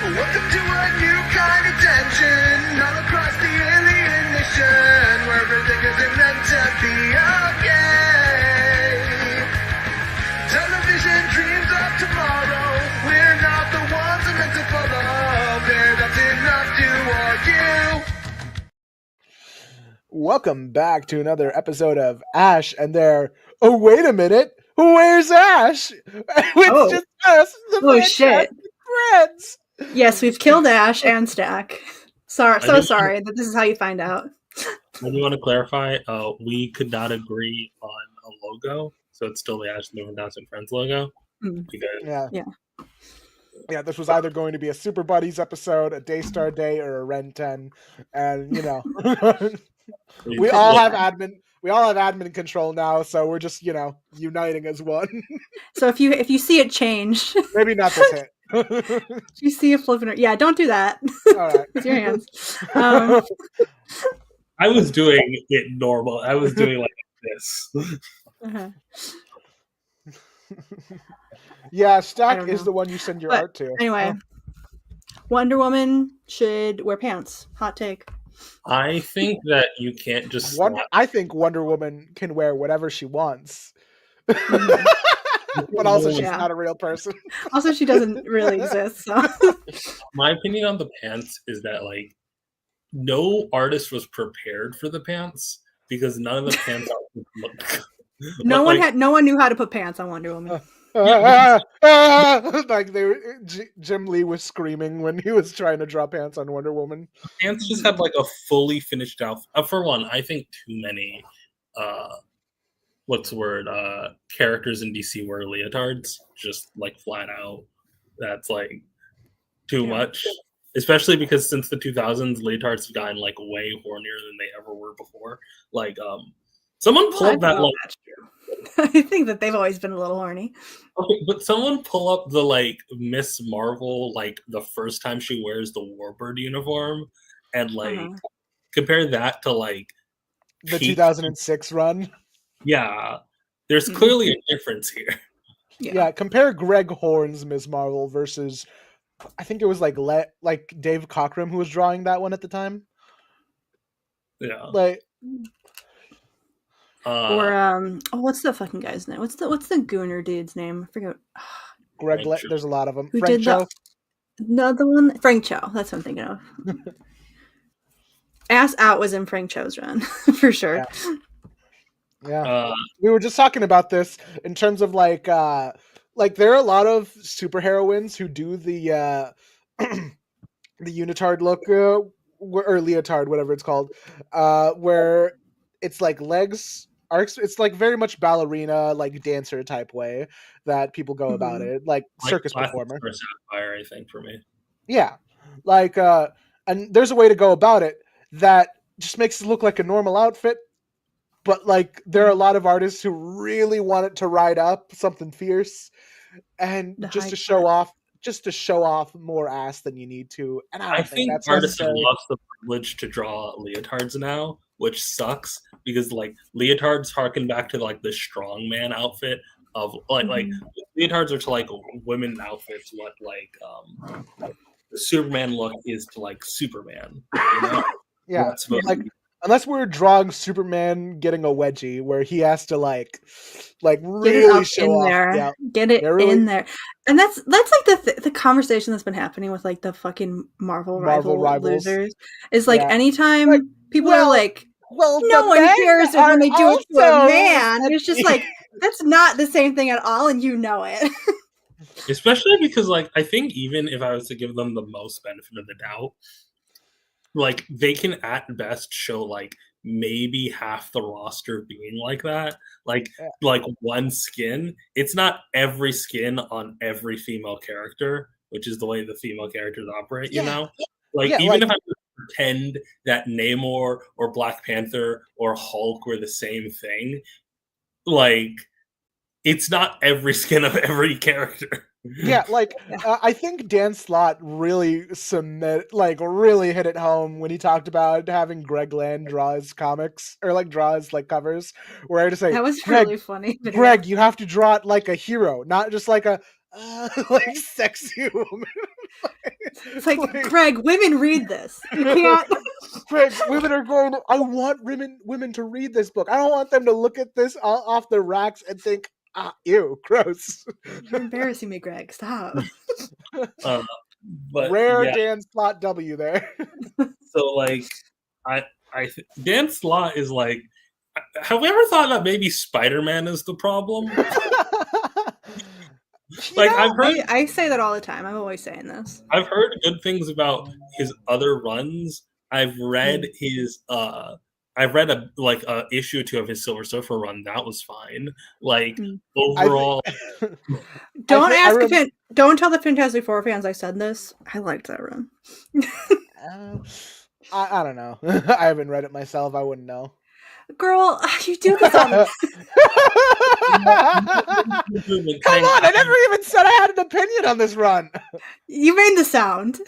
Welcome to a new kind of tension all across the alien nation, where everything isn't meant to be okay. Television dreams of tomorrow, we're not the ones who meant to follow. There, that's enough to argue. Welcome back to another episode of Ash and their. Oh, wait a minute! Where's Ash? It's just us, the shit. friends. Yes, we've killed Ash and Stack. Sorry that this is how you find out. I do want to clarify, we could not agree on a logo, so it's still the Ash and the Dance and Friends logo. Yeah. This was either going to be a Super Buddies episode, a Daystar Day, or a Ren 10, and we all have admin control now, so we're just uniting as one. So if you see it change, maybe not this hit. If you see a flipping, don't do that. All right. With your hands. I was doing it normal. I was doing like this. Uh-huh. Yeah, Stack is the one you send your art to. Anyway, Wonder Woman should wear pants. Hot take. I think that you can't just. I think Wonder Woman can wear whatever she wants. But also, she's not a real person. Also, she doesn't really exist. So. My opinion on the pants is that no artist was prepared for the pants because none of the pants look good. No one knew how to put pants on Wonder Woman. Jim Lee was screaming when he was trying to draw pants on Wonder Woman. Pants just had a fully finished outfit. For one, I think too many characters in DC wear leotards, just flat out. That's too much. Especially because since the 2000s, leotards have gotten way hornier than they ever were before. Someone pull up that I think that they've always been a little horny. Okay, but someone pull up the Miss Marvel the first time she wears the Warbird uniform and compare that to the 2006 run. Yeah, there's clearly a difference here. Yeah, compare Greg Horn's Ms. Marvel versus I think it was Dave Cockrum who was drawing that one at the time. Yeah. What's the fucking guy's name? What's the Gooner dude's name? I forget. Greg. There's a lot of them. Who Frank Cho. The one Frank Cho. That's what I'm thinking of. Ass Out was in Frank Cho's run for sure. Yeah. We were just talking about this in terms of there are a lot of superheroines who do the the unitard look or leotard, whatever it's called, where it's legs. It's very much ballerina, dancer type way that people go about it, circus performer. Sapphire, I think, for me. Yeah, and there's a way to go about it that just makes it look like a normal outfit, but there are a lot of artists who really want it to ride up something fierce, and just to show off more ass than you need to. And I think that's artists have lost the privilege to draw leotards now, which sucks because leotards harken back to the strongman outfit of leotards are to women outfits what the Superman look is to Superman. Yeah, unless we're drawing Superman getting a wedgie where he has to really show off. There. Get it in there. And that's the conversation that's been happening with the fucking Marvel rivals. Losers is anytime people are no one cares when they do it to a man. It's just that's not the same thing at all, and you know it. Especially because I think even if I was to give them the most benefit of the doubt, they can at best show maybe half the roster being like that. One skin. It's not every skin on every female character, which is the way the female characters operate, you know? Even if I pretend that Namor or Black Panther or Hulk were the same thing, it's not every skin of every character. Yeah, I think Dan Slott really really hit it home when he talked about having Greg Land draw his comics or draw his covers. Where I had to say that was really funny. Greg, you have to draw it like a hero, not just a sexy woman. It's like, Greg, women read this. You can't. Greg, women are going. I want women to read this book. I don't want them to look at this off the racks and think, ew, gross. You're embarrassing me, Greg. Stop. But rare Dan Slott W there. So like, Dan Slott is like. Have we ever thought that maybe Spider-Man is the problem? Like I've heard, I say that all the time. I'm always saying this. I've heard good things about his other runs. I've read his I've read a issue or two of his Silver Surfer run. That was fine. Like overall, don't tell the Fantastic Four fans I said this. I liked that run. I don't know. I haven't read it myself. I wouldn't know. Girl, you do this on Come on, I never even said I had an opinion on this run. You made the sound.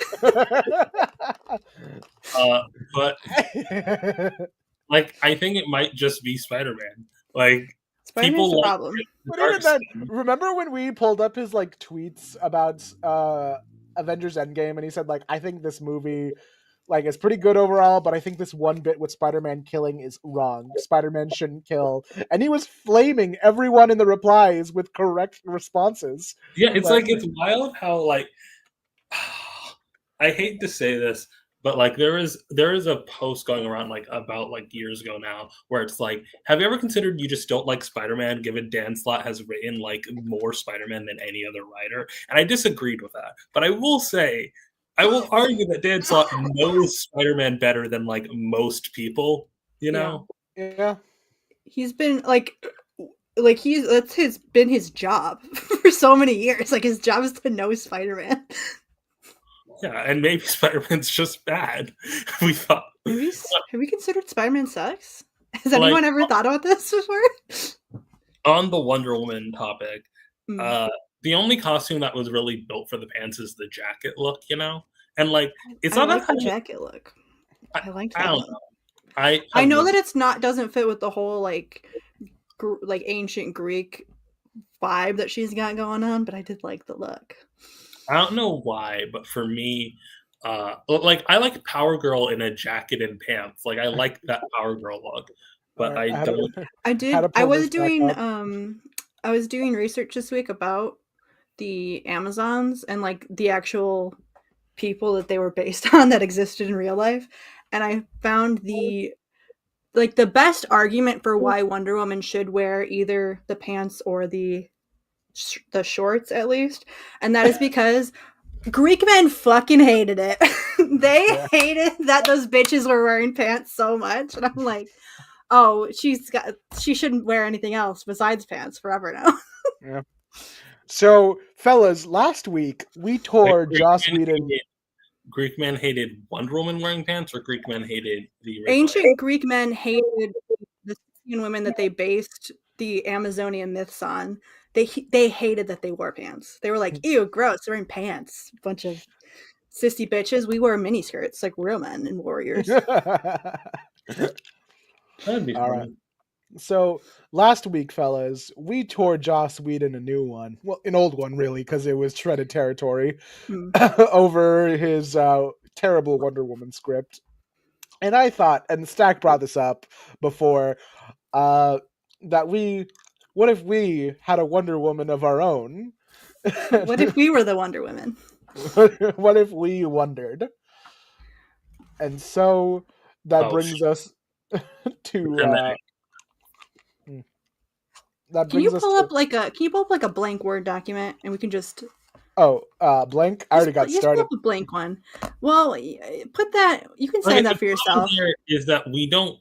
But like I think it might just be Spider-Man. Like Spider-Man's the problem. But even then, remember when we pulled up his like tweets about Avengers Endgame and he said like, I think this movie like it's pretty good overall, but I think this one bit with Spider-Man killing is wrong. Spider-Man shouldn't kill. And he was flaming everyone in the replies with correct responses. Yeah, it's like it's wild how like I hate to say this, but like there is a post going around like about like years ago now where it's like, have you ever considered you just don't like Spider-Man given Dan Slott has written like more Spider-Man than any other writer? And I disagreed with that. But I will say I will argue that Dan Slott knows Spider-Man better than like most people, you know? Yeah. He's been like that's been his job for so many years. Like his job is to know Spider-Man. Yeah, and maybe Spider-Man's just bad. We thought. Have we considered Spider-Man sucks? Has anyone ever thought about this before? On the Wonder Woman topic, the only costume that was really built for the pants is the jacket look, you know? And like it's not like the jacket look. I like that. I don't know. I know that it's doesn't fit with the whole like ancient Greek vibe that she's got going on, but I did like the look. I don't know why, but for me, like I like Power Girl in a jacket and pants. Like I like that Power Girl look, but I don't. I was doing research this week about the Amazons and like the actual people that they were based on that existed in real life, and I found the best argument for why Wonder Woman should wear either the pants or the shorts at least, and that is because Greek men fucking hated it. They hated that those bitches were wearing pants so much, and I'm like, oh, she shouldn't wear anything else besides pants forever now. Yeah. So, fellas, last week we tore Joss Whedon. Greek men hated Wonder Woman wearing pants, or Greek men hated the ancient Greek men hated the Scythian women that they based the Amazonian myths on. They hated that they wore pants. They were like, ew, gross, they're wearing pants. Bunch of sissy bitches. We wear miniskirts like real men and warriors. That'd be fun. All right. So last week, fellas, we tore Joss Whedon a new one. Well, an old one, really, because it was treaded territory over his terrible Wonder Woman script. And I thought, and Stack brought this up before, that what if we had a Wonder Woman of our own? What if we were the Wonder Women? What if we wondered? And so that brings us to... Can you pull up like a blank Word document and we can just blank? I already got started. Pull up a blank one. Well, put that. You can save that for yourself. Here is that no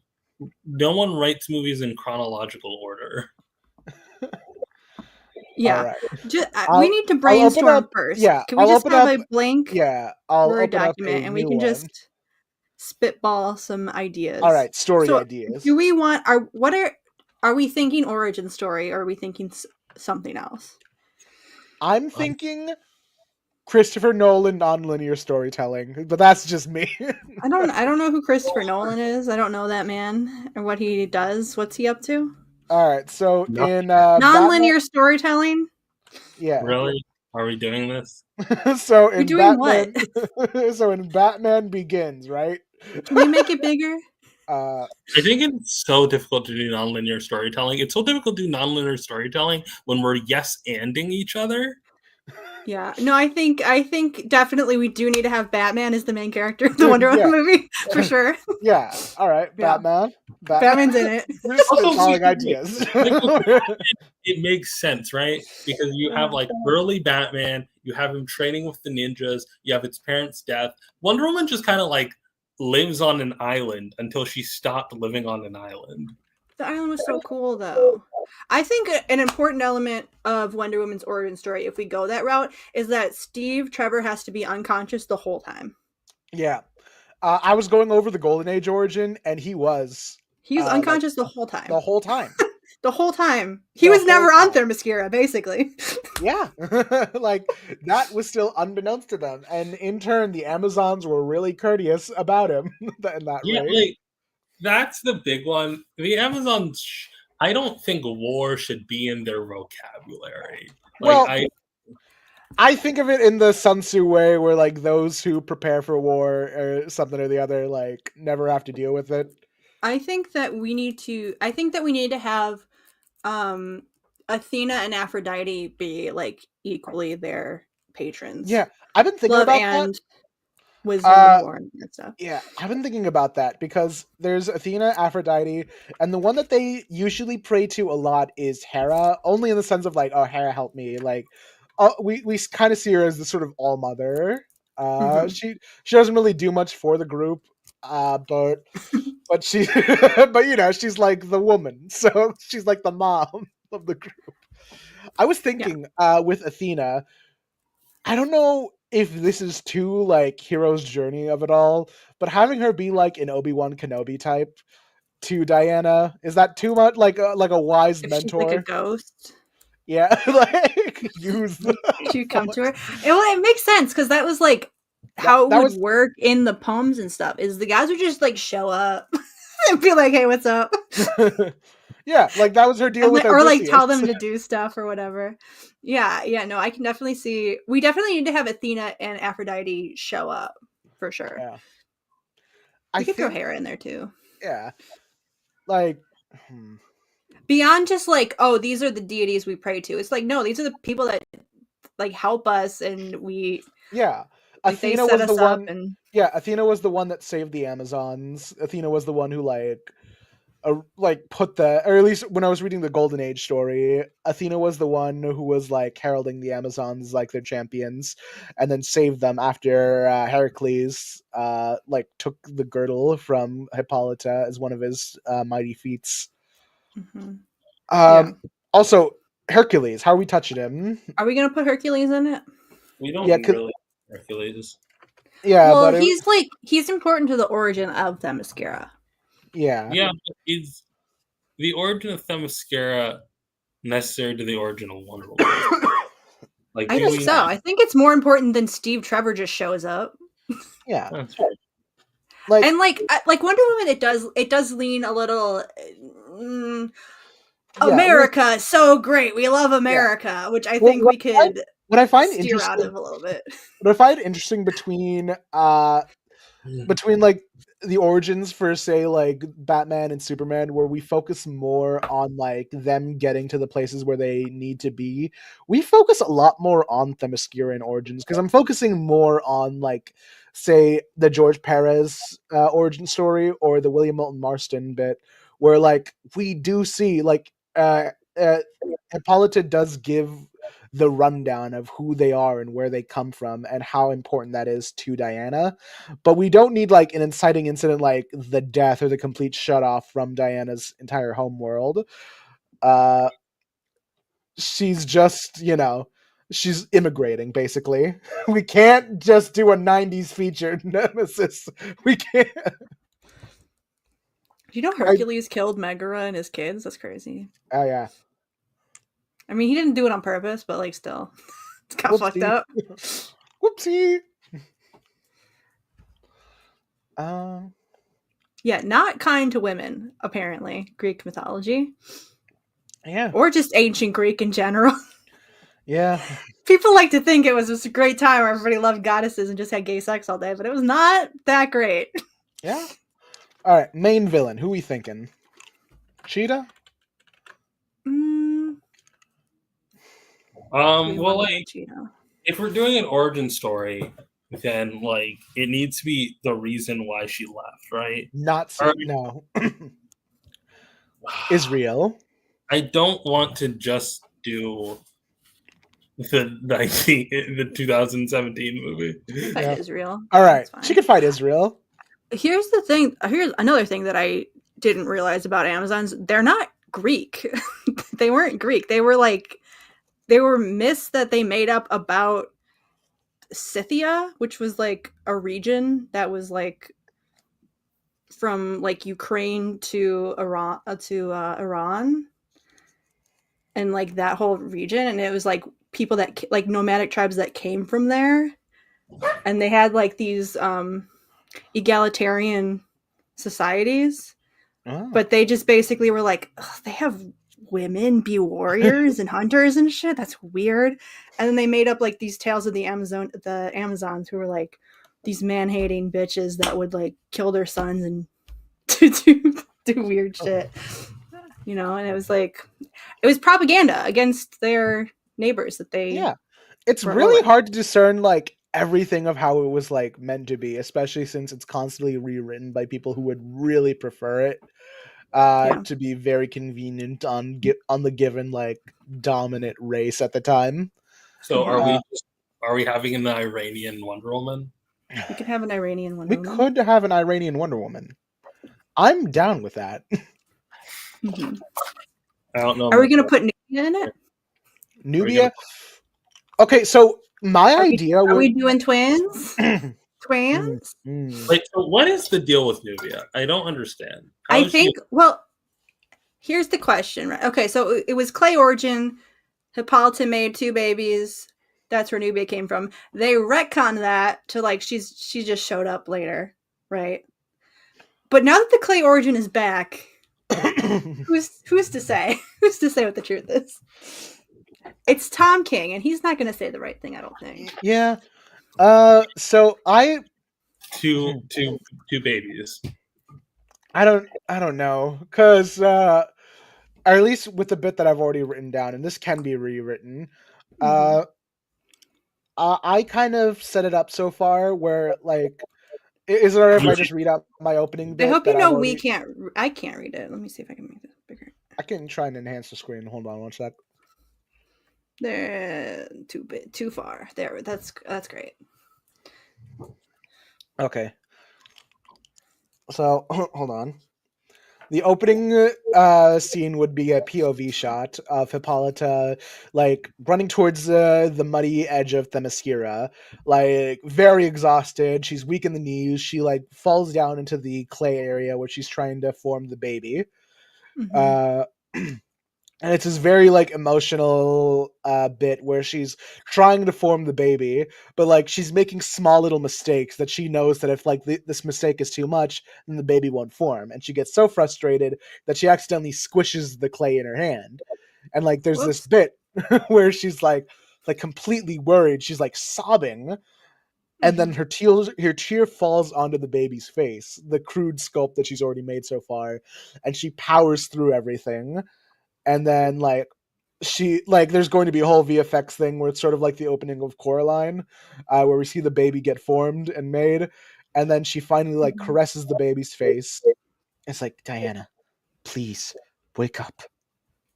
one writes movies in chronological order. Yeah, right. We need to brainstorm first. Yeah, can we just have a blank Word document and we can just spitball some ideas? All right, story ideas. Do we want Are we thinking origin story, or are we thinking something else? I'm thinking Christopher Nolan nonlinear storytelling, but that's just me. I don't know who Christopher Nolan is. I don't know that man or what he does. What's he up to? All right, so in nonlinear storytelling. Yeah. Really? Are we doing this? So in doing Batman, what? so in Batman Begins, right? Can you make it bigger? I think it's so difficult to do nonlinear storytelling. It's so difficult to do nonlinear storytelling when we're yes-anding each other. Yeah. No, I think definitely we do need to have Batman as the main character of the Wonder Woman movie for sure. Yeah. All right. Yeah. Batman's in it. We're just spitballing ideas. It makes sense, right? Because you have like early Batman, you have him training with the ninjas, you have his parents' death. Wonder Woman just kind of like lives on an island until she stopped living on an island. The island was so cool, though. I think an important element of Wonder Woman's origin story, if we go that route, is that Steve Trevor has to be unconscious the whole time. Yeah. I was going over the Golden Age origin, and he was. He was unconscious the whole time. The whole time. The whole time. He was never on Themyscira, basically. Yeah. Like, that was still unbeknownst to them. And in turn, the Amazons were really courteous about him in that raid. Like, that's the big one. The Amazons, I don't think war should be in their vocabulary. Like, well, I think of it in the Sun Tzu way, where like those who prepare for war or something or the other, like never have to deal with it. I think that we need to have Athena and Aphrodite be like equally their patrons. Yeah, I've been thinking about and that. Wisdom and war and stuff. Yeah, I've been thinking about that because there's Athena, Aphrodite, and the one that they usually pray to a lot is Hera, only in the sense of like, oh, Hera, help me. Like, we kind of see her as the sort of all mother. She doesn't really do much for the group, but she, but you know, she's like the woman, so she's like the mom of the group. I was thinking with Athena, I don't know if this is too like hero's journey of it all, but having her be like an Obi-Wan Kenobi type to Diana, is that too much? Like a wise mentor, she's like a ghost. Yeah, like use the. You come to her. It makes sense because that was like how it would work in the poems and stuff. Is the guys would just like show up and be like, "Hey, what's up?" Yeah, like that was her deal with or like tell them to do stuff or whatever. Yeah, no, I can definitely see. We definitely need to have Athena and Aphrodite show up for sure. Yeah, we could throw Hera in there too. Yeah, like beyond just like, oh, these are the deities we pray to. It's like, no, these are the people that like help us, and we. Yeah, like, Athena was the one. Yeah, Athena was the one that saved the Amazons. Athena was the one who put the, or at least when I was reading the Golden Age story, Athena was the one who was like heralding the Amazons like their champions, and then saved them after Heracles like took the girdle from Hippolyta as one of his mighty feats. Also, Hercules, how are we touching him? Are we gonna put Hercules in it? We don't really Hercules. Yeah, well, but he's important to the origin of Themyscira. Yeah. Yeah, but is the origin of Themyscira necessary to the origin of Wonder Woman? Like, I think so. I think it's more important than Steve Trevor just shows up. Yeah, that's right. Like Wonder Woman, it does lean a little. America, so great. We love America, which I think we could. What I find steer out of a little bit. What I find interesting between like the origins for say like Batman and Superman, where we focus more on like them getting to the places where they need to be, we focus a lot more on Themyscira origins, because I'm focusing more on like say the George Perez origin story or the William Moulton Marston bit, where like we do see like Hippolyta does give the rundown of who they are and where they come from and how important that is to Diana. But we don't need like an inciting incident like the death or the complete shut off from Diana's entire home world. She's just, she's immigrating basically. We can't just do a 90s feature Nemesis. We can't. You know Hercules killed Megara and his kids? That's crazy. Oh yeah. I mean, he didn't do it on purpose, but like still. It's kind of fucked up. Whoopsie. Yeah, not kind to women, apparently. Greek mythology. Yeah. Or just ancient Greek in general. Yeah. People like to think it was just a great time where everybody loved goddesses and just had gay sex all day, but it was not that great. Yeah. All right, main villain. Who we thinking? Cheetah? Well, like, if we're doing an origin story, then like it needs to be the reason why she left, right? No. Israel. I don't want to just do the 2017 movie. Fight Israel. All right, she could fight Israel. Here's the thing. Here's another thing that I didn't realize about Amazons. They're not Greek. They weren't Greek. They were myths that they made up about Scythia, which was like a region that was like from like Ukraine to Iran, and like that whole region, and it was like people that like nomadic tribes that came from there, and they had like these egalitarian societies, but they just basically were like, they have women be warriors and hunters and shit. That's weird. And then they made up like these tales of the Amazons who were like these man-hating bitches that would like kill their sons and do weird shit, you know. And it was propaganda against their neighbors that they it's really hard to discern like everything of how it was like meant to be, especially since it's constantly rewritten by people who would really prefer it to be very convenient on the given like dominant race at the time. So are we having an Iranian Wonder Woman? We could have an Iranian Wonder Woman. We could have an Iranian Wonder Woman. I'm down with that. Mm-hmm. I don't know. Are we going to put Nubia in it? Nubia? Okay, so my idea was... Are we doing twins? Twins? Like, so what is the deal with Nubia? I don't understand. I think, well, here's the question, right? Okay, so it was Clay origin. Hippolyta made 2 babies. That's where Nubia came from. They retconned that to like she just showed up later, right? But now that the Clay origin is back, who's to say? Who's to say what the truth is? It's Tom King, and he's not going to say the right thing, I don't think. Yeah. So I two babies. I don't know, because or at least with the bit that I've already written down, and this can be rewritten. I kind of set it up so far where like, is it alright if I just read out my opening bit? I hope you know I can't read it. Let me see if I can make this bigger. I can try and enhance the screen. Hold on one sec. They're too far. There, that's great. Okay. So hold on. The opening scene would be a POV shot of Hippolyta, like, running towards the muddy edge of Themyscira, like, very exhausted. She's weak in the knees. She, like, falls down into the clay area where she's trying to form the baby. And it's this very, like, emotional bit where she's trying to form the baby, but, like, she's making small little mistakes that she knows that if, like, this mistake is too much, then the baby won't form. And she gets so frustrated that she accidentally squishes the clay in her hand. And, like, there's this bit where she's, like, completely worried. She's, like, sobbing. And then her tear falls onto the baby's face, the crude sculpt that she's already made so far. And she powers through everything. And then, like, there's going to be a whole VFX thing where it's sort of like the opening of Coraline, where we see the baby get formed and made, and then she finally, like, caresses the baby's face. It's like, Diana, please, wake up.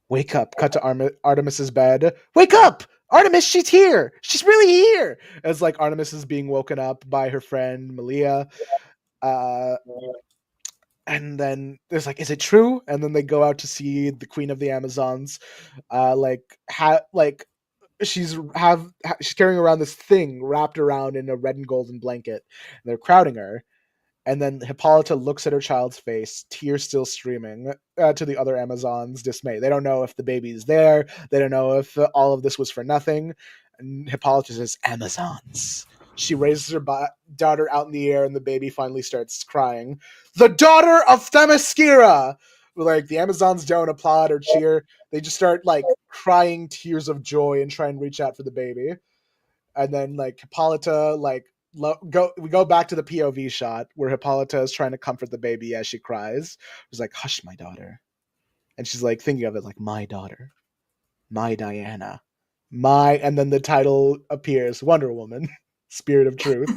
Wake up. Cut to Artemis's bed. Wake up! Artemis, she's here! She's really here! As, like, Artemis is being woken up by her friend, Malia. And then there's like, is it true? And then they go out to see the Queen of the Amazons. She's carrying around this thing wrapped around in a red and golden blanket. And they're crowding her. And then Hippolyta looks at her child's face, tears still streaming, to the other Amazons' dismay. They don't know if the baby's there. They don't know if all of this was for nothing. And Hippolyta says, Amazons. She raises her daughter out in the air, and the baby finally starts crying. The daughter of Themyscira! Like the Amazons don't applaud or cheer. They just start like crying tears of joy and try and reach out for the baby. And then like Hippolyta like we go back to the POV shot where Hippolyta is trying to comfort the baby as she cries. She's like, "Hush, my daughter," and she's like thinking of it like, "My daughter, my Diana, my," and then the title appears, Wonder Woman, Spirit of Truth.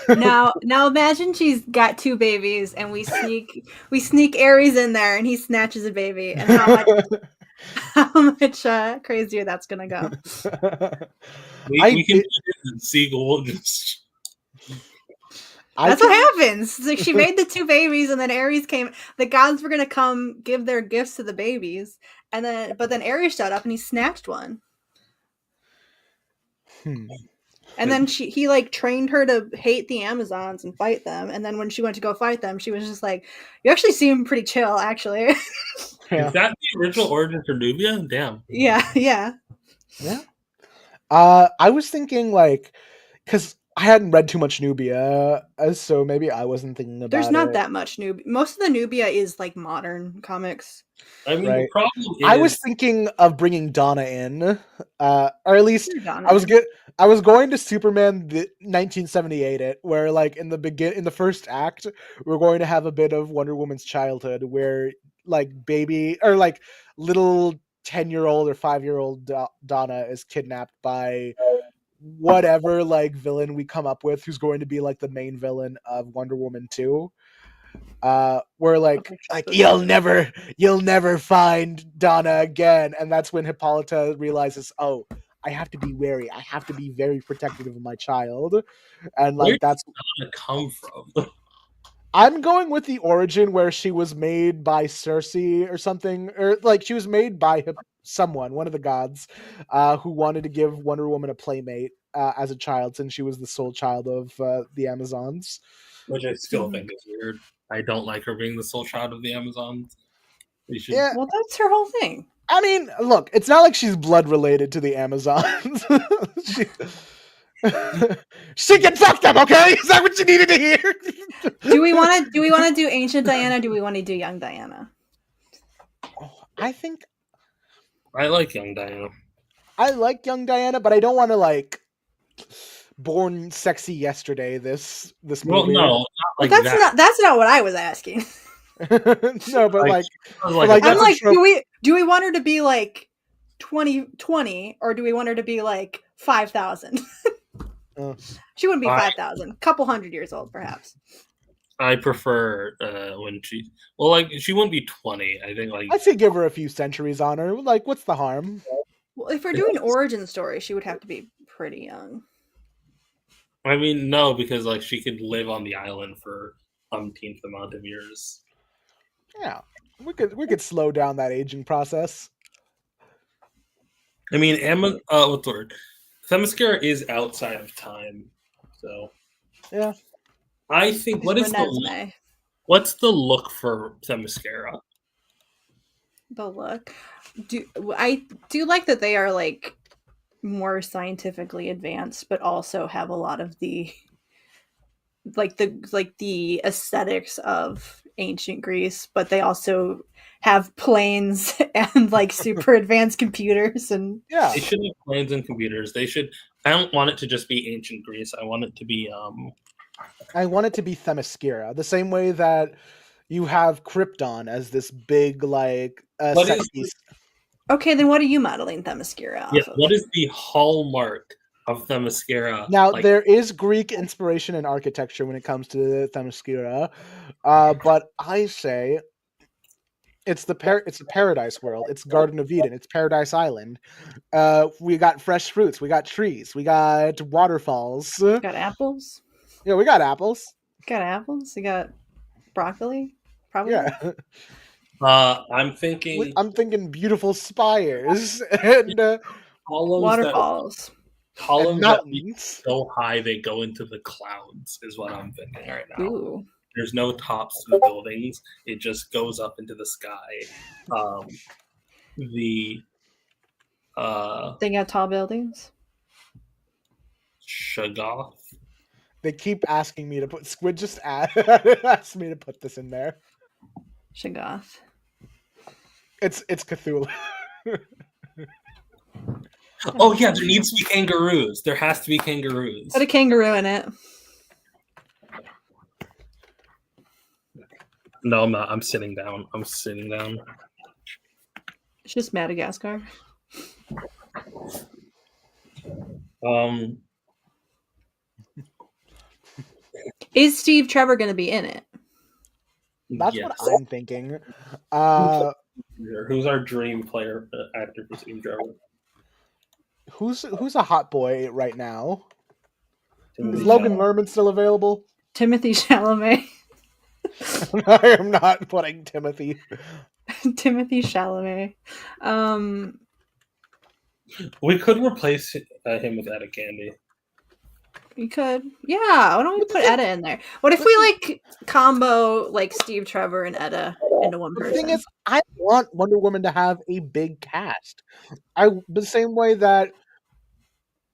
Now imagine she's got 2 babies and we sneak Ares in there and he snatches a baby, and how much crazier that's gonna go. We can see Seagull just. That's what happens. It's like she made the 2 babies, and then Ares came. The gods were gonna come give their gifts to the babies, and then Ares showed up and he snatched one. And then he like trained her to hate the Amazons and fight them. And then when she went to go fight them, she was just like, "You actually seem pretty chill, actually." Yeah. Is that the original origin for Nubia? Damn. Yeah. I was thinking like, because I hadn't read too much Nubia, so maybe I wasn't thinking about it. There's not that much Nubia. Most of the Nubia is like modern comics. I mean, right. The problem is... I was thinking of bringing Donna in, or at least I was going to Superman 1978 it, where like in the first act we're going to have a bit of Wonder Woman's childhood, where like baby or like little 10-year-old or 5-year-old Donna is kidnapped by whatever like villain we come up with, who's going to be like the main villain of Wonder Woman 2. Where like you'll never find Donna again, and that's when Hippolyta realizes, oh, I have to be wary. I have to be very protective of my child, and like that's where Donna come from. I'm going with the origin where she was made by Circe or something, or like she was made by someone, one of the gods, who wanted to give Wonder Woman a playmate as a child, since she was the sole child of the Amazons. Which I still think is weird. I don't like her being the sole child of the Amazons. Yeah. Well, that's her whole thing. I mean, look, it's not like she's blood related to the Amazons. She can fuck them, okay? Is that what you needed to hear? Do we want to do ancient Diana? Do we want to do young Diana? I think I like young Diana. I like young Diana, but I don't want to like Born Sexy Yesterday this movie. Well, no, not like that's not what I was asking. No, but like I'm like, do we want her to be like 2020 or do we want her to be like 5,000? She wouldn't be 5,000. A couple hundred years old, perhaps. I prefer when she wouldn't be 20. I think like I'd say give her a few centuries on her. Like, what's the harm? Well, if we're doing origin story, she would have to be pretty young. I mean, no, because like she could live on the island for umpteenth amount of years. Yeah, we could slow down that aging process. I mean, what's the word? Themyscira is outside of time, so yeah. I think what's the look for Themyscira? The look. I do like that they are like more scientifically advanced, but also have a lot of the the aesthetics of ancient Greece, but they also have planes and like super advanced computers. And yeah, they should have planes and computers. I don't want it to just be ancient Greece. I want it to be Themyscira, the same way that you have Krypton as this big like set piece. Okay, then what are you modeling Themyscira off of? What is the hallmark of Themyscira? Now, there is Greek inspiration in architecture when it comes to Themyscira, but I say it's a paradise world. It's Garden of Eden. It's Paradise Island. We got fresh fruits. We got trees. We got waterfalls. We got apples. Yeah, we got apples. Got apples. We got broccoli. Probably. Yeah. I'm thinking beautiful spires and waterfalls. Columns mountains so high they go into the clouds is what I'm thinking right now. Ooh. There's no tops to the buildings; it just goes up into the sky. They got tall buildings. Shoggoth. They keep asking me to put Squid. Just asked me to put this in there. Shoggoth. It's Cthulhu. Oh yeah, there needs to be kangaroos. There has to be kangaroos. Put a kangaroo in it. No, I'm not. I'm sitting down. It's just Madagascar. Is Steve Trevor going to be in it? That's what I'm thinking. Who's our dream player actor for Steve Trevor? Who's a hot boy right now? Is Logan Lerman still available? Timothy Chalamet. I am not putting Timothy. Timothy Chalamet. We could replace him with Etta Candy. We could. Yeah, why don't we put Etta in there? What if we like combo like Steve Trevor and Etta into one person? The thing is, I want Wonder Woman to have a big cast. The same way that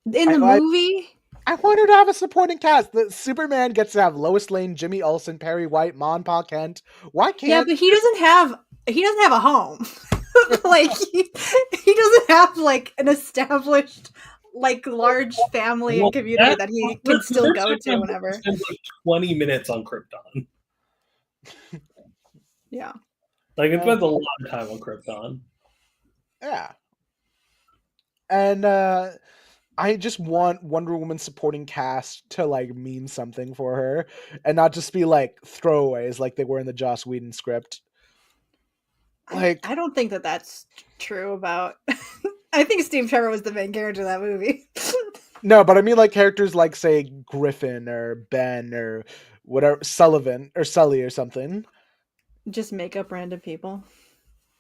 in the movie, I want her to have a supporting cast. The Superman gets to have Lois Lane, Jimmy Olsen, Perry White, Mon Pa Kent. Why can't? Yeah, but he doesn't have a home. Like he doesn't have like an established like large family and community that he can still go to whenever. Spends like 20 minutes on Krypton. Yeah. Like it spends a lot of time on Krypton. Yeah. And I just want Wonder Woman supporting cast to like mean something for her and not just be like throwaways like they were in the Joss Whedon script. Like I don't think that that's true about I think Steve Trevor was the main character of that movie. No, but I mean like characters like say Griffin or Ben or whatever, Sullivan or Sully or something. Just make up random people.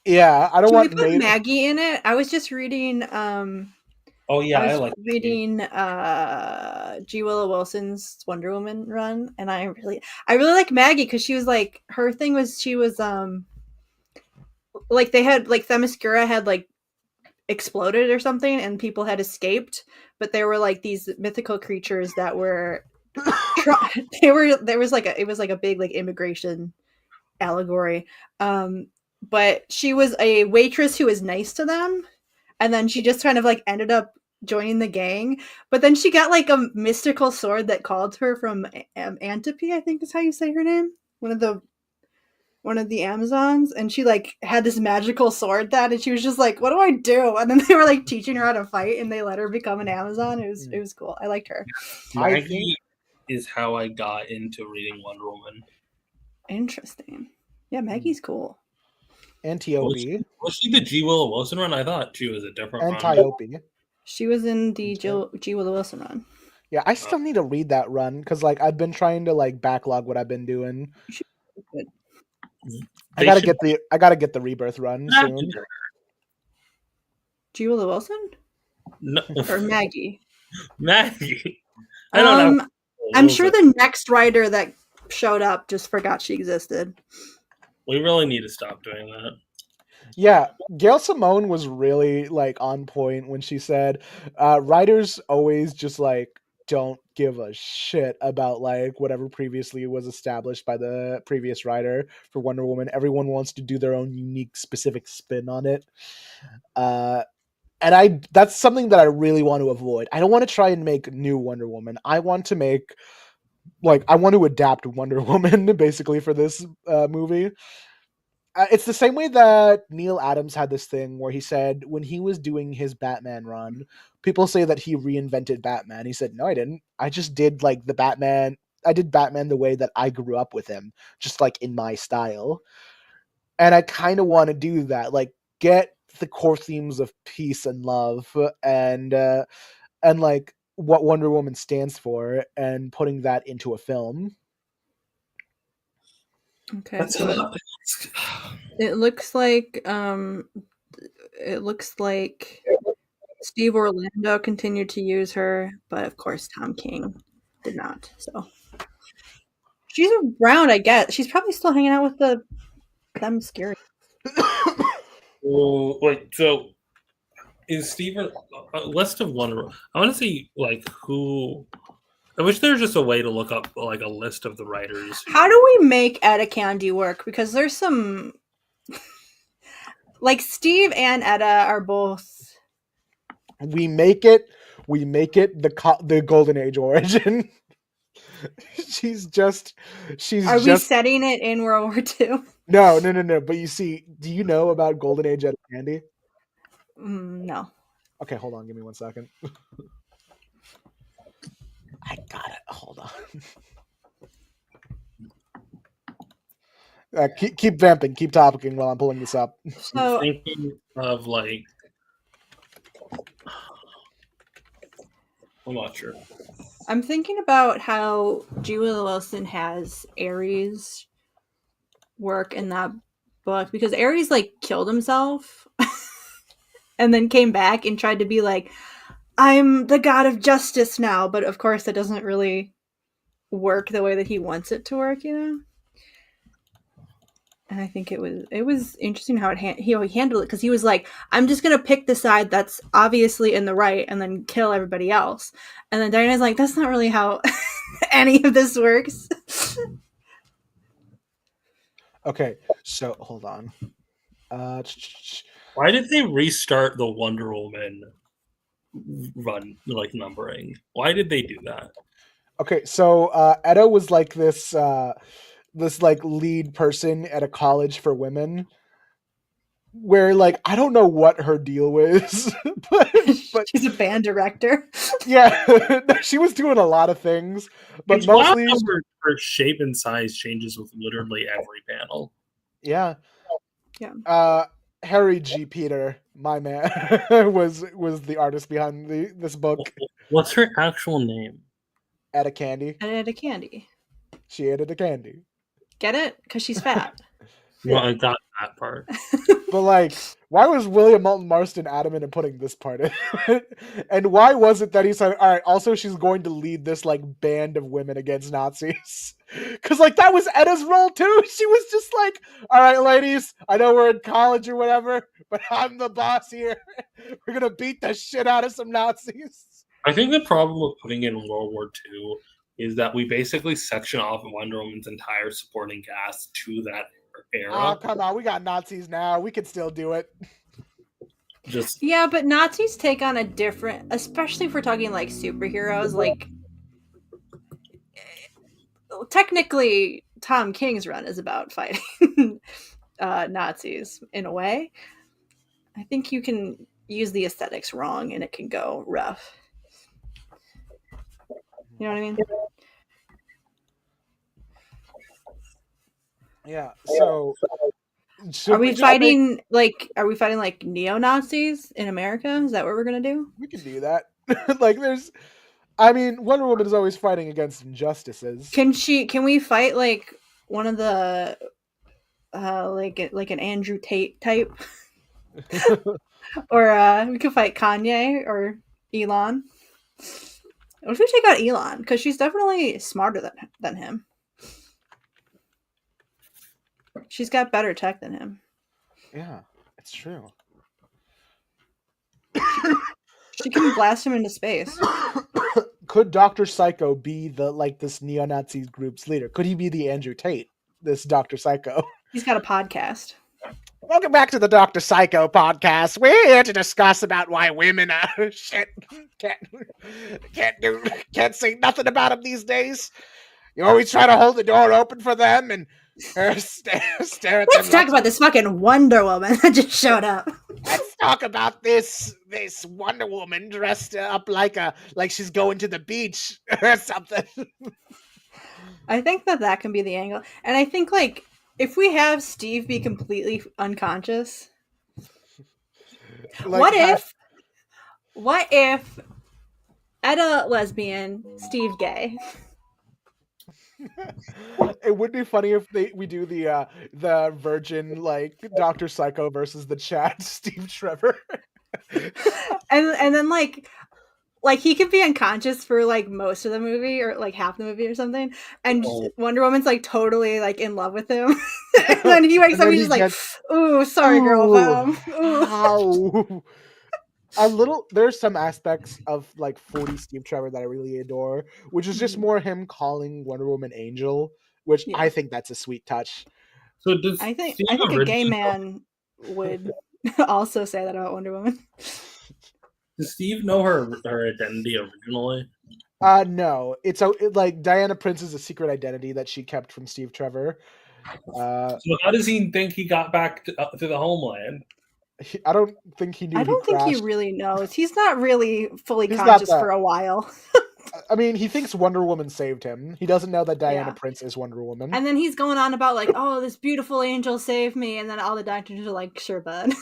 Yeah, I don't want we put Maggie in it. I was just reading oh yeah, I like reading G. Willow Wilson's Wonder Woman run, and I really like Maggie because she was like her thing was she was like they had like Themyscira had like exploded or something and people had escaped, but there were like these mythical creatures that were it was like a big like immigration allegory, but she was a waitress who was nice to them, and then she just kind of like ended up joining the gang, but then she got like a mystical sword that called her from Antipe, I think is how you say her name, one of the Amazons, and she like had this magical sword and she was just like, what do I do? And then they were like teaching her how to fight and they let her become an Amazon. It was cool. I liked her. Maggie is how I got into reading Wonder Woman. Interesting. Yeah, Maggie's cool. Antiope. Was she the G. Willow Wilson run? I thought she was a different Antiope. run. She was in the G. Willow Wilson run. Yeah, I still need to read that run because like I've been trying to like backlog what I've been doing. I gotta get the Rebirth run soon. G. Willow Wilson? No. Or Maggie? Maggie. I don't know. I'm sure the next writer that showed up just forgot she existed. We really need to stop doing that. Yeah, Gail Simone was really like on point when she said writers always just like don't give a shit about like whatever previously was established by the previous writer for Wonder Woman. Everyone wants to do their own unique specific spin on it. And that's something that I really want to avoid. I don't want to try and make new Wonder Woman. I want to make I want to adapt Wonder Woman basically for this movie. It's the same way that Neil Adams had this thing where he said when he was doing his Batman run, people say that he reinvented Batman. He said, no, I didn't. I just did like the Batman. I did Batman the way that I grew up with him, just like in my style. And I kind of want to do that, like get the core themes of peace and love and like what Wonder Woman stands for and putting that into a film. Okay. It looks like Steve Orlando continued to use her, but of course Tom King did not. So she's around, I guess. She's probably still hanging out with them scary. Oh, wait, so is Steve list of Wonder Woman? I want to see like who I wish there was just a way to look up like a list of the writers. How do we make Etta Candy work? Because there's some like Steve and Etta are both. We make it the Golden Age origin. Are we setting it in World War II? No. But you see, do you know about Golden Age Etta Candy? No. Okay, hold on. Give me 1 second. I got it. Hold on. Keep vamping. Keep topicking while I'm pulling this up. So, I'm thinking of like... I'm not sure. I'm thinking about how G. Willow Wilson has Ares work in that book, because Ares like killed himself and then came back and tried to be like, I'm the god of justice now, but of course that doesn't really work the way that he wants it to work, you know. And I think it was interesting how he handled it, because he was like, I'm just gonna pick the side that's obviously in the right and then kill everybody else. And then Diana's like, that's not really how any of this works. Okay, so hold on. Why did they restart the Wonder Woman run, like, numbering? Why did they do that? Okay, so Etta was like this like lead person at a college for women, where like I don't know what her deal was, but she's a band director. Yeah, she was doing a lot of things, but it's mostly her shape and size changes with literally every panel. Yeah. Harry G. Peter, my man, was the artist behind this book. What's her actual name? Etta Candy. Etta Candy. She ate a candy. Get it? Because she's fat. Well, I got that part. But like, why was William Moulton Marston adamant in putting this part in? And why was it that he said, all right, also she's going to lead this like band of women against Nazis? Because like that was Etta's role too. She was just like, all right, ladies, I know we're in college or whatever, but I'm the boss here. We're going to beat the shit out of some Nazis. I think the problem with putting in World War II is that we basically section off Wonder Woman's entire supporting cast to that era. Oh, come on. We got Nazis now. We can still do it. Yeah, but Nazis take on a different, especially if we're talking like superheroes, like technically Tom King's run is about fighting Nazis in a way. I think you can use the aesthetics wrong and it can go rough. You know what I mean? Yeah. So are we fighting like neo-Nazis in America? Is that what we're gonna do? We can do that. Like Wonder Woman is always fighting against injustices. Can we fight like one of the like an Andrew Tate type? Or we could fight Kanye or Elon. What if we take out Elon? Because she's definitely smarter than him. She's got better tech than him. Yeah, it's true. She can blast him into space. Could Dr. Psycho be this neo-Nazi group's leader? Could he be the Andrew Tate, this Dr. Psycho? He's got a podcast. Welcome back to the Dr. Psycho podcast. We're here to discuss about why women are shit. Can't say nothing about them these days. You always try to hold the door open for them and stare at them. Let's talk about this fucking Wonder Woman that just showed up. Let's talk about this Wonder Woman dressed up like she's going to the beach or something. I think that can be the angle. And I think like if we have Steve be completely unconscious, what if Etta lesbian, Steve gay? It would be funny if we do the virgin like Dr. Psycho versus the Chad Steve Trevor. and then like he could be unconscious for like most of the movie or like half the movie or something, and Wonder Woman's like totally like in love with him. And then he wakes up and he's like, ooh, sorry, girl. Ooh. There's some aspects of like 40 Steve Trevor that I really adore, which is just more him calling Wonder Woman Angel, which I think that's a sweet touch. So does I think a gay man would also say that about Wonder Woman. Does Steve know her identity originally? No. It's like Diana Prince is a secret identity that she kept from Steve Trevor. So how does he think he got back to the homeland? I don't think he knew. I don't think he really knows. He's not really fully conscious for a while. I mean, he thinks Wonder Woman saved him. He doesn't know that Diana Prince is Wonder Woman. And then he's going on about like, oh, this beautiful angel saved me, and then all the doctors are like, sure, bud.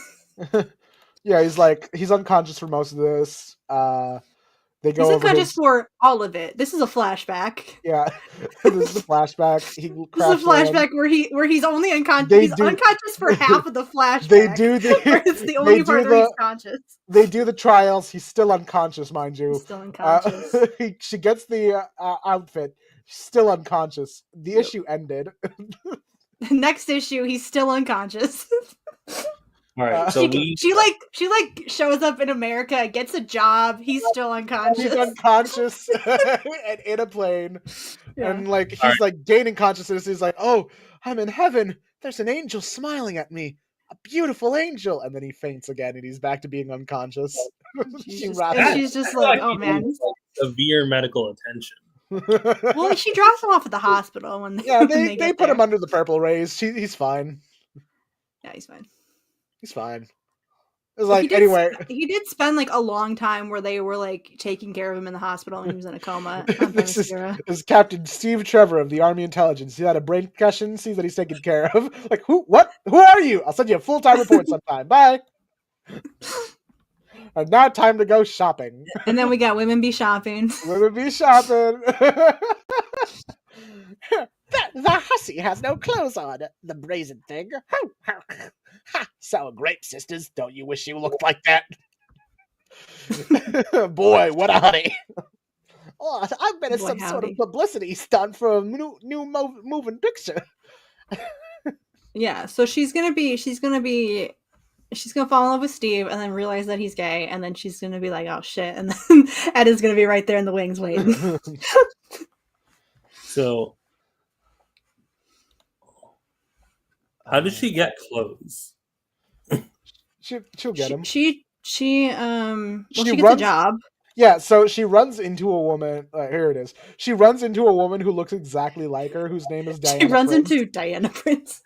Yeah, he's unconscious for most of this. He's unconscious for all of it. This is a flashback. Yeah, this is a flashback. This is a flashback where he's only unconscious. He's unconscious for half of the flashback. It's the only part where he's conscious. They do the trials. He's still unconscious, mind you. He's still unconscious. She gets the outfit. She's still unconscious. The issue ended. The next issue, he's still unconscious. All right, so she shows up in America, gets a job. He's still unconscious. He's unconscious and in a plane, and like he's like gaining consciousness. He's like, "Oh, I'm in heaven. There's an angel smiling at me, a beautiful angel." And then he faints again, and he's back to being unconscious. She's just like, "Oh man, severe medical attention." Well, she drops him off at the hospital when they put him under the purple rays. He's fine. Yeah, he's fine. He's fine. It's like anyway. He did spend like a long time where they were like taking care of him in the hospital and he was in a coma. This is Captain Steve Trevor of the Army Intelligence. He had a brain concussion, sees that he's taken care of. Like, who are you? I'll send you a full-time report sometime. Bye. And now time to go shopping. And then we got women be shopping. Women be shopping. The hussy has no clothes on. The brazen thing. Ha! Sour grape, sisters. Don't you wish you looked like that? Boy, what a honey. Oh, I've been in some sort of publicity stunt for a new moving picture. Yeah, so she's gonna fall in love with Steve and then realize that he's gay, and then she's gonna be like, oh shit, and then Ed is gonna be right there in the wings waiting. So how did she get clothes? She'll get him. She gets a job. Yeah, so she runs into a woman. Here it is. She runs into a woman who looks exactly like her, whose name is Diana. She runs into Diana Prince.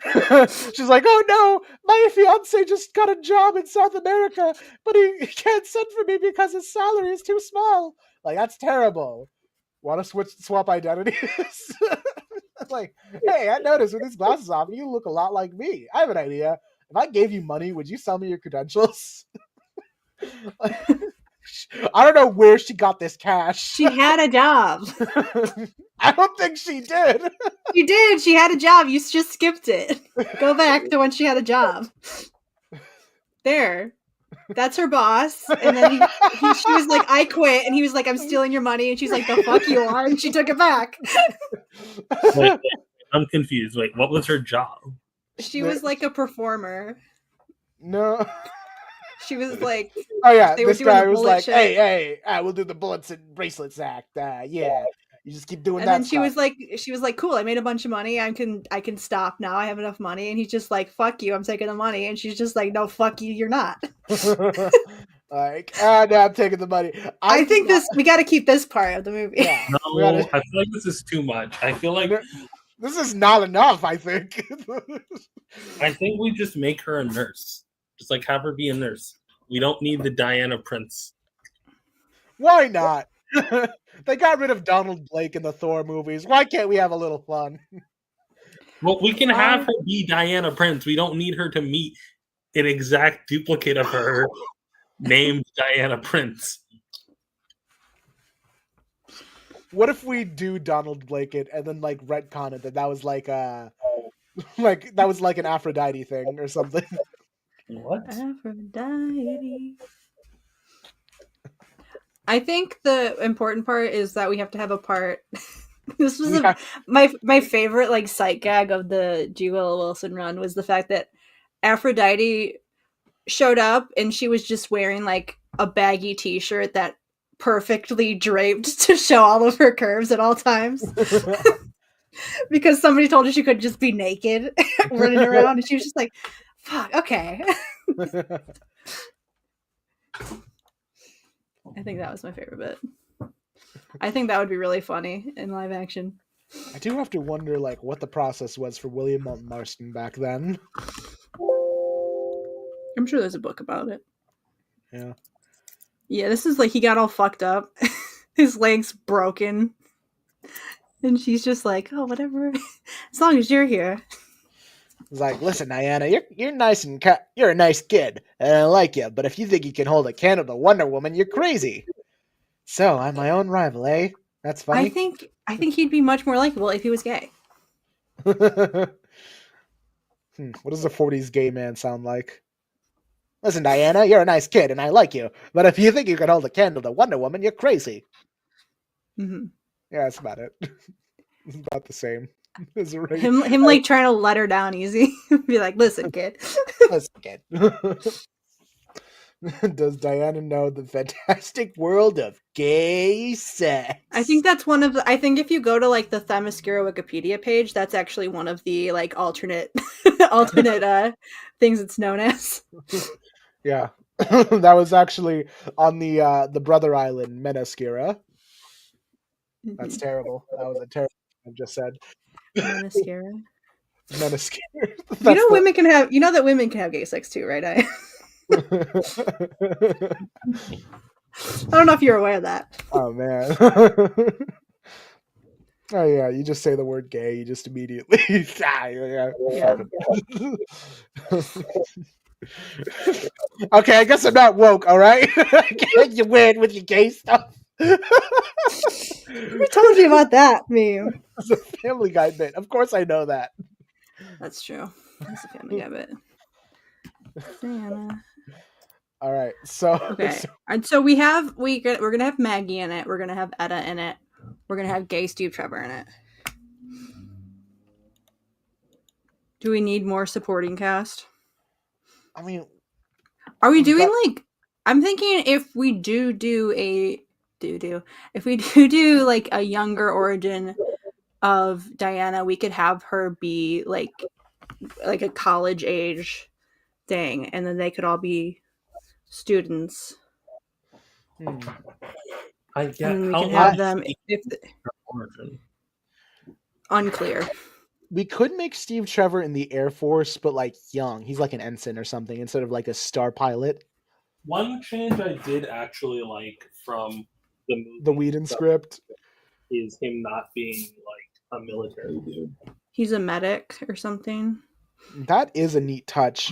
She's like, "Oh no, my fiance just got a job in South America, but he can't send for me because his salary is too small. Like, that's terrible. Want to swap identities?" Like, hey, I noticed with these glasses on, you look a lot like me. I have an idea. If I gave you money, would you sell me your credentials? I don't know where she got this cash. She had a job. I don't think she did. She did. She had a job. You just skipped it. Go back to when she had a job. There. That's her boss. And then she was like, I quit. And he was like, I'm stealing your money. And she's like, the fuck you are. And she took it back. Wait, I'm confused. Wait, what was her job? She was like a performer. No. She was like, oh yeah, this guy was like, hey, we'll do the bullets and bracelets act. Yeah, you just keep doing that. And then she was like, cool, I made a bunch of money. I can stop now. I have enough money. And he's just like, fuck you, I'm taking the money. And she's just like, no, fuck you, you're not. Like, no, I'm taking the money. I think we got to keep this part of the movie. Yeah, no, I feel like this is too much. I feel like this is not enough. I think we just make her a nurse. Just like have her be a nurse. We don't need the Diana Prince. Why not? They got rid of Donald Blake in the Thor movies. Why can't we have a little fun? Well, we can have her be Diana Prince. We don't need her to meet an exact duplicate of her named Diana Prince. What if we do Donald Blake it and then like retcon it that was like that was like an Aphrodite thing or something? What? Aphrodite. I think the important part is that we have to have a part. This was my favorite like sight gag of the G. Willow Wilson run was the fact that Aphrodite showed up and she was just wearing like a baggy t-shirt that perfectly draped to show all of her curves at all times. Because somebody told her she could just be naked running around, and she was just like, fuck, okay. I think that was my favorite bit. I think that would be really funny in live action. I do have to wonder, like, what the process was for William Moulton Marston back then. I'm sure there's a book about it. Yeah. Yeah, this is like he got all fucked up. His leg's broken. And she's just like, oh, whatever. As long as you're here. It's like, listen, Ayaan, you're nice and you're a nice kid, and I like you. But if you think you can hold a candle to Wonder Woman, you're crazy. So I'm my own rival, eh? That's funny. I think he'd be much more likable if he was gay. What does a 40s gay man sound like? Listen, Diana, you're a nice kid, and I like you. But if you think you can hold a candle to Wonder Woman, you're crazy. Mm-hmm. Yeah, that's about it. It's about the same. Him like trying to let her down easy. Be like, listen, kid. Listen, kid. Does Diana know the fantastic world of gay sex? I think that's one of the. I think if you go to like the Themyscira Wikipedia page, that's actually one of the like alternate things it's known as. Yeah, that was actually on the brother island, Menaskira. That's terrible. That was a terrible thing I just said. Menaskira. Menaskira. Women can have. You know that women can have gay sex too, right? I don't know if you're aware of that. Oh man. Oh yeah, you just say the word gay, you just immediately yeah. Okay, I guess I'm not woke, alright? You win with your gay stuff. Who told you about that meme? It's a Family Guy bit. Of course I know that. That's true. That's a Family Guy bit. Diana. All right, so okay, and so we're gonna have Maggie in it. We're gonna have Etta in it. We're gonna have gay Steve Trevor in it. Do we need more supporting cast? I mean, are we doing like? I'm thinking if we do like a younger origin of Diana, we could have her be like a college age thing, and then they could all be students. I get and we can have them if unclear. We could make Steve Trevor in the Air Force, but like young. He's like an ensign or something instead of like a star pilot. One change I did actually like from the Whedon script is him not being like a military dude. He's a medic or something. That is a neat touch,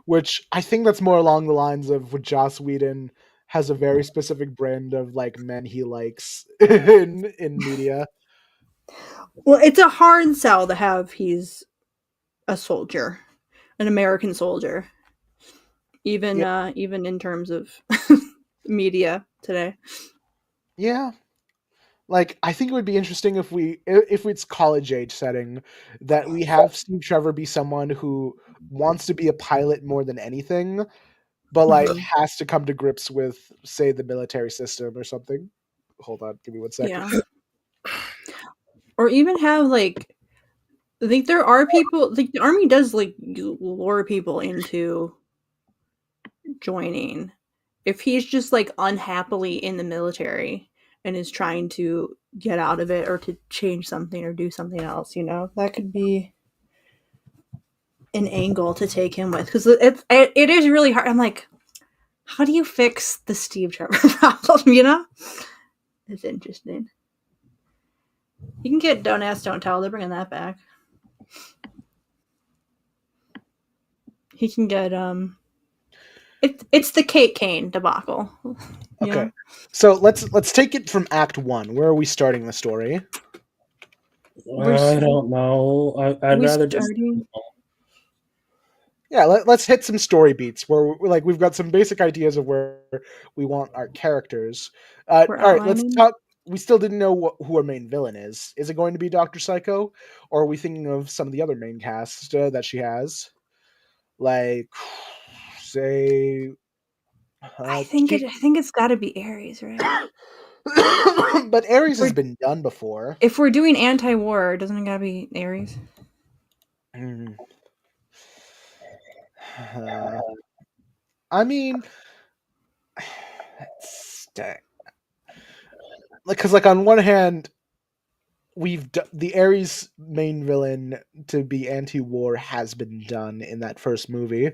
which I think that's more along the lines of what Joss Whedon has a very specific brand of like men he likes in media. Well, it's a hard sell to have he's a soldier, an American soldier, even in terms of media today. Yeah. Like, I think it would be interesting if it's college age setting, that we have Steve Trevor be someone who wants to be a pilot more than anything, but like has to come to grips with, say, the military system or something. Hold on, give me 1 second. Yeah. Or even have like, I think there are people like the army does like lure people into joining. If he's just like unhappily in the military and is trying to get out of it or to change something or do something else, that could be an angle to take him with, because it is really hard. I'm like, how do you fix the Steve Trevor problem? It's interesting. You can get Don't Ask, Don't Tell. They're bringing that back. He can get it's the Kate Kane debacle. Okay, so let's take it from Act 1. Where are we starting the story? I don't know. I'd rather just. Yeah, let's hit some story beats where we've got some basic ideas of where we want our characters. All right, let's talk. We still didn't know who our main villain is. Is it going to be Dr. Psycho, or are we thinking of some of the other main cast that she has? Like, say, I think it's got to be Ares, right? But Ares has been done before. If we're doing anti-war, doesn't it gotta be Ares? I mean, because like on one hand, the Ares main villain to be anti-war has been done in that first movie.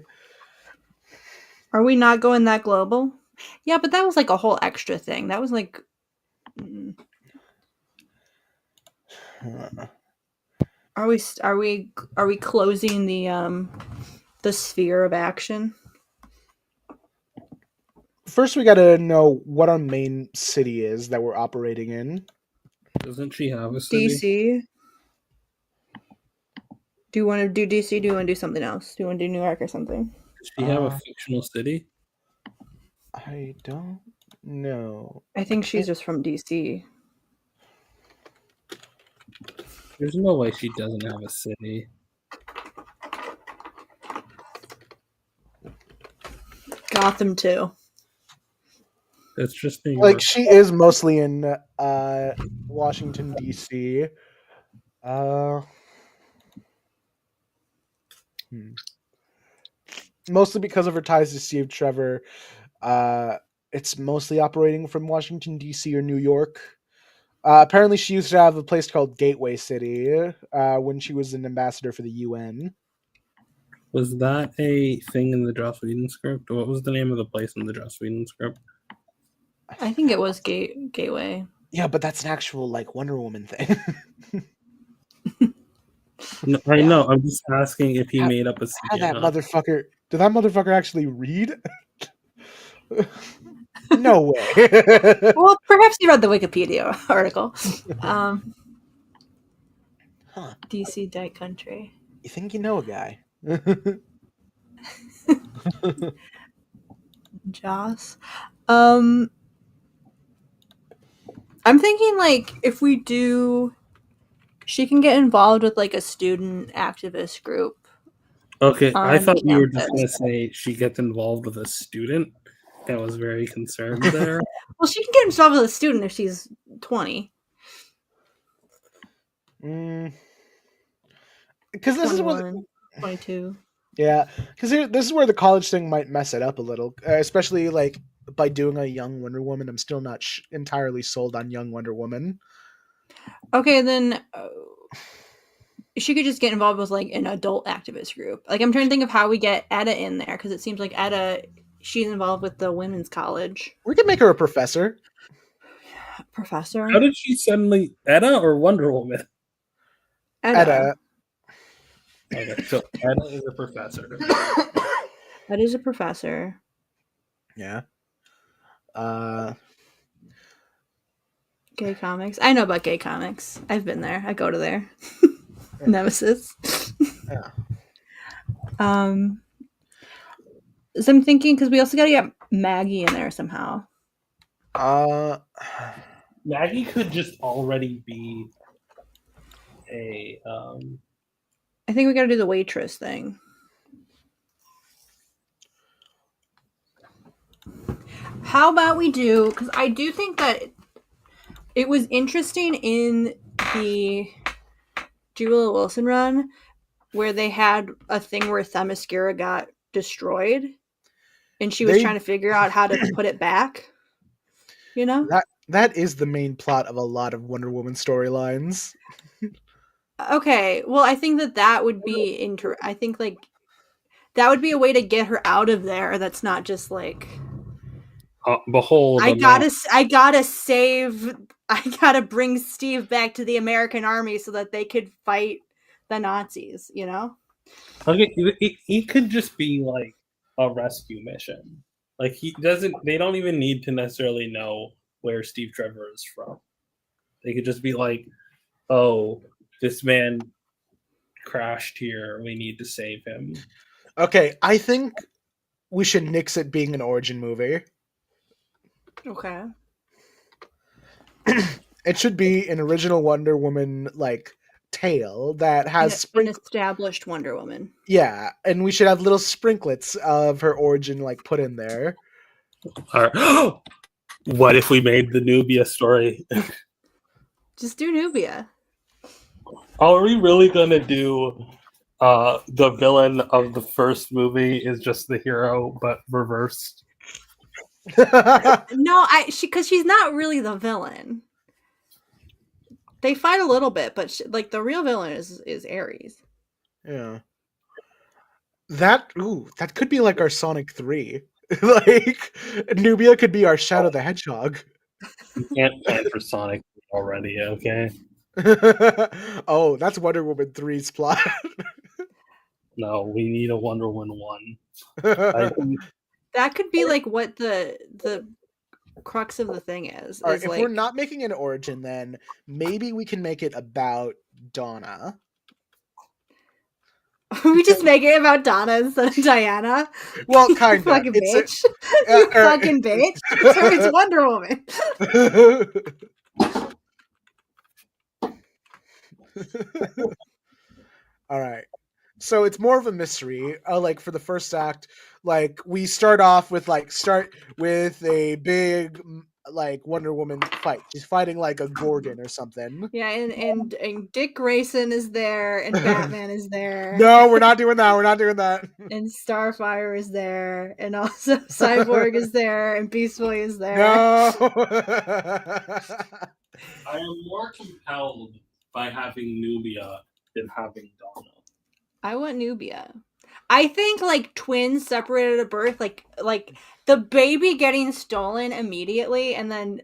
Are we not going that global? Yeah, but that was like a whole extra thing. That was like. Are we closing the sphere of action? First, we got to know what our main city is that we're operating in. Doesn't she have a city? DC. Do you want to do DC? Do you want to do something else? Do you want to do New York or something? Does she have a fictional city? I don't know. I think she's just from DC. There's no way she doesn't have a city. Gotham too. That's just New York. Like she is mostly in Washington D.C. Mostly because of her ties to Steve Trevor. It's mostly operating from Washington D.C. or New York. Apparently, she used to have a place called Gateway City when she was an ambassador for the UN. Was that a thing in the Joss Whedon script? What was the name of the place in the Joss Whedon script? I think it was Gateway. Yeah, but that's an actual like Wonder Woman thing. No, I know. I'm just asking if he made up a city. Did that motherfucker actually read? No way. Well, perhaps he read the Wikipedia article. DC Dyke Country. You think you know a guy? Joss. I'm thinking like if we do, she can get involved with like a student activist group. Okay, I thought you were just going to say she gets involved with a student. I was very concerned there. Well, she can get involved with a student if she's 20. Because this 21, is 22. Yeah, because this is where the college thing might mess it up a little, especially like by doing a young Wonder Woman. I'm still not entirely sold on young Wonder Woman. Okay, then she could just get involved with like an adult activist group. Like I'm trying to think of how we get Etta in there because it seems like she's involved with the women's college. We could make her a professor. Professor? How did she suddenly Etta or Wonder Woman? Etta. Okay, so Etta is a professor. Etta is a professor. Yeah. Gay comics. I know about gay comics. I've been there. I go to there. Nemesis. Yeah. So I'm thinking because we also got to get Maggie in there somehow. Maggie could just already be a. I think we got to do the waitress thing. How about we do? Because I do think that it was interesting in the Julia Wilson run where they had a thing where Themyscira got destroyed and she was trying to figure out how to put it back. You know? That is the main plot of a lot of Wonder Woman storylines. Okay, well, I think that would be I think like that would be a way to get her out of there. That's not just like behold. I gotta bring Steve back to the American army so that they could fight the Nazis. You know? Okay, he could just be like a rescue mission. Like they don't even need to necessarily know where Steve Trevor is from. They could just be like, oh, this man crashed here. We need to save him. Okay, I think we should nix it being an origin movie. Okay. It should be an original Wonder Woman like tale that has an established Wonder Woman. Yeah, and we should have little sprinklets of her origin like put in there. All right. What if we made the Nubia story? Just do Nubia. Are we really gonna do the villain of the first movie is just the hero, but reversed? No, because she's not really the villain. They fight a little bit, but like the real villain is Ares. Yeah. That could be like our Sonic 3. Like Nubia could be our Shadow the Hedgehog. You can't plan for Sonic already, okay? Oh, that's Wonder Woman 3's plot. No, we need a Wonder Woman 1. That could be like what the crux of the thing is. All right, if like, we're not making an origin, then maybe we can make it about Donna. We just make it about Donna instead of Diana. Well, kind of. Fucking bitch. You fucking bitch. It's Wonder Woman. All right. So it's more of a mystery. Like for the first act, like we start off with a big like Wonder Woman fight. She's fighting like a Gorgon or something. Yeah, and Dick Grayson is there, and Batman is there. No, we're not doing that. We're not doing that. And Starfire is there, and also Cyborg is there, and Beast Boy is there. No. I am more compelled by having Nubia than having Donna. I want Nubia. I think like twins separated at birth, like the baby getting stolen immediately, and then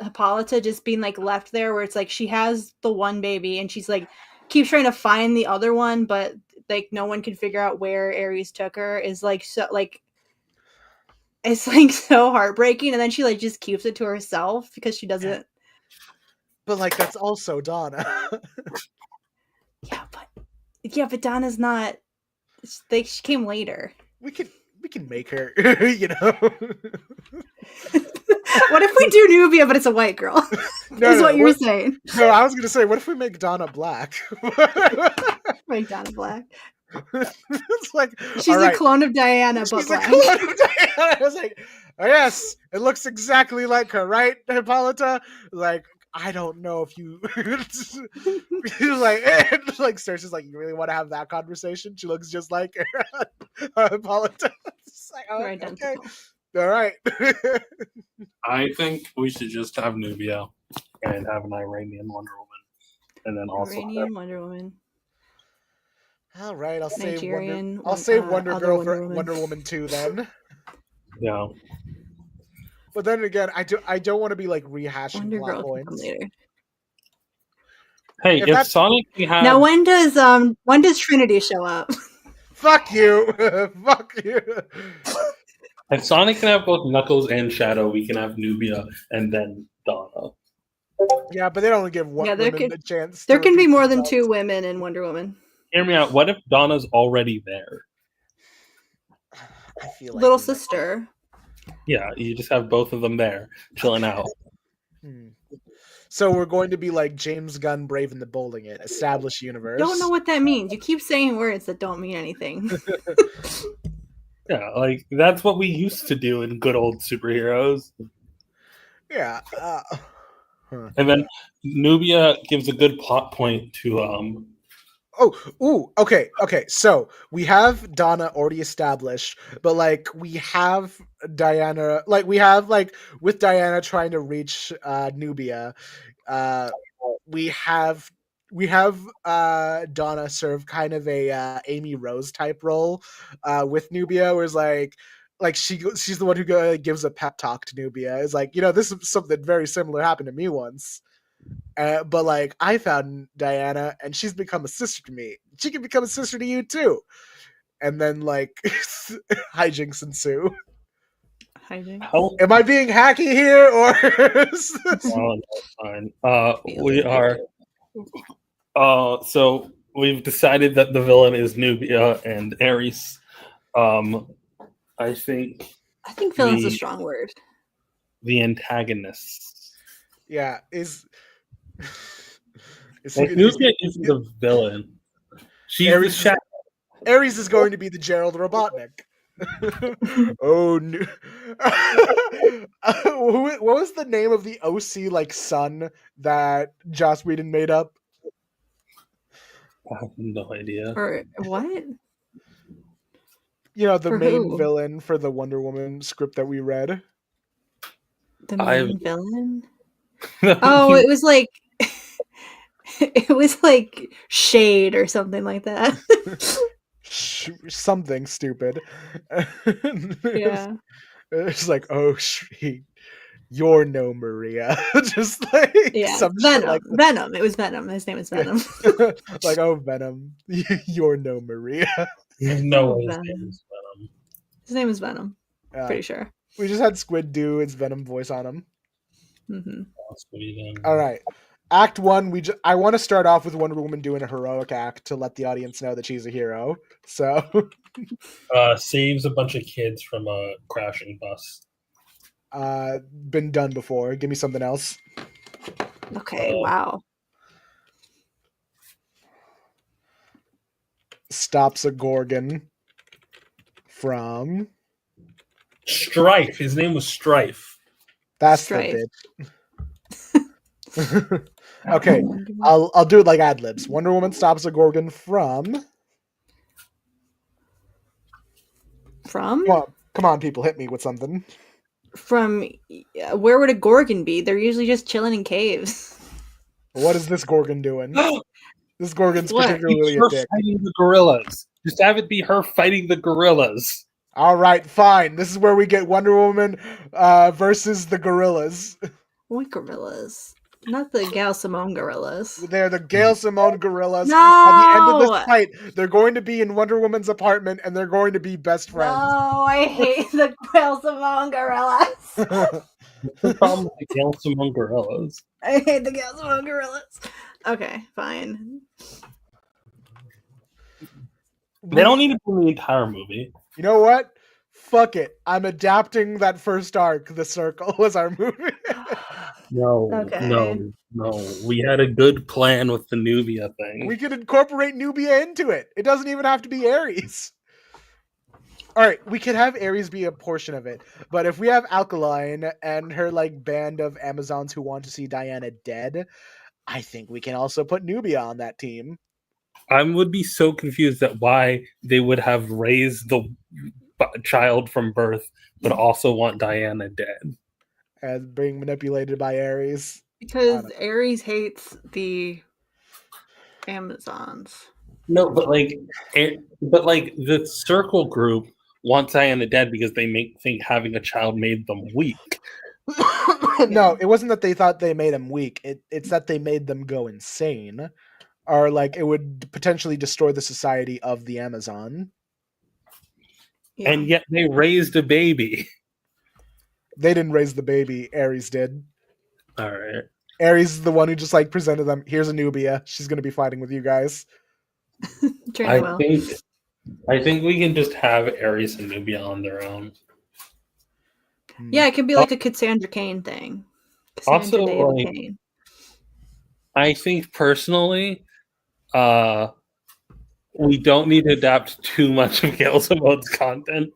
Hippolyta just being like left there, where it's like she has the one baby and she's like keeps trying to find the other one, but like no one can figure out where Ares took her, is like so like it's like so heartbreaking, and then she like just keeps it to herself because she doesn't. But like that's also Donna. Yeah, but Donna's not. She came later. We can make her, you know. What if we do Nubia, but it's a white girl? What you're saying. No, I was gonna say, what if we make Donna black? Make Donna black. It's like she's a clone of Diana, but she's black. A clone of Diana. I was like, oh yes, it looks exactly like her, right, Hippolyta? Like, I don't know if you like Cersei's like, you really want to have that conversation? She looks just like Hippolyta. Like, oh, okay. All right. I think we should just have Nubia and have an Iranian Wonder Woman, and then also Iranian Wonder Woman. All right, I'll save Nigerian. I'll save Wonder Girl for Wonder Woman 2 then. Yeah. But then again, I don't want to be like rehashing plot points. Hey, if Sonic had... Now when does Trinity show up? Fuck you. Fuck you. If Sonic can have both Knuckles and Shadow, we can have Nubia and then Donna. Yeah, but they don't give women the chance. There can be more than 2 women in Wonder Woman. Hear me out. What if Donna's already there? I feel like little sister. Yeah, you just have both of them there, chilling out. So we're going to be like James Gunn Braving the Bowling It, established universe. Don't know what that means. You keep saying words that don't mean anything. Yeah, like that's what we used to do in good old superheroes. Yeah. And then Nubia gives a good plot point to Okay. So we have Donna already established, but like we have Diana, like we have like with Diana trying to reach Nubia, we have Donna serve kind of a Amy Rose type role with Nubia, where it's like she's the one who gives a pep talk to Nubia. It's like, you know, this is something very similar happened to me once. But like I found Diana and she's become a sister to me. She can become a sister to you too. And then like hijinks ensue. Am I being hacky here or no, fine. We are so we've decided that the villain is Nubia and Ares. I think villain's a strong word. The antagonists. Yeah, Nubia is the villain. She's Ares is going to be the Gerald Robotnik. Oh no. What was the name of the OC like son that Joss Whedon made up? I have no idea. Or what? You know, the For main who? villain for the Wonder Woman script that we read. The main villain? Oh, it was like Shade or something like that. Something stupid. Yeah. It's like, oh, Shade, you're no Maria. Just like some Venom. shit like that. Venom. It was Venom. His name is Venom. Like, oh, Venom, you're no Maria. No way his name is Venom. His name is Venom. Pretty sure. We just had Squid do its Venom voice on him. Mm-hmm. All right. Act 1, I want to start off with Wonder Woman doing a heroic act to let the audience know that she's a hero. So saves a bunch of kids from a crashing bus. Been done before. Give me something else. Okay, wow. Stops a Gorgon from Strife. His name was Strife. That's Strife. the bitch. Okay, I'll do it like ad libs. Wonder Woman stops a Gorgon from. From? Come on, people, hit me with something. From where would a Gorgon be? They're usually just chilling in caves. What is this Gorgon doing? This Gorgon's particularly her a dick. Fighting the gorillas. Just have it be her fighting the gorillas. All right, fine. This is where we get Wonder Woman versus the gorillas. What gorillas? Not the Gail Simone gorillas. They're the Gail Simone gorillas. No! At the end of this fight, they're going to be in Wonder Woman's apartment and they're going to be best friends. No, I hate the Gail Simone gorillas. What's the problem with the Gail Simone gorillas? I hate the Gail Simone gorillas. Okay, fine. They don't need to do the entire movie. You know what? Fuck it. I'm adapting that first arc, The Circle, as our movie. No. We had a good plan with the Nubia thing. We could incorporate Nubia into it. It doesn't even have to be Ares. All right, we could have Ares be a portion of it, but if we have Alkaline and her like band of Amazons who want to see Diana dead, I think we can also put Nubia on that team. I would be so confused at why they would have raised the child from birth, but also want Diana dead. As being manipulated by Ares. Because Ares hates the Amazons. No, but the Circle group wants Diana dead because they think having a child made them weak. No, it wasn't that they thought they made them weak. It's that they made them go insane. Or like it would potentially destroy the society of the Amazon. Yeah. And yet they raised a baby. They didn't raise the baby. Ares did. All right. Ares is the one who just like presented them. Here's a Nubia. She's going to be fighting with you guys. I think we can just have Ares and Nubia on their own. Yeah, it could be like a Cassandra Cain thing. Cassandra Also, Cain. I think personally, we don't need to adapt too much of Gail Simone's content.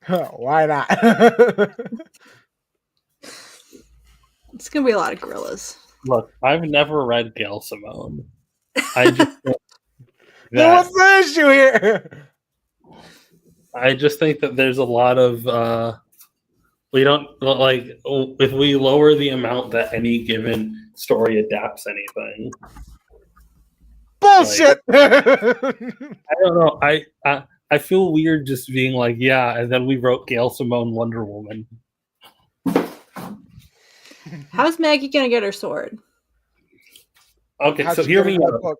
Why not? It's gonna be a lot of gorillas. Look, I've never read Gail Simone. I just what's the issue here? I just think that there's a lot of we don't like if we lower the amount that any given story adapts anything. Bullshit. I don't know. I feel weird just being like, yeah, and then we wrote Gail Simone Wonder Woman. How's Maggie gonna get her sword? Okay, so hear me out.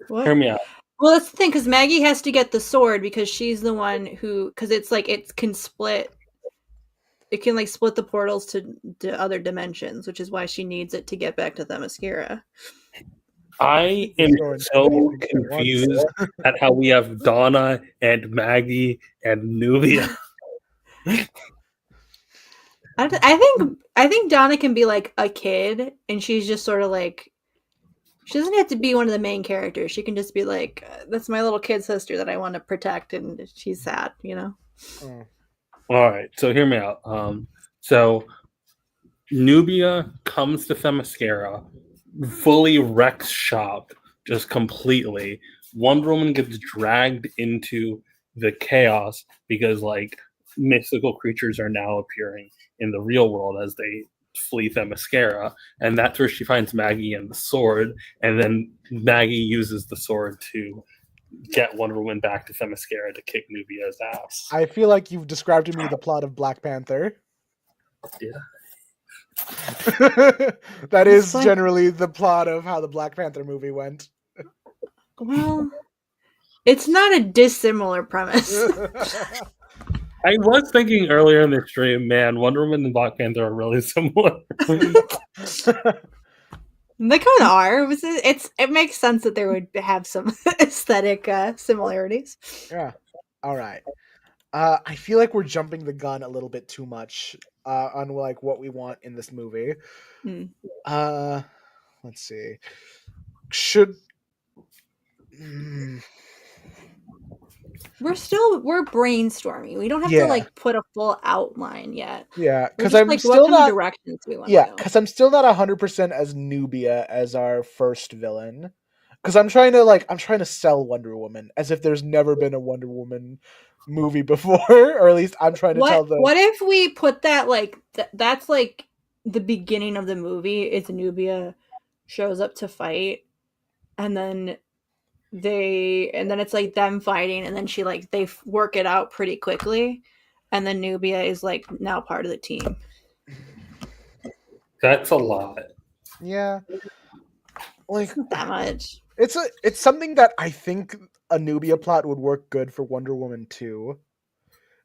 What? Hear me out. Well, that's the thing, because Maggie has to get the sword because she's the one who, because it's like it can split. It can like split the portals to other dimensions, which is why she needs it to get back to Themyscira. I am so confused at how we have Donna and Maggie and Nubia. I think Donna can be like a kid, and she's just sort of like She doesn't have to be one of the main characters. She can just be like, that's my little kid sister that I want to protect, and she's sad, you know? All right, so hear me out. So Nubia comes to Themyscira, fully wrecks shop, just completely. Wonder Woman gets dragged into the chaos because, like, mystical creatures are now appearing in the real world as they flee Themyscira, and that's where she finds Maggie and the sword, and then Maggie uses the sword to get Wonder Woman back to Themyscira to kick Nubia's ass. I feel like you've described to me the plot of Black Panther. Yeah. That is generally the plot of how the Black Panther movie went. Well, it's not a dissimilar premise. I was thinking earlier in the stream, man, Wonder Woman and Black Panther are really similar. They kind of are. It makes sense that there would have some aesthetic similarities. Yeah. All right. I feel like we're jumping the gun a little bit too much on like what we want in this movie. Let's see. We're brainstorming. We don't have to like put a full outline yet. Yeah, because I'm like, still not directions we want. Yeah, because I'm still not 100% as Nubia as our first villain. Because I'm trying to sell Wonder Woman as if there's never been a Wonder Woman movie before, or at least I'm trying to tell the. What if we put that like that's like the beginning of the movie? It's Nubia shows up to fight, and then it's like them fighting, and then they work it out pretty quickly, and then Nubia is like now part of the team. That's a lot. Yeah, like not that much. It's something that I think a Nubia plot would work good for Wonder Woman 2,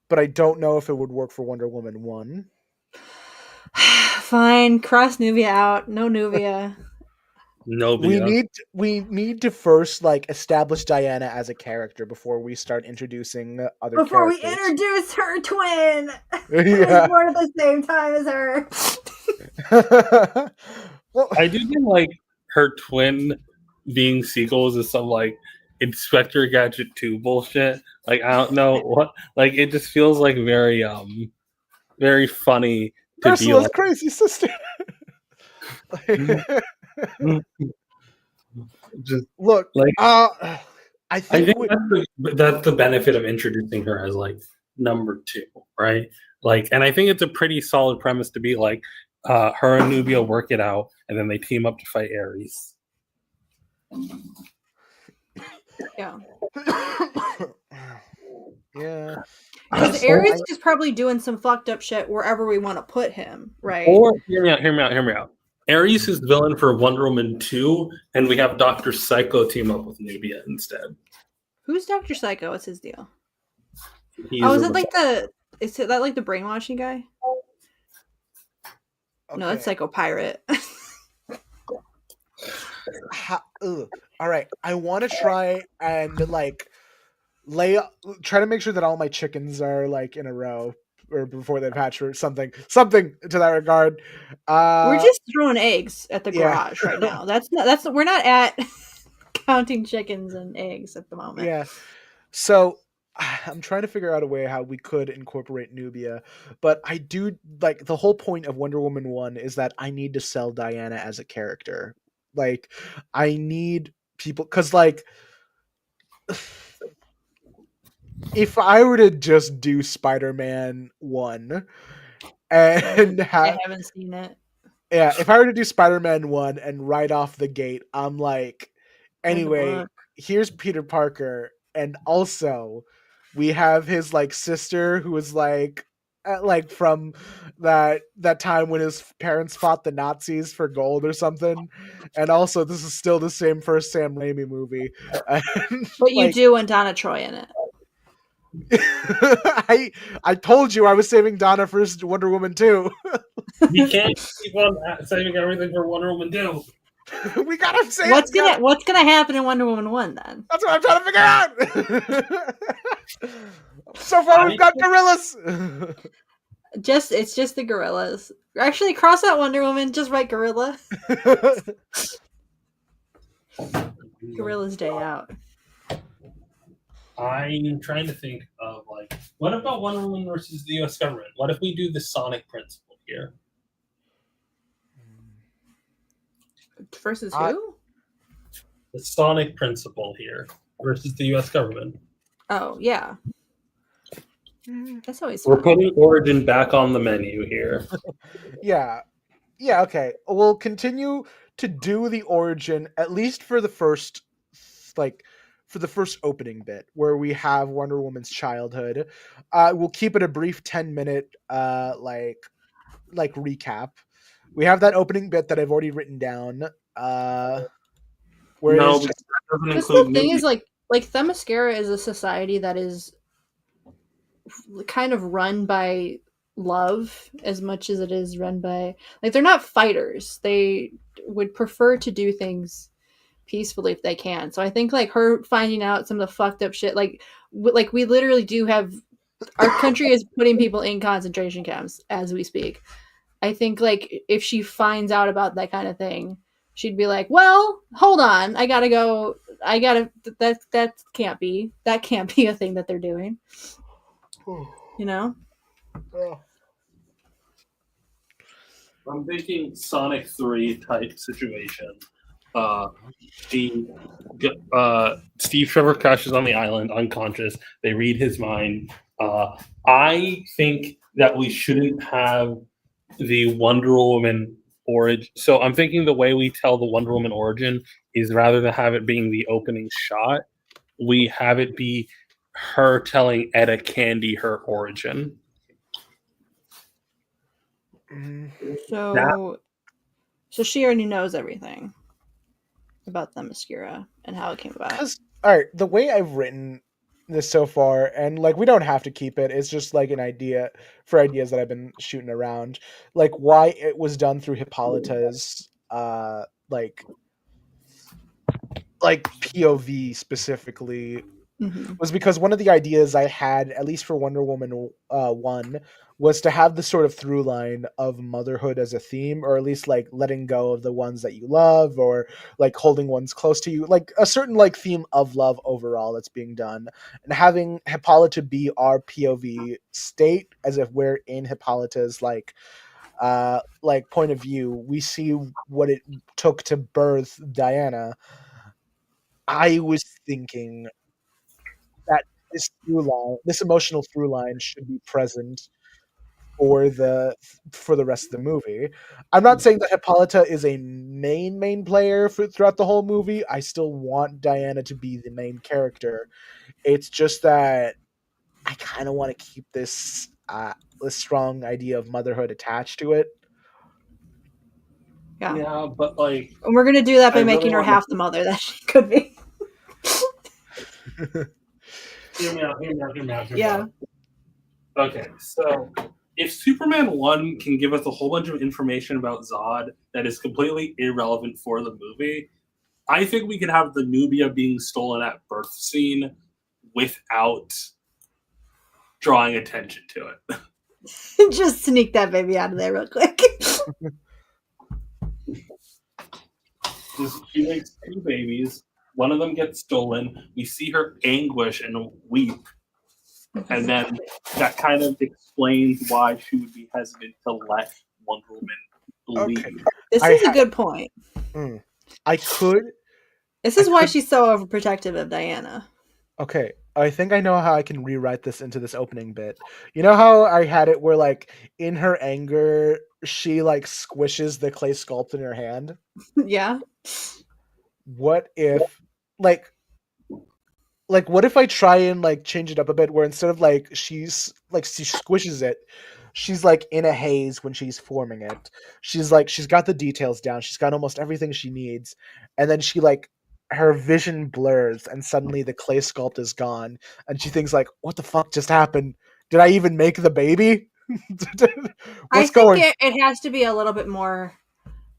but I don't know if it would work for Wonder Woman 1. Fine, cross Nubia out. No Nubia. Nobia. We need to first like establish Diana as a character before we start introducing other characters. Before we introduce her twin, who was born at the same time as her. Well, I do think like her twin being sequels is some like Inspector Gadget 2 bullshit. Like I don't know what. Like it just feels like very funny. Ursula's crazy sister. Just look, like I think that's the benefit of introducing her as like number 2, right? Like, and I think it's a pretty solid premise to be like her and Nubia work it out, and then they team up to fight Ares. Yeah. Yeah. Because Ares is probably doing some fucked up shit wherever we want to put him, right? Or hear me out. Ares is villain for Wonder Woman 2, and we have Dr. Psycho team up with Nubia instead. Who's Dr. Psycho? What's his deal? Is it that like the brainwashing guy? Okay. No, that's Psycho Pirate. All right, I want to try and like try to make sure that all my chickens are like in a row or before they hatch or something to that regard. We're just throwing eggs at the garage right now. We're not at counting chickens and eggs at the moment. Yeah. So I'm trying to figure out a way how we could incorporate Nubia, but I do like the whole point of Wonder Woman 1 is that I need to sell Diana as a character. Like I need people because like if I were to just do Spider-Man 1 and I haven't seen it. Yeah, if I were to do Spider-Man 1 and right off the gate, I'm like, anyway, here's Peter Parker, and also we have his like sister who was like from that time when his parents fought the Nazis for gold or something, and also this is still the same first Sam Raimi movie. But you do want Donna Troy in it. I told you I was saving Donna for Wonder Woman 2. You can't keep on saving everything for Wonder Woman 2. We gotta save. What's gonna happen in Wonder Woman 1 then? That's what I'm trying to figure out. So far, we've got gorillas. It's just the gorillas. Actually, cross out Wonder Woman. Just write gorilla. Gorilla's Day Out. I'm trying to think of like, what about Wonder Woman versus the U.S. government? What if we do the Sonic principle here? Versus who? The Sonic principle here versus the U.S. government. Oh yeah, that's always. We're putting Origin back on the menu here. Yeah, okay. We'll continue to do the Origin at least for the first, opening bit where we have Wonder Woman's childhood. We'll keep it a brief 10-minute recap. We have that opening bit that I've already written down. Where no, it is just, because the thing is like Themyscira is a society that is kind of run by love as much as it is run by they're not fighters. They would prefer to do things peacefully if they can. So I think like her finding out some of the fucked up shit, like we literally do have our country is putting people in concentration camps as we speak. I think like if she finds out about that kind of thing, she'd be like, well, hold on, I gotta go. That can't be a thing that they're doing. You know? I'm thinking Sonic 3 type situation. Steve Trevor crashes on the island unconscious. They read his mind. I think that we shouldn't have the Wonder Woman origin. So I'm thinking the way we tell the Wonder Woman origin is rather than have it being the opening shot, we have it be her telling Etta Candy her origin. So she already knows everything about Themyscira and how it came about. All right, the way I've written this so far, and like we don't have to keep it, it's just like an idea for ideas that I've been shooting around, like why it was done through Hippolyta's like POV specifically. Was because one of the ideas I had, at least for Wonder Woman 1, was to have the sort of through line of motherhood as a theme, or at least like letting go of the ones that you love, or like holding ones close to you, like a certain like theme of love overall that's being done, and having Hippolyta be our POV state as if we're in Hippolyta's like point of view. We see what it took to birth Diana. I was thinking that this emotional through line should be present for the rest of the movie. I'm not saying that Hippolyta is a main player throughout the whole movie. I still want Diana to be the main character. It's just that I kind of want to keep this strong idea of motherhood attached to it. Yeah, but like, and we're gonna do that by making her half the mother that she could be. Hear me out. Okay, so if Superman 1 can give us a whole bunch of information about Zod that is completely irrelevant for the movie, I think we could have the Nubia being stolen at birth scene without drawing attention to it. Just sneak that baby out of there real quick. She makes 2 babies. One of them gets stolen. We see her anguish and weep. And then that kind of explains why she would be hesitant to let Wonder Woman leave. Okay. This is a good point. I could. This is why she's so overprotective of Diana. Okay. I think I know how I can rewrite this into this opening bit. You know how I had it where, like, in her anger, she, like, squishes the clay sculpt in her hand? Yeah. What if, what if I try and, like, change it up a bit where instead of, like, she squishes it, she's, like, in a haze when she's forming it. She's got the details down. She's got almost everything she needs. And then she, like, her vision blurs and suddenly the clay sculpt is gone. And she thinks, like, what the fuck just happened? Did I even make the baby? I think it has to be a little bit more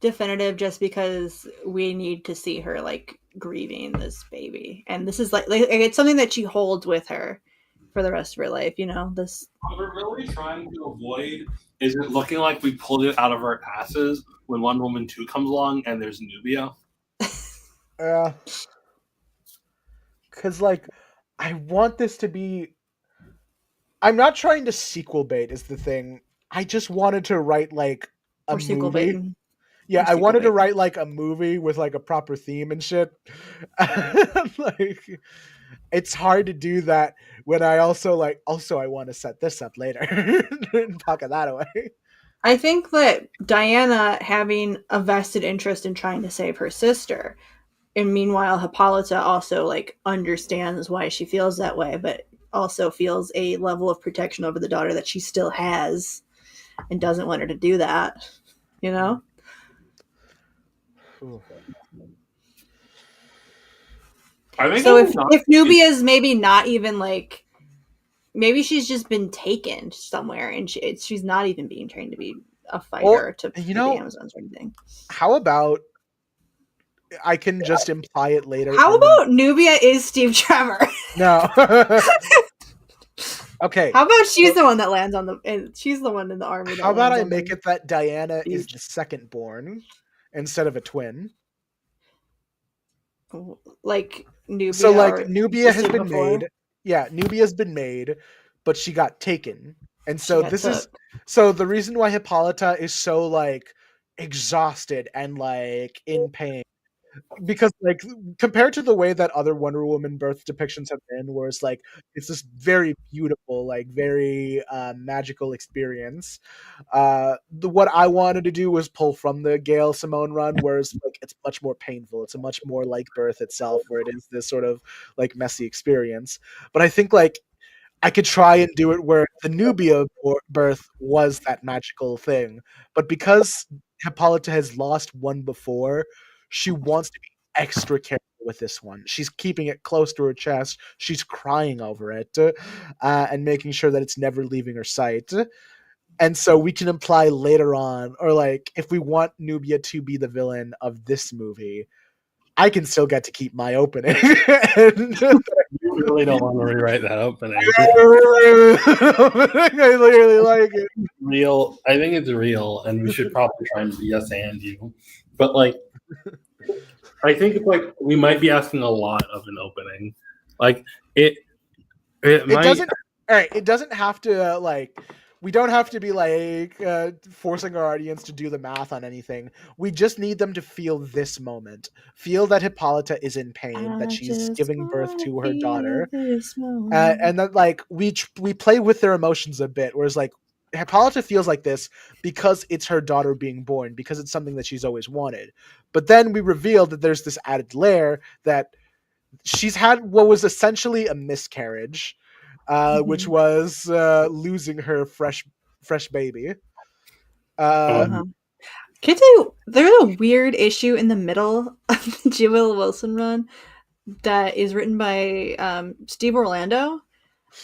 definitive just because we need to see her, like, grieving this baby. And this is, like it's something that she holds with her for the rest of her life, you know? This. What we're really trying to avoid is it looking like we pulled it out of our asses when Wonder Woman 2 comes along and there's Nubia. Because, like, I want this to be... I'm not trying to sequel bait is the thing. I just wanted to write, like, a movie. Yeah, I wanted to write, like, a movie with, like, a proper theme and shit. Like, it's hard to do that when I also I want to set this up later and pocket that away. I think that Diana having a vested interest in trying to save her sister, and meanwhile Hippolyta also, like, understands why she feels that way, but also feels a level of protection over the daughter that she still has and doesn't want her to do that, you know? So if Nubia's maybe not even, like, maybe she's just been taken somewhere and she's not even being trained to be a fighter to the Amazons or anything. How about I can just imply it later? How about Nubia is Steve Trevor? No. Okay. How about she's the one that lands on she's the one in the army. How about I make it that Diana is the second born instead of a twin? Like Nubia. So, like, Nubia has been made. Yeah, Nubia's been made, but she got taken. And so so the reason why Hippolyta is so, like, exhausted and, like, in pain, because, like, compared to the way that other Wonder Woman birth depictions have been, where it's like it's this very beautiful, like, very magical experience. What I wanted to do was pull from the Gail Simone run, whereas, like, it's much more painful. It's a much more like birth itself, where it is this sort of, like, messy experience. But I think, like, I could try and do it where the Nubia birth was that magical thing, but because Hippolyta has lost one before, she wants to be extra careful with this one. She's keeping it close to her chest. She's crying over it, and making sure that it's never leaving her sight. And so we can imply later on, or, like, if we want Nubia to be the villain of this movie, I can still get to keep my opening. You really don't want to rewrite that opening. I literally like it. Real. I think it's real, and we should probably try and yes and you. But, like, I think it's like we might be asking a lot of an opening. Like, it doesn't. All right, it doesn't have to, like. We don't have to be, like, forcing our audience to do the math on anything. We just need them to feel this moment. Feel that Hippolyta is in pain, that she's giving birth to her daughter. And that, like, we play with their emotions a bit, whereas, like, Hippolyta feels like this because it's her daughter being born, because it's something that she's always wanted. But then we reveal that there's this added layer that she's had what was essentially a miscarriage. Which was losing her fresh baby. Can I tell you, there's a weird issue in the middle of the G. Willow Wilson run that is written by Steve Orlando,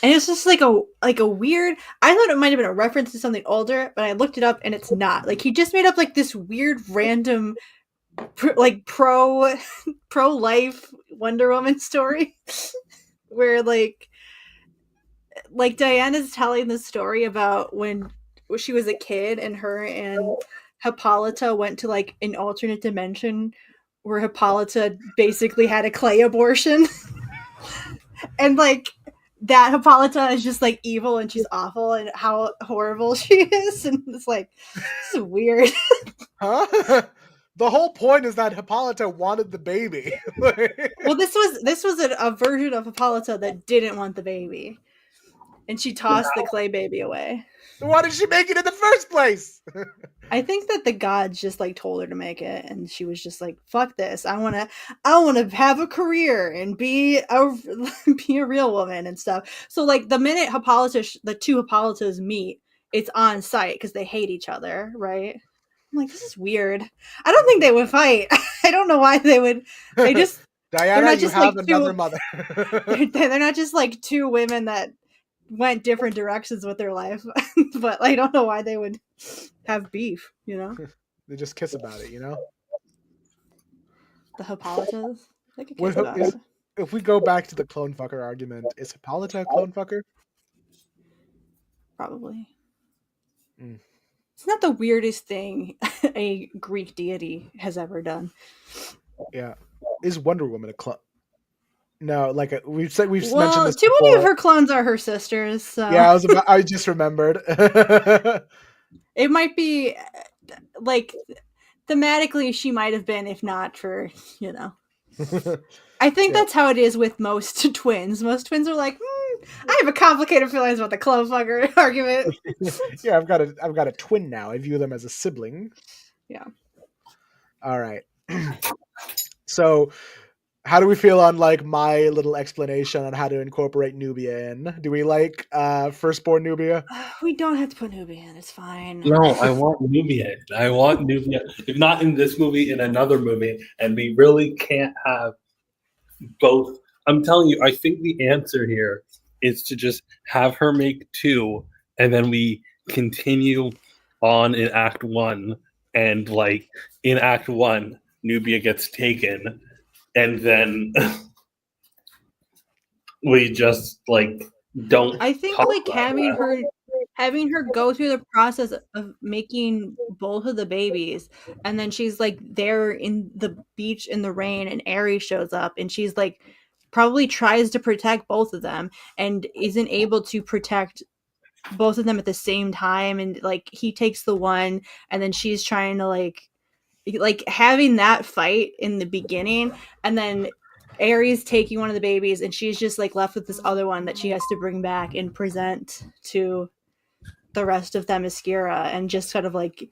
and it's just like a weird. I thought it might have been a reference to something older, but I looked it up and it's not. Like, he just made up, like, this weird random, like, pro life Wonder Woman story where, like Diana's telling the story about when she was a kid and her and Hippolyta went to, like, an alternate dimension where Hippolyta basically had a clay abortion. And, like, that Hippolyta is just, like, evil and she's awful and how horrible she is. And it's like, this is weird. Huh? The whole point is that Hippolyta wanted the baby. Well, this was a version of Hippolyta that didn't want the baby. And she tossed the clay baby away. Why did she make it in the first place? I think that the gods just, like, told her to make it, and she was just like, "Fuck this! I wanna have a career and be a real woman and stuff." So, like, the minute the two Hippolytas meet, it's on site because they hate each other, right? I'm like, this is weird. I don't think they would fight. I don't know why they would. They just Diana, you have another mother. They're not just, like, two women that went different directions with their life, but I don't know why they would have beef, you know? They just kiss about it, you know? The Hippolytas? They could kiss about it. If we go back to the clone fucker argument, is Hippolyta a clone fucker? Probably. It's not the weirdest thing a Greek deity has ever done. Yeah. is Wonder Woman a clone? No, like we've mentioned this too before. many of her clones are her sisters. So yeah, I just remembered. It might be like thematically she might have been, if not for I think that's how it is with most twins. Most twins are like, I have a complicated feelings about the clone fucker argument. Yeah, I've got a twin now. I view them as a sibling. Yeah. All right. So, how do we feel on like my little explanation on how to incorporate Nubia in? Do we like firstborn Nubia? We don't have to put Nubia in. It's fine. No, I want Nubia. I want Nubia. If not in this movie, in another movie, and we really can't have both. I'm telling you, I think the answer here is to just have her make 2, and then we continue on in Act 1, and like in Act 1, Nubia gets taken, and then we just like don't. I think like having her go through the process of making both of the babies, and then she's like there in the beach in the rain, and Aries shows up, and she's like probably tries to protect both of them and isn't able to protect both of them at the same time, and like he takes the one, and then she's trying to like having that fight in the beginning, and then Aries taking one of the babies, and she's just like left with this other one that she has to bring back and present to the rest of Themyscira, and just kind of like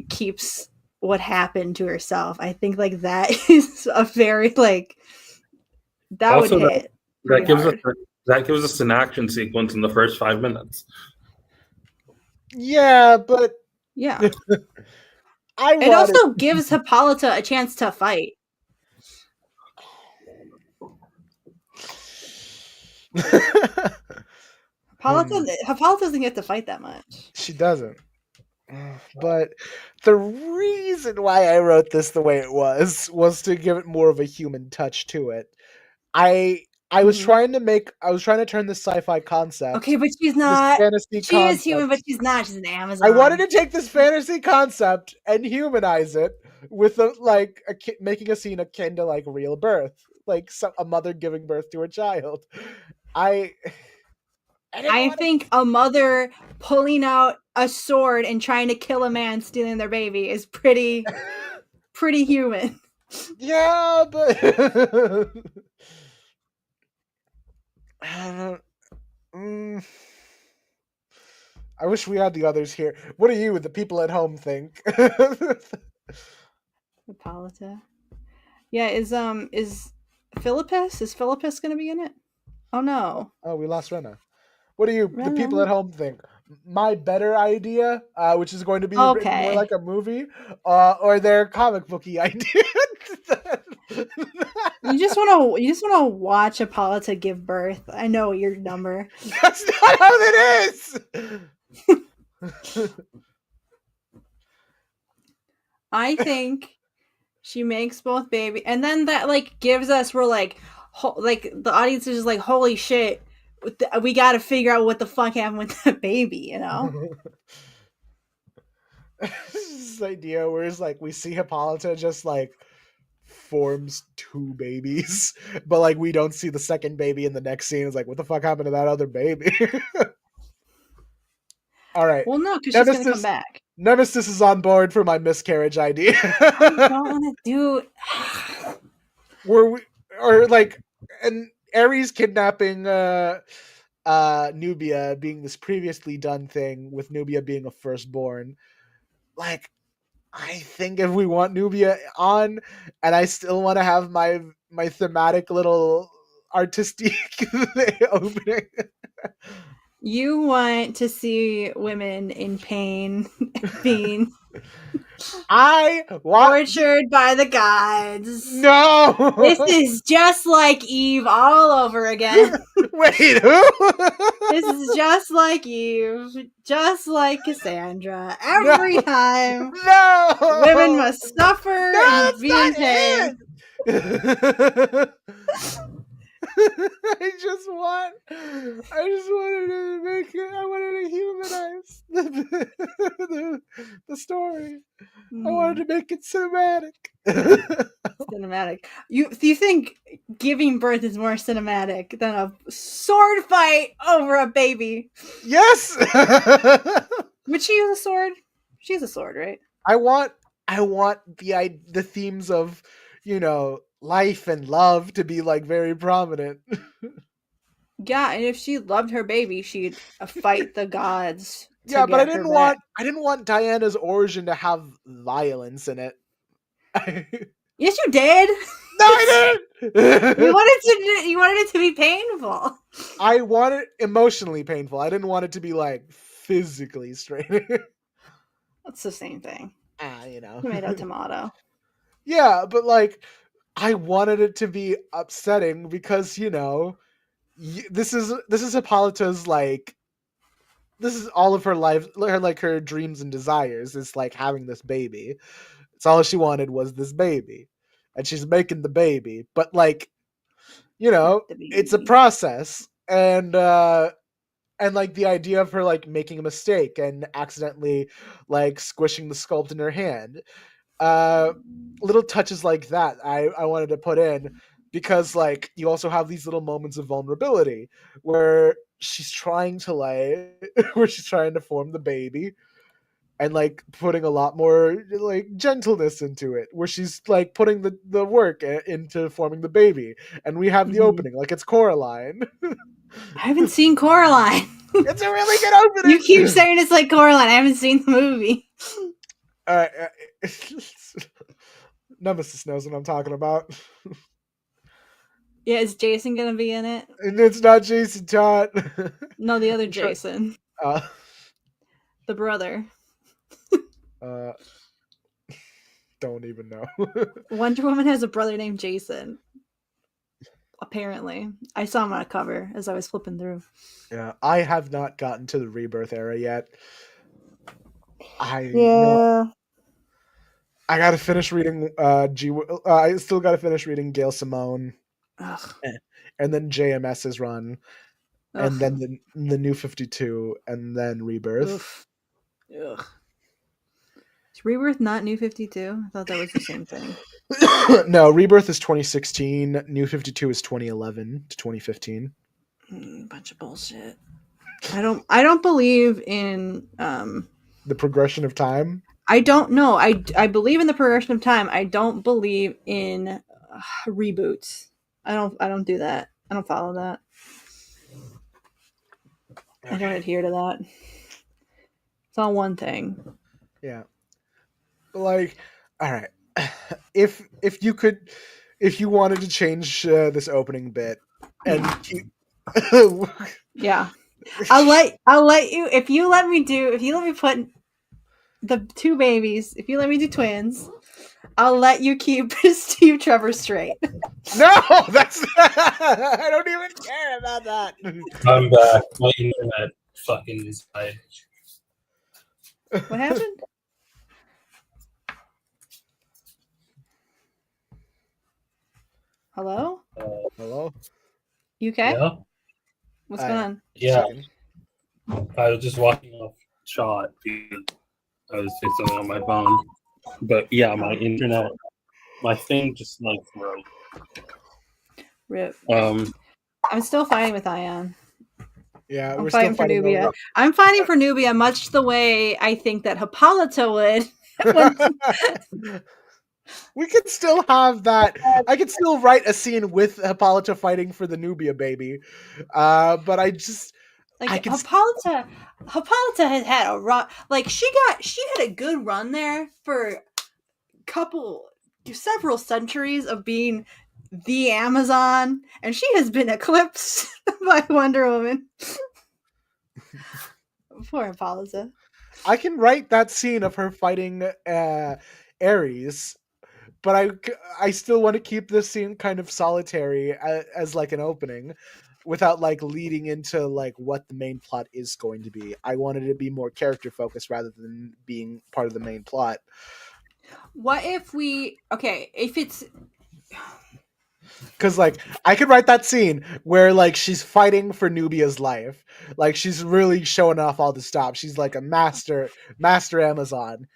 keeps what happened to herself. I think like that is a very like that also would hit. That gives us an action sequence in the first 5 minutes. Yeah, but yeah. It also gives Hippolyta a chance to fight. Hippolyta doesn't get to fight that much. She doesn't. But the reason why I wrote this the way it was to give it more of a human touch to it. I was trying to turn this sci-fi concept. Okay, but she's not. She is human, but she's not. She's an Amazon. I wanted to take this fantasy concept and humanize it with making a scene akin to like real birth, like a mother giving birth to a child. I think a mother pulling out a sword and trying to kill a man stealing their baby is pretty human. Yeah, but I wish we had the others here. What do you, the people at home, think? Hippolyta. Yeah, is Philippus going to be in it? Oh no. Oh, we lost Rena. What do you, the people at home, think? My better idea, which is going to be written more like a movie, or their comic booky idea? You just want to watch Hippolyta give birth. I know your number. That's not how it is. I think she makes both baby, and then that like gives us like the audience is just like, holy shit, we got to figure out what the fuck happened with that baby, This idea where it's like we see Hippolyta just like forms 2 babies, but like we don't see the second baby in the next scene. It's like, what the fuck happened to that other baby? All right. Well, no, because she's gonna come back. Nemesis is on board for my miscarriage idea. I don't want to do. And Ares kidnapping Nubia being this previously done thing with Nubia being a firstborn. Like, I think if we want Nubia on, and I still want to have my thematic little artistic opening. You want to see women in pain being tortured by the gods. No! This is just like Eve all over again. Wait, who? This is just like Eve, just like Cassandra. Every time. No! Women must suffer and be in pain. I wanted to humanize the story. I wanted to make it cinematic. cinematic. You think giving birth is more cinematic than a sword fight over a baby? Yes. Would she use a sword? She has a sword, right? I want the themes of, life and love to be like very prominent. Yeah, and if she loved her baby, she'd fight the gods. Yeah, but I didn't want Diana's origin to have violence in it. Yes, you did. No, I didn't. You wanted it to be painful. I want it emotionally painful. I didn't want it to be like physically straining. That's the same thing. Tomato, tomato. Yeah, but like, I wanted it to be upsetting because this is Hippolyta's like. This is all of her life, her dreams and desires is like having this baby. It's all she wanted was this baby, and she's making the baby. But like, it's a process, and like the idea of her like making a mistake and accidentally like squishing the sculpt in her hand, little touches like that I wanted to put in, because like you also have these little moments of vulnerability where she's trying to form the baby, and like putting a lot more like gentleness into it, where she's like putting the work into forming the baby, and we have the opening like it's Coraline. I haven't seen Coraline. It's a really good opening. You keep saying it's like Coraline. I haven't seen the movie. Nemesis knows what I'm talking about. Yeah, is Jason gonna be in it? And it's not Jason Todd. No, the other Jason. The brother. Don't even know. Wonder Woman has a brother named Jason. Apparently. I saw him on a cover as I was flipping through. Yeah, I have not gotten to the Rebirth era yet. I gotta finish reading I still gotta finish reading Gail Simone. Ugh. And then JMS's run. Ugh. And then the New 52, and then Rebirth. Ugh. Is Rebirth not New 52? I thought that was the same thing. No, Rebirth is 2016. New 52 is 2011 to 2015. Bunch of bullshit. I don't believe in the progression of time. I don't know. I believe in the progression of time. I don't believe in reboots. I don't do that. I don't follow that. Okay. I don't adhere to that. It's all one thing. Yeah. Like, all right. If you wanted to change this opening bit and yeah, I'll let you if you let me put the two babies, if you let me do twins, I'll let you keep Steve Trevor straight. No, that's I don't even care about that. I'm back. My internet fucking is died. What happened? Hello? Hello? You okay? Yeah. What's going on? Yeah. I was just walking off shot because I was doing something on my phone. But yeah, my internet, my thing just like broke. Rip. I'm still fighting with Ayaan. Yeah, I'm fighting for Nubia. I'm fighting for Nubia much the way I think that Hippolyta would. We could still have that. I could still write a scene with Hippolyta fighting for the Nubia baby. But I just Hippolyta has had a run. Like she had a good run there for several centuries of being the Amazon, and she has been eclipsed by Wonder Woman. Poor Hippolyta. I can write that scene of her fighting Ares, but I still want to keep this scene kind of solitary as like an opening, without like leading into like what the main plot is going to be. I wanted it to be more character focused rather than being part of the main plot. What if if it's... Because like I could write that scene where like she's fighting for Nubia's life, like she's really showing off all the stops. She's like a master Amazon,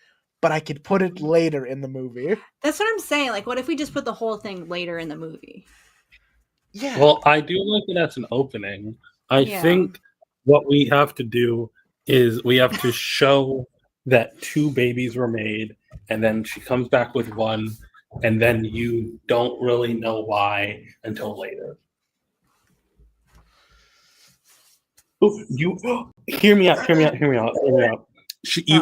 but I could put it later in the movie. That's what I'm saying. Like, what if we just put the whole thing later in the movie? Yeah. Well, I do like it as an opening. I think what we have to do is we have to show that 2 babies were made, and then she comes back with 1, and then you don't really know why until later. Ooh, you hear me out.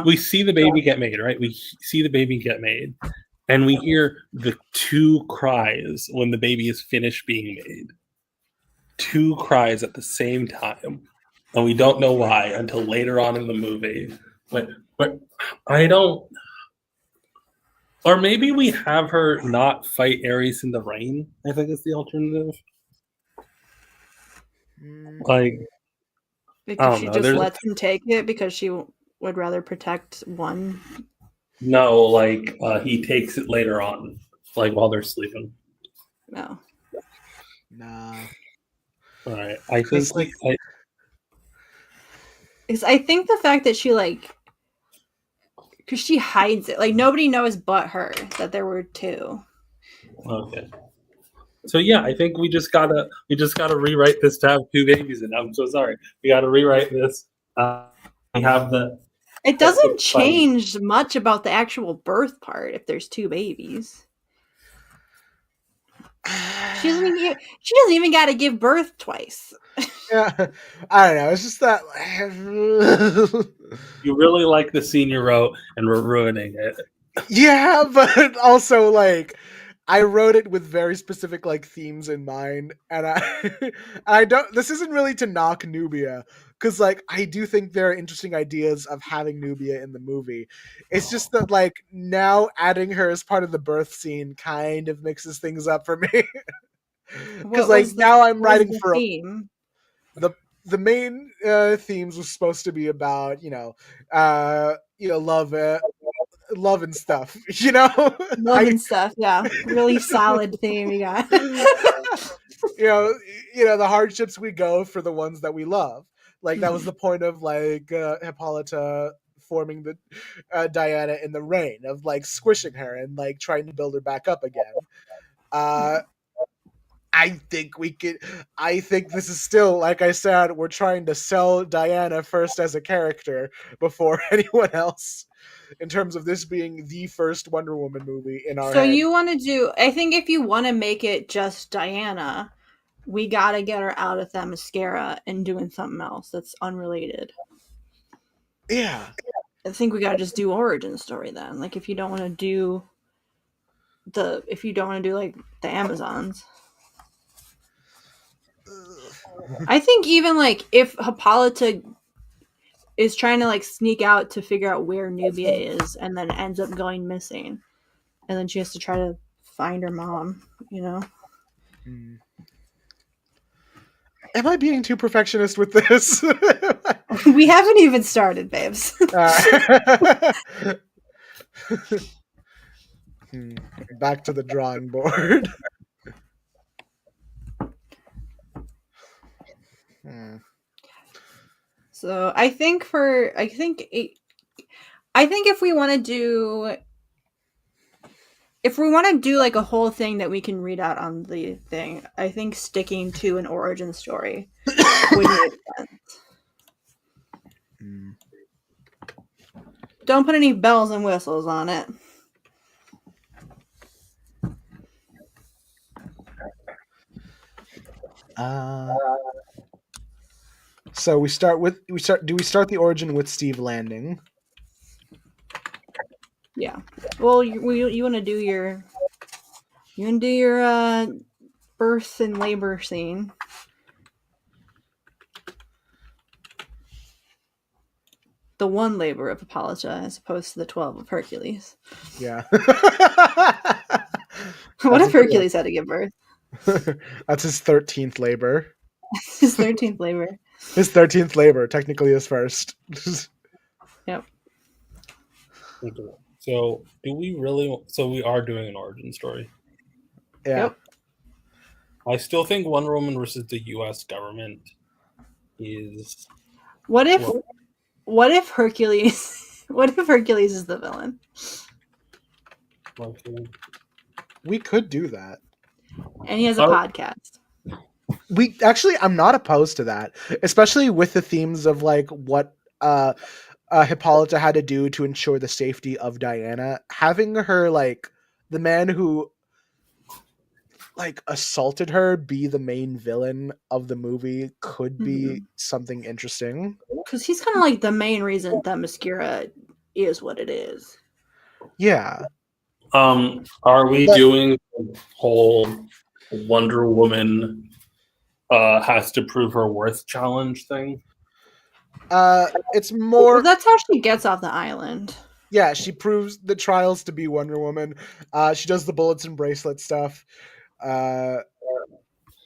We see the baby get made, right? We see the baby get made, and we hear the 2 cries when the baby is finished being made. 2 cries at the same time, and we don't know why until later on in the movie. But I don't. Or maybe we have her not fight Ares in the rain. I think is the alternative. Like, because she just lets him take it because she would rather protect one. No, like he takes it later on, like while they're sleeping. No. Nah. All right, I think I think the fact that she because she hides it, like nobody knows but her that there were 2. Okay. So yeah, I think we just gotta rewrite this to have 2 babies in it. I'm so sorry. We gotta rewrite this. We have It doesn't change much about the actual birth part if there's 2 babies. She doesn't even got to give birth twice. Yeah, I don't know. It's just that you really like the scene you wrote, and we're ruining it. Yeah, but also like I wrote it with very specific like themes in mind, and I don't. This isn't really to knock Nubia, because like I do think there are interesting ideas of having Nubia in the movie. It's just that like now adding her as part of the birth scene kind of mixes things up for me. Because like now I'm writing for theme. The main themes was supposed to be about love and stuff, love and stuff. Yeah, really solid theme you got. The hardships we go for the ones that we love. Like that was the point of like Hippolyta forming the Diana in the rain, of like squishing her and like trying to build her back up again. I think this is still, like I said, we're trying to sell Diana first as a character before anyone else, in terms of this being the first Wonder Woman movie in our head. You want to do, I think if you want to make it just Diana, we got to get her out of Themyscira and doing something else that's unrelated. Yeah. I think we got to just do origin story then. Like if you don't want to do like the Amazons. I think even like if Hippolyta is trying to like sneak out to figure out where Nubia is and then ends up going missing, and then she has to try to find her mom, Am I being too perfectionist with this? We haven't even started, babes. Back to the drawing board. So I think if we want to do like a whole thing that we can read out on the thing, I think sticking to an origin story would make sense. Don't put any bells and whistles on it. So do we start the origin with Steve landing? Yeah. Well, you want to do your birth and labor scene. The one labor of Hippolyta as opposed to the 12 of Hercules. Yeah. What if Hercules had to give birth? That's his 13th labor. His 13th labor. His 13th labor, technically his first. Yep. So we are doing an origin story. Yeah. Yep. I still think Wonder Woman versus the U.S. government is. What if Hercules What if Hercules is the villain? We could do that. And he has a podcast. I'm not opposed to that, especially with the themes of like what Hippolyta had to do to ensure the safety of Diana. Having her, like, the man who like assaulted her be the main villain of the movie could be something interesting. Because he's kind of like the main reason Themyscira is what it is. Yeah. Are we doing the whole Wonder Woman has to prove her worth challenge thing? It's more. Well, that's how she gets off the island. Yeah, she proves the trials to be Wonder Woman. She does the bullets and bracelet stuff, and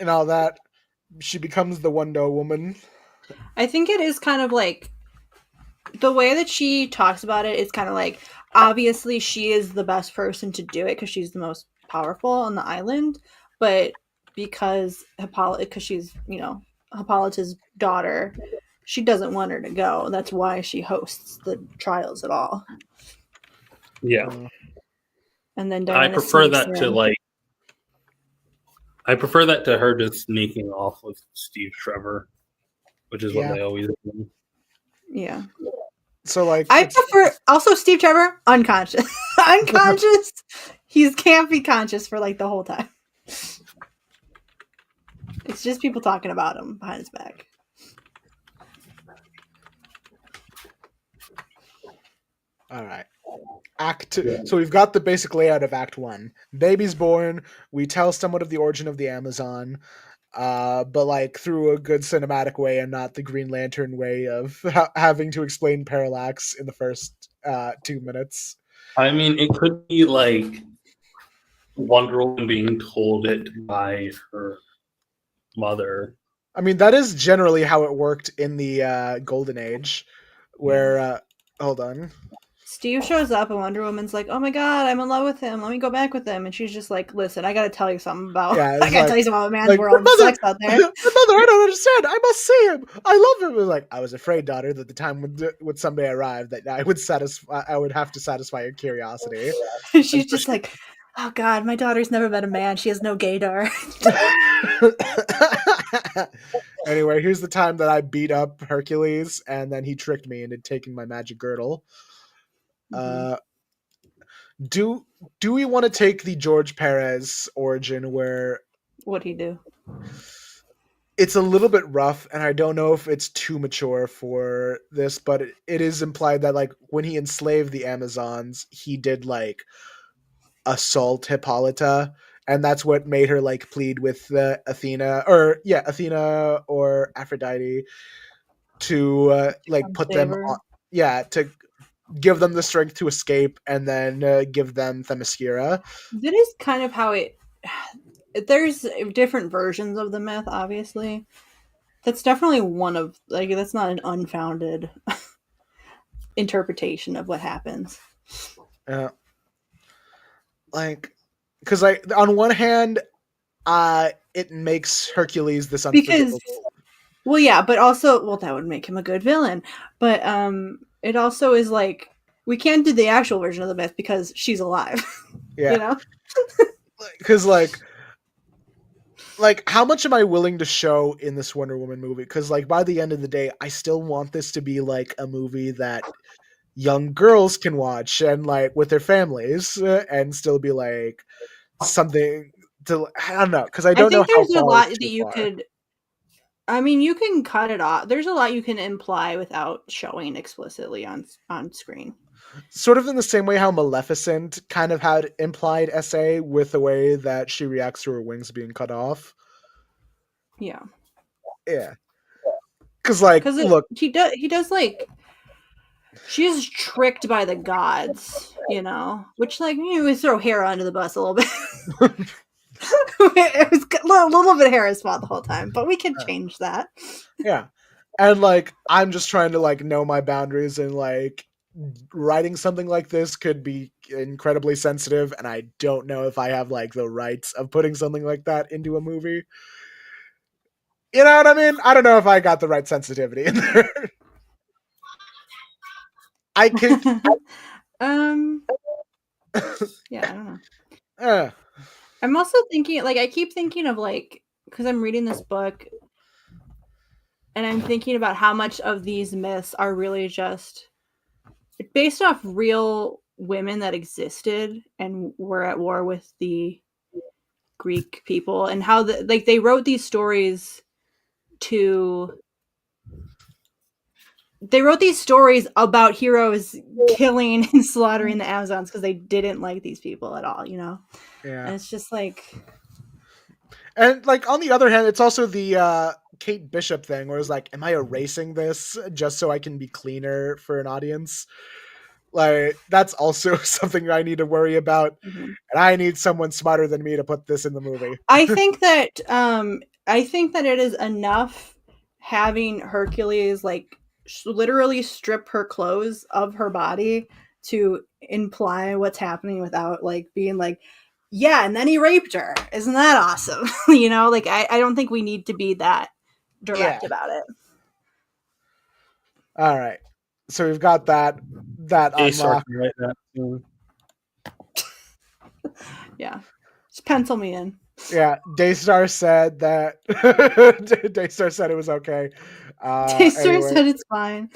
all that. She becomes the Wonder Woman. I think it is kind of like the way that she talks about it is kind of like, obviously she is the best person to do it because she's the most powerful on the island, but because she's, you know, Hippolyta's daughter, she doesn't want her to go. That's why she hosts the trials at all. Yeah. And then I prefer that to like. I prefer that to her just sneaking off with Steve Trevor, which is what they always do. Yeah. So like, I prefer also Steve Trevor unconscious. Unconscious. He can't be conscious for like the whole time. It's just people talking about him behind his back. All right. Act 2. Yeah. So we've got the basic layout of Act 1. Baby's born. We tell somewhat of the origin of the Amazon, but like through a good cinematic way and not the Green Lantern way of having to explain parallax in the first 2 minutes. I mean, it could be like Wonder Woman being told it by her mother. I mean, that is generally how it worked in the Golden Age, where hold on. Steve shows up and Wonder Woman's like, "Oh my god, I'm in love with him. Let me go back with him." And she's just like, "Listen, I gotta tell you something about. I gotta tell you something about man's world and sex out there." Mother, I don't understand. I must see him. I love him. It was like, I was afraid, daughter, that the time would someday arrive that I would have to satisfy your curiosity. She's just like, "Oh god, my daughter's never met a man. She has no gaydar." Anyway, here's the time that I beat up Hercules, and then he tricked me into taking my magic girdle. Do we want to take the George Perez origin where what'd he do? It's a little bit rough, and I don't know if it's too mature for this, but it is implied that like when he enslaved the Amazons, he did like assault Hippolyta, and that's what made her like plead with Athena or Aphrodite to like put them on, to give them the strength to escape, and then give them Themyscira. That is kind of how there's different versions of the myth, obviously. That's definitely one of, like, that's not an unfounded interpretation of what happens. Like, because like on one hand, it makes Hercules this unforgivable. Well, yeah, but also, that would make him a good villain. But it also is like, we can't do the actual version of the myth because she's alive. Yeah. You know? Because like how much am I willing to show in this Wonder Woman movie? Because like by the end of the day, I still want this to be like a movie that young girls can watch and like with their families and still be like something to, I don't know, because I don't know how there's a lot that you could. I mean, you can cut it off. There's a lot you can imply without showing explicitly on screen. Sort of in the same way how Maleficent kind of had implied SA with the way that she reacts to her wings being cut off. Yeah. Yeah. Because look, he does like, she's tricked by the gods, you know, which like, we throw Hera under the bus a little bit. It was a little bit Hera's fault the whole time, but we can change that. Yeah. And like, I'm just trying to like know my boundaries, and like writing something like this could be incredibly sensitive, and I don't know if I have like the rights of putting something like that into a movie. You know what I mean? I don't know if I got the right sensitivity in there. I could. Yeah, I don't know. I'm also thinking, like, I keep thinking of, like, because I'm reading this book, and I'm thinking about how much of these myths are really just based off real women that existed and were at war with the Greek people, and how they wrote these stories about heroes killing and slaughtering the Amazons because they didn't like these people at all, Yeah. And it's just like, and like on the other hand, it's also the Kate Bishop thing where it's like, am I erasing this just so I can be cleaner for an audience? Like, that's also something I need to worry about. And I need someone smarter than me to put this in the movie. I think that it is enough having Hercules like literally strip her clothes of her body to imply what's happening without like being like, yeah, and then he raped her. Isn't that awesome? Like I don't think we need to be that direct about it. All right. So we've got that unlocked. Right, that soon. Yeah. Just pencil me in. Yeah, Daystar said that Daystar said it was okay. Daystar said it's fine.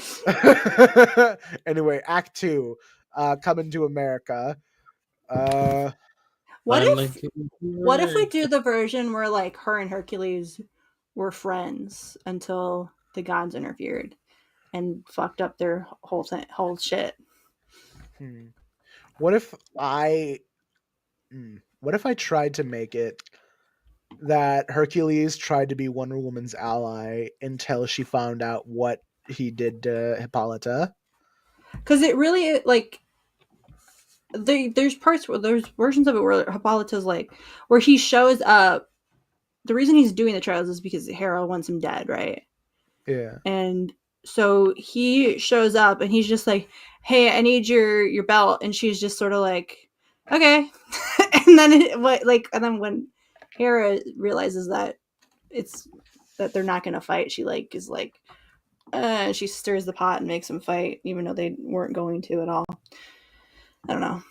Anyway, Act 2, coming to America. What if we do the version where like her and Hercules were friends until the gods interfered and fucked up their whole shit? What if I tried to make it that Hercules tried to be Wonder Woman's ally until she found out what he did to Hippolyta? Because it really like there's parts where there's versions of it where Hippolyta's like where he shows up. The reason he's doing the trials is because Hera wants him dead, right? Yeah. And so he shows up and he's just like, "Hey, I need your belt," and she's just sort of like, "Okay," and then when Hera realizes that that they're not gonna fight, she like is like, she stirs the pot and makes them fight, even though they weren't going to at all. I don't know.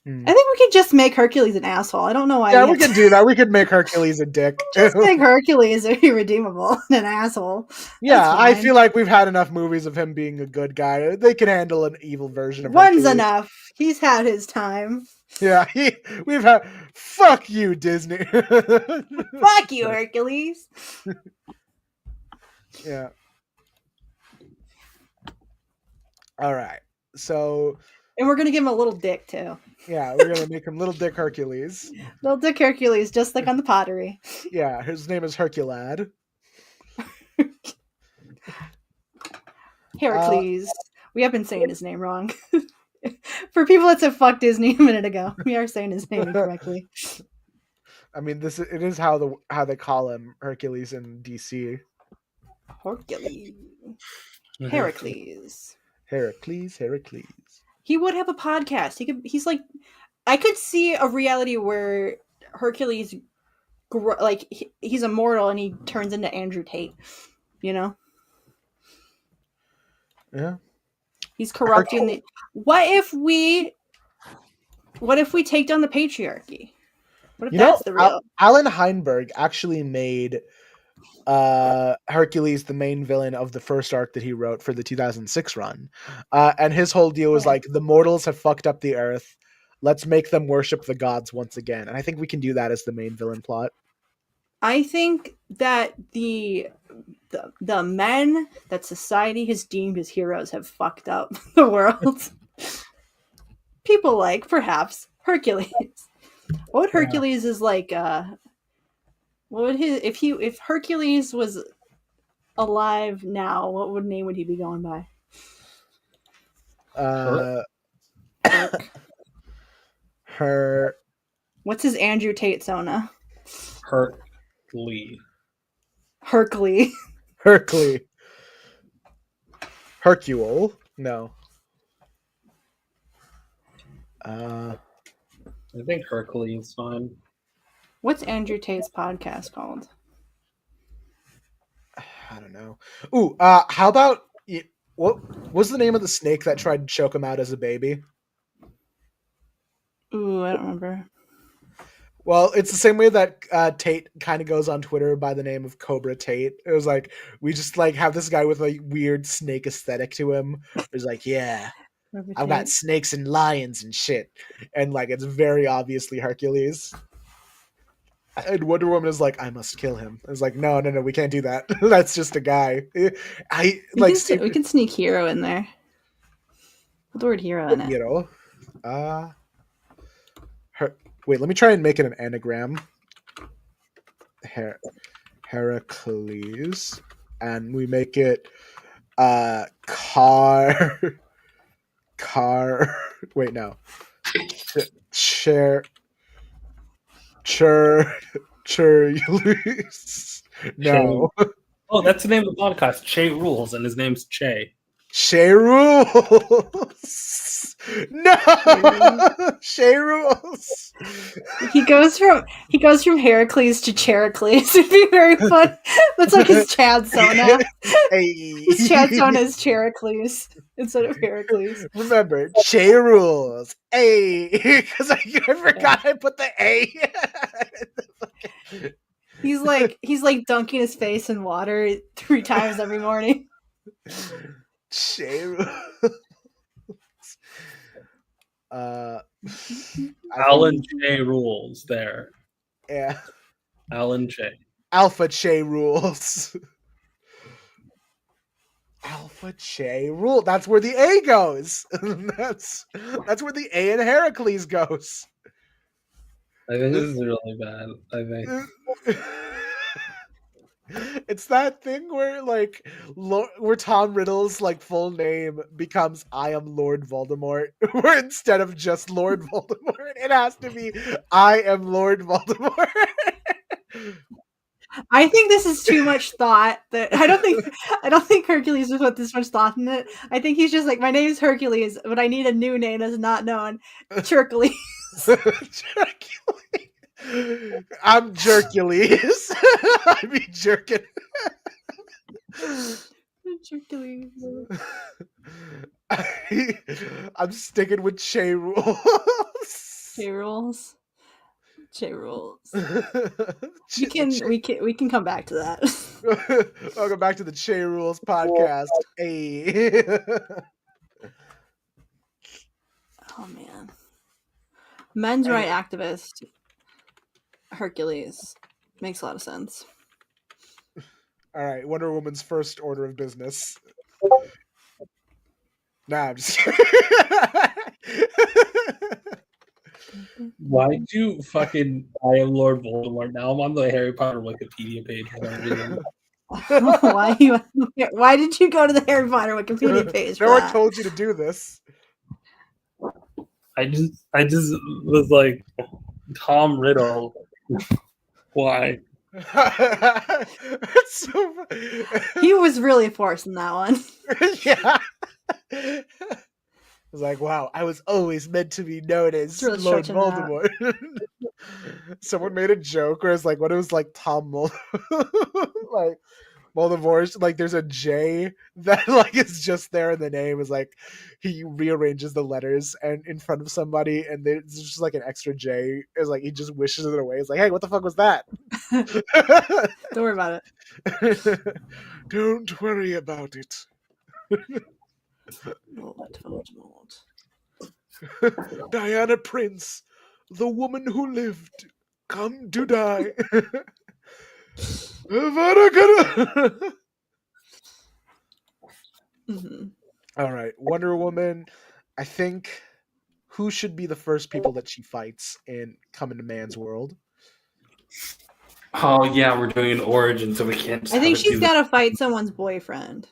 I think we could just make Hercules an asshole. I don't know why. Yeah, we could do that. We could make Hercules a dick. Just make Hercules irredeemable and an asshole. Yeah, I feel like we've had enough movies of him being a good guy. They can handle an evil version of Hercules. One's enough. He's had his time. Yeah, we've had. Fuck you, Disney. Fuck you, Hercules. Yeah. All right. So. And we're gonna give him a little dick too. Yeah, we're gonna make him Little Dick Hercules. Little Dick Hercules, just like on the pottery. Yeah, his name is Herculad. Heracles. We have been saying his name wrong. For people that said fuck Disney a minute ago, we are saying his name incorrectly. I mean, it is how they call him Hercules in DC. Hercules. Heracles. Heracles. He would have a podcast. He's like, I could see a reality where Hercules, he's immortal and he turns into Andrew Tate. Yeah. He's corrupting What if we take down the patriarchy? What if that's the real? Alan Heinberg actually made Hercules the main villain of the first arc that he wrote for the 2006 run, and his whole deal was like, the mortals have fucked up the earth, let's make them worship the gods once again. And I think we can do that as the main villain plot. I think that the men that society has deemed as heroes have fucked up the world. People like perhaps Hercules. What would Hercules is like? What would if Hercules was alive now? What name would he be going by? Her. What's his Andrew Tate Sona? Hercules. Hercule. No. I think Hercules is fine. What's Andrew Tate's podcast called? I don't know. Ooh, how about what? What's the name of the snake that tried to choke him out as a baby? Ooh, I don't remember. Well, it's the same way that Tate kind of goes on Twitter by the name of Cobra Tate. It was like, we just like have this guy with a weird snake aesthetic to him. It's like, yeah, I've got snakes and lions and shit. And like, it's very obviously Hercules. And Wonder Woman is like, I must kill him. It's like, no, we can't do that. That's just a guy. We can sneak hero in there. Put the word hero in it. You know, wait, let me try and make it an anagram. Heracles, and we make it car. Wait, no. No. Oh, that's the name of the podcast. Che Rules, and his name's Che. Che Rules. No, Che Rules. He goes from Heracles to Cheracles. It'd be very fun. That's like his Chad Sona. His Chad Sona is Cheracles instead of Heracles. Remember, Che Rules. Because I forgot I put the A. He's like dunking his face in water 3 times every morning. Che Rules. Alan Che Rules there. Yeah. Alan Che. Alpha Che Rules. Alpha Che Rule. That's where the A goes. That's where the A in Heracles goes. I think this is really bad. I think. It's that thing where like where Tom Riddle's like full name becomes I am Lord Voldemort, where instead of just Lord Voldemort, it has to be I am Lord Voldemort. I think this is too much thought. That I don't think Hercules would put this much thought in it. I think he's just like, my name's Hercules, but I need a new name that's not known. Hercules. I'm Jercules. I mean jerkin. Hercules. I'm sticking with Che Rules. Che Rules. Che Rules. We can come back to that. Welcome back to the Che Rules podcast. Hey. Oh man. Men's right activist. Hercules. Makes a lot of sense. All right, Wonder Woman's first order of business. Nah, I'm just kidding. Why'd you fucking I am Lord Voldemort? Now I'm on the Harry Potter Wikipedia page. Why did you go to the Harry Potter Wikipedia page? No one told you to do this. I just was like, Tom Riddle. Why? So... He was really forcing that one. Yeah. I was like, wow, I was always meant to be known as really Lord Voldemort. Someone made a joke where it's like, what it was like Tom like Voldemort, like there's a J that like is just there in the name. Is like he rearranges the letters and in front of somebody, and there's just like an extra J. Is like he just wishes it away. It's like, hey, what the fuck was that? Don't worry about it. Don't worry about it. Diana Prince, the woman who lived, come to die. Mm-hmm. All right, Wonder Woman. I think who should be the first people that she fights in Coming to Man's World? Oh yeah, we're doing an origin, so we can't. I think she's got to fight someone's boyfriend.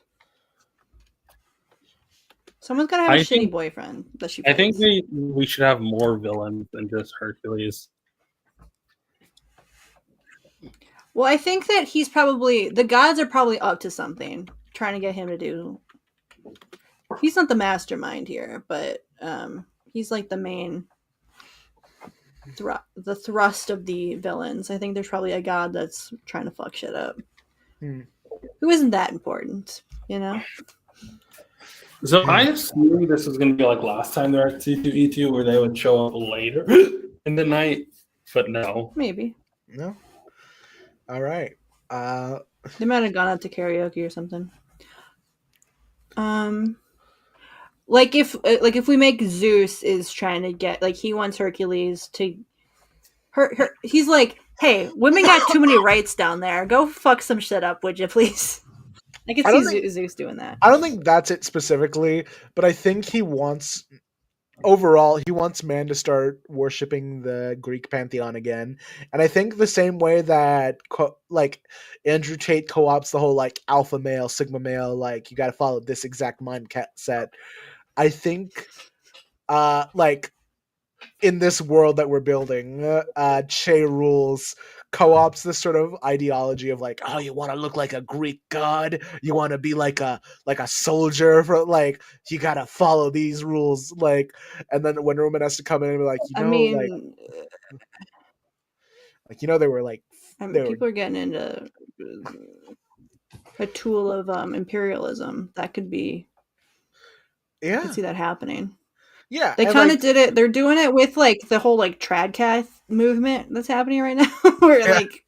Someone's got to have a shitty boyfriend that she fights. I think we should have more villains than just Hercules. Well, I think that the gods are probably up to something, trying to get him to do. He's not the mastermind here, but he's like the main the thrust of the villains. I think there's probably a god that's trying to fuck shit up. Who isn't that important, you know? So I assumed this was going to be like last time they're at C2E2 where they would show up later in the night, but no. Maybe. No. All right. They might have gone out to karaoke or something. Like if we make Zeus is trying to get, like, he wants Hercules to he's like, hey, women got too many rights down there. Go fuck some shit up, would you please? I could see Zeus doing that. I don't think that's it specifically, but I think he wants man to start worshipping the Greek pantheon again. And I think the same way that like Andrew Tate co-ops the whole like alpha male, sigma male, like you got to follow this exact mindset. I think like in this world that we're building, Che Rules co-ops this sort of ideology of like, oh, you want to look like a Greek god, you want to be like a soldier, for like you gotta follow these rules, like, and then Wonder Woman has to come in and be like, they were like, people are getting into a tool of imperialism that could be. I could see that happening. Yeah, they kind of did it. They're doing it with like the whole like tradcath movement that's happening right now, where like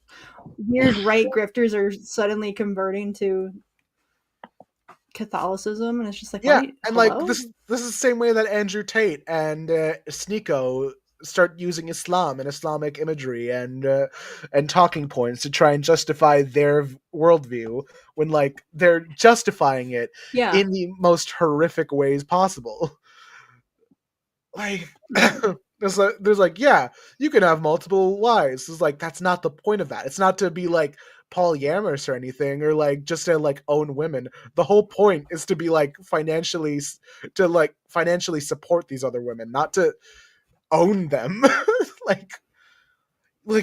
weird right grifters are suddenly converting to Catholicism, and it's just like, and like this is the same way that Andrew Tate and Sneeko start using Islam and Islamic imagery and talking points to try and justify their worldview when like they're justifying it in the most horrific ways possible. Like there's like, yeah, you can have multiple wives. It's like, that's not the point of that. It's not to be like polyamorous or anything, or like just to like own women. The whole point is to be like financially support these other women, not to own them. like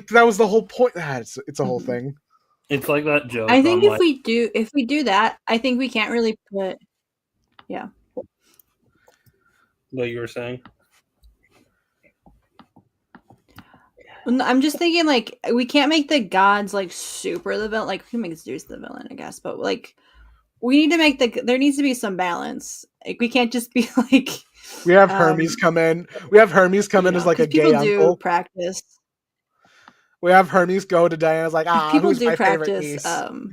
that was the whole point. It's a whole thing. It's like that joke. I think if we do that, I think we can't really put. Yeah. What you were saying? I'm just thinking, like, we can't make the gods like super the villain. Like, we can make Zeus the villain, I guess, but like, we need to make there needs to be some balance. Like, we can't just be like. We have Hermes come in. We have Hermes come in as like a gay uncle. People do practice. We have Hermes go to Diana's like, people who's do my practice favorite niece?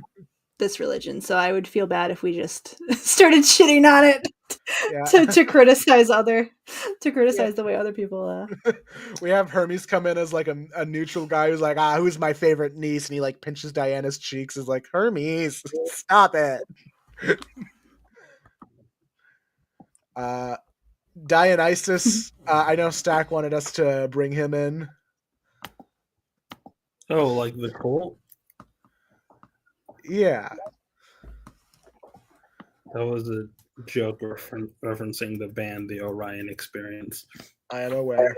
This religion, so I would feel bad if we just started shitting on it to criticize the way other people. We have Hermes come in as like a neutral guy who's like, who's my favorite niece, and he like pinches Diana's cheeks. Is like, Hermes, stop it. Dionysus, I know Stack wanted us to bring him in. Oh, like the cult? Yeah. That was a joke referencing the band The Orion Experience. I am aware.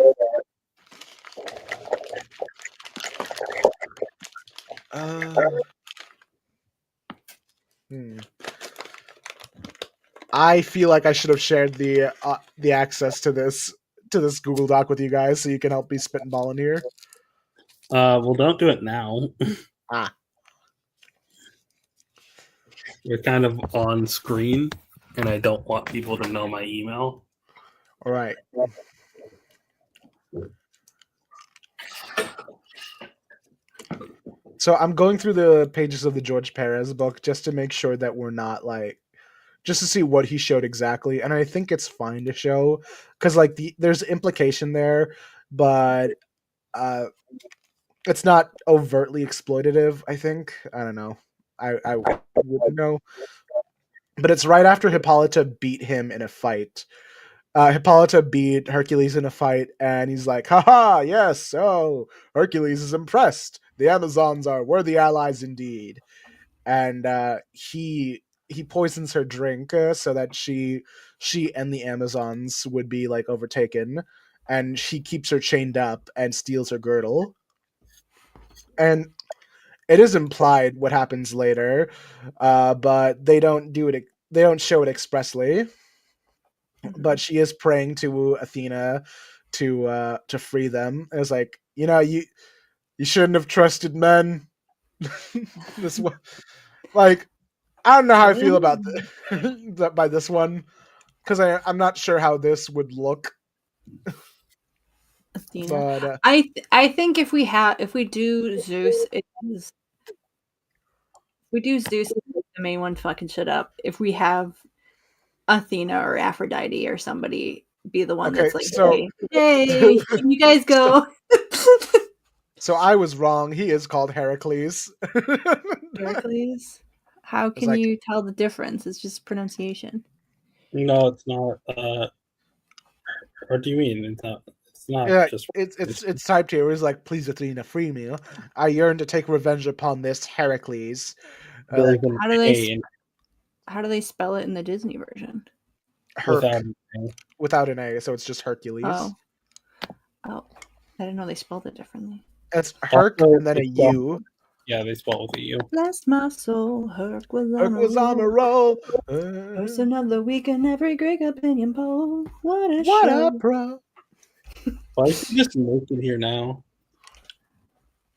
I feel like I should have shared the access to this Google Doc with you guys, so you can help me spitballing here. Well, don't do it now. We're kind of on screen, and I don't want people to know my email. All right. So I'm going through the pages of the George Perez book just to make sure that we're not like, just to see what he showed exactly. And I think it's fine to show because like there's implication there, but it's not overtly exploitative, I think. I don't know. I wouldn't know. But it's right after Hippolyta beat him in a fight. Hippolyta beat Hercules in a fight, and he's like, haha, yes, oh, Hercules is impressed. The Amazons are worthy allies indeed. And he poisons her drink so that she and the Amazons would be like overtaken, and she keeps her chained up and steals her girdle. And it is implied what happens later, but they don't do it. They don't show it expressly. But she is praying to Athena to free them. It was like, you shouldn't have trusted men. This one, like, I don't know how I feel about that by this one, because I'm not sure how this would look. Athena. But, I think if we do Zeus, it's the main one fucking shit up. If we have Athena or Aphrodite or somebody be the one that's like, hey, you guys go. So I was wrong. He is called Heracles. Heracles? How can you tell the difference? It's just pronunciation. No, it's not. What do you mean? It's not. It's not. Yeah, it's typed here. It's like, please, Athena, free me. I yearn to take revenge upon this Heracles. How do they spell it in the Disney version? Without an A, so it's just Hercules. Oh, I didn't know they spelled it differently. It's Herc and then a U. Yeah, they spell it with a U. Bless my soul, Herc was on a roll. First another week in every Greek opinion poll. What a pro. Why is he just naked here now?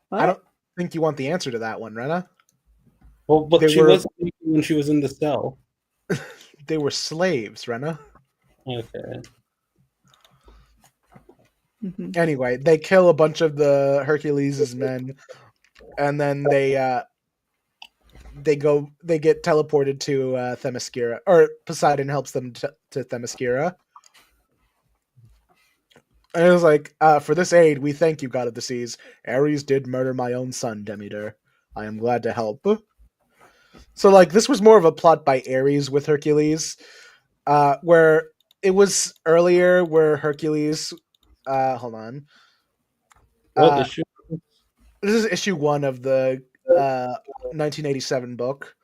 What? I don't think you want the answer to that one, Rena. Well, but she wasn't naked when she was in the cell. They were slaves, Rena. Okay. Mm-hmm. Anyway, they kill a bunch of the Hercules' men, and then they get teleported to Themyscira, or Poseidon helps them to Themyscira. And it was like, for this aid, we thank you, God of the Seas. Ares did murder my own son, Demeter. I am glad to help. So, like, this was more of a plot by Ares with Hercules, where it was earlier where Hercules... hold on. What issue? This is issue 1 of the 1987 book.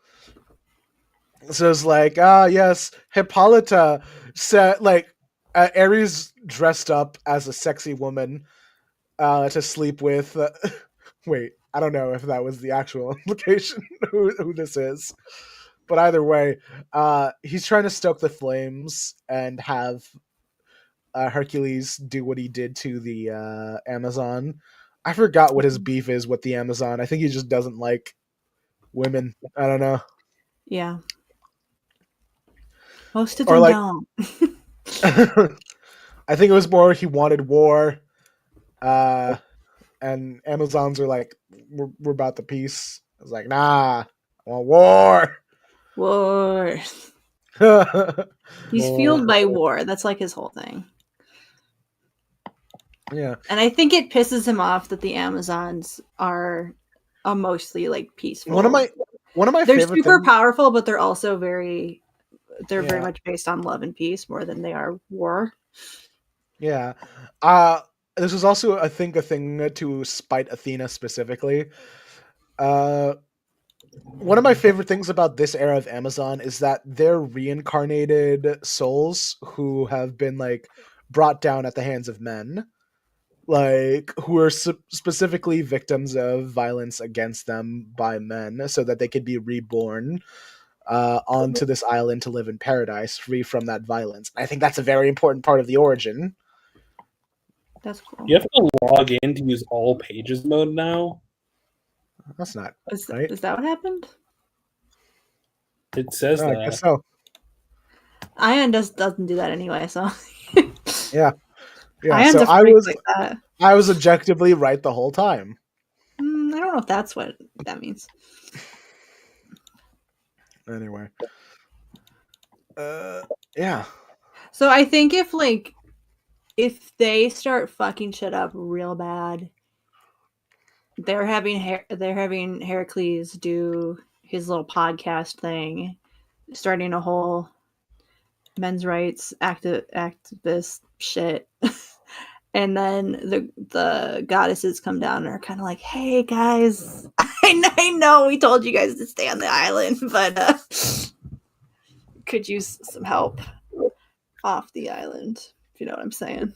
So it's like, yes, Hippolyta said, like, Ares dressed up as a sexy woman to sleep with. Wait, I don't know if that was the actual implication who this is, but either way, he's trying to stoke the flames and have Hercules do what he did to the Amazon. I forgot what his beef is with the Amazon. I think he just doesn't like women. I don't know. Yeah. Most of them don't. I think it was more he wanted war. And Amazons are like, we're about the peace. I was like, nah, I want war. War. He's fueled by war. That's like his whole thing. Yeah. And I think it pisses him off that the Amazons are mostly like peaceful. One of my they're super powerful, but they're also very much based on love and peace more than they are war. Yeah. This was also, I think, a thing to spite Athena specifically. One of my favorite things about this era of Amazon is that they're reincarnated souls who have been like brought down at the hands of men, like who are specifically victims of violence against them by men, so that they could be reborn onto this island to live in paradise, free from that violence. I think that's a very important part of the origin. That's cool. You have to log in to use all pages mode now. That's not right. Is that what happened? It says that. I guess so. Ayaan doesn't do that anyway, so yeah. Ayaan's so I was objectively right the whole time. I don't know if that's what that means. Anyway. Yeah. So I think if they start fucking shit up real bad, they're having Heracles do his little podcast thing, starting a whole men's rights activist shit. And then the goddesses come down and are kind of like, hey guys, I know we told you guys to stay on the island, but could use some help off the island, if you know what I'm saying.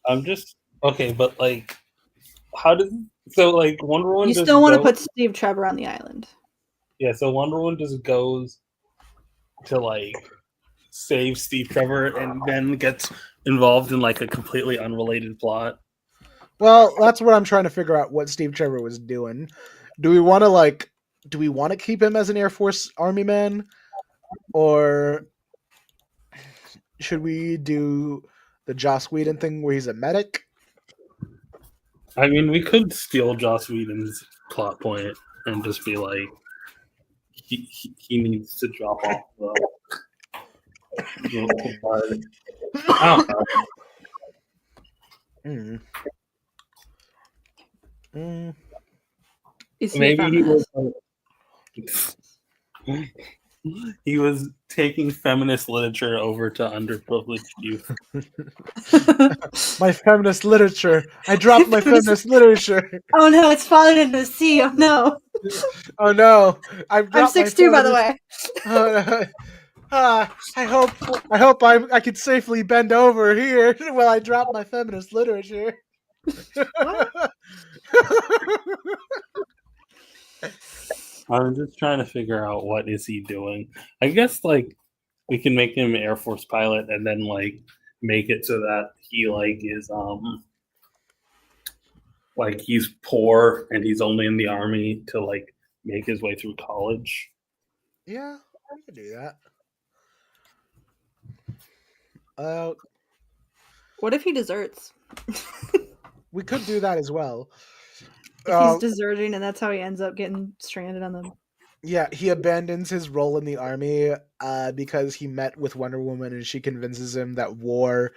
I'm just okay, but like, Wonder Woman? You still want to put Steve Trevor on the island? Yeah, so Wonder Woman just goes to like save Steve Trevor and then gets involved in like a completely unrelated plot. Well, that's what I'm trying to figure out what Steve Trevor was doing. Do we want to like do we want to keep him as an Air Force Army man, or should we do the Joss Whedon thing where he's a medic? I mean, we could steal Joss Whedon's plot point and just be like, he needs to drop off the card. I don't know. Maybe he was taking feminist literature over to underprivileged youth. My feminist literature. I dropped my feminist literature. Oh no, it's fallen into the sea. Oh no. Oh no. I'm 6'2", by the way. I hope I can safely bend over here while I drop my feminist literature. I'm just trying to figure out what is he doing. I guess like we can make him an Air Force pilot and then like make it so that he like is like he's poor and he's only in the Army to like make his way through college. Yeah, I could do that. What if he deserts? We could do that as well. If he's deserting and that's how he ends up getting stranded on them. Yeah, he abandons his role in the Army because he met with Wonder Woman and she convinces him that war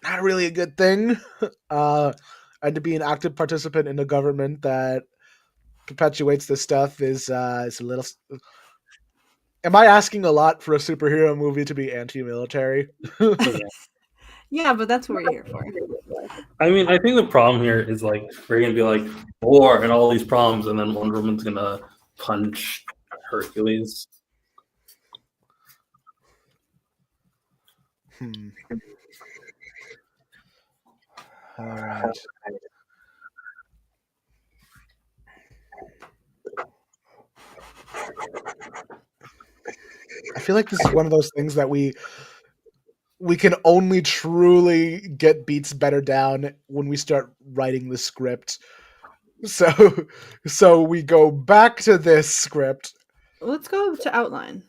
not really a good thing. And to be an active participant in a government that perpetuates this stuff is a little. Am I asking a lot for a superhero movie to be anti-military? Yeah, but that's what we're here for. I mean, I think the problem here is like we're gonna be like war and all these problems, and then Wonder Woman's gonna punch Hercules. All right. I feel like this is one of those things that we can only truly get beats better down when we start writing the script. So we go back to this script. Let's go to outline.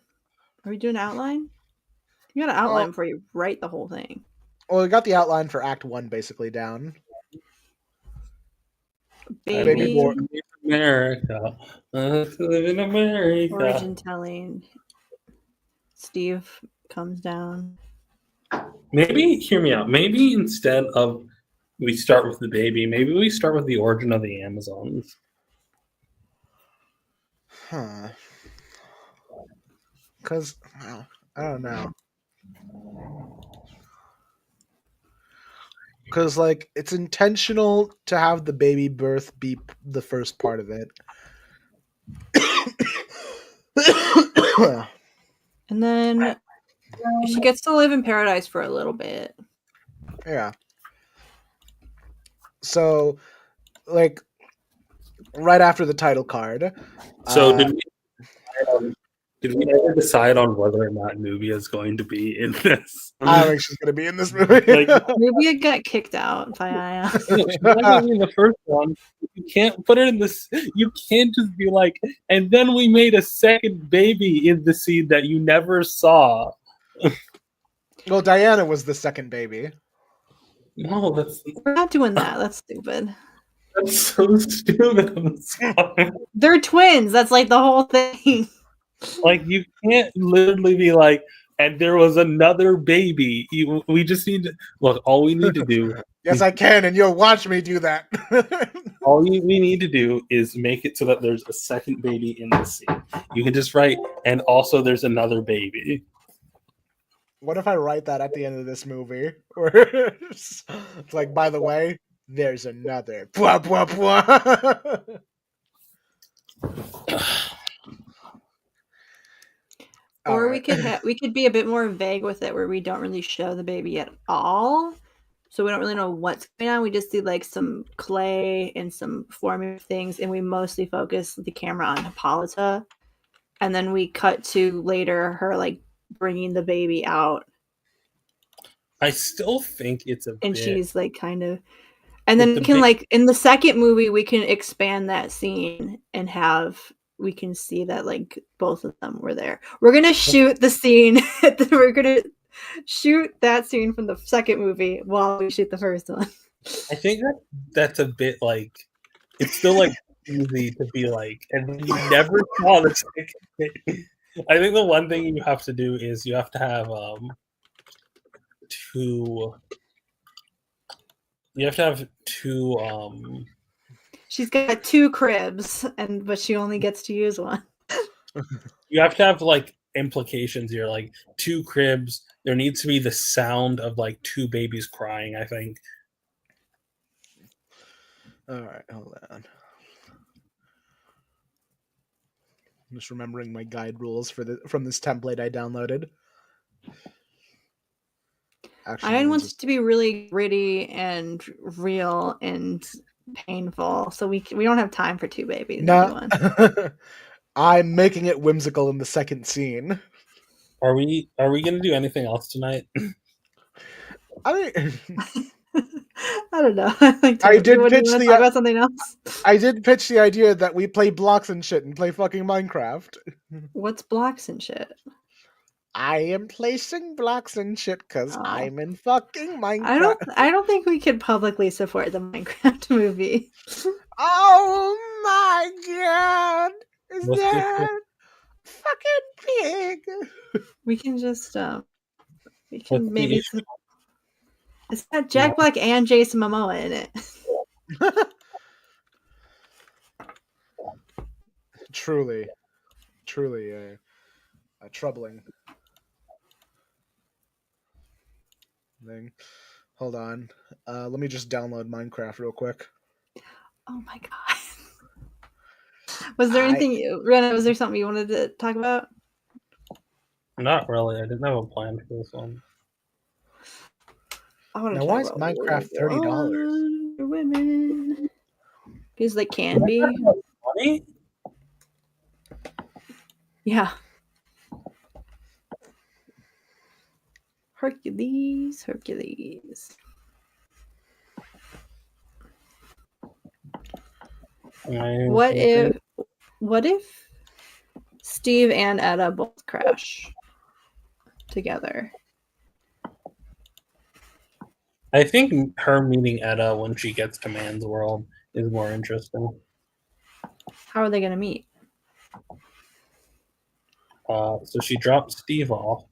Are we doing outline? You got to outline before you write the whole thing. Well, we got the outline for Act 1 basically down. Baby America. Let's live in America. Origin telling. Steve comes down. Maybe, hear me out. Maybe instead of we start with the baby, maybe we start with the origin of the Amazons. Huh. Because, I don't know. Because, like, it's intentional to have the baby birth be the first part of it. And then she gets to live in paradise for a little bit. Yeah. So, like, right after the title card. So did we ever decide on whether or not Nubia is going to be in this? I don't think she's going to be in this movie. Nubia got kicked out by Ayaan. She's not going to be in the first one. You can't put her in this. You can't just be like, and then we made a second baby in the scene that you never saw. Well, Diana was the second baby. No, we're not doing that. That's stupid. That's so stupid. They're twins. That's like the whole thing. Like, you can't literally be like, and there was another baby. We just need to look. All we need to do. Yes, I can, and you'll watch me do that. All we need to do is make it so that there's a second baby in the scene. You can just write, and also there's another baby. What if I write that at the end of this movie? It's like, by the way, there's another. Blah, blah, blah. Or we could be a bit more vague with it, where we don't really show the baby at all, so we don't really know what's going on. We just see like some clay and some forming things, and we mostly focus the camera on Hippolyta, and then we cut to later her like bringing the baby out. I still think it's and she's like kind of, and then we can like in the second movie we can expand that scene and have we can see that like both of them were there. We're gonna shoot the scene. We're gonna shoot that scene from the second movie while we shoot the first one. I think that's a bit like it's still like easy to be like, and you never saw the second thing. I think the one thing you have to do is you have to have two. You have to have two. She's got 2 cribs, but she only gets to use one. You have to have like implications here, like 2 cribs. There needs to be the sound of like 2 babies crying. I think. All right, hold on. I'm just remembering my guide rules from this template I downloaded. Ayaan wants it to be really gritty and real and painful, so we don't have time for 2 babies. No, I'm making it whimsical in the second scene. Are we gonna do anything else tonight? I don't know. I did pitch talk about something else. I did pitch the idea that we play blocks and shit and play fucking Minecraft. What's blocks and shit? I am placing blocks and shit because I'm in fucking Minecraft. I don't think we could publicly support the Minecraft movie. Oh my god! Is that fucking pig? We can just we can maybe. It's got Jack Black and Jason Momoa in it. Truly troubling thing. Hold on. Let me just download Minecraft real quick. Oh my god. Was there anything, Rena, was there something you wanted to talk about? Not really. I didn't have a plan for this one. Now, why is Minecraft $30? Women. Because they can be. Money? Yeah. Hercules. What if Steve and Etta both crash together? I think her meeting Etta when she gets to Man's World is more interesting. How are they going to meet? So she drops Steve off,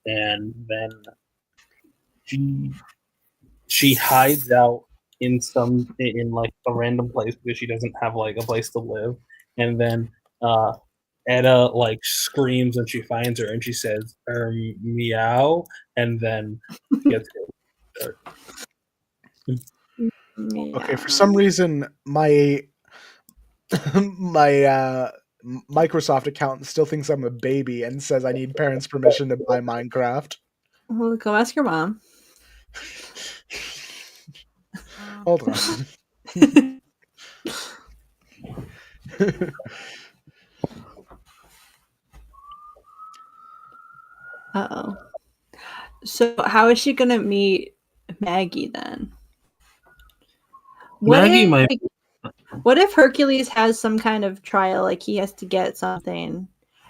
and then she hides out in like a random place because she doesn't have like a place to live, and then Etta like screams when she finds her, and she says meow, and then gets hit. Okay, for some reason my Microsoft account still thinks I'm a baby and says I need parents' permission to buy Minecraft. Well, go ask your mom. Hold on. Uh-oh. So how is she gonna meet Maggie then? What if Hercules has some kind of trial, like he has to get something?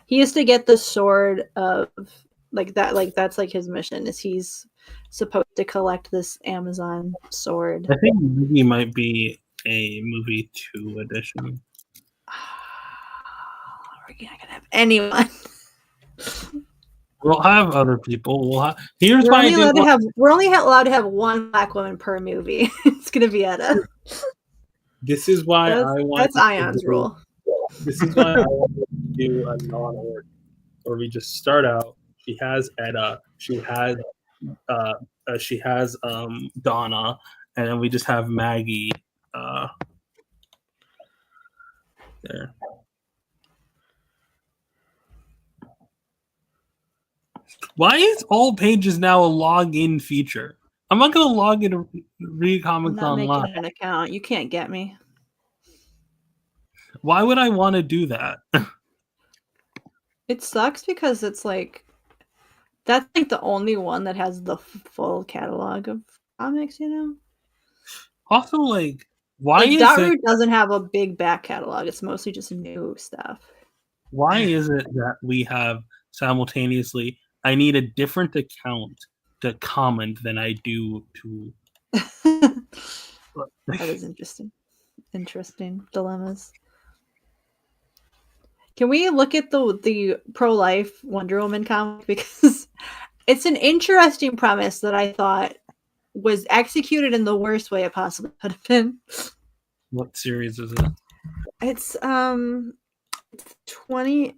He has to get the sword of like that, like that's like his mission, is he's supposed to collect this Amazon sword. I think Maggie might be a movie 2 edition. We're not gonna have anyone. We'll have other people. We're only allowed to have one black woman per movie. It's gonna be Etta. This is why that's Ayaan's rule. This is why I want to do a non-order, where we just start out. She has Etta. She has Donna, and then we just have Maggie there. Why is all pages now a login feature? I'm not gonna log in to read comics online. I'm not making an account. You can't get me. Why would I want to do that? It sucks because it's like that's like the only one that has the full catalog of comics, you know? Also, like, Why is Daru doesn't have a big back catalog. It's mostly just new stuff. Why is it that we have simultaneously, I need a different account to comment than I do to... That is interesting. Interesting dilemmas. Can we look at the pro-life Wonder Woman comic? Because it's an interesting premise that I thought was executed in the worst way it possibly could have been. What series is it? It's 20.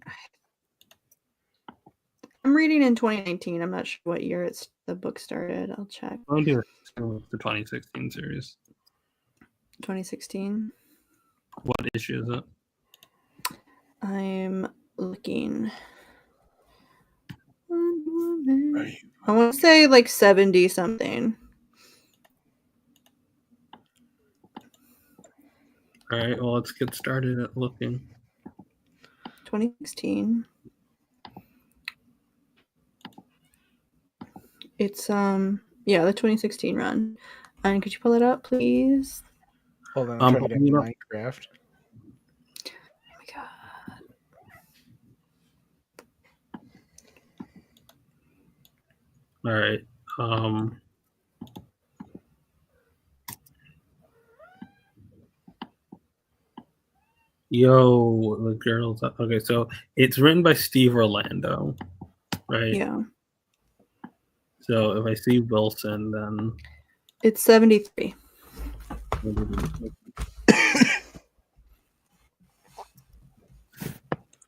I'm reading in 2019. I'm not sure what year the book started. I'll check. I'll do the 2016 series. 2016. What issue is it? I'm looking. I want to say like 70 something. All right, well, let's get started at looking. 2016. It's the 2016 run. And could you pull it up, please? Hold on, I'm trying to get Minecraft. Oh my god. All right. Yo, the girls. Okay, so it's written by Steve Orlando, right? Yeah. So if I see Wilson, then it's 73.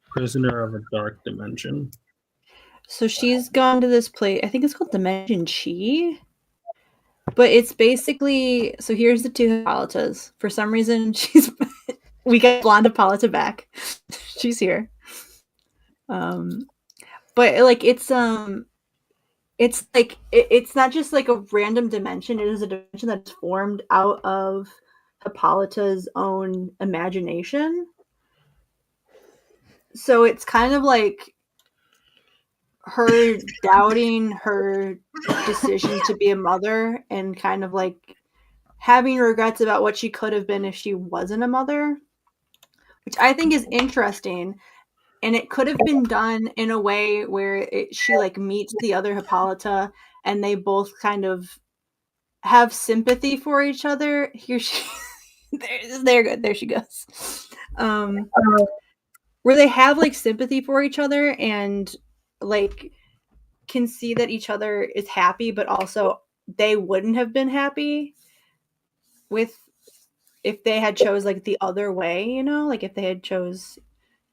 Prisoner of a Dark Dimension. So she's gone to this place. I think it's called Dimension Chi. But it's basically, so here's the two Hippolytas. For some reason, we get blonde Hippolyta back. She's here. But like it's like it's not just like a random dimension. It is a dimension that's formed out of Hippolyta's own imagination. So it's kind of like her doubting her decision to be a mother and kind of like having regrets about what she could have been if she wasn't a mother, which I think is interesting. And it could have been done in a way where she like meets the other Hippolyta and they both kind of have sympathy for each other. Here she, there she goes. Where they have like sympathy for each other and like can see that each other is happy, but also they wouldn't have been happy with if they had chose like the other way, you know, like if they had chose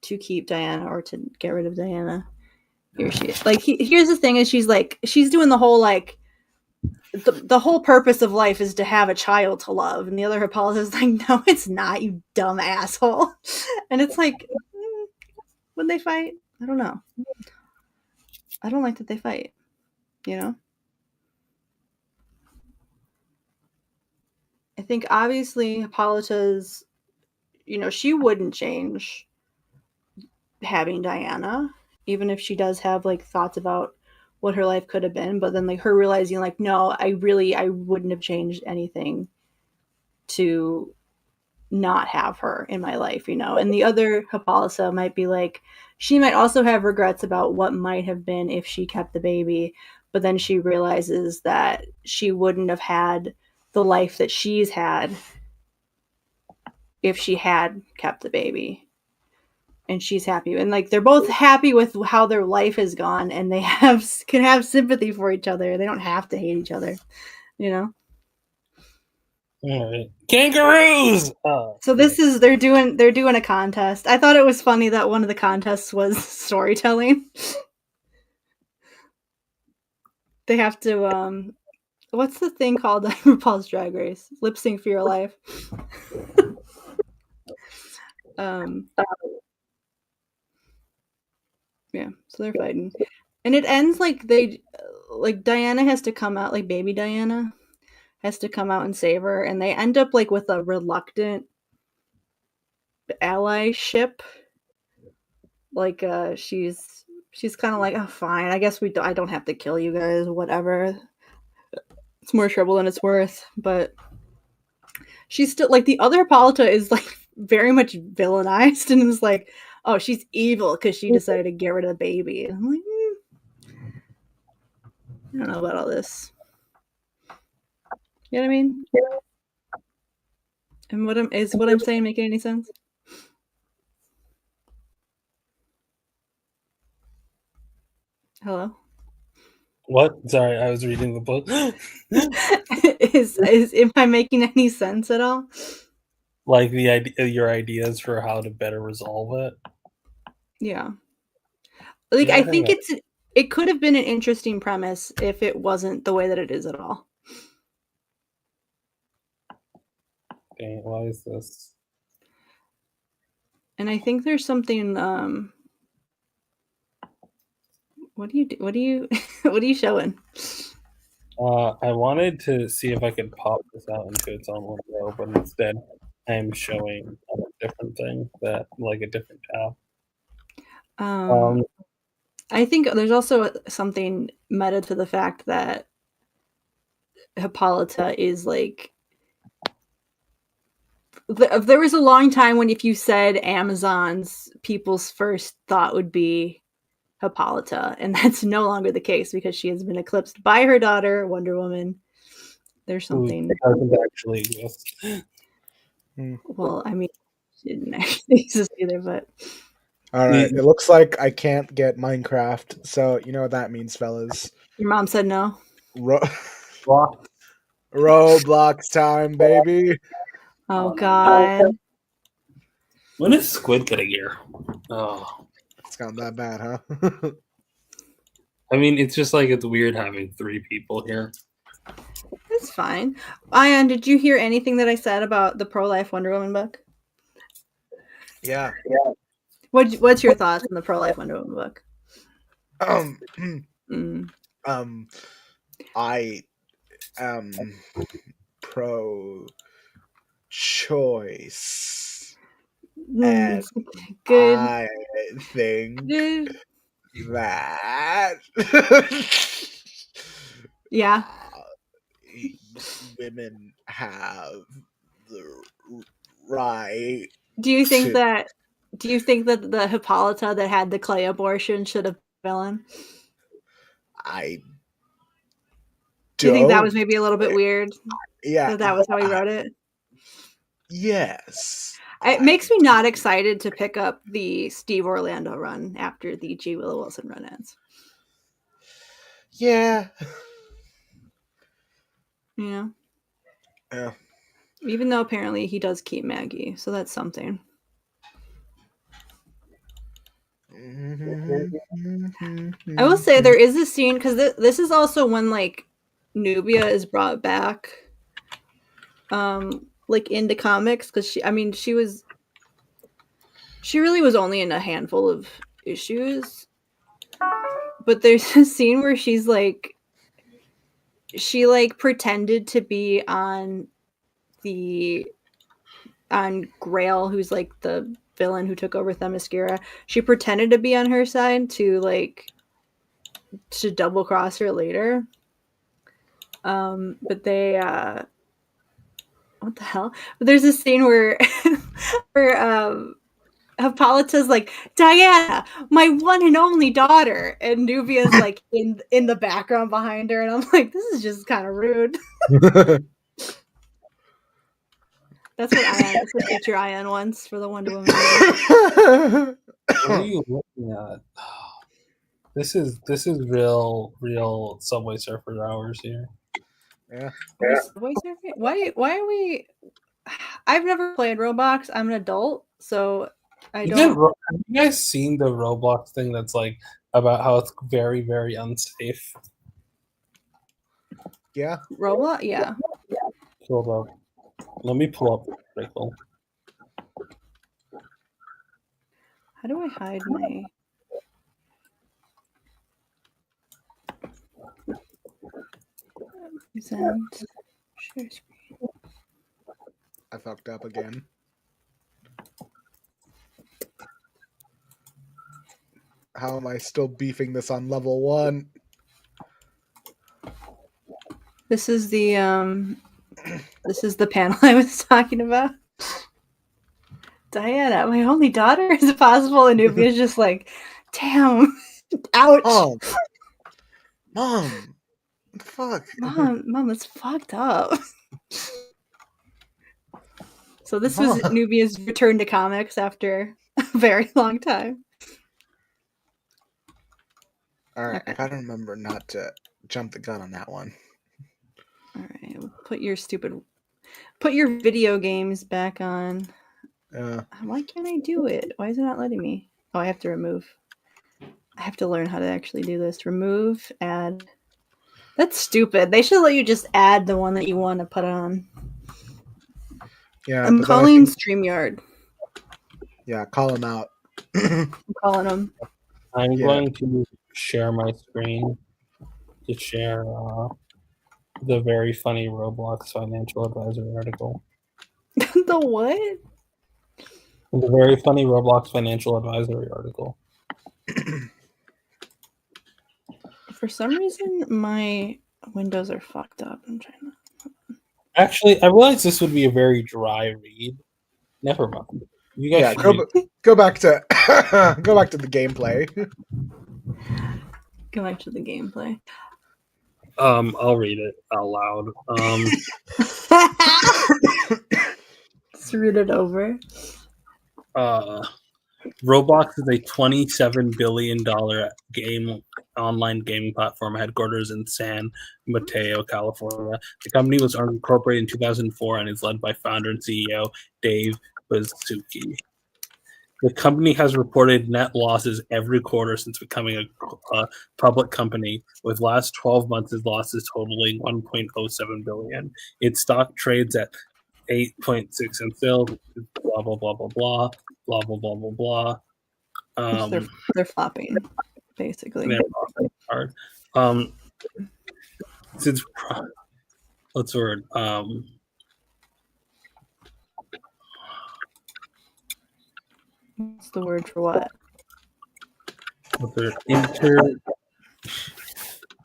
to keep Diana or to get rid of Diana. Here she is. Like here's the thing is she's doing the whole like the whole purpose of life is to have a child to love, and the other Hippolyta is like, no, it's not, you dumb asshole. And it's like when they fight, I don't know. I don't like that they fight, you know? I think obviously Hippolyta's, you know, she wouldn't change having Diana, even if she does have like thoughts about what her life could have been, but then like her realizing like, no, I wouldn't have changed anything to not have her in my life, you know. And the other Hippolyta might be like, she might also have regrets about what might have been if she kept the baby, but then she realizes that she wouldn't have had the life that she's had if she had kept the baby. And she's happy, and like they're both happy with how their life has gone, and they can have sympathy for each other. They don't have to hate each other, you know. All right. Kangaroos. So this is they're doing a contest. I thought it was funny that one of the contests was storytelling. They have to what's the thing called on RuPaul's Drag Race? Lip sync for your life. Yeah, so they're fighting. And it ends like Diana has to come out, like baby Diana has to come out and save her, and they end up like with a reluctant allyship. Like she's kind of like, oh fine, I guess I don't have to kill you guys, whatever. It's more trouble than it's worth, but she's still like the other Hippolyta is like very much villainized and is like, oh, she's evil because she decided to get rid of the baby. And I'm like, I don't know about all this. You know what I mean? And what I'm saying making any sense? Hello? What? Sorry, I was reading the book. Am I making any sense at all? Like your ideas for how to better resolve it. Yeah. Like I think it could have been an interesting premise if it wasn't the way that it is at all. Okay, why is this? And I think there's something what are you showing? I wanted to see if I could pop this out into its own window, but instead I'm showing a different thing, that like a different tab. I think there's also something meta to the fact that Hippolyta is like there was a long time when if you said Amazons, people's first thought would be Hippolyta, and that's no longer the case because she has been eclipsed by her daughter, Wonder Woman. There's something that doesn't actually exist. Well, I mean, she didn't actually exist either, but all right. It looks like I can't get Minecraft, so you know what that means, fellas. Your mom said no. Roblox time, baby. Oh God. When is Squid getting here? Oh, it's not that bad, huh? I mean, it's just like it's weird having 3 people here. It's fine. Ayaan, did you hear anything that I said about the pro-life Wonder Woman book? Yeah. What's your thoughts on the pro-life Wonder Woman book? I am pro-choice. And good. I think that yeah, women have the right. Do you think that the Hippolyta that had the clay abortion should have been villain? Do you think that was maybe a little bit weird? Yeah, that was how he wrote it. Yes. It makes me not excited to pick up the Steve Orlando run after the G. Willow Wilson run ends. Yeah. Yeah. Yeah. Even though apparently he does keep Maggie, so that's something. I will say there is a scene because this is also when like Nubia is brought back, like into comics because she really was only in a handful of issues, but there's a scene where she pretended to be on Grail, who's like the villain who took over Themyscira. She pretended to be on her side to double cross her later. But they what the hell? But there's a scene where Hippolyta's like, Diana, my one and only daughter, and Nubia's like in the background behind her, and I'm like, this is just kind of rude. That's what that's the picture Ayaan wants for the Wonder Woman. What are you looking at? This is real Subway Surfer hours here. Yeah. Subway Surfer? Why are we? I've never played Roblox. I'm an adult, so I don't. Have you guys seen the Roblox thing that's like about how it's very, very unsafe? Yeah. Roblox? Yeah. Hold up. Let me pull up the article. How do I hide my... Present. Share screen. I fucked up again. How am I still beefing this on level 1? This is the This is the panel I was talking about. Diana, my only daughter? Is it possible? And Nubia's just like, damn, ouch. Mom, what the fuck? Mom, that's fucked up. So this was Nubia's return to comics after a very long time. All right, I gotta remember not to jump the gun on that one. All right, put your video games back on. Why can't I do it? Why is it not letting me? Oh, I have to remove. I have to learn how to actually do this. Remove, add. That's stupid. They should let you just add the one that you want to put on. Yeah, I'm calling StreamYard. Yeah, call him out. I'm calling him. I'm going to share my screen to share the very funny Roblox financial advisory article. The what? The very funny Roblox financial advisory article. For some reason, my windows are fucked up. I'm trying to. Actually, I realized this would be a very dry read. Never mind. You guys go back to the gameplay. Go back to the gameplay. I'll read it out loud. Let's read it over. Roblox is a $27 billion online gaming platform headquarters in San Mateo, California. The company was incorporated in 2004 and is led by founder and CEO Dave Baszucki. The company has reported net losses every quarter since becoming a public company, with last 12 months' losses totaling $1.07 billion. Its stock trades at 8.6 in sales, blah, blah, blah, blah, blah, blah, blah, blah, blah, blah. They're flopping, basically. They're flopping hard. Since, what's the word? What's the word for what?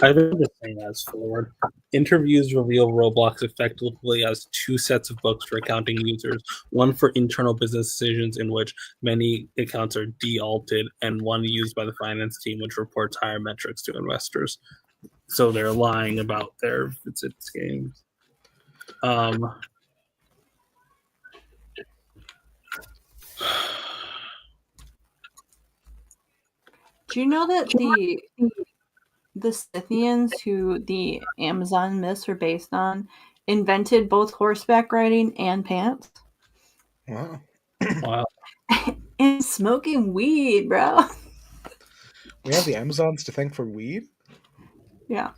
I don't just saying as forward. Interviews reveal Roblox effectively has two sets of books for accounting users, one for internal business decisions in which many accounts are de-alted, and one used by the finance team which reports higher metrics to investors. So they're lying about their its games. Do you know that the Scythians, who the Amazon myths are based on, invented both horseback riding and pants? Wow. And smoking weed, bro. We have the Amazons to thank for weed? Yeah.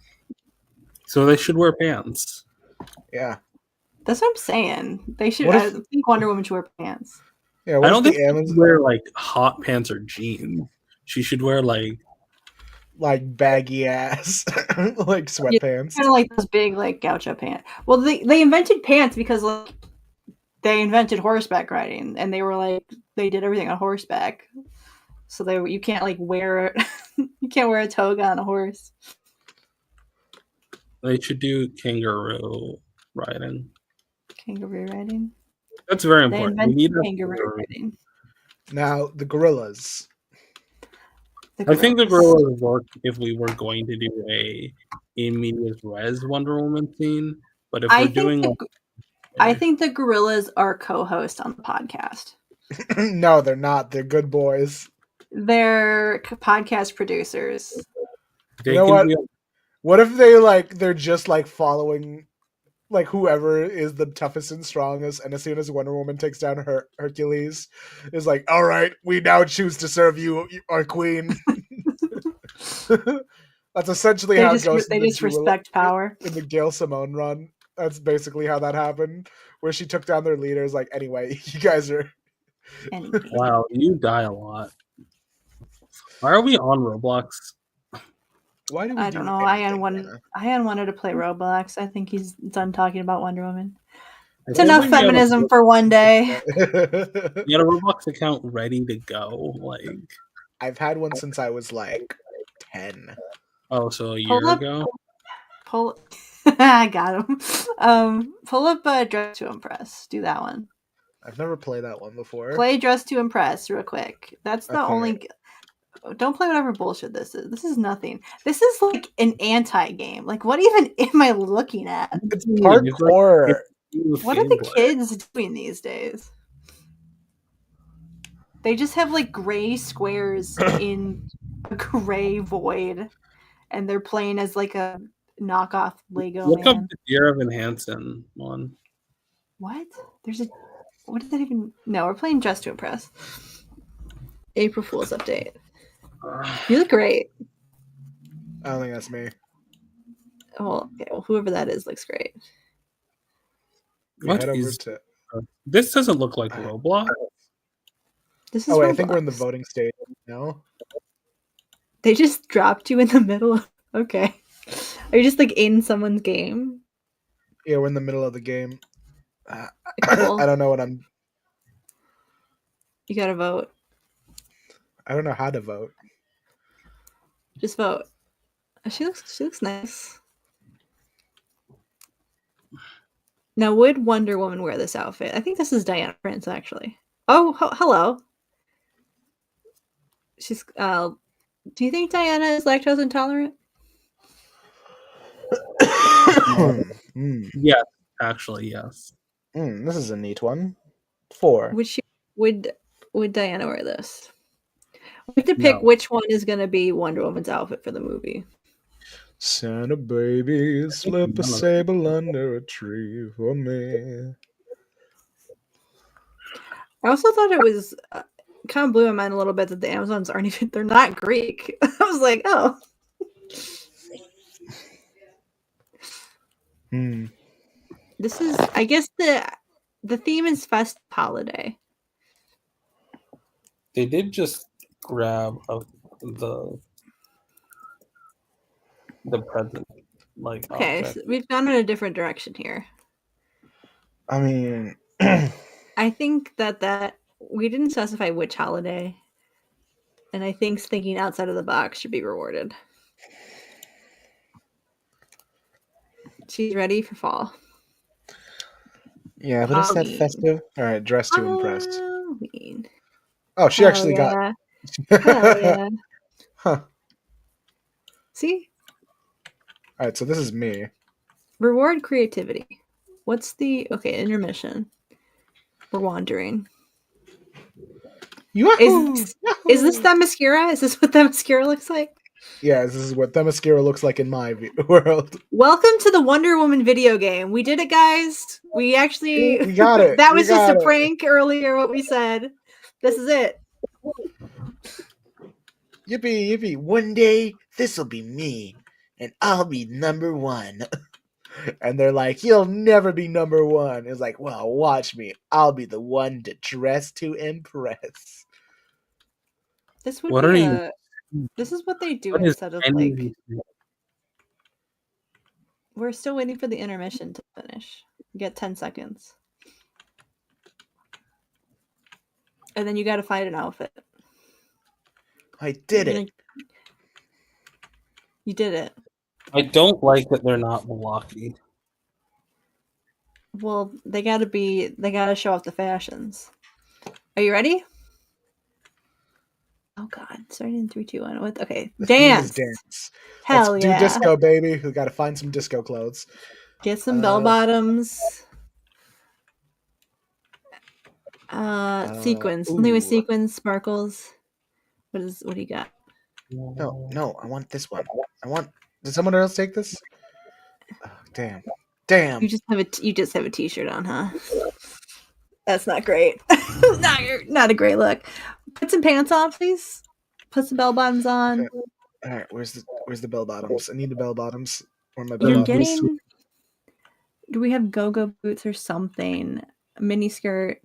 So they should wear pants. Yeah. That's what I'm saying. They should. I think Wonder Woman should wear pants. Yeah, I don't think she should wear like hot pants or jeans. She should wear like baggy ass like sweatpants. Kind of like those big like gaucho pants. Well, they invented pants because like they invented horseback riding, and they were like they did everything on horseback. So you can't like wear you can't wear a toga on a horse. They should do kangaroo riding. Kangaroo riding. That's very important. We need kangaroo riding. Now the gorillas. I think the gorillas would work if we were going to do a in medias res Wonder Woman scene. But if we're doing, I think the gorillas are co-hosts on the podcast. No, they're not. They're good boys. They're podcast producers. You know what? What if they're just like following like whoever is the toughest and strongest, and as soon as Wonder Woman takes down Hercules, is like, all right, we now choose to serve you, our queen. That's essentially how it goes. They just respect power. In the Gail Simone run, that's basically how that happened, where she took down their leaders. Like, anyway, you guys are. Wow, you die a lot. Why are we on Roblox? Why do we? I don't know. Ayaan wanted to play Roblox. I think he's done talking about Wonder Woman. It's enough feminism for one day. You had a Roblox account ready to go. Like, I've had one since I was like 10. Oh, so a year ago? I got him. Pull up Dress to Impress. Do that one. I've never played that one before. Play Dress to Impress real quick. That's the only... Don't play whatever bullshit this is. This is nothing. This is like an anti-game. Like, what even am I looking at? It's hardcore. What are the kids doing these days? They just have like gray squares in a gray void, and they're playing as like a knockoff Lego Look man. up the Dear Evan Hansen one. What? What does that even... No, we're playing Just to Impress. April Fool's update. You look great. I don't think that's me. Well, okay, well, whoever that is looks great. This doesn't look like Roblox. This is I think we're in the voting stage now. They just dropped you in the middle of... Okay. Are you just like in someone's game? Yeah, we're in the middle of the game. Cool. I don't know what I'm... You gotta vote. I don't know how to vote. Just vote. She looks nice. Now, would Wonder Woman wear this outfit? I think this is Diana Prince, actually. Oh, hello. She's. Do you think Diana is lactose intolerant? Yes, actually, yes. This is a neat one. 4. Would Diana wear this? We have to pick which one is going to be Wonder Woman's outfit for the movie. Santa baby, slip a sable under a tree for me. I also thought it was kind of blew my mind a little bit that the Amazons aren't even... They're not Greek. I was like, oh. This is... I guess the theme is festive holiday. They did just grab the present. Okay, so we've gone in a different direction here. I mean... I think that we didn't specify which holiday, and I think thinking outside of the box should be rewarded. She's ready for fall. Yeah, what is that festive? All right, Dress to Impress. Halloween. Oh, she actually got... Hell yeah. Huh. See? All right, so this is me. Reward creativity. What's the... Okay, intermission. We're wandering. Is this Themyscira? Is this what Themyscira looks like? Yeah, this is what Themyscira looks like in my world. Welcome to the Wonder Woman video game. We did it, guys. We actually... We got it. That was just a prank earlier, what we said. This is it. Yippee, yippee. One day, this'll be me, and I'll be number 1. And they're like, you'll never be number 1. It's like, well, watch me. I'll be the one to dress to impress. This would be This is what they do instead of like... We're still waiting for the intermission to finish. You get 10 seconds. And then you got to find an outfit. I did it. You did it. I don't like that they're not Milwaukee. Well, they gotta show off the fashions. Are you ready? Oh god, starting in 3, 2, 1. What? Okay, dance. Hell Let's yeah. do disco, baby. We gotta find some disco clothes. Get some bell bottoms. Sequins. Something with sequins, sparkles. What do you got? No, I want this one. Did someone else take this? Oh, damn. You just have a t-shirt on, huh? That's not great. not a great look. Put some pants on, please. Put some bell bottoms on. Okay. All right, where's the bell bottoms? I need the bell bottoms. Or my bell bottoms. Do we have go-go boots or something? A mini skirt.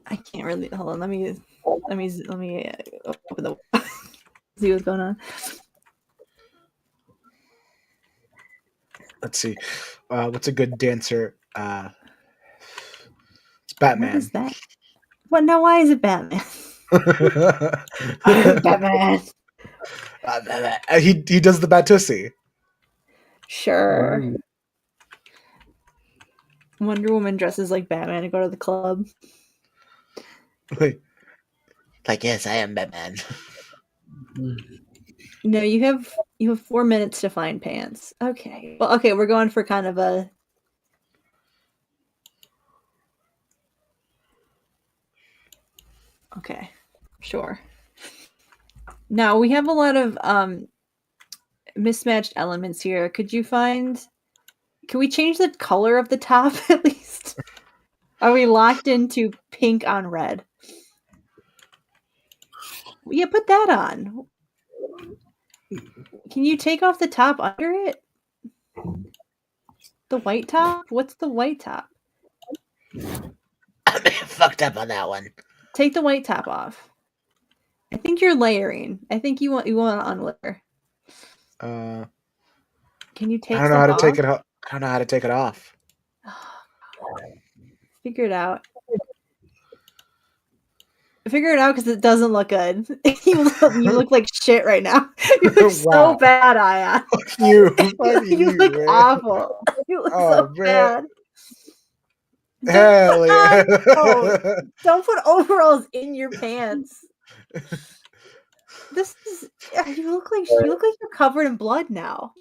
I can't really. Hold on. Let me open the. See what's going on. Let's see. What's a good dancer? It's Batman. What is that? What? Now, why is it Batman? Batman. He does the Batusi. Sure. Wonder Woman dresses like Batman to go to the club. Like yes, I am Batman. No, you have 4 minutes to find pants. Okay. Well, okay, we're going for kind of a. Okay, sure. Now we have a lot of mismatched elements here. Could you find? Can we change the color of the top at least? Are we locked into pink on red? Yeah, put that on. Can you take off the top under it? The white top? What's the white top? I'm fucked up on that one. Take the white top off. I think you're layering. I think you want to unlayer. Can you take? I don't know how to take it off. I don't know how to take it off. Figure it out. Figure it out because it doesn't look good. You look like shit right now. You look so bad, Ayaan. You look awful. You look so bad. Hell yeah. Don't put overalls in your pants. This is you look like you're covered in blood now.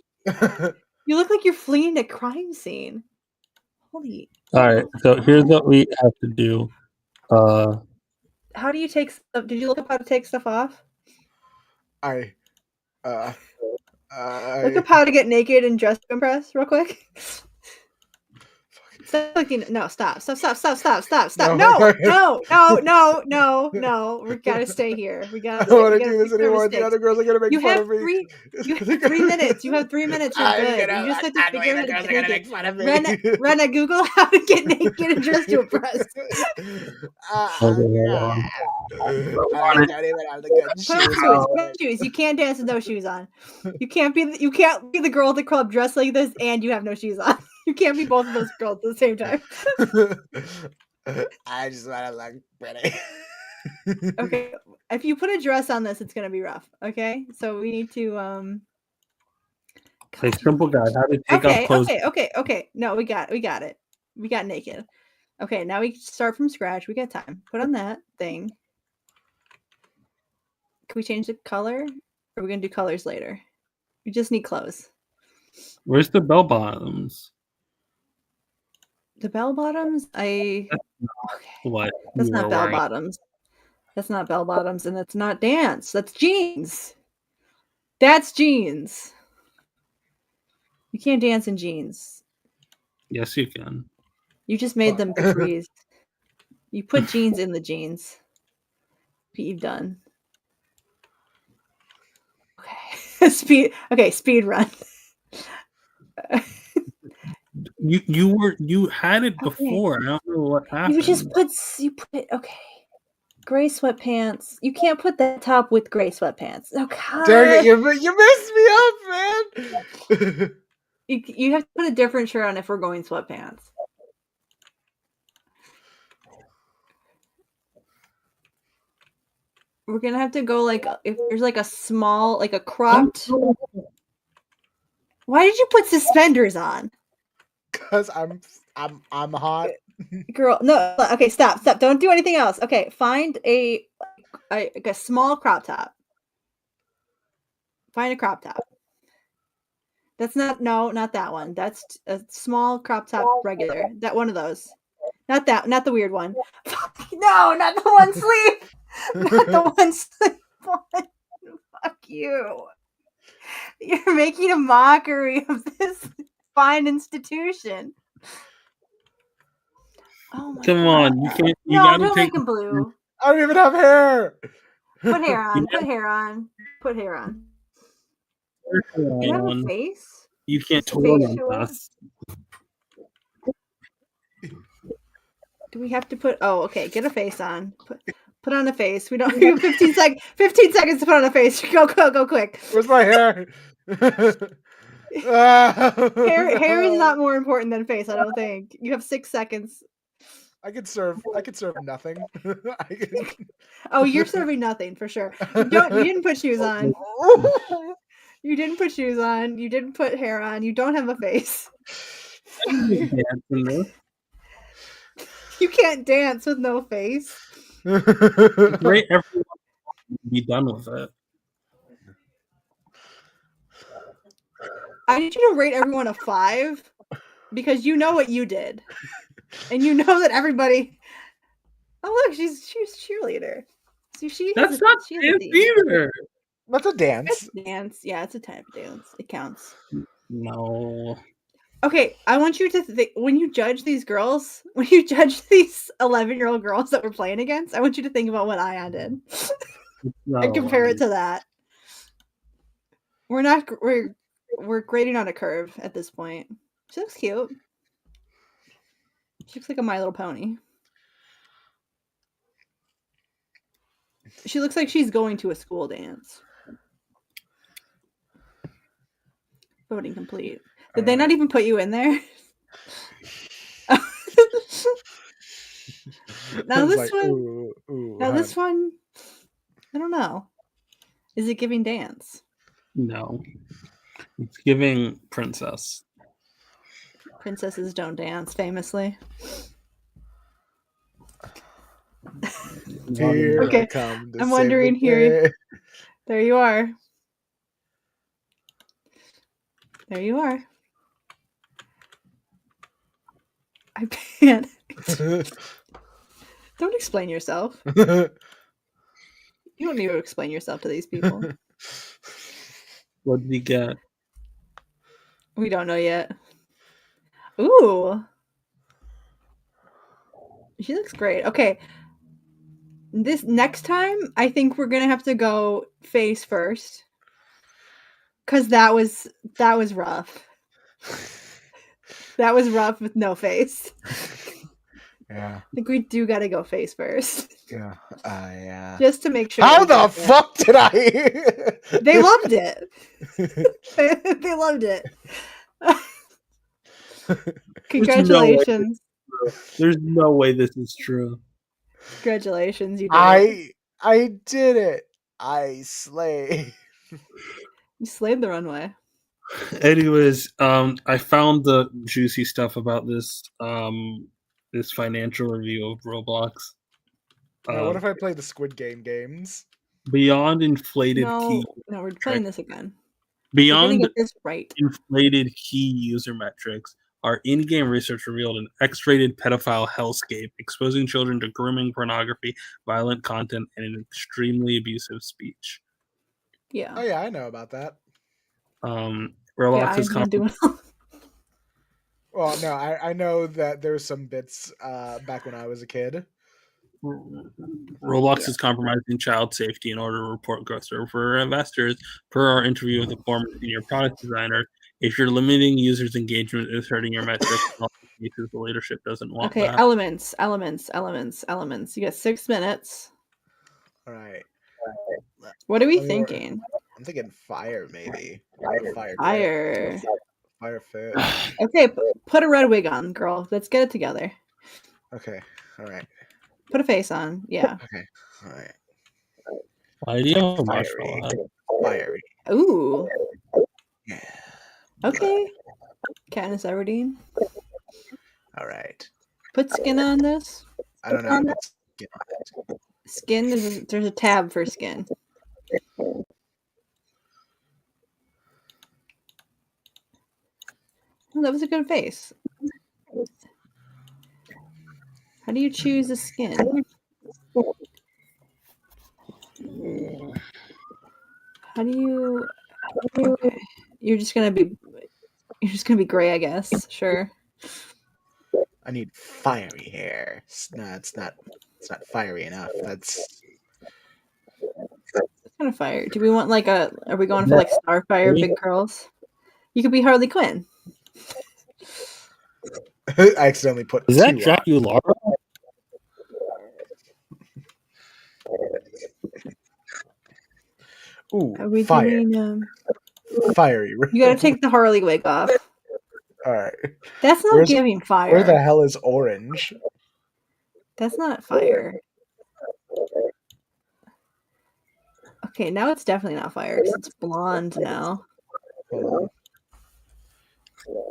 You look like you're fleeing a crime scene. Holy. All right, so here's what we have to do. How do you take stuff? Did you look up how to take stuff off? Look up how to get naked and dress to impress real quick. Stop looking. No, stop. No. We gotta stay here. We gotta. I don't want to do this anymore. The other girls are gonna make fun of me. You have 3 minutes. You have 3 minutes. You're good. You just have to figure out how to get naked. Rena, Google how to get naked and dress to impress. Put on shoes. You can't dance with no shoes on. You can't be the girl at the club dressed like this and you have no shoes on. You can't be both of those girls at the same time. I just want to look pretty. Okay, if you put a dress on this, it's gonna be rough. Okay, so we need to a simple guide how to take off clothes. Okay. No, we got it. We got naked. Okay, now we start from scratch. We got time. Put on that thing. Can we change the color? Or are we gonna do colors later? We just need clothes. Where's the bell bottoms? The bell bottoms? What? That's not bell bottoms. That's not bell bottoms, and that's not dance. That's jeans. That's jeans. You can't dance in jeans. Yes, you can. You just made them capris. You put jeans in the jeans. What you've done. Okay. Speed run. You had it before. Okay. I don't know what happened. You put it okay. Gray sweatpants. You can't put that top with gray sweatpants. Oh God. Dang it, you messed me up, man. You have to put a different shirt on if we're going sweatpants. We're gonna have to go if there's a small, a cropped. Why did you put suspenders on? Because I'm hot. Girl, no. Okay, stop. Don't do anything else. Okay, find a small crop top. Find a crop top. That's not that one. That's a small crop top regular. That one of those. Not the weird one. No, not the one sleeve. Not the one sleeve one. Fuck you. You're making a mockery of this fine institution. Oh my Come God. on, you can't. Don't make him blue. I don't even have hair. Put hair on. Put hair on. Put hair on. You have a face? You can't twirl on us. Do we have to put? Oh, okay. Get a face on. Put on a face. We don't. You have 15 seconds. 15 seconds to put on a face. Go quick. Where's my hair? Hair is not more important than face. I don't think. You have 6 seconds. I could serve nothing. Oh, you're serving nothing for sure. You didn't put shoes on. You didn't put shoes on. You didn't put hair on. You don't have a face. You can't dance with no face. Right, everyone be done with it. I need you to rate everyone a 5 because you know what you did, and you know that everybody. Oh look, she's cheerleader. So that's not dance either. That's a dance. It's dance. Yeah, it's a type of dance. It counts. No. Okay, I want you to think when you judge these girls, when you judge these 11-year-old girls that we're playing against, I want you to think about what Ayaan did and compare it to that. We're grading on a curve at this point. She looks cute. She looks like a My Little Pony. She looks like she's going to a school dance. Voting complete. Did they not even put you in there? Now this one. This one. I don't know. Is it giving dance? No. It's giving princess. Princesses don't dance, famously. Here okay. I'm wondering here. There you are. There you are. I panicked. Don't explain yourself. You don't need to explain yourself to these people. What did we get? We don't know yet. Ooh. She looks great. Okay. This next time, I think we're going to have to go face first. Because that was rough. That was rough with no face. Yeah. I think we do got to go face first. Yeah. Yeah. Just to make sure. How the fuck did I? They loved it. They loved it. Congratulations. There's no way this is true. Congratulations, you did it. I did it. I slayed. You slayed the runway. Anyways, I found the juicy stuff about this this financial review of Roblox. What if I play the Squid Game games? Beyond inflated key. No, we're playing this again. Beyond get this right. Inflated key user metrics, our in-game research revealed an X-rated pedophile hellscape, exposing children to grooming, pornography, violent content, and an extremely abusive speech. Yeah. Oh yeah, I know about that. Roblox is doing. Well, no, I know that there's some bits back when I was a kid. Roblox is compromising child safety in order to report growth for investors. Per our interview with the former senior product designer, if you're limiting users' engagement, it's hurting your metrics. Because the leadership doesn't want that. Okay, elements. You got 6 minutes. All right. What are we thinking? I'm thinking fire, maybe. Fire. Fire fit. Okay, put a red wig on, girl. Let's get it together. Okay. All right. Put a face on. Yeah. Okay. All right. Why do you have a marshmallow? Fiery. Ooh. Yeah. Okay. Katniss Everdeen. All right. Put skin on this. I don't know. Skin on it. Skin. There's a tab for skin. Oh, that was a good face. How do you choose a skin? How do you? Okay. You're just gonna be gray, I guess. Sure. I need fiery hair. No, it's not fiery enough. That's kind of fire. Do we want like are we going for like Starfire, big curls? You could be Harley Quinn. I accidentally put. Is that Dracula? Ooh, are we fire. Doing, fiery. You gotta take the Harley wig off. All right. That's not giving fire. Where the hell is orange? That's not fire. Okay, now it's definitely not fire because it's blonde now. Hold on.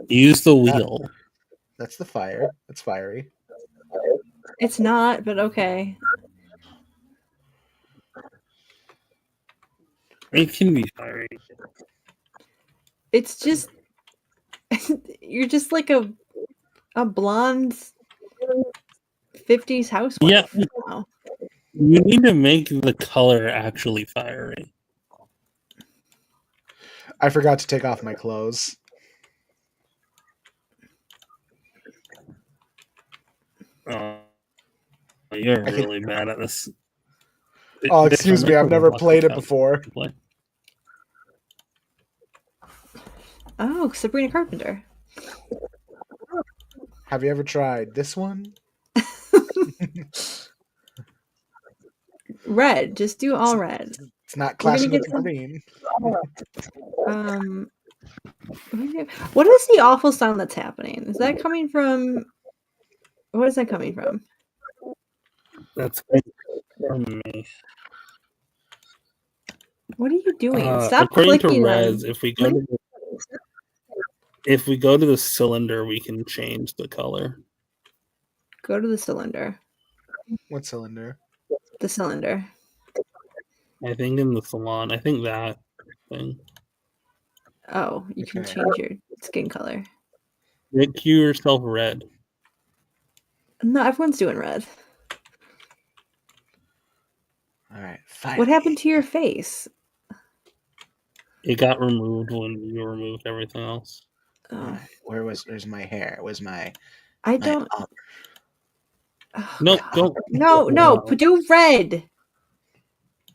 Use the wheel. That's the fire. It's fiery. It's not, but okay. It can be fiery. It's just you're just like a blonde 50s housewife. Yeah. Now. You need to make the color actually fiery. I forgot to take off my clothes. You're really bad at this. Oh, excuse me. I've never played it before. Oh, Sabrina Carpenter. Have you ever tried this one? Red. Just do all red. It's not clashing with green. What is the awful sound that's happening? Is that coming from? What is that coming from? That's from me. What are you doing? Stop according clicking to Rez, on... if we go to the cylinder, we can change the color. Go to the cylinder. What cylinder? The cylinder. I think in the salon. I think that thing. Oh, you can change your skin color. Make yourself red. No, everyone's doing red. All right. Fire. What happened to your face? It got removed when you removed everything else. Oh. Where's my hair? Where's my... I don't... Oh, no, don't. No, do red.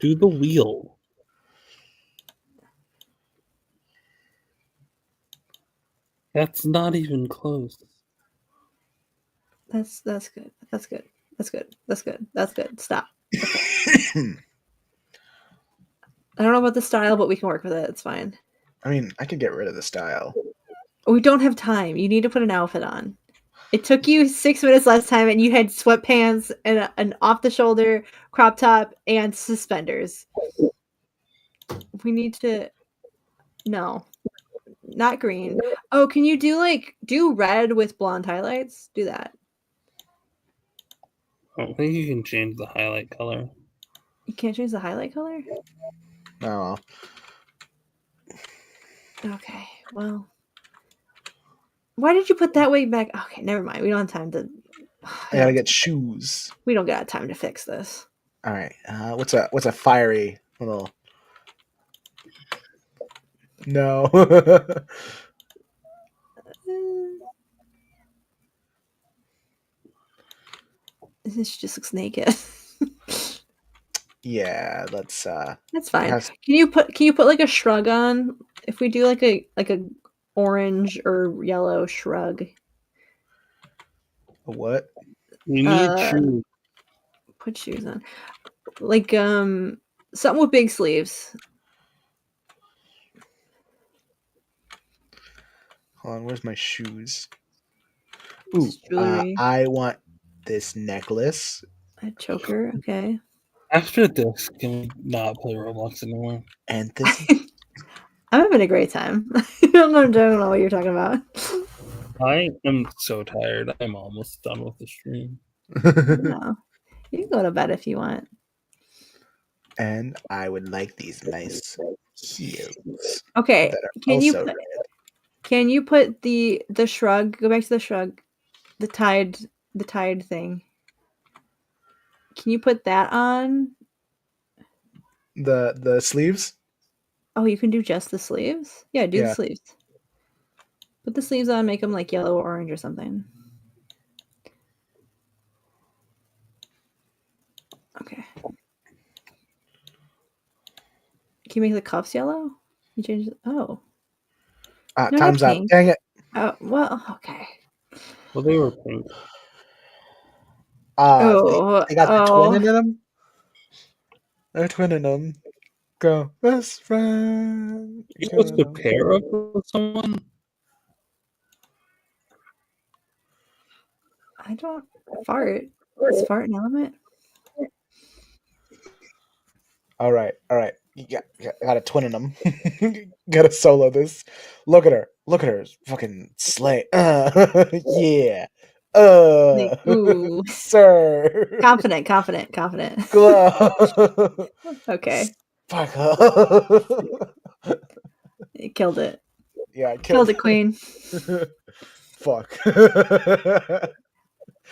Do the wheel. That's not even close. That's good. That's good. That's good. That's good. That's good. Stop. Okay. I don't know about the style, but we can work with it. It's fine. I mean, I could get rid of the style. We don't have time. You need to put an outfit on. It took you 6 minutes last time, and you had sweatpants and an off-the-shoulder crop top and suspenders. We need to... No. Not green. Oh, can you do red with blonde highlights? Do that. I don't think you can change the highlight color. You can't change the highlight color? No. Okay, well... Why did you put that way back? Okay, never mind. We don't have time to... I gotta get shoes. We don't got time to fix this. All right. What's a fiery little... No. This just looks naked. Yeah, that's fine. Can you put like a shrug on? If we do like a orange or yellow shrug. A what? You need shoes. Put shoes on. Like something with big sleeves. Hold on, where's my shoes? Ooh, I want this necklace. A choker, okay. After this, can we not play Roblox anymore? And this... I'm having a great time. I don't know what you're talking about. I am so tired. I'm almost done with the stream. No. You can go to bed if you want. And I would like these nice heels. Okay. Can you put the shrug? Go back to the shrug. The tied thing. Can you put that on? The sleeves? Oh, you can do just the sleeves? Yeah, do the sleeves. Put the sleeves on, make them like yellow or orange or something. Okay. Can you make the cuffs yellow? You change it. Oh. No, time's up. Dang it. Oh, well, okay. Well, they were pink. They got the twin in them? They're twinning them. Go, best friend. You're supposed to pair up with someone? I don't fart. Is fart an element? All right. You gotta twin in them. Gotta solo this. Look at her. Look at her. Fucking slay. Yeah. Ooh. Sir. Confident. Glow. Okay. Fuck. You killed it. Yeah, I killed it, queen. Fuck.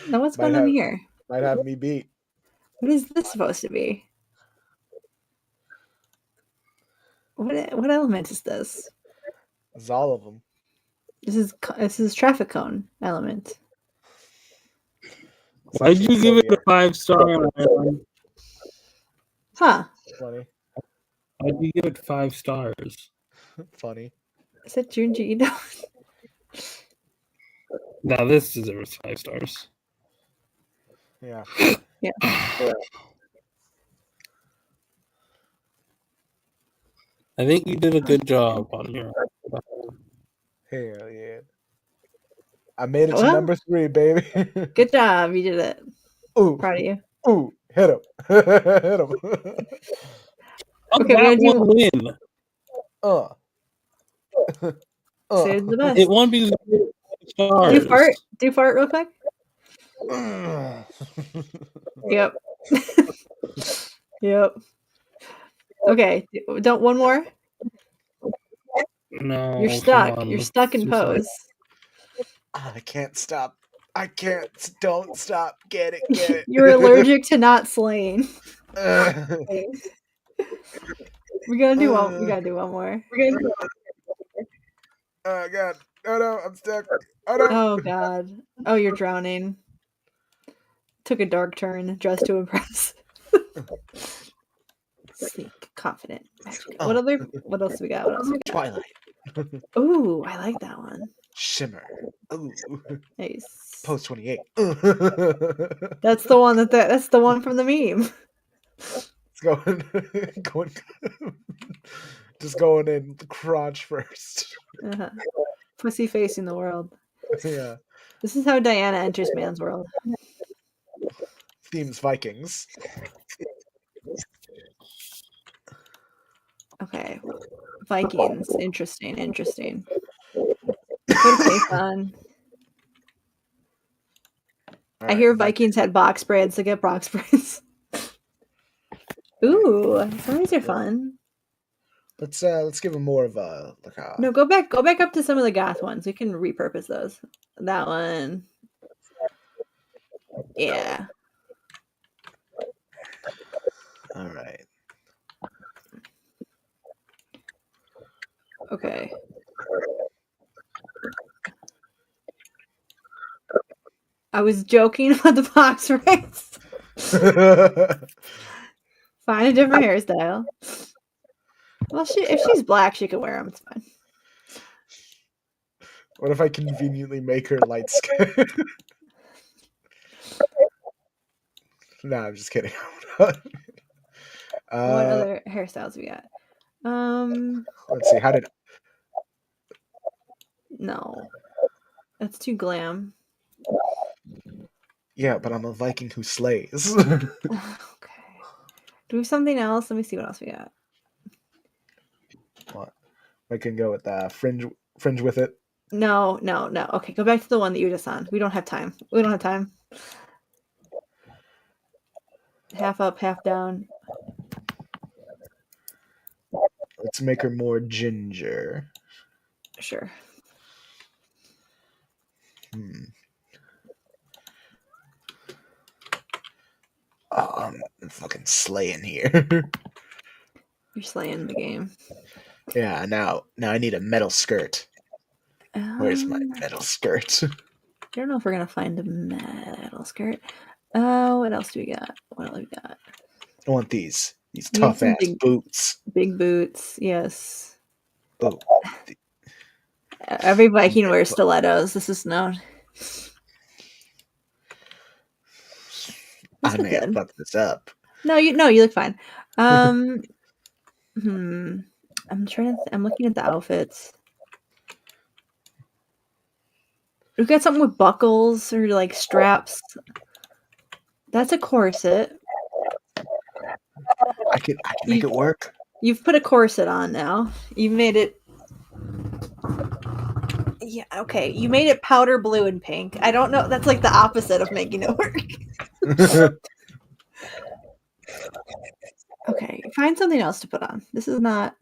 Now what's going on here? Might have me beat. What is this supposed to be? What element is this? It's all of them. This is traffic cone element. Why'd you give it a 5-star? Huh? Funny. Why'd you give it 5 stars? Funny. Is that Junji Ito? Now this deserves 5 stars. Yeah. Yeah. I think you did a good job on your. Hell yeah. I made it to number 3, baby. Good job. You did it. Ooh. Proud of you. Ooh. Hit him. Hit him. Okay, we're gonna do win. Say the best. It won't be stars. Do you fart real quick? Yep. Yep. Okay. Don't one more. No. You're stuck. You're stuck in pose. I can't stop. I can't. Don't stop. Get it. You're allergic to not slaying. We gotta do one. We gotta do one more. Oh god. Oh no, I'm stuck. Oh no. Oh god. Oh, you're drowning. Took a dark turn. Dressed to impress. Sleek, confident. What else we got? Twilight. Ooh, I like that one. Shimmer. Ooh. Nice. Post 28. That's the one that's the one from the meme. It's going just going in the crotch first. Pussy facing the world. Yeah. This is how Diana enters man's world. Themes Vikings. Okay. Vikings. Interesting. Put a face on. I hear Vikings had box braids, so get box braids. Ooh, some of these are fun. Let's give them more of a No, go back up to some of the goth ones. We can repurpose those. That one. Yeah. All right. Okay. I was joking about the box braids. Find a different hairstyle. Well, if she's black, she can wear them. It's fine. What if I conveniently make her light skin? No, I'm just kidding. What other hairstyles we got? Let's see. How did? No, that's too glam. Yeah, but I'm a Viking who slays. Okay. Do something else. Let me see what else we got. What? I can go with fringe with it. No. Okay, go back to the one that you just on. We don't have time. Half up, half down. Let's make her more ginger. Sure. Oh, I'm fucking slaying here. You're slaying the game. Yeah, now I need a metal skirt. Where's my metal skirt? I don't know if we're gonna find a metal skirt. What else do we got? I want these tough ass boots. Big boots, yes. Oh. Every Viking wears stilettos. This is known. I may have fucked this up. No, you look fine. I'm looking at the outfits. We've got something with buckles or like straps. That's a corset. I can make it work. You've put a corset on now. You've made it. Yeah, okay. You made it powder blue and pink. I don't know. That's like the opposite of making it work. Okay, find something else to put on. This is not.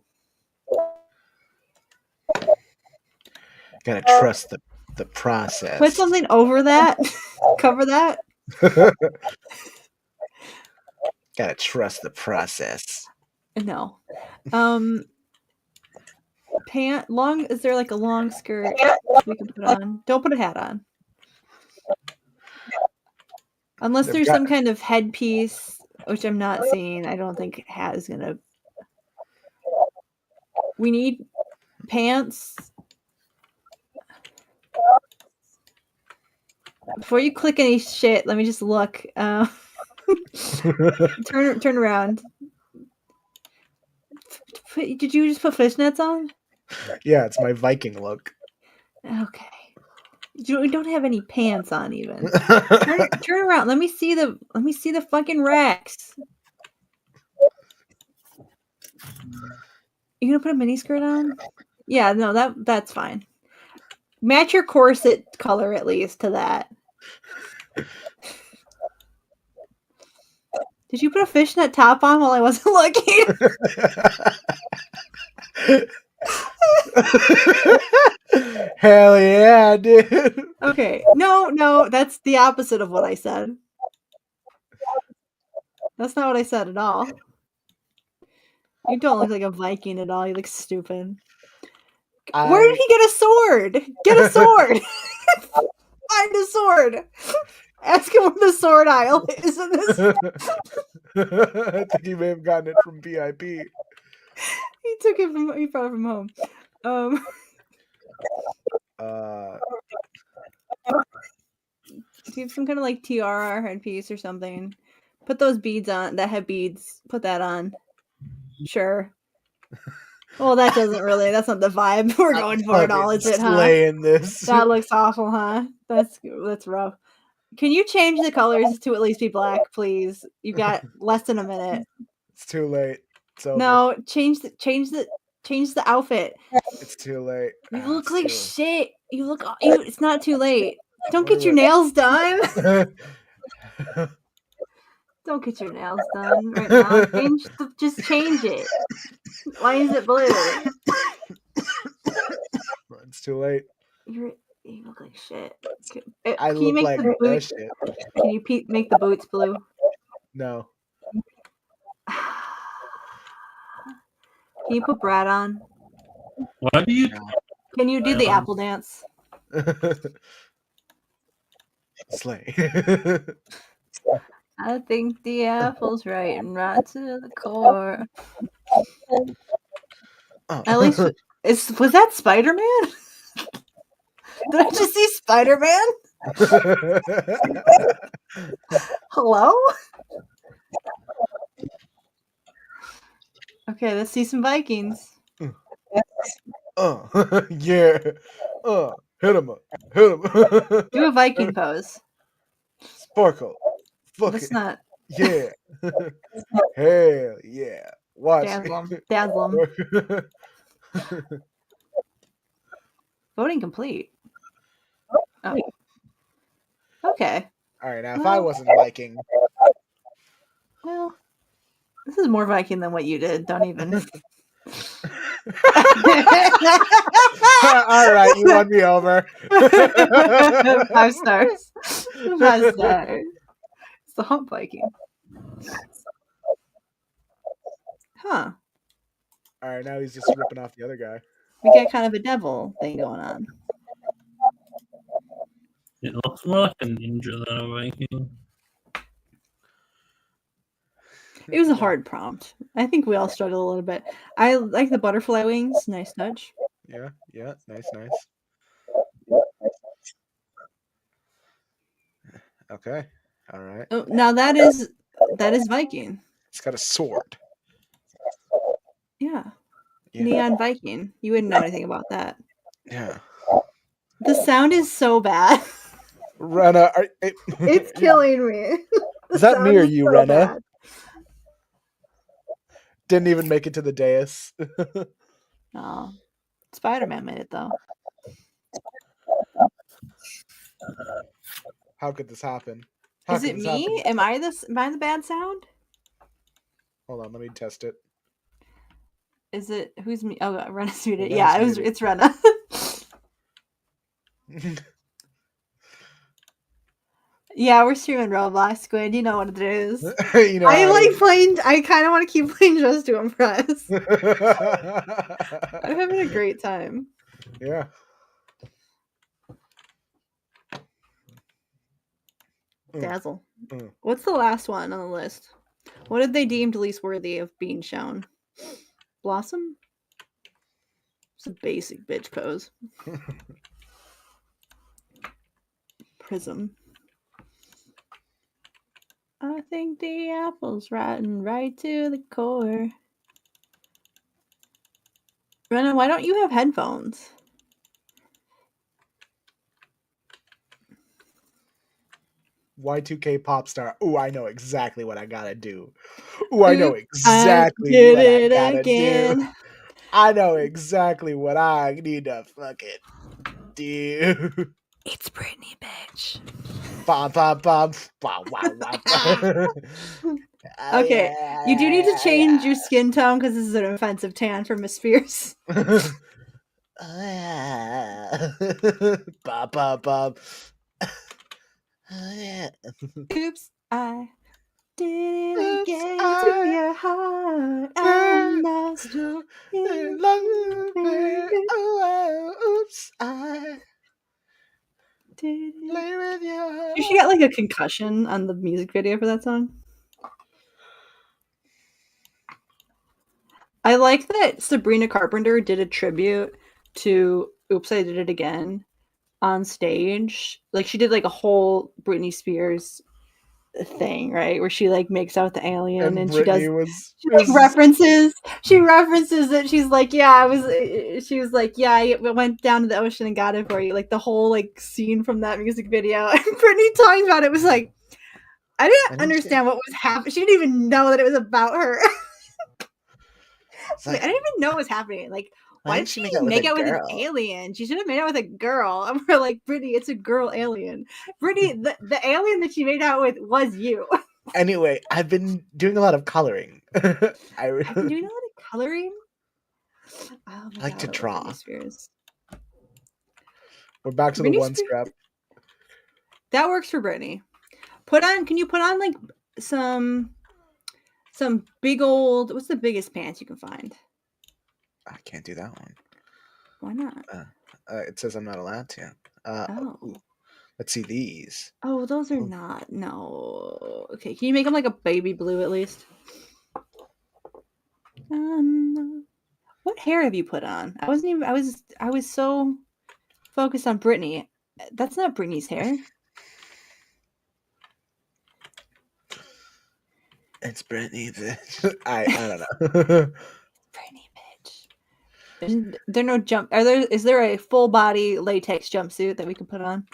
Gotta trust the process. Put something over that. Cover that. Gotta trust the process. No. Is there like a long skirt we can put on? Don't put a hat on. Unless there's some kind of headpiece, which I'm not seeing. I don't think hat is gonna. We need pants. Before you click any shit, let me just look. Turn around. Did you just put fishnets on? Yeah, it's my Viking look. Okay. You don't have any pants on even. Turn around. Let me see the fucking racks. You gonna put a miniskirt on? Yeah, no, that's fine. Match your corset color at least to that. Did you put a fishnet top on while I wasn't looking? Hell yeah, dude. Okay. No, that's the opposite of what I said. That's not what I said at all. You don't look like a Viking at all. You look stupid. Where did he get a sword? Get a sword. Find a sword. Ask him where the sword aisle is in this. I think he may have gotten it from VIP. He brought it from home. Do you have some kind of like tiara or headpiece or something? Put those beads on. That had beads. Put that on. Sure. Well, that's not the vibe we're going for at all, is it, huh? This. That looks awful, huh? That's rough. Can you change the colors to at least be black, please? You got less than a minute. It's too late. It's over. No, change the outfit. It's too late. You look like shit. It's not too late. Don't get your nails done. Don't get your nails done right now. Just change it. Why is it blue? It's too late. You look like shit. I look like that shit. Can you make the boots blue? No. Can you put Brad on? What do you? Can you do the apple dance? Slay. I think the apple's right and right to the core. At least was that Spider-Man? Did I just see Spider-Man? Hello? Okay, let's see some Vikings. Yeah. Hit him up. Hit him. Do a Viking pose. Sparkle. Fuck That's it. not. Yeah. Hell yeah. Watch. Dazzle 'em. Voting complete. Oh. Okay. All right, now if I wasn't Viking. Well, this is more Viking than what you did. Don't even. All right, you won me over. 5 stars. 5 stars. It's the hump Viking. Huh. All right, now he's just ripping off the other guy. We got kind of a devil thing going on. It looks more like a ninja than a Viking. It was a hard prompt. I think we all struggled a little bit. I like the butterfly wings. Nice touch. Yeah, nice. Okay, all right. Oh, now that is Viking. It's got a sword. Yeah. Neon Viking. You wouldn't know anything about that. Yeah. The sound is so bad. Rena, it's killing me. Is that me or you, so Rena? Bad. Didn't even make it to the dais. Oh, Spider-Man made it though. How could this happen? Is it me? Am I the bad sound? Hold on, let me test it. Is it who's me? Oh, Rena's muted. Yeah, it's Rena. Yeah, we're streaming Roblox, Squid. You know what it is. You know, I like playing. I kind of want to keep playing just to impress. I'm having a great time. Yeah. Dazzle. What's the last one on the list? What did they deemed least worthy of being shown? Blossom? It's a basic bitch pose. Prism. I think the apple's rotten right to the core. Rena, why don't you have headphones? Y2K pop star. Ooh, I know exactly what I gotta do. Ooh, I know exactly what I gotta do. I know exactly what I need to fucking do. It's Britney, bitch. Bob, bob, bob. Wow, wow, wow. Okay, you do need to change your skin tone because this is an offensive tan for Miss Fierce. Bob, bob, bob. Oops, I did it again to your heart. I'm lost in love. Oops, I play with you. She got like a concussion on the music video for that song. I like that Sabrina Carpenter did a tribute to Oops, I Did It Again on stage. Like she did like a whole Britney Spears thing, right? Where she like makes out the alien and she references that she's like, yeah, I went down to the ocean and got it for you. Like the whole like scene from that music video. And Britney talking about it was like, I didn't understand what was happening. She didn't even know that it was about her. Like, I didn't even know what was happening. Like, why did she make out with an alien? She should have made out with a girl. And we're like, Brittany, it's a girl alien. Brittany, the alien that she made out with was you. Anyway, I've been doing a lot of coloring. I've been doing a lot of coloring? I like to draw. We're back to the one scrap. That works for Brittany. Can you put on like some big old, what's the biggest pants you can find? I can't do that one. Why not? It says I'm not allowed to. Let's see these. Oh, those are not. No. Okay, can you make them like a baby blue at least? What hair have you put on? I was so focused on Brittany. That's not Brittany's hair. It's Brittany, bitch. I don't know. Brittany, bitch. There no jump. Is there a full body latex jumpsuit that we can put on?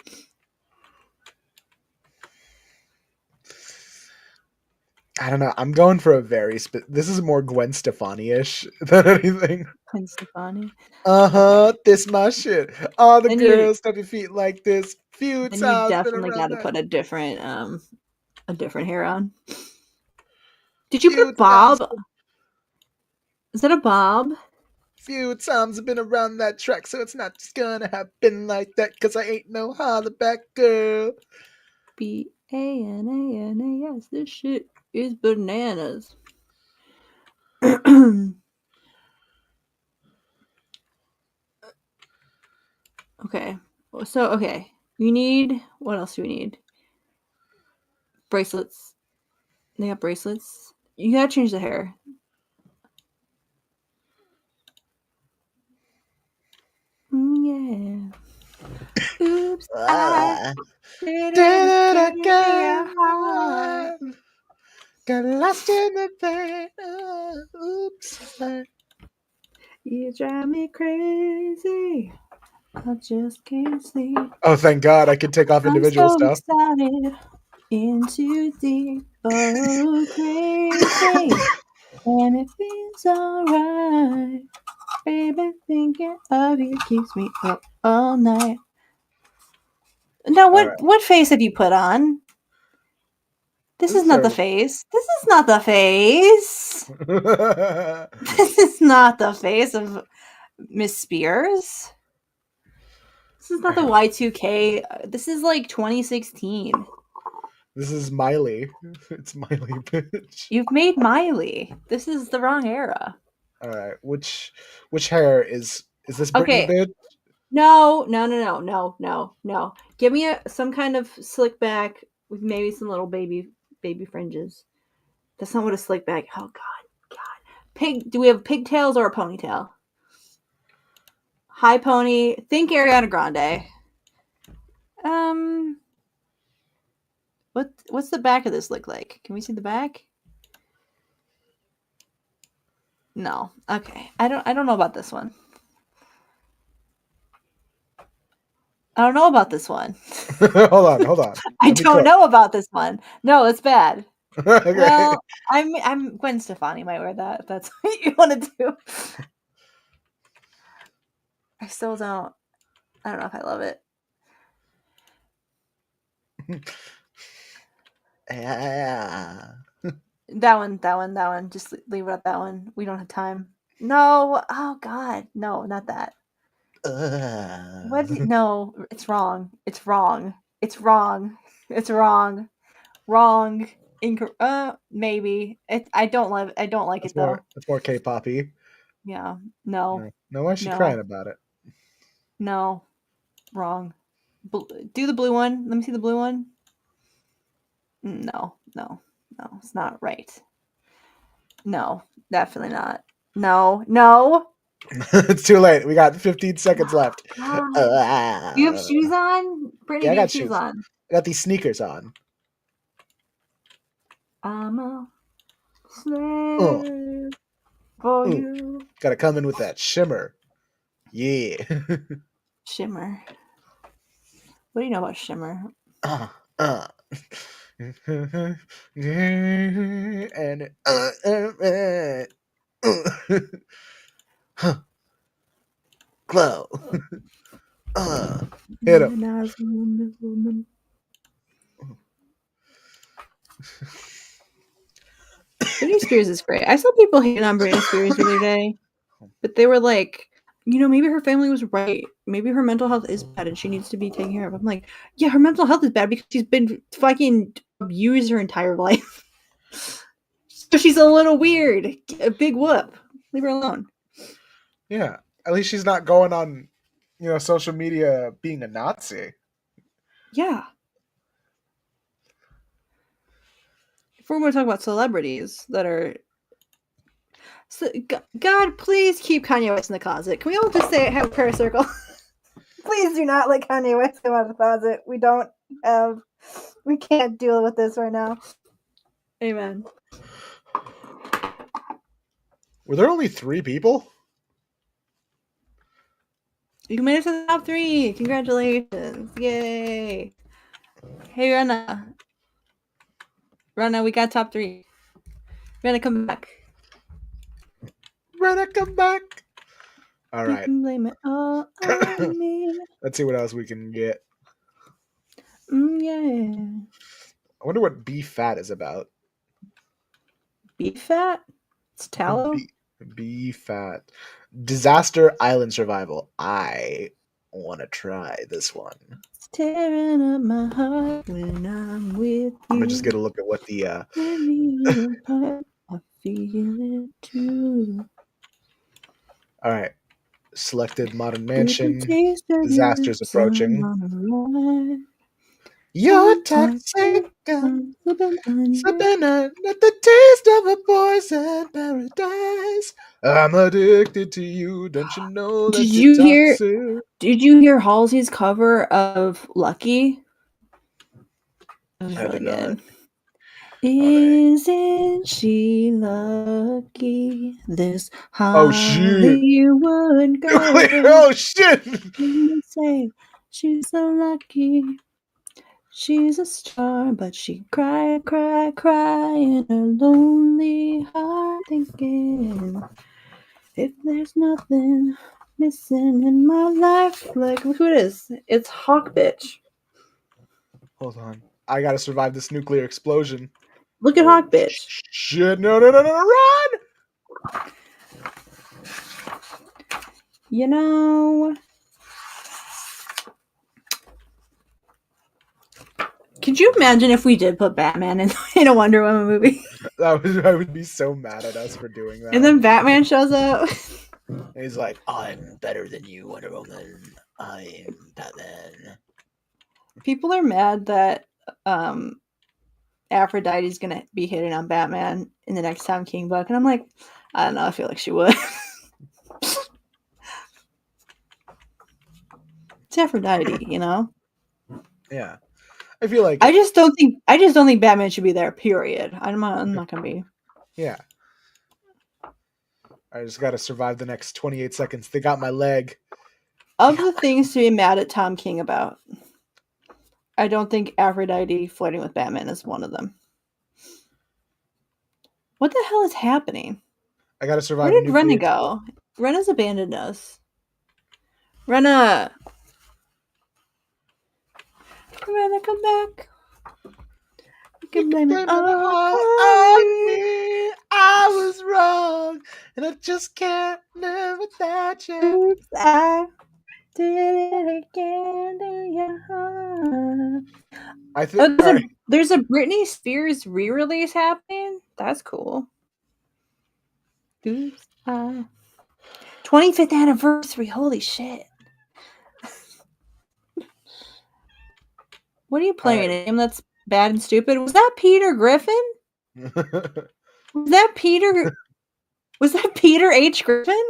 I don't know. I'm going for a very this is more Gwen Stefani-ish than anything. Gwen Stefani. This my shit. All the girls step your feet like this. Few times. You definitely got to put a different hair on. Did you put bob? Is that a bob? Few times I've been around that track, so it's not just gonna happen like that, cause I ain't no hollaback girl. B-A-N-A-N-A-S. This shit is bananas. Okay. So, we need, what else do we need? Bracelets. They got bracelets. You gotta change the hair. Yeah. Oops. I did it again. Got lost in the pain. Oops. You drive me crazy. I just can't sleep. Oh, thank God. I can take off individual stuff. Excited. Into deep, oh crazy. And and it feels alright. Baby, thinking of you keeps me up all night. Now, what face have you put on? This is not the face. This is not the face. This is not the face of Miss Spears. This is not the Y2K. This is like 2016. This is Miley. It's Miley, bitch. You've made Miley. This is the wrong era. All right. Which hair is this Britney, bitch? No. Give me some kind of slick back with maybe some little baby fringes. That's not what a slick back. Oh God. Do we have pigtails or a ponytail? High pony. Think Ariana Grande. What's the back of this look like? Can we see the back? No. Okay. I don't know about this one. I don't know about this one. hold on. I don't know about this one. No, it's bad. Okay. Well, I'm Gwen Stefani might wear that if that's what you want to do. I still don't. I don't know if I love it. That one. Just leave it at that one. We don't have time. No. Oh God. No, not that. What? No, it's wrong. It's wrong. Wrong. Maybe. I don't like it though. It's more K-poppy. Yeah. No. Why is she crying about it? No. Wrong. Do the blue one. Let me see the blue one. No, it's not right. No, definitely not. No. It's too late. We got 15 seconds left. You have shoes on? Brittany, I got shoes on. I got these sneakers on. I'm a slave for you. Gotta come in with that shimmer. Yeah. Shimmer. What do you know about shimmer? And glow. Hit him. Britney Spears is great. I saw people hating on Britney Spears the other day, but they were like, maybe her family was right. Maybe her mental health is bad and she needs to be taken care of. I'm like, yeah, her mental health is bad because she's been fucking abused her entire life. So she's a little weird. A big whoop. Leave her alone. Yeah. At least she's not going on, social media being a Nazi. Yeah. If we're going to talk about celebrities that are... So, God, please keep Kanye West in the closet. Can we all just have a prayer circle? Please do not let Kanye West come out of the closet. We can't deal with this right now. Amen. Were there only 3 people? You made it to the top 3. Congratulations. Yay. Hey, Rena. Rena, we got top 3. Rena, come back. Rena, come back. All right. You can blame it all on me. Let's see what else we can get. Yeah. I wonder what Be Fat is about. Be Fat? It's tallow? Be Fat. Disaster Island Survival. I want to try this one. It's tearing up my heart when I'm with you. I'm going to just get a look at what the... I feel it too. All right. Selected Modern Mansion. Disasters approaching. You're toxic. Slipping at the taste of a poison paradise. I'm addicted to you. Don't you know that you're toxic? Did you hear Halsey's cover of Lucky? That was really good. Isn't she lucky? This Hollywood girl. Oh shit! You say she's so lucky. She's a star, but she cry in a lonely heart, thinking if there's nothing missing in my life. Like, look who it is. It's Hawk Bitch. Hold on. I gotta survive this nuclear explosion. Look at Hawk Bitch. Shit, no, run! You know, could you imagine if we did put Batman in a Wonder Woman movie? I would be so mad at us for doing that. And then Batman shows up. And he's like, I'm better than you, Wonder Woman. I'm Batman. People are mad that Aphrodite's gonna be hitting on Batman in the next Tom King book, and I'm like, I don't know, I feel like she would. It's Aphrodite, you know? Yeah. I feel like I just don't think Batman should be there, period. I'm not gonna be. Yeah. I just gotta survive the next 28 seconds. They got my leg. Of the things to be mad at Tom King about, I don't think Aphrodite flirting with Batman is one of them. What the hell is happening? I gotta survive. Where did Rena go? Rena's abandoned us. Rena, come back. You can blame it all on me. I was wrong, and I just can't live without you. Oops, I did it again to your heart. I think there's a Britney Spears re-release happening. That's cool. Oops, 25th anniversary. Holy shit. What are you playing? A game that's bad and stupid? Was that Peter Griffin? Was that Peter H. Griffin?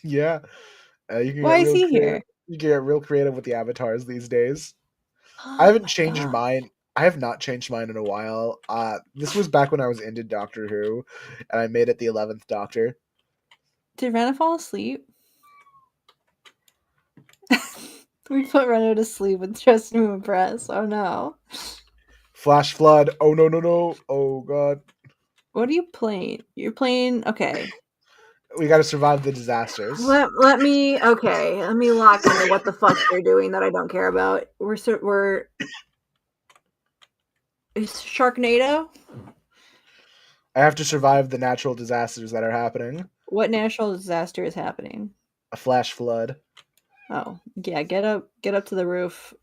Yeah. Why is he here? You can get real creative with the avatars these days. I haven't changed mine. I have not changed mine in a while. This was back when I was into Doctor Who, and I made it the 11th Doctor. Did Rena fall asleep? We put Rena to sleep with Trust Me Impress. Oh no. Flash flood. Oh no. Oh god. What are you playing? You're playing. Okay. We got to survive the disasters. Let me lock into what the fuck they're doing that I don't care about. Is Sharknado? I have to survive the natural disasters that are happening. What natural disaster is happening? A flash flood. Oh, yeah, get up to the roof.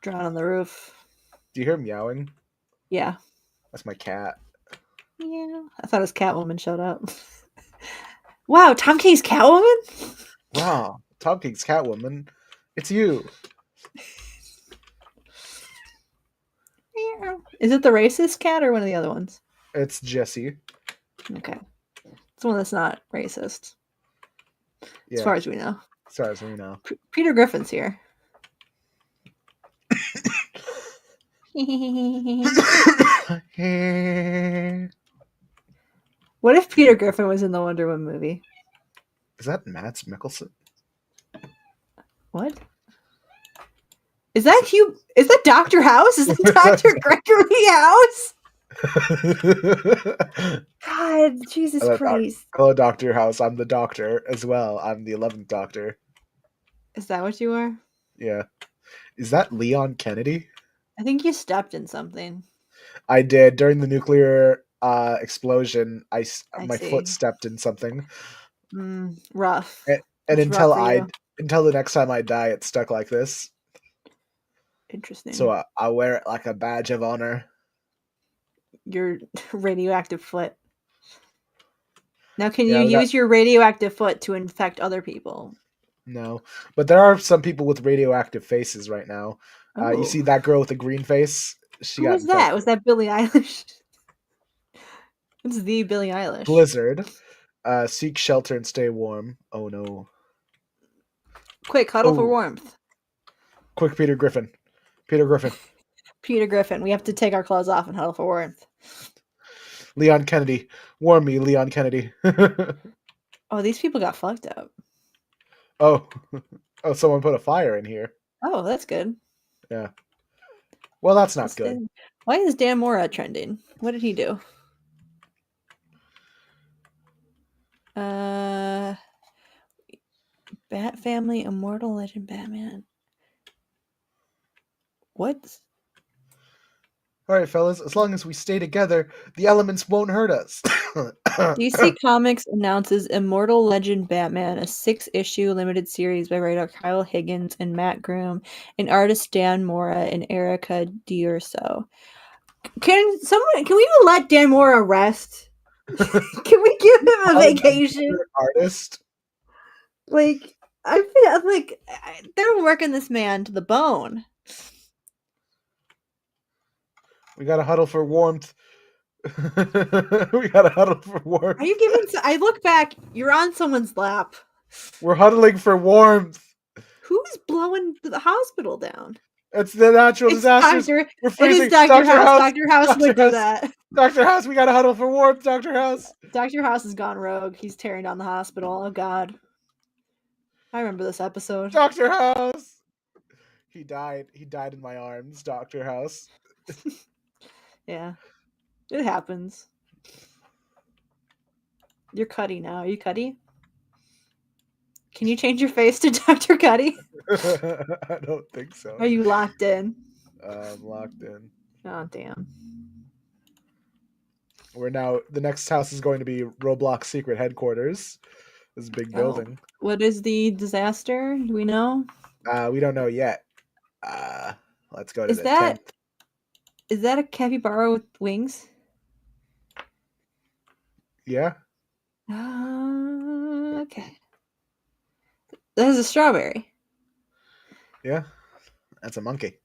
Drown on the roof. Do you hear meowing? Yeah. That's my cat. Yeah. I thought it was Catwoman showed up. Wow, Tom King's Catwoman? Wow, Tom King's Catwoman. It's you. Yeah. Is it the racist cat or one of the other ones? It's Jessie. Okay. It's the one that's not racist. Yeah. As far as we know. As far as we know. Peter Griffin's here. What if Peter Griffin was in the Wonder Woman movie? Is that Mads Mikkelsen? What? Is that Hugh? Is that Dr. House? Is that Dr. Gregory House? God, Jesus Christ. Hello, Dr. House. I'm the doctor as well. I'm the 11th Doctor. Is that what you are? Yeah. Is that Leon Kennedy? I think you stepped in something. I did. During the nuclear explosion, my foot stepped in something. Rough. And until the next time I die, it's stuck like this. Interesting. So I wear it like a badge of honor. Your radioactive foot. Now, can you use your radioactive foot to infect other people? No, but there are some people with radioactive faces right now. You see that girl with the green face? Who was that? Was that Billie Eilish? It's the Billie Eilish. Blizzard. Seek shelter and stay warm. Oh no. Quick, huddle for warmth. Quick, Peter Griffin. Peter Griffin. We have to take our clothes off and huddle for warmth. Leon Kennedy. Warm me, Leon Kennedy. Oh, these people got fucked up. Oh. Oh, someone put a fire in here. Oh, that's good. Yeah. Well, that's not good. Why is Dan Mora trending? What did he do? Bat Family, Immortal Legend Batman. What? All right, fellas. As long as we stay together, the elements won't hurt us. DC Comics announces Immortal Legend Batman, a 6-issue limited series by writer Kyle Higgins and Matt Groom, and artist Dan Mora and Erica D'Urso. Can we let Dan Mora rest? Can we give him a vacation? Artist. Like, I feel like they're working this man to the bone. We gotta huddle for warmth. We gotta huddle for warmth. Are you giving? I look back. You're on someone's lap. We're huddling for warmth. Who's blowing the hospital down? It's the natural disasters. We're freezing. It is Dr. House. Dr. House would do that. Dr. House, we gotta huddle for warmth. Dr. House. Dr. House has gone rogue. He's tearing down the hospital. Oh God. I remember this episode. Dr. House. He died. He died in my arms. Dr. House. Yeah. It happens. You're Cuddy now. Are you Cuddy? Can you change your face to Dr. Cuddy? I don't think so. Are you locked in? I'm locked in. Oh, damn. We're now, the next house is going to be Roblox secret headquarters. This big building. What is the disaster? Do we know? We don't know yet. Let's go to the 10th. Is that a capybara with wings? Yeah. Okay. That is a strawberry. Yeah. That's a monkey.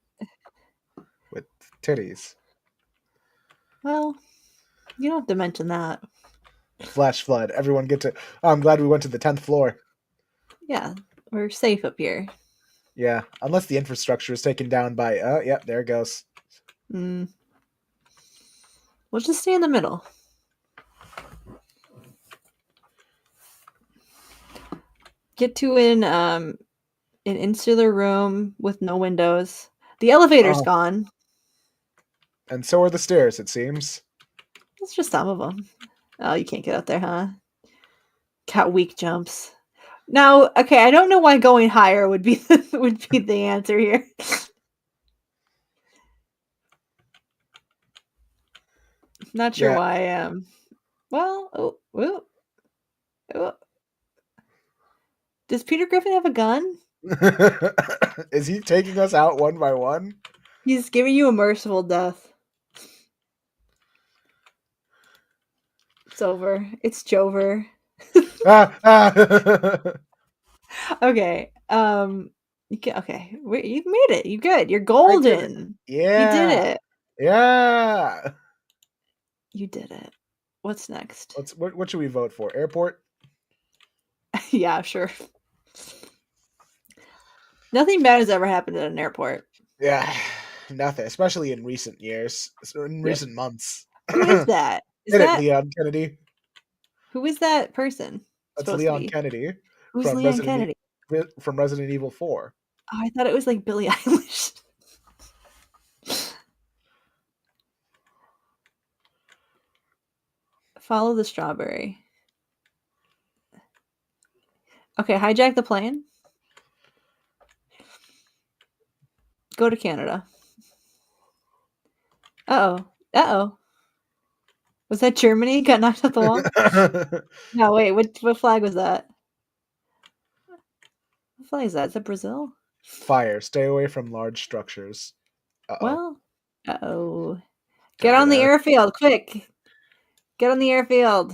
With titties. Well, you don't have to mention that. Flash flood. Everyone get to... Oh, I'm glad we went to the 10th floor. Yeah. We're safe up here. Yeah. Unless the infrastructure is taken down by... yep, there it goes. We'll just stay in the middle. Get to an insular room with no windows. The elevator's gone. And so are the stairs, it seems. It's just some of them. Oh, you can't get up there, huh? Got weak jumps. Now, okay, I don't know why going higher would be the answer here. Not sure why I am. Well, does Peter Griffin have a gun? Is he taking us out one by one? He's giving you a merciful death. It's over. It's Jover. Okay. Okay. You made it. You good. You're golden. Yeah. You did it. Yeah. You did it. What's next? What should we vote for? Airport? Yeah, sure. Nothing bad has ever happened at an airport. Yeah, nothing. Especially in recent years, in recent months. Who is that? Is that Leon Kennedy? Who is that person? That's Leon Kennedy. Who's Leon Kennedy? From Resident Evil 4. Oh, I thought it was like Billie Eilish. Follow the strawberry. Okay, hijack the plane. Go to Canada. Uh-oh. Was that Germany? Got knocked off the wall? No, wait. What flag was that? What flag is that? Is that Brazil? Fire. Stay away from large structures. Uh-oh. Get on the airfield, quick. Get on the airfield.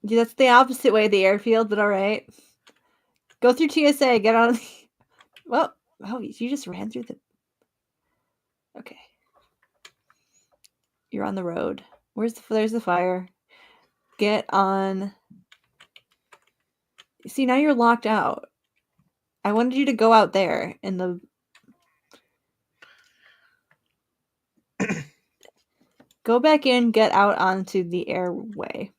Yeah, that's the opposite way of the airfield, but all right. Go through TSA. Get on. You just ran through the. Okay. You're on the road. There's the fire. Get on. See, now you're locked out. I wanted you to go out there in the. Go back in, get out onto the airway.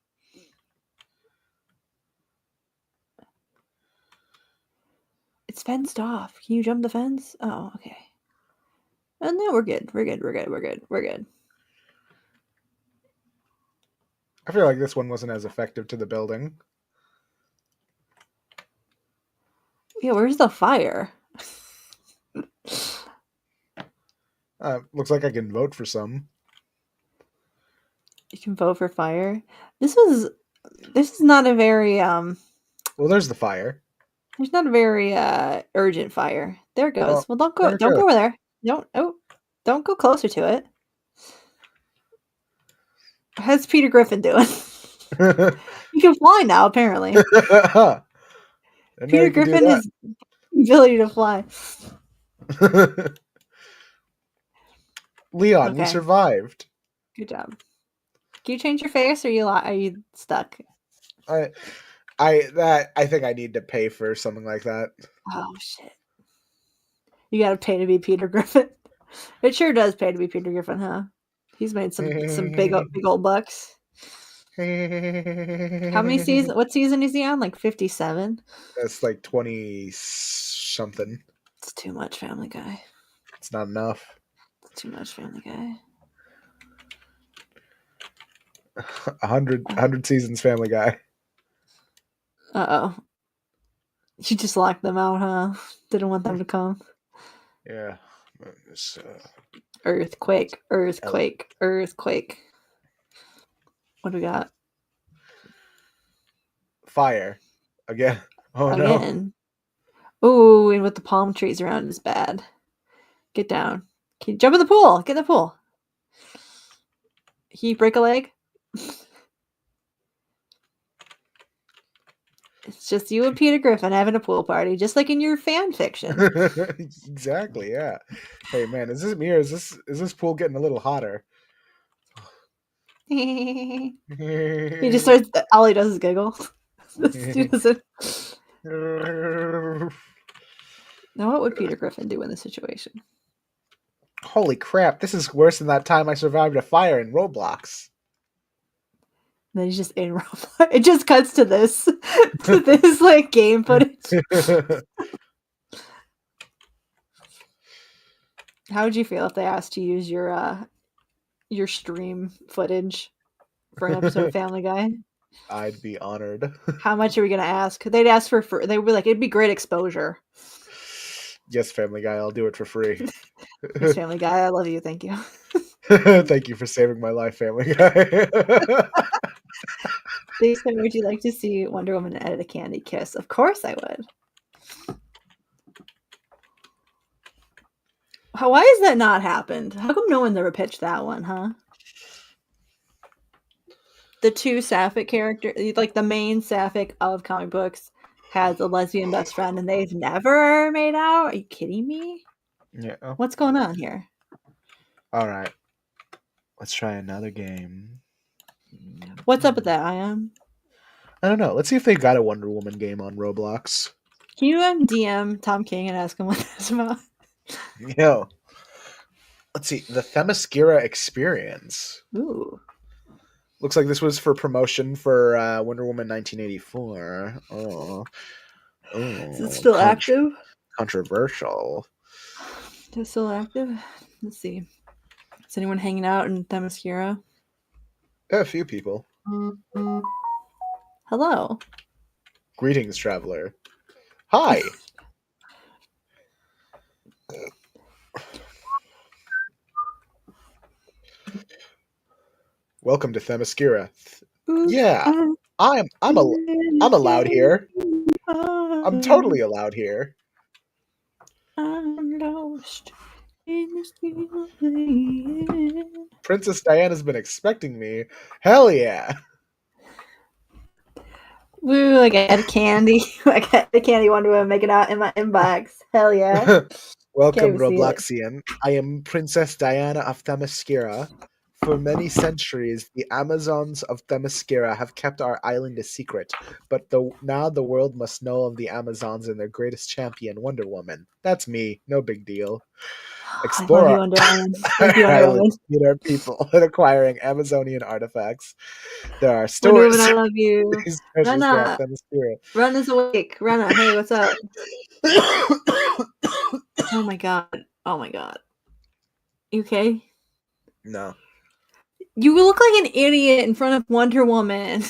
It's fenced off. Can you jump the fence? Oh, okay. And then we're good. We're good. I feel like this one wasn't as effective to the building. Yeah, where's the fire? Looks like I can vote for some. You can vote for fire. This is not a very Well, there's the fire. There's not a very urgent fire. There it goes. Well, don't go over there. Don't go closer to it. How's Peter Griffin doing? You can fly now, apparently. Peter Griffin has the ability to fly. Leon, you survived. Good job. Can you change your face, or are you stuck? I think I need to pay for something like that. Oh shit! You gotta pay to be Peter Griffin. It sure does pay to be Peter Griffin, huh? He's made some big old bucks. How many seasons? What season is he on? Like 57? That's like 20 something. It's too much, Family Guy. It's not enough. It's too much, Family Guy. 100 seasons, Family Guy. Uh-oh. You just locked them out, huh? Didn't want them to come. Yeah. Earthquake. What do we got? Fire. Again. Oh, again. No. Ooh, and with the palm trees around is bad. Get down. Can you jump in the pool? Get in the pool. Can you break a leg? It's just you and Peter Griffin having a pool party, just like in your fan fiction. Exactly, yeah. Hey man, is this me or is this pool getting a little hotter? He just starts. All he does is giggle. Now, what would Peter Griffin do in this situation? Holy crap! This is worse than that time I survived a fire in Roblox. And then he's just in Roblox. It just cuts to this like game footage. How would you feel if they asked to use your stream footage for an episode of Family Guy? I'd be honored. How much are we gonna ask? They'd ask for they would be like, it'd be great exposure. Yes, Family Guy, I'll do it for free. Yes, Family Guy, I love you. Thank you. Thank you for saving my life, Family Guy. They said, would you like to see Wonder Woman edit a candy kiss? Of course I would. Why has that not happened? How come no one's ever pitched that one, huh? The two Sapphic characters, like the main Sapphic of comic books, has a lesbian best friend, and they've never made out. Are you kidding me? Yeah. What's going on here? All right. Let's try another game. What's up with that, Ayaan? I don't know. Let's see if they got a Wonder Woman game on Roblox. Can you DM Tom King and ask him what that's about? Yo. Let's see. The Themyscira Experience. Ooh. Looks like this was for promotion for Wonder Woman 1984. Oh. Is it still active? Controversial. Is it still active? Let's see. Is anyone hanging out in Themyscira? A few people. Hello. Greetings, traveler. Hi. Welcome to Themyscira. Yeah, I'm allowed here. I'm totally allowed here. I'm lost in Princess Diana's been expecting me. Hell yeah. Woo, I got candy. I got the candy Wonder Woman making out in my inbox. Hell yeah. Welcome, Robloxian. I am Princess Diana of Themyscira. For many centuries, the Amazons of Themyscira have kept our island a secret, but now the world must know of the Amazons and their greatest champion, Wonder Woman. That's me. No big deal. Explore our islands, meet our people, and acquiring Amazonian artifacts. There are stories. Wonder Woman, I love you. Rena. Rena's awake. Rena, hey, what's up? Oh my god. Oh my god. You okay? No. You look like an idiot in front of Wonder Woman.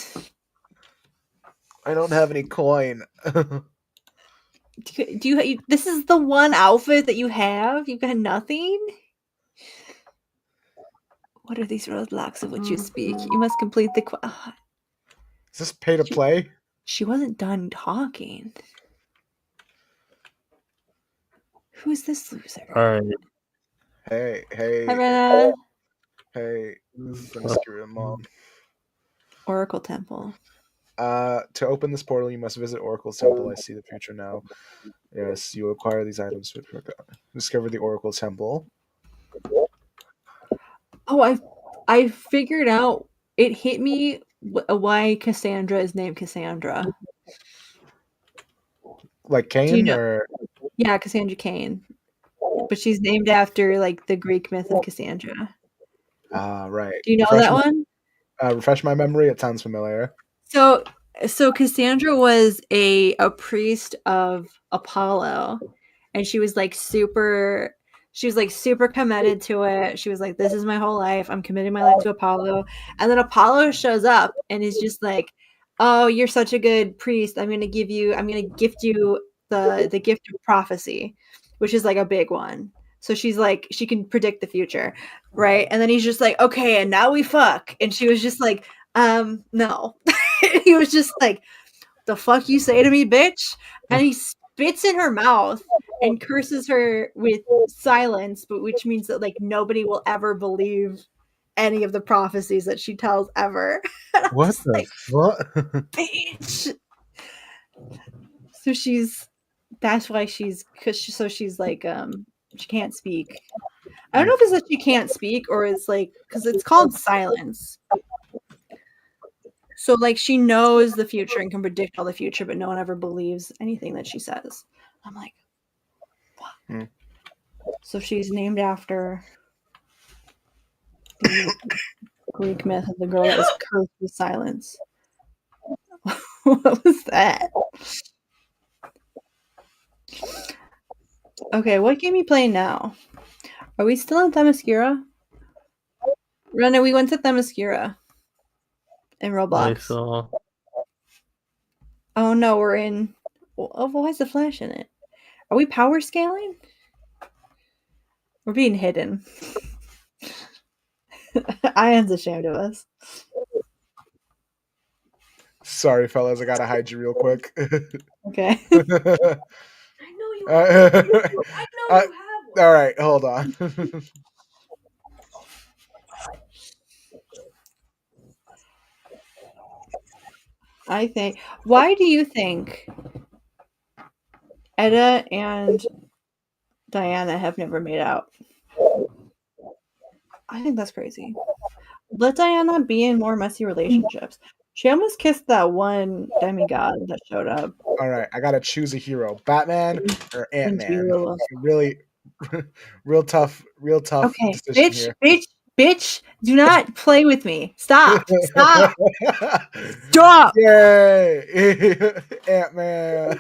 I don't have any coin. Do you? This is the one outfit that you have? You've got nothing? What are these roadblocks of which you speak? You must complete the... Is this pay to play? She wasn't done talking. Who's this loser? All right. Hey. Hi, Rena. Hey, this is Themyscira, Mom. Oracle Temple. To open this portal, you must visit Oracle's Temple. I see the future now. Yes, you acquire these items to discover the Oracle Temple. Oh, I figured out. It hit me why Cassandra is named Cassandra. Like Cain, or yeah, Cassandra Cain, but she's named after like the Greek myth of Cassandra. Right. Do you know that one? Refresh my memory. It sounds familiar. So Cassandra was a priest of Apollo, and she was like super committed to it. She was like, this is my whole life. I'm committing my life to Apollo. And then Apollo shows up and is just like, oh, you're such a good priest. I'm going to gift you the gift of prophecy, which is like a big one. So she's like, she can predict the future. Right. And then he's just like, okay, and now we fuck. And she was just like, no. He was just like, the fuck you say to me, bitch? And he spits in her mouth and curses her with silence, but which means that like nobody will ever believe any of the prophecies that she tells ever. What the fuck? Bitch. So she's like she can't speak. I don't know if it's that she can't speak or it's like because it's called silence. So like she knows the future and can predict all the future, but no one ever believes anything that she says. I'm like, fuck. So she's named after the Greek myth of the girl that was cursed with silence. What was that? Okay, what game are you playing now? Are we still in Themyscira? Rena, we went to Themyscira in Roblox. Oh no, we're in... Oh, why is the flash in it? Are we power scaling? We're being hidden. Ayaan's ashamed of us. Sorry, fellas, I gotta hide you real quick. Okay. I know you have one. All right, hold on. Why do you think Edda and Diana have never made out? I think that's crazy. Let Diana be in more messy relationships. She almost kissed that one demigod that showed up. All right, I gotta choose a hero: Batman or Ant-Man. Really, real tough. Okay, decision bitch, do not play with me. Stop. Stop. Yay, Ant-Man.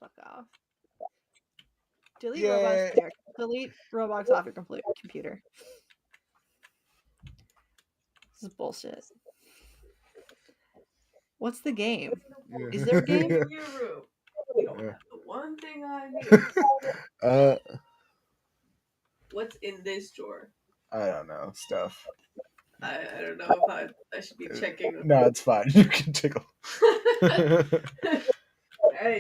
Fuck off. Delete Roblox there. Delete Roblox off your computer. This is bullshit. What's the game? Is there a game? In your room. You don't have the one thing I need. What's in this drawer? I don't know. Stuff. I don't know if I should be checking. No, it's fine. You can tickle. Alright,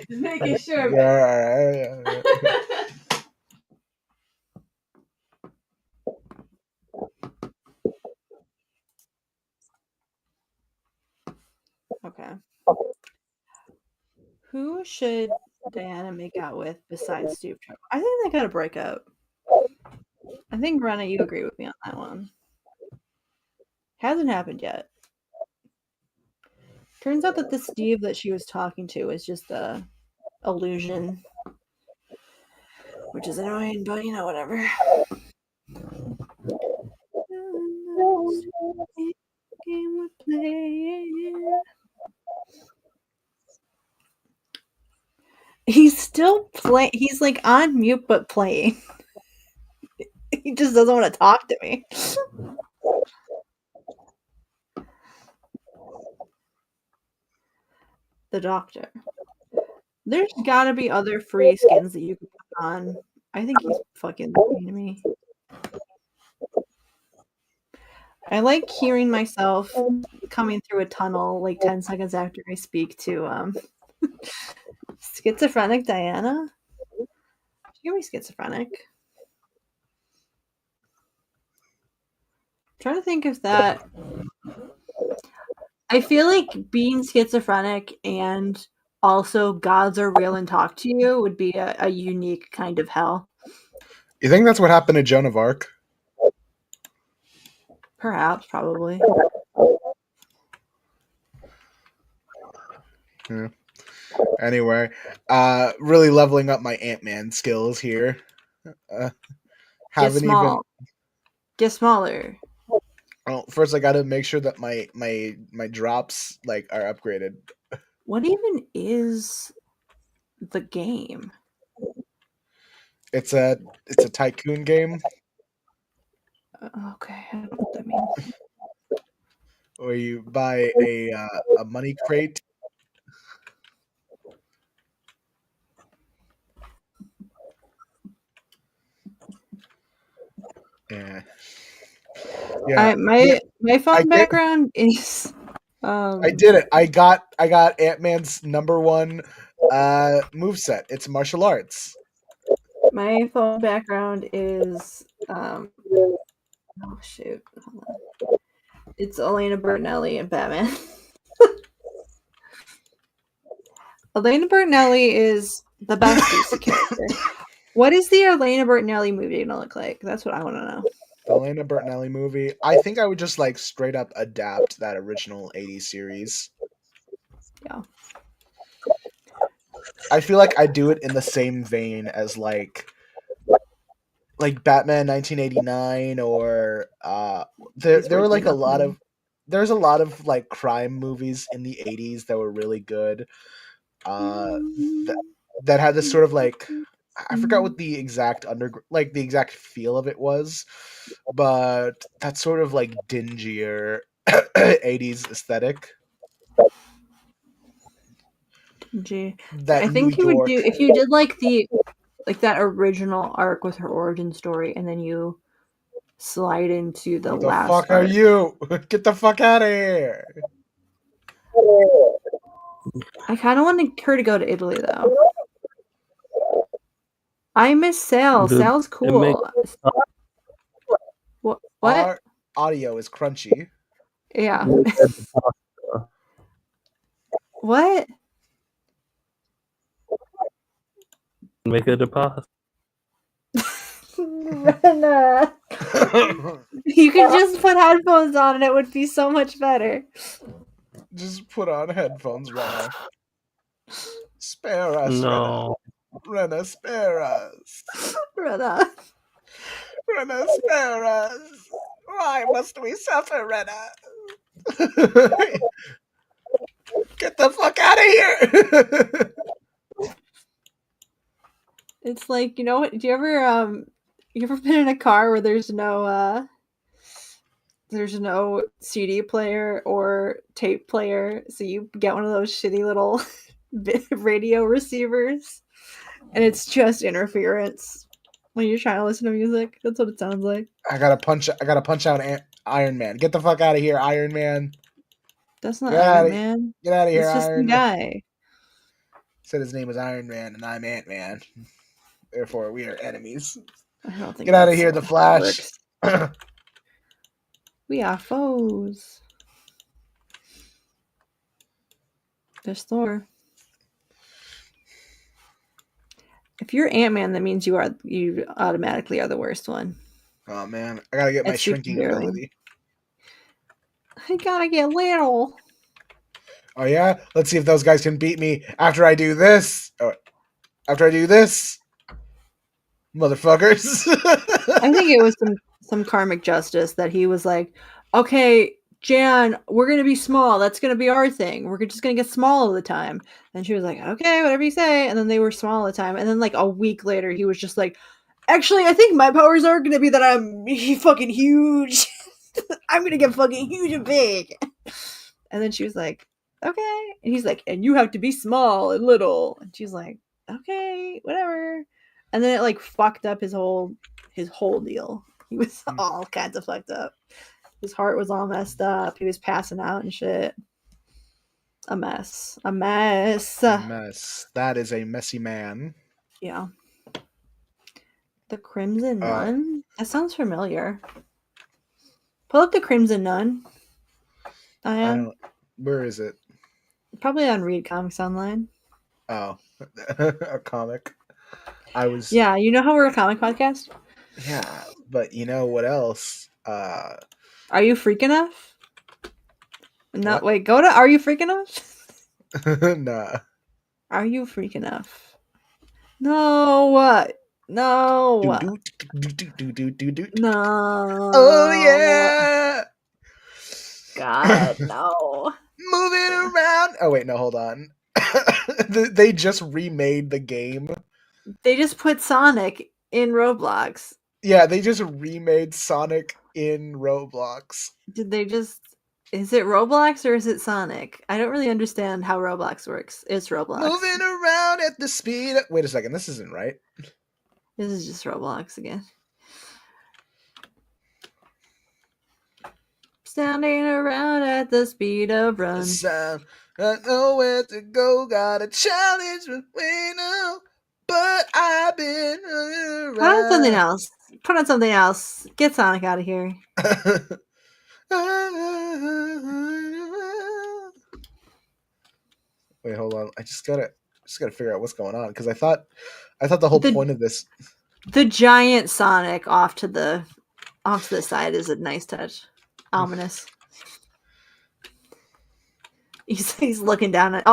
just making sure. Yeah, all right. Okay. Who should Diana make out with besides Steve Trevor? I think they gotta break up. I think Rena, you agree with me on that one. Hasn't happened yet. Turns out that the Steve that she was talking to is just a illusion. which is annoying, but you know, whatever. Game we're playing. He's still playing. He's like on mute but playing. He just doesn't want to talk to me. The doctor. There's gotta be other free skins that you can put on. I think he's fucking mean to me. I like hearing myself coming through a tunnel like 10 seconds after I speak to schizophrenic Diana. She can be schizophrenic. I'm trying to think if that. I feel like being schizophrenic and also gods are real and talk to you would be a unique kind of hell. You think that's what happened to Joan of Arc? Perhaps, probably. Yeah. Anyway, really leveling up my Ant-Man skills here. Get smaller. Well, first I gotta make sure that my drops like are upgraded. What even is the game? It's a tycoon game. Okay, I don't know what that means. Where you buy a money crate. Yeah. My phone background is. I did it. I got Ant-Man's #1 moveset. It's martial arts. My phone background is oh shoot. Hold on. It's Elena Bertinelli and Batman. Elena Bertinelli is the best DC character. What is the Elena Bertinelli movie gonna look like? That's what I want to know. Elena Bertinelli movie. I think I would just like straight up adapt that original 80s series. Yeah. I feel like I do it in the same vein as like Batman 1989 or there were like there's a lot of like crime movies in the 80s that were really good. That had this sort of like, I forgot what the exact the exact feel of it was, but that sort of like dingier 80s aesthetic. Dingy. I think you would do if you did like that original arc with her origin story, and then you slide into the last. What the fuck are you? Get the fuck out of here! I kind of want her to go to Italy though. I miss Sal. Sal's cool. What? Our audio is crunchy. Yeah. What? Make it a pasta. Rena. You could just put headphones on and it would be so much better. Just put on headphones, Rena. Spare us, no. Rena, spare us. Rena, spare us. Why must we suffer, Rena? Get the fuck out of here! It's like, you know, do you ever been in a car where there's no CD player or tape player, so you get one of those shitty little radio receivers, and it's just interference when you're trying to listen to music? That's what it sounds like. I gotta punch out Iron Man. Get the fuck out of here, Iron Man. That's not Iron Man. Get out of here, it's just Iron the guy. Said his name was Iron Man, and I'm Ant-Man. Therefore, we are enemies. I don't think. Get out of here, the Flash. We are foes. There's Thor. If you're Ant-Man, that means you automatically are the worst one. Oh man, I gotta get my shrinking ability. I gotta get little. Oh yeah? Let's see if those guys can beat me after I do this. motherfuckers. I think it was some karmic justice that he was like, okay, Jan, we're gonna be small. That's gonna be our thing. We're just gonna get small all the time. And she was like, okay, whatever you say. And then they were small all the time. And then like a week later, he was just like, actually, I think my powers are gonna be that I'm fucking huge. I'm gonna get fucking huge and big. And then she was like, okay. And he's like, and you have to be small and little. And she's like, okay, whatever. And then it like fucked up his whole deal. He was all kinds of fucked up. His heart was all messed up. He was passing out and shit. A mess. A mess. A mess. That is a messy man. Yeah. The Crimson Nun? That sounds familiar. Pull up the Crimson Nun. Where is it? Probably on Read Comics Online. Oh. A comic. Yeah, you know how we're a comic podcast? Yeah, but you know what else? Are You Freak Enough? No, wait, go to Are You Freak Enough? Nah. Are You Freak Enough? No, what? No. No. Oh yeah. God, no. Moving around. Oh wait, no, hold on. They just remade the game. They just put Sonic in Roblox. Yeah, they just remade Sonic in Roblox. Did they just... Is it Roblox or is it Sonic? I don't really understand how Roblox works. It's Roblox. Moving around at the speed... Wait a second, this isn't right. This is just Roblox again. Standing around at the speed of run. I know where to go, got a challenge with me now, but I've been around. Put on something else. Put on something else. Get Sonic out of here. Wait, hold on. I just gotta figure out what's going on because I thought the whole point of this. The giant Sonic off to the side is a nice touch. Ominous. He's looking down at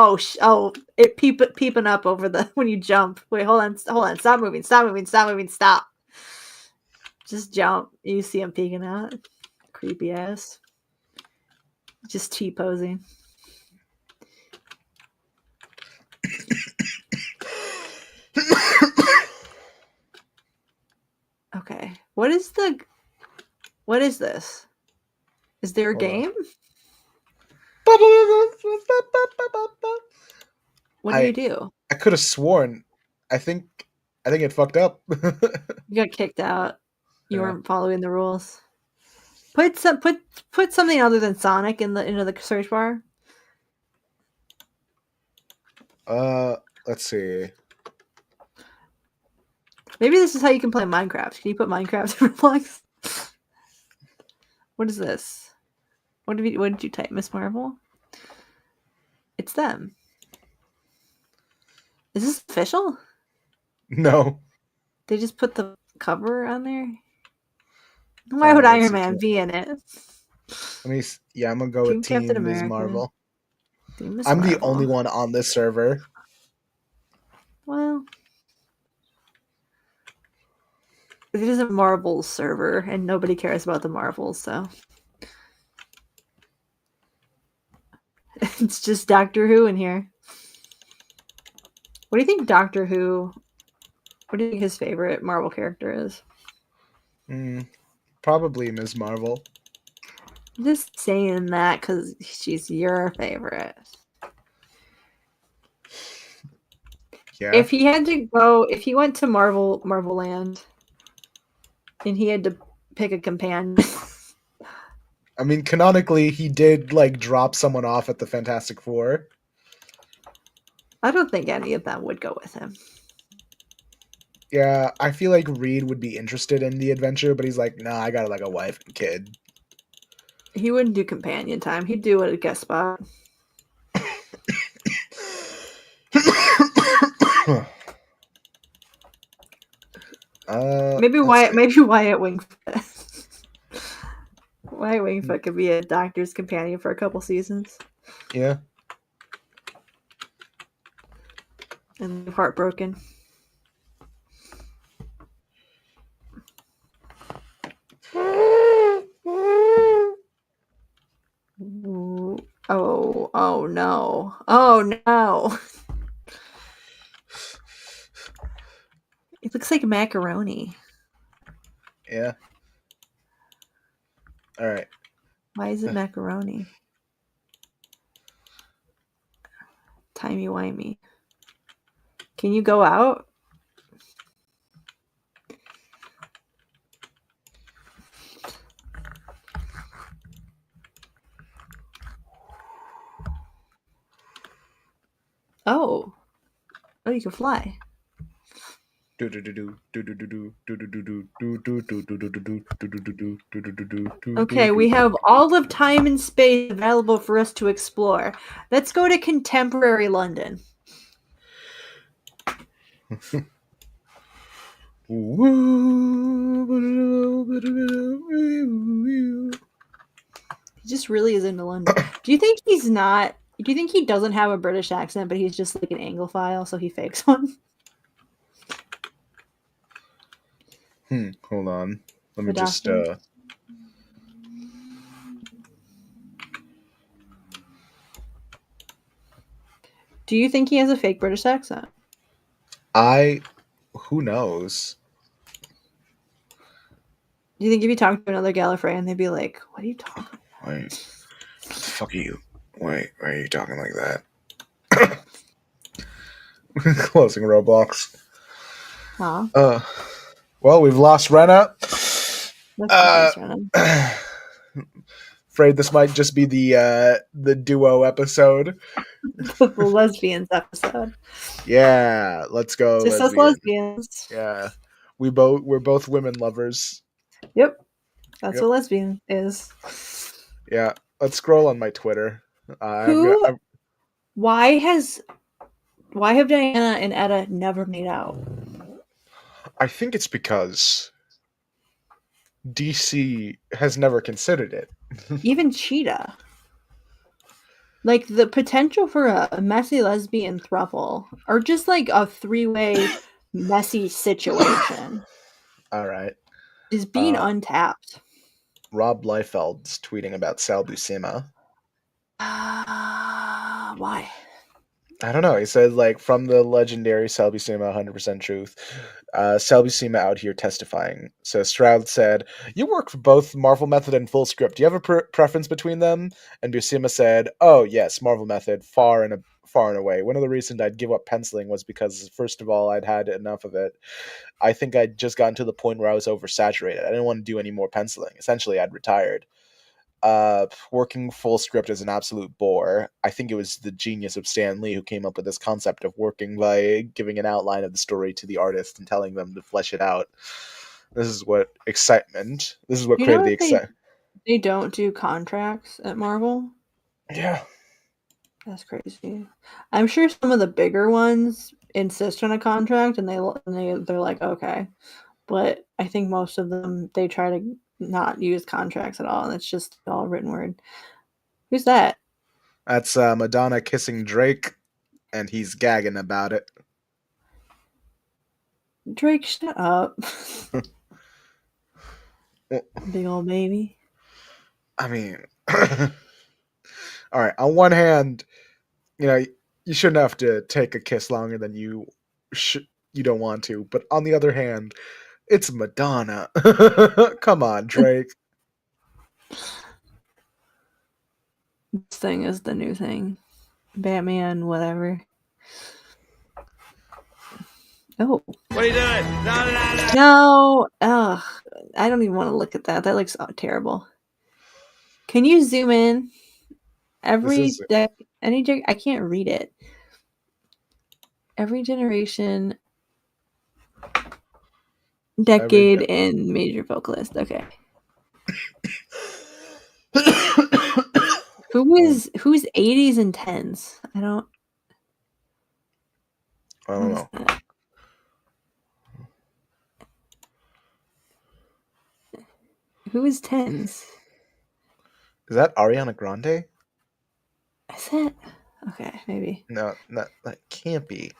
it peeping up over the when you jump. Wait, hold on, stop moving, stop. Just jump. You see him peeking out. Creepy ass. Just T-posing. Okay. What is this? Is there a game? What do you do? I could have sworn. I think it fucked up. You got kicked out. You weren't following the rules. Put something other than Sonic into the search bar. Let's see. Maybe this is how you can play Minecraft. Can you put Minecraft in Roblox? What is this? What did you type, Miss Marvel? It's them. Is this official? No. They just put the cover on there? Why would Iron Man be in it? I'm gonna go with Team Ms. Marvel. I'm the only one on this server. Well, it is a Marvel server, and nobody cares about the Marvels, so it's just Doctor Who in here. What do you think Doctor Who? What do you think his favorite Marvel character is? Probably Ms. Marvel. I'm just saying that because she's your favorite. Yeah. If he went to Marvel Land, and he had to pick a companion. I mean, canonically, he did drop someone off at the Fantastic Four. I don't think any of them would go with him. Yeah, I feel like Reed would be interested in the adventure, but he's like, nah, I got a wife and kid. He wouldn't do companion time. He'd do a guest spot. Maybe Wyatt Wingfoot. Wyatt Wingfoot could be a doctor's companion for a couple seasons. Yeah. And heartbroken. Oh no. Oh no. It looks like macaroni. Yeah. All right. Why is it macaroni? Timey-wimey. Can you go out? Oh, you can fly. Okay, we have all of time and space available for us to explore. Let's go to contemporary London. He just really is into London. Do you think he's not? Do you think he doesn't have a British accent, but he's just like an Anglophile, so he fakes one? Hold on. Let me just. Do you think he has a fake British accent? Who knows? Do you think if you talk to another Gallifreyan, they'd be like, "What are you talking about? Wait, what the fuck are you? Why are you talking like that?" Closing Roblox. Huh? Well, we've lost Rena. Rena. Afraid this might just be the duo episode. The lesbians episode. Yeah, let's go. Just us lesbians. Yeah, we're both women lovers. Yep, that's what lesbian is. Yeah, let's scroll on my Twitter. Why have Diana and Etta never made out? I think it's because DC has never considered it. Even Cheetah. Like, the potential for a messy lesbian throuple, or just like a three-way messy situation. All right. Is being untapped. Rob Liefeld's tweeting about Sal Buscema. Why? I don't know. He said, like, from the legendary Sal Buscema, 100% truth. Sal Buscema out here testifying. So Stroud said, "You work for both Marvel Method and Full Script. Do you have a preference between them?" And Buscema said, "Oh, yes, Marvel Method, far and away. One of the reasons I'd give up penciling was because, first of all, I'd had enough of it. I think I'd just gotten to the point where I was oversaturated. I didn't want to do any more penciling. Essentially, I'd retired. Working Full Script is an absolute bore. I think it was the genius of Stan Lee who came up with this concept of working by giving an outline of the story to the artist and telling them to flesh it out. This is what created the excitement." They don't do contracts at Marvel? Yeah. That's crazy. I'm sure some of the bigger ones insist on a contract, and they're like, okay. But I think most of them, they try to not use contracts at all, and it's just all written word. Who's that? That's Madonna kissing Drake, and he's gagging about it. Drake, shut up. Big old baby. I mean, all right. On one hand, you shouldn't have to take a kiss longer than you don't want to. But on the other hand, it's Madonna. Come on, Drake. This thing is the new thing. Batman, whatever. Oh. What are you doing? No. Ugh. I don't even want to look at that. That looks terrible. Can you zoom in? I can't read it. Every generation, decade, and major vocalist. Okay. Who's 80s and 10s? I don't know. Who is 10s? Is that Ariana Grande? Is it? Okay, maybe. No, that can't be.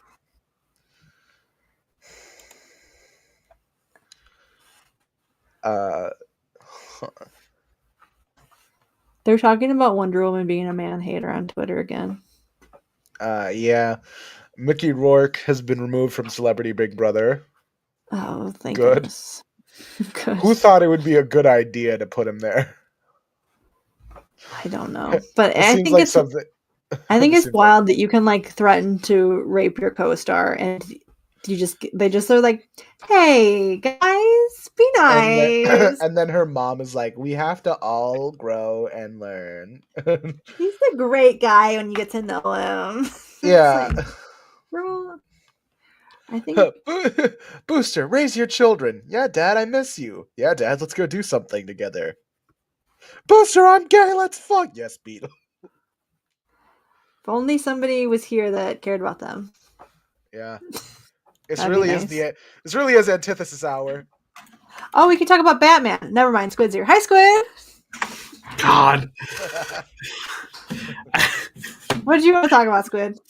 They're talking about Wonder Woman being a man hater on Twitter again. Yeah. Mickey Rourke has been removed from Celebrity Big Brother. Oh, thank goodness. Good. Who thought it would be a good idea to put him there? I don't know, but I think it's something. I think it's wild that you can like threaten to rape your co-star, and they just are like, "Hey guys, be nice." And then her mom is like, "We have to all grow and learn." He's a great guy when you get to know him. Yeah. Like, bro, I think Booster, raise your children. Yeah, Dad, I miss you. Yeah, Dad, let's go do something together. Booster, I'm gay. Let's fuck. Yes, Beetle. If only somebody was here that cared about them. Yeah. It's really is antithesis hour. Oh, we can talk about Batman. Never mind, Squid's here. Hi, Squid. God. What did you want to talk about, Squid?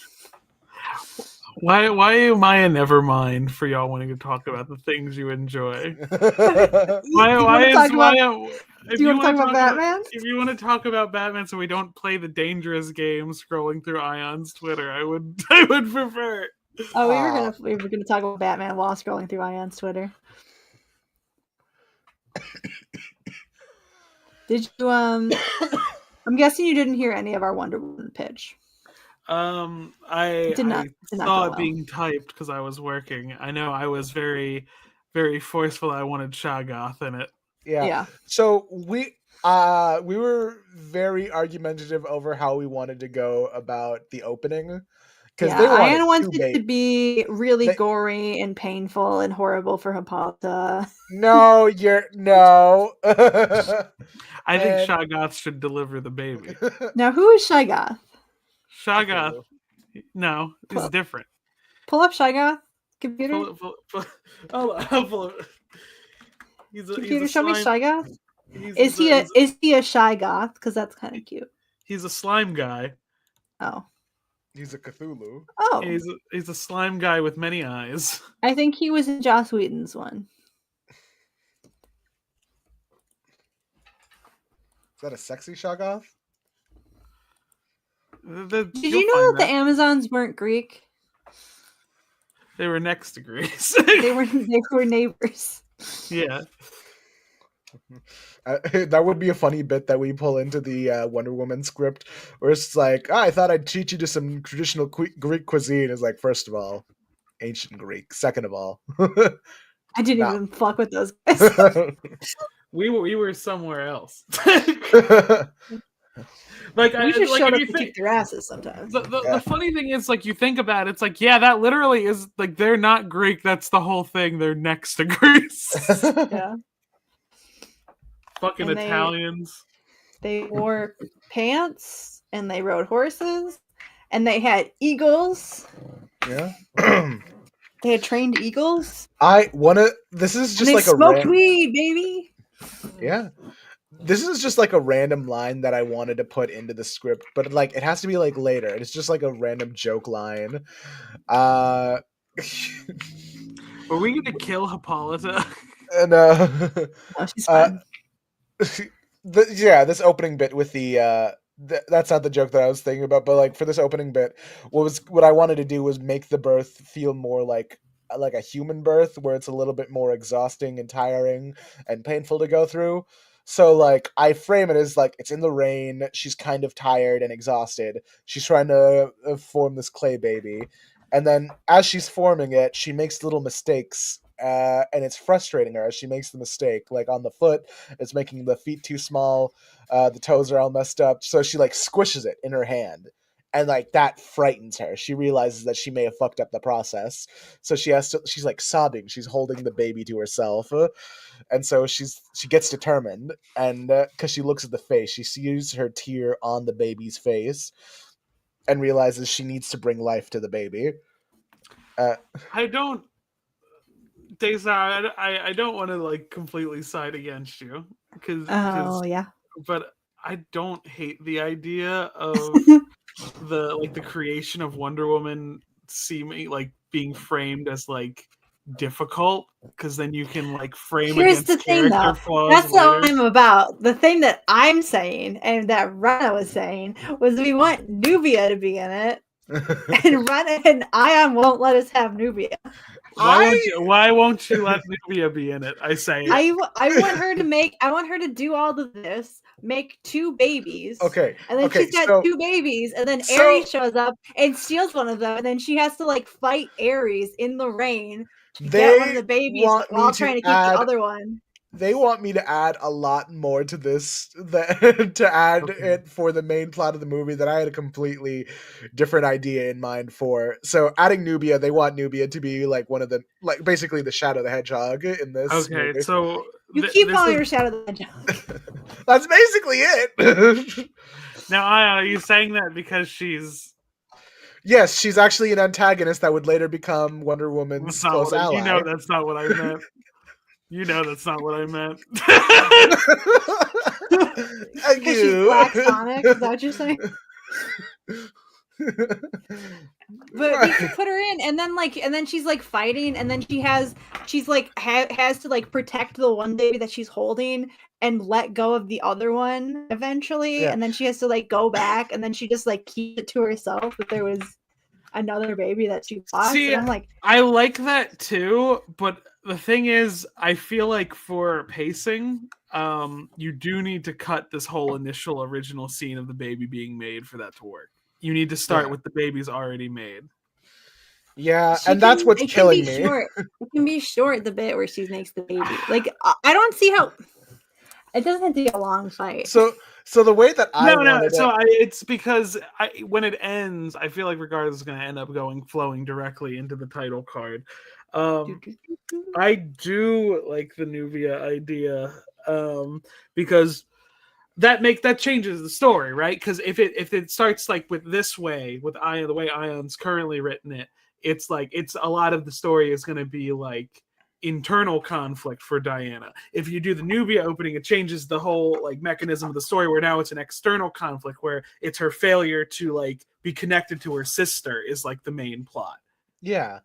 Why am I a never mind for y'all wanting to talk about the things you enjoy? Do you want to talk about Batman? If you want to talk about Batman so we don't play the dangerous game scrolling through Ayon's Twitter, I would prefer. Oh, we were gonna talk about Batman while scrolling through Ayon's Twitter. Did you I'm guessing you didn't hear any of our Wonder Woman pitch. I saw it being typed because I was working. I know I was very, very forceful. I wanted Shaggoth in it. Yeah. So we were very argumentative over how we wanted to go about the opening. Because Ayaan wanted it to be really gory and painful and horrible for Hippolyta. No. I think Shaggoth should deliver the baby. Now, who is Shaggoth? Shaggoth, no, is different. Pull up Shaggoth, computer. I'll pull it. Computer, show me Shaggoth. Is he a shy goth? Because that's kind of cute. He's a slime guy. Oh. He's a Cthulhu. Oh. He's a slime guy with many eyes. I think he was in Joss Whedon's one. Is that a sexy Shaggoth? Did you know that the Amazons weren't Greek? They were next to Greece. they were neighbors. Yeah. That would be a funny bit that we pull into the Wonder Woman script, where it's like, I thought I'd treat you to some traditional Greek cuisine. It's like, first of all, ancient Greek. Second of all, I didn't even fuck with those guys. we were somewhere else. We just showed up to kick their asses sometimes. The funny thing is, like, you think about it, it's like, yeah, that literally is like they're not Greek. That's the whole thing. They're next to Greece. Yeah. Fucking Italians. They wore pants and they rode horses and they had eagles. Yeah. They had trained eagles. This is just and like they smoked weed, baby. Yeah. This is just like a random line that I wanted to put into the script, but like it has to be like later. It's just like a random joke line. Were we gonna kill Hippolyta? No. No, she's fine. This opening bit with the that's not the joke that I was thinking about, but like for this opening bit, what I wanted to do was make the birth feel more like a human birth, where it's a little bit more exhausting and tiring and painful to go through. So like I frame it as like it's in the rain, she's kind of tired and exhausted. She's trying to form this clay baby, and then as she's forming it, she makes little mistakes. And it's frustrating her as she makes the mistake. Like on the foot, it's making the feet too small. The toes are all messed up. So she like squishes it in her hand. And like that frightens her. She realizes that she may have fucked up the process. So she's like sobbing. She's holding the baby to herself. And so she gets determined. And because she looks at the face, she sees her tear on the baby's face and realizes she needs to bring life to the baby. Daystar, I don't want to like completely side against you but I don't hate the idea of the creation of Wonder Woman seeming like being framed as like difficult because then you can like frame Here's against the thing, though. flaws. That's what I'm about. The thing that I'm saying and that Rena was saying was we want Nubia to be in it, and Rena and Ayaan won't let us have Nubia. Why won't you let Nubia be in it? I say I want her to do all of this, make 2 babies. Okay. And then she's got 2 babies, and then Ares shows up and steals one of them, and then she has to like fight Ares in the rain to get one of the babies while trying to keep the other one. They want me to add a lot more to this to add it for the main plot of the movie that I had a completely different idea in mind for. So adding Nubia, they want Nubia to be like one of the like basically the Shadow the Hedgehog in this. Okay, movie. so you keep calling her Shadow the Hedgehog. That's basically it. Now, are you saying that because she's? Yes, she's actually an antagonist that would later become Wonder Woman's close ally. You know that's not what I meant. You know that's not what I meant. Because she's Black Sonic, is that what you're saying? But we can put her in, and then she's like fighting, and then has to like protect the one baby that she's holding and let go of the other one eventually, and then she has to like go back, and then she just like keeps it to herself that there was another baby that she lost. See, and I'm like, I like that too, but the thing is, I feel like for pacing, you do need to cut this whole initial original scene of the baby being made for that to work. You need to start with the baby's already made. Yeah, and that's what's killing me. Short. It can be short, the bit where she makes the baby. Like, I don't see how... It doesn't have to be a long fight. So the way that it's because when it ends, I feel like regardless is going to end up flowing directly into the title card. I do like the Nubia idea because that changes the story, right? Because if it starts like with this way, with Ayaan, the way Ayaan's currently written it, it's like it's a lot of the story is going to be like internal conflict for Diana. If you do the Nubia opening, it changes the whole like mechanism of the story where now it's an external conflict where it's her failure to like be connected to her sister is like the main plot. Yeah.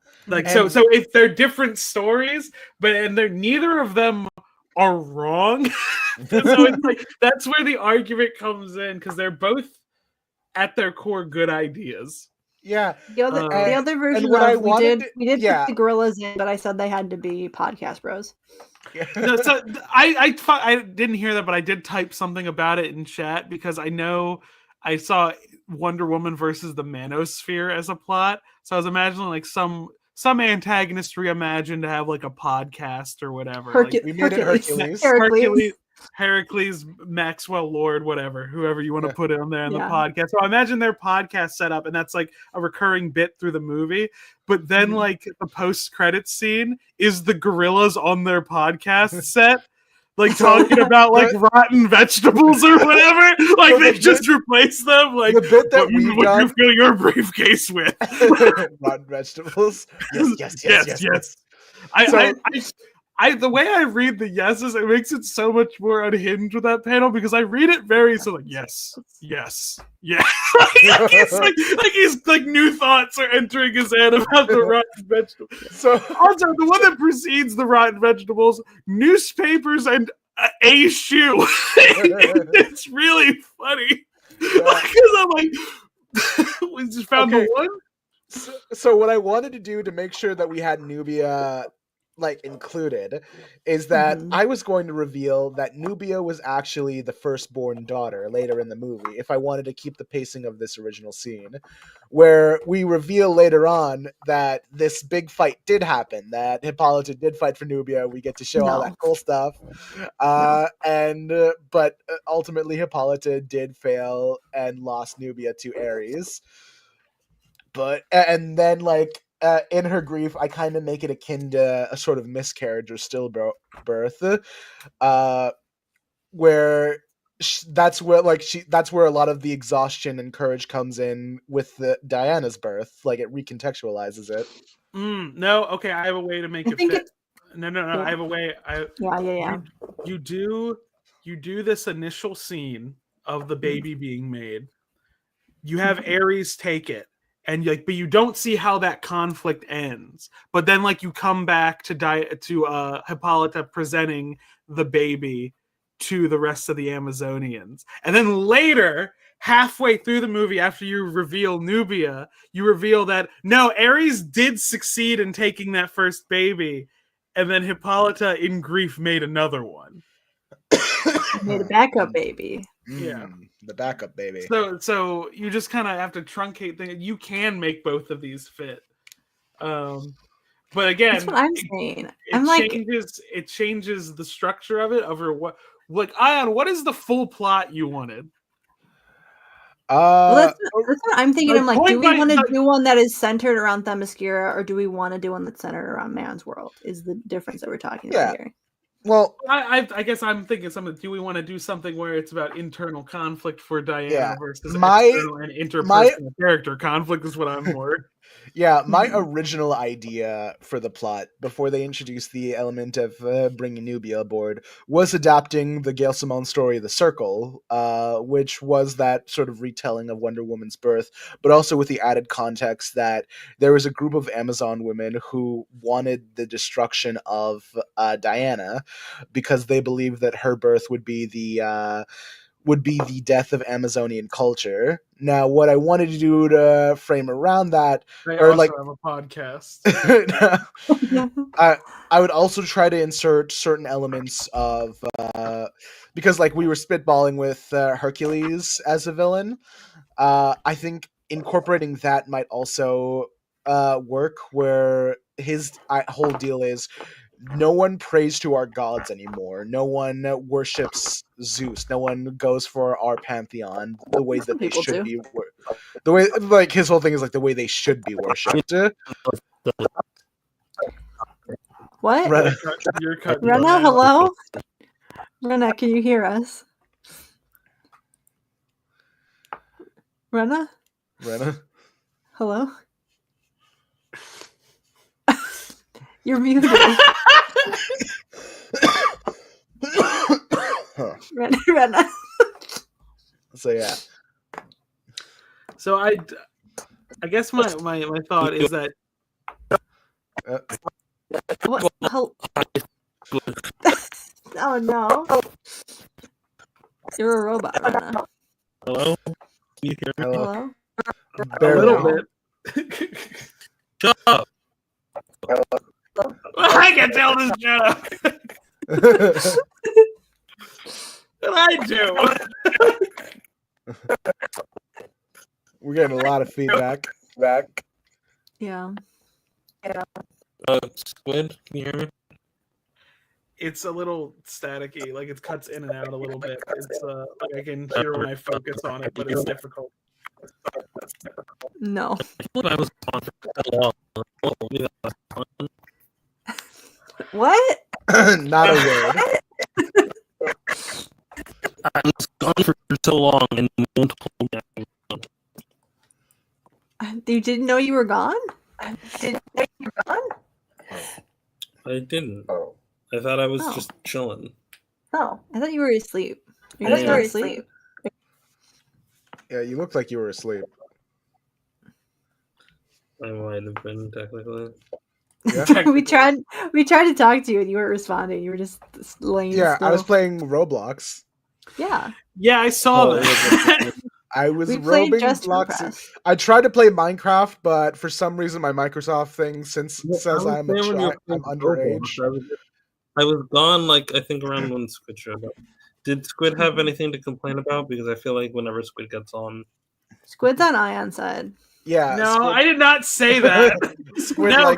So if they're different stories, but neither of them are wrong. So it's like that's where the argument comes in because they're both at their core good ideas. Yeah. The other version we did put the gorillas in, but I said they had to be podcast bros. No, so I didn't hear that, but I did type something about it in chat because I know I saw Wonder Woman versus the Manosphere as a plot. So I was imagining like some antagonist reimagined to have like a podcast or whatever. We made it Heracles, Maxwell Lord, whoever you want to put it on there in the podcast. So I imagine their podcast set up, and that's like a recurring bit through the movie. But then like the post-credits scene is the gorillas on their podcast set. Like talking about like rotten vegetables or whatever. Like they just replace them. Like the bit that you're filling your briefcase with rotten vegetables. Yes. The way I read the yeses, it makes it so much more unhinged with that panel because I read it very yes. He's like new thoughts are entering his head about the rotten vegetables. So also the one that precedes the rotten vegetables, newspapers and a shoe. It's really funny because I'm like, we just found the one. So what I wanted to do to make sure that we had Nubia like included is that I was going to reveal that Nubia was actually the firstborn daughter later in the movie if I wanted to keep the pacing of this original scene, where we reveal later on that this big fight did happen, that Hippolyta did fight for Nubia. We get to show all that cool stuff. But ultimately Hippolyta did fail and lost Nubia to Ares. And then like in her grief, I kind of make it akin to a sort of miscarriage or stillbirth, where that's where a lot of the exhaustion and courage comes in with Diana's birth. Like it recontextualizes it. No, okay, I have a way to make it fit. No. Yeah. I have a way. You do this initial scene of the baby being made. You have Ares take it. and like, but you don't see how that conflict ends. But then like you come back to Hippolyta presenting the baby to the rest of the Amazonians, and then later, halfway through the movie, after you reveal Nubia, you reveal that no, Ares did succeed in taking that first baby, and then Hippolyta in grief made another one. Made a backup baby. Yeah, the backup baby. So you just kind of have to truncate things. You can make both of these fit, but again, that's what I'm saying. It changes the structure of it. Over what, like, Ayaan, what is the full plot you wanted? Well, that's what I'm thinking. I'm like, do we want to do one that is centered around Themyscira, or do we want to do one that's centered around Man's World? Is the difference that we're talking about here? Well, I guess I'm thinking something. Do we want to do something where it's about internal conflict for Diana versus external and interpersonal character conflict? Is what I'm more. Yeah, my original idea for the plot, before they introduced the element of bringing Nubia aboard, was adapting the Gail Simone story, The Circle, which was that sort of retelling of Wonder Woman's birth, but also with the added context that there was a group of Amazon women who wanted the destruction of Diana because they believed that her birth would be the death of Amazonian culture. Now, what I wanted to do to frame around that, I also have a podcast. I would also try to insert certain elements of because, like, we were spitballing with Hercules as a villain. I think incorporating that might also work, where his whole deal is, no one prays to our gods anymore. No one worships Zeus. No one goes for our pantheon the way that they should be. The way, like, his whole thing is like the way they should be worshipped. What? Rena, hello? Rena, can you hear us? Rena? Hello? You're muted. Rena. So yeah. So I guess my thought is that. What? Oh no! You're a robot, Rena. Hello? Can you hear me? Hello? A little bit. Shut up! I can tell this shut up. I do. We're getting a lot of feedback. Yeah. Squid, can you hear me? It's a little staticky, like it cuts in and out a little bit. It's like I can hear when I focus on it, but it's difficult. No. I was on for so long. What? Not a word. I was gone for so long and no one told me I was gone. You didn't know you were gone? I didn't. I thought I was just chilling. Oh, I thought you were asleep. You were asleep. Yeah, you looked like you were asleep. I might have been, technically. Yeah. we tried to talk to you and you weren't responding. You were just laying still. I was playing Roblox. Yeah. Yeah, I saw that. I was roaming blocks. I tried to play Minecraft, but for some reason my Microsoft thing says I'm underage. I was gone, like, I think around when Squid showed up. Did Squid have anything to complain about? Because I feel like whenever Squid gets on... Squid's on Ayaan's side. Yeah. No, Squid... I did not say that. No,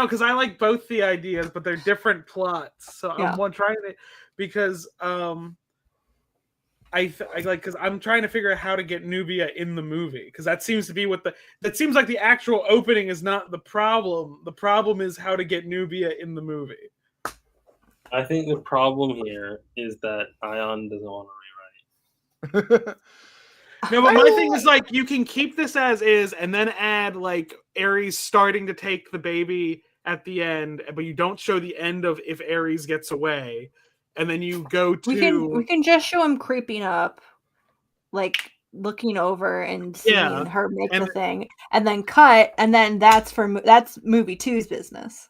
because I like both the ideas, but they're different plots. So I'm trying to... Because... because I'm trying to figure out how to get Nubia in the movie, because that seems to be that seems like the actual opening is not the problem. The problem is how to get Nubia in the movie. I think the problem here is that Ayaan doesn't want to rewrite. No, but my thing is, like, you can keep this as is and then add like Ares starting to take the baby at the end, but you don't show the end of if Ares gets away. And then you go to... We can just show him creeping up, like looking over and seeing her make the thing, and then cut, and then that's movie 2's business.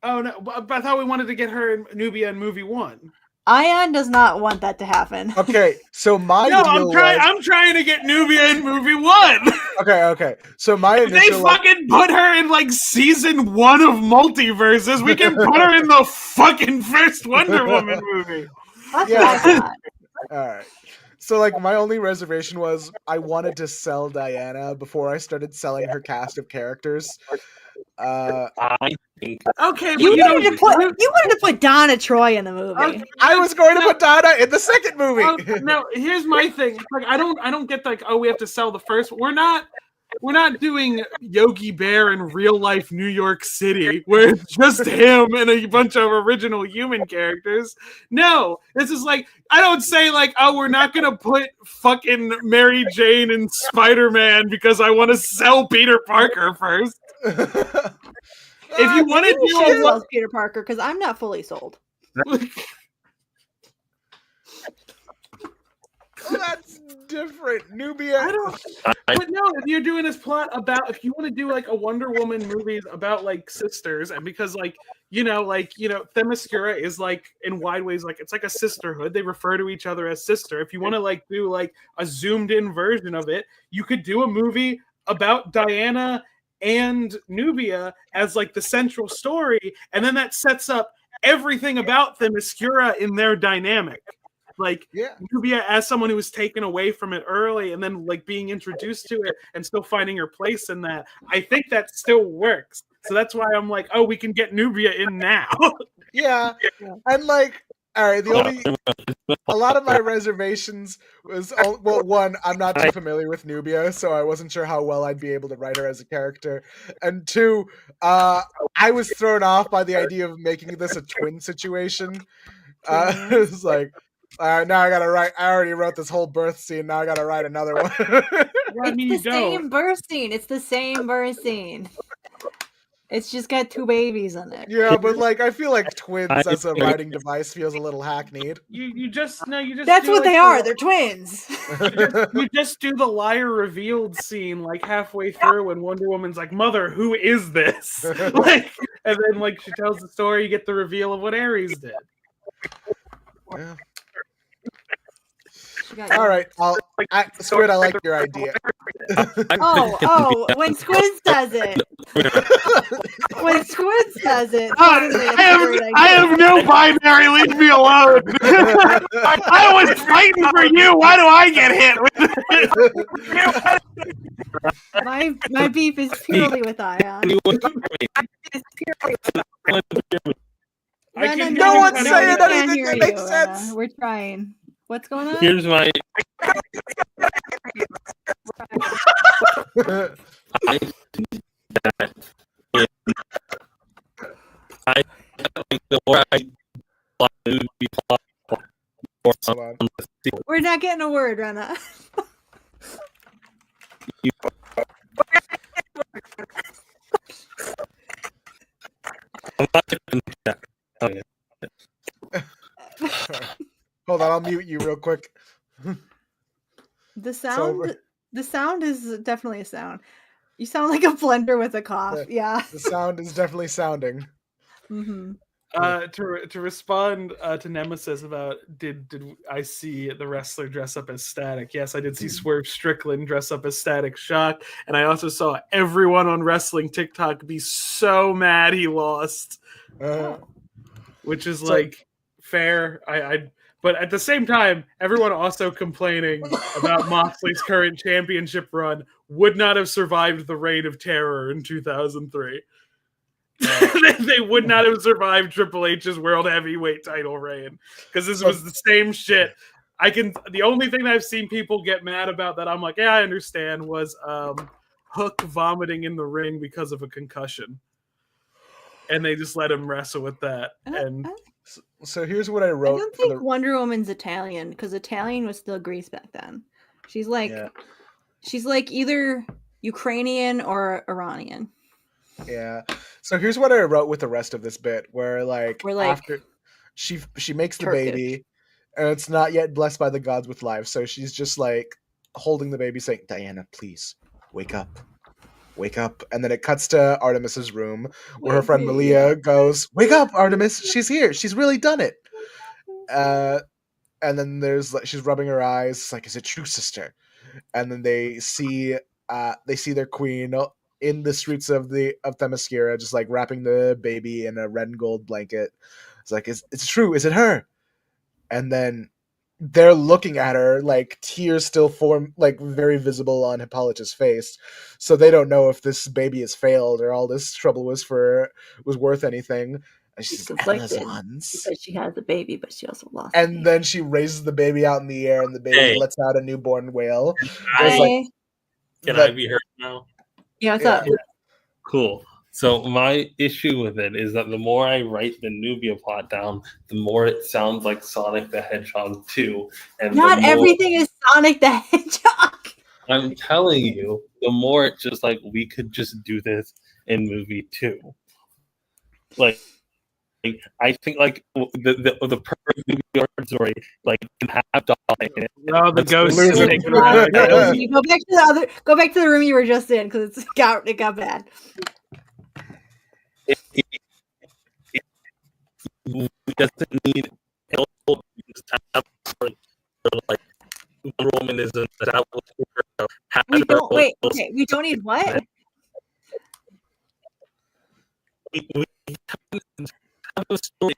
Oh no! But I thought we wanted to get her in Nubia in movie 1. Ayaan does not want that to happen. Okay, so I'm trying to get Nubia in movie 1. Okay. So my initial, they fucking put her in like season 1 of Multiverses. We can put her in the fucking first Wonder Woman movie. Yeah. All right. So like my only reservation was I wanted to sell Diana before I started selling her cast of characters. Okay, you wanted to put Donna Troy in the movie. Okay. I was going to put Donna in the second movie. Now here's my thing. Like I don't get like, oh, we have to sell the first. We're not doing Yogi Bear in real life New York City where it's just him and a bunch of original human characters. No, this is like, I don't say like, oh, we're not gonna put fucking Mary Jane and Spider-Man because I want to sell Peter Parker first. If you want to do Peter Parker, because I'm not fully sold. That's different. Nubia. But no, if you're doing this plot about, if you want to do like a Wonder Woman movie about like sisters, and because like Themyscira is like in wide ways like it's like a sisterhood. They refer to each other as sister. If you want to like do like a zoomed in version of it, you could do a movie about Diana and Nubia as like the central story, and then that sets up everything about Themyscira in their dynamic. Like Nubia as someone who was taken away from it early and then like being introduced to it and still finding her place in that. I think that still works. So that's why I'm like, oh, we can get Nubia in now. Yeah. And like, all right, a lot of my reservations was, well, one, I'm not too familiar with Nubia, so I wasn't sure how well I'd be able to write her as a character. And two, I was thrown off by the idea of making this a twin situation. It was like, all right, now I gotta write. I already wrote this whole birth scene. Now I gotta write another one. It's the same birth scene. It's just got 2 babies in it. Yeah, but like I feel like twins as a writing device feels a little hackneyed. You just That's what they are. They're twins. You just do the liar revealed scene like halfway through when Wonder Woman's like, "Mother, who is this?" Like, and then like she tells the story. You get the reveal of what Ares did. Yeah. All right, Squid, I like your idea. When Squid says it. When Squid says it. I have no binary, leave me alone. I was fighting for you, why do I get hit? My beef is purely with Ayaan. No one's saying anything that makes sense. We're trying. What's going on? Here's my. We're not getting a word, Rena. Hold on, I'll mute you real quick. The sound is definitely a sound. You sound like a blender with a cough. Yeah. The sound is definitely sounding. Mm-hmm. To respond to Nemesis about did I see the wrestler dress up as Static? Yes, I did see Swerve Strickland dress up as Static Shock, and I also saw everyone on wrestling TikTok be so mad he lost, which is like fair. But at the same time, everyone also complaining about Moxley's current championship run would not have survived the Reign of Terror in 2003. They would not have survived Triple H's World Heavyweight title reign because this was the same shit. The only thing that I've seen people get mad about that I'm like, yeah, I understand, was Hook vomiting in the ring because of a concussion, and they just let him wrestle with that. And so here's what I wrote. I don't think Wonder Woman's Italian because Italian was still Greece back then. She's like either Ukrainian or Iranian. Yeah. So here's what I wrote with the rest of this bit, where after she makes the baby, and it's not yet blessed by the gods with life. So she's just like holding the baby, saying, "Diana, please wake up, wake up." And then it cuts to Artemis's room, where her friend Malia goes, "Wake up, Artemis! She's here. She's really done it." And then she's rubbing her eyes. It's like, "Is it true, sister?" And then they see their queen in the streets of Themyscira, just like wrapping the baby in a red and gold blanket. It's like, it's true. Is it her? And then they're looking at her, like tears still form, like very visible on Hippolyta's face. So they don't know if this baby has failed or all this trouble was worth anything. And she's conflicted because she has a baby, but she also lost. And then she raises the baby out in the air, and the baby lets out a newborn wail. Can I be heard now? Yeah, what's up? Cool. So my issue with it is that the more I write the Nubia plot down, the more it sounds like Sonic the Hedgehog 2. And not everything is Sonic the Hedgehog. I'm telling you, the more it's just like, we could just do this in movie 2. Like, I think like the perfect movie origin story, like, can have Doll in it. Oh, the ghost. Go back to the room you were just in, because it got bad. It doesn't need like Wonder Woman is an established. We don't need what? We have a story.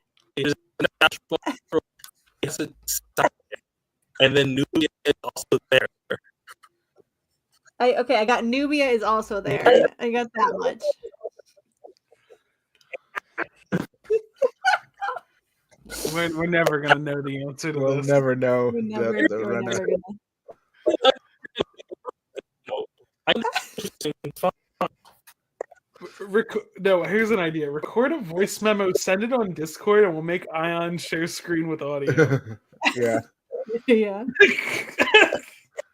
And then Nubia is also there. I got Nubia is also there. I got that much. We're never gonna know the answer to this. We'll never know. No, here's an idea. Record a voice memo, send it on Discord, and we'll make Ayaan share screen with audio. Yeah. Yeah.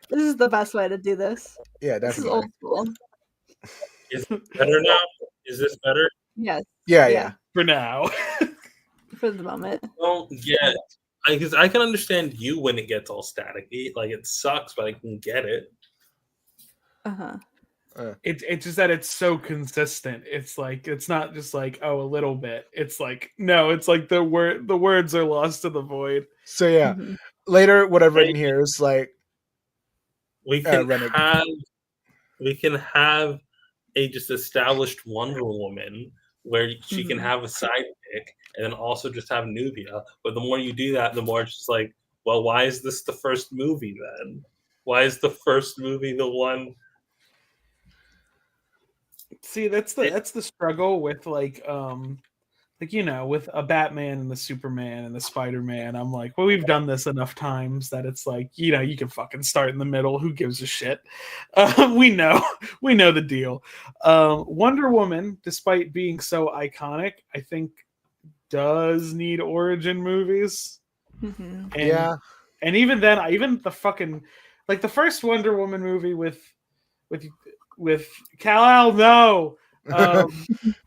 This is the best way to do this. Yeah, definitely. This is old school. Is it better now? Is this better? Yes. Yeah. For now. For the moment. Well, yeah. Because I can understand you when it gets all staticky. Like, it sucks, but I can get it. Uh-huh. It's just that it's so consistent. It's like, it's not just like, oh, a little bit. It's like, no, it's like the words are lost to the void. So yeah, later what I've written here is like, we can have a just established Wonder Woman where she can have a sidekick, and then also just have Nubia. But the more you do that, the more it's just like, well, why is this the first movie then? Why is the first movie the one? See, that's the struggle with like with a Batman and the Superman and the Spider-Man. I'm like, well, we've done this enough times that it's like, you can fucking start in the middle. Who gives a shit? We know the deal. Wonder Woman, despite being so iconic, I think does need origin movies. Yeah. And even then, even the fucking, like, the first Wonder Woman movie with Kal-El, no,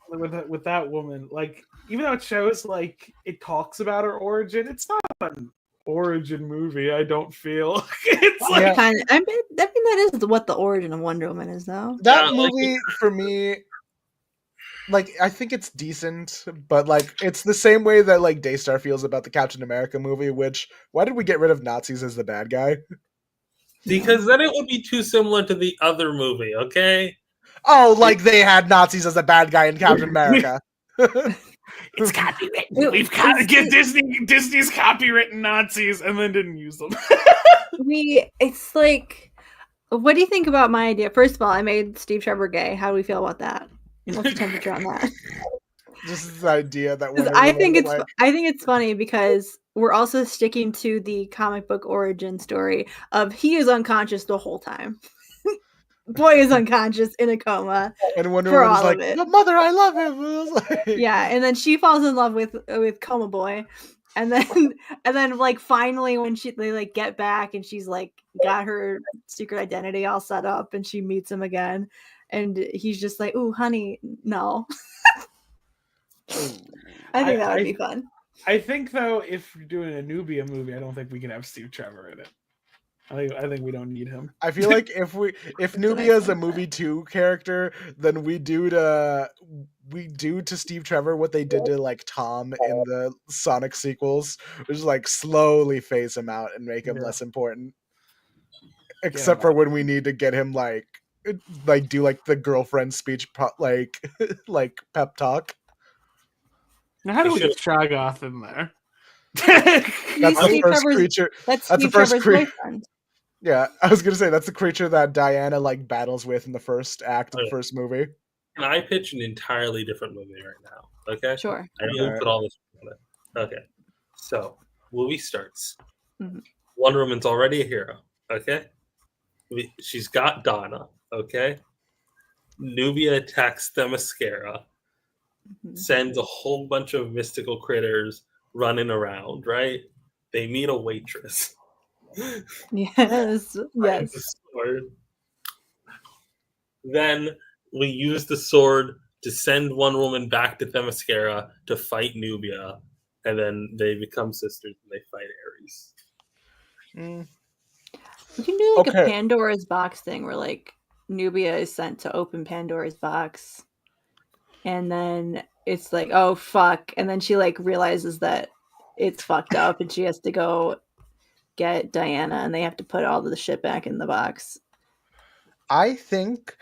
with that woman, like, even though it shows, like, it talks about her origin, it's not an origin movie. I don't feel it's like I mean that is what the origin of Wonder Woman is, though. That movie for me, like, I think it's decent, but like, it's the same way that like Daystar feels about the Captain America movie. Which, why did we get rid of Nazis as the bad guy? Because then it would be too similar to the other movie, okay? Oh, like they had Nazis as a bad guy in Captain America. It's copywritten. We've got to get Disney's copywritten Nazis, and then didn't use them. It's like, what do you think about my idea? First of all, I made Steve Trevor gay. How do we feel about that? What's the temperature on that? Just the idea that I think it's funny because we're also sticking to the comic book origin story of he is unconscious the whole time. Boy is unconscious in a coma. And Wonder Woman's like, but mother, I love him. Like... Yeah, and then she falls in love with Coma Boy. And then like finally when they like get back and she's like got her secret identity all set up and she meets him again and he's just like, "Ooh, honey, no." I think that would be fun. I think though, if you're doing a Nubia movie, I don't think we can have Steve Trevor in it. I think we don't need him. I feel like if Nubia is a movie 2 character, then we do to Steve Trevor what they did to like Tom in the Sonic sequels, which is like slowly phase him out and make him less important. Except for when we need to get him like do like the girlfriend speech like pep talk. Now how do we get Shoggoth in there? That's the first creature. That's the first boyfriend. Yeah, I was gonna say that's the creature that Diana like battles with in the first act of the first movie. Can I pitch an entirely different movie right now? Okay. Sure. I know we put all this on it. Okay. So movie starts. Mm-hmm. Wonder Woman's already a hero. Okay. She's got Donna. Okay. Nubia attacks Themyscira. Mm-hmm. Sends a whole bunch of mystical critters running around. Right. They meet a waitress. Yes. Yes. Then we use the sword to send Wonder Woman back to Themyscira to fight Nubia, and then they become sisters and they fight Ares. We can do like a Pandora's box thing where like Nubia is sent to open Pandora's box, and then it's like, oh fuck, and then she like realizes that it's fucked up, and she has to go get Diana, and they have to put all of the shit back in the box. I think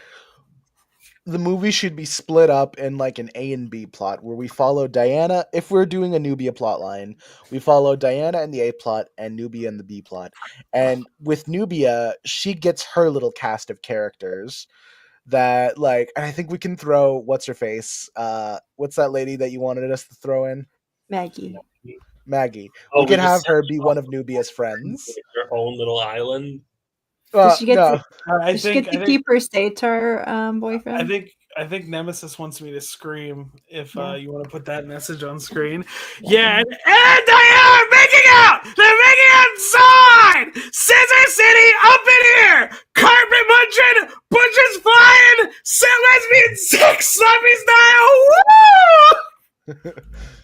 the movie should be split up in like an A and B plot where we follow Diana. If we're doing a Nubia plot line, we follow Diana in the A plot and Nubia in the B plot. And with Nubia, she gets her little cast of characters that like, and I think we can throw what's her face? What's that lady that you wanted us to throw in? Maggie. We can have her be one of Nubia's friends. Her own little island. Does she get to keep her Daystar boyfriend? I think Nemesis wants me to scream if you want to put that message on screen. Yeah, and Diana are making out! They're making outside! Scissor City up in here! Carpet munching! Bushes flying! Lesbian sex! Sloppy style! Woo!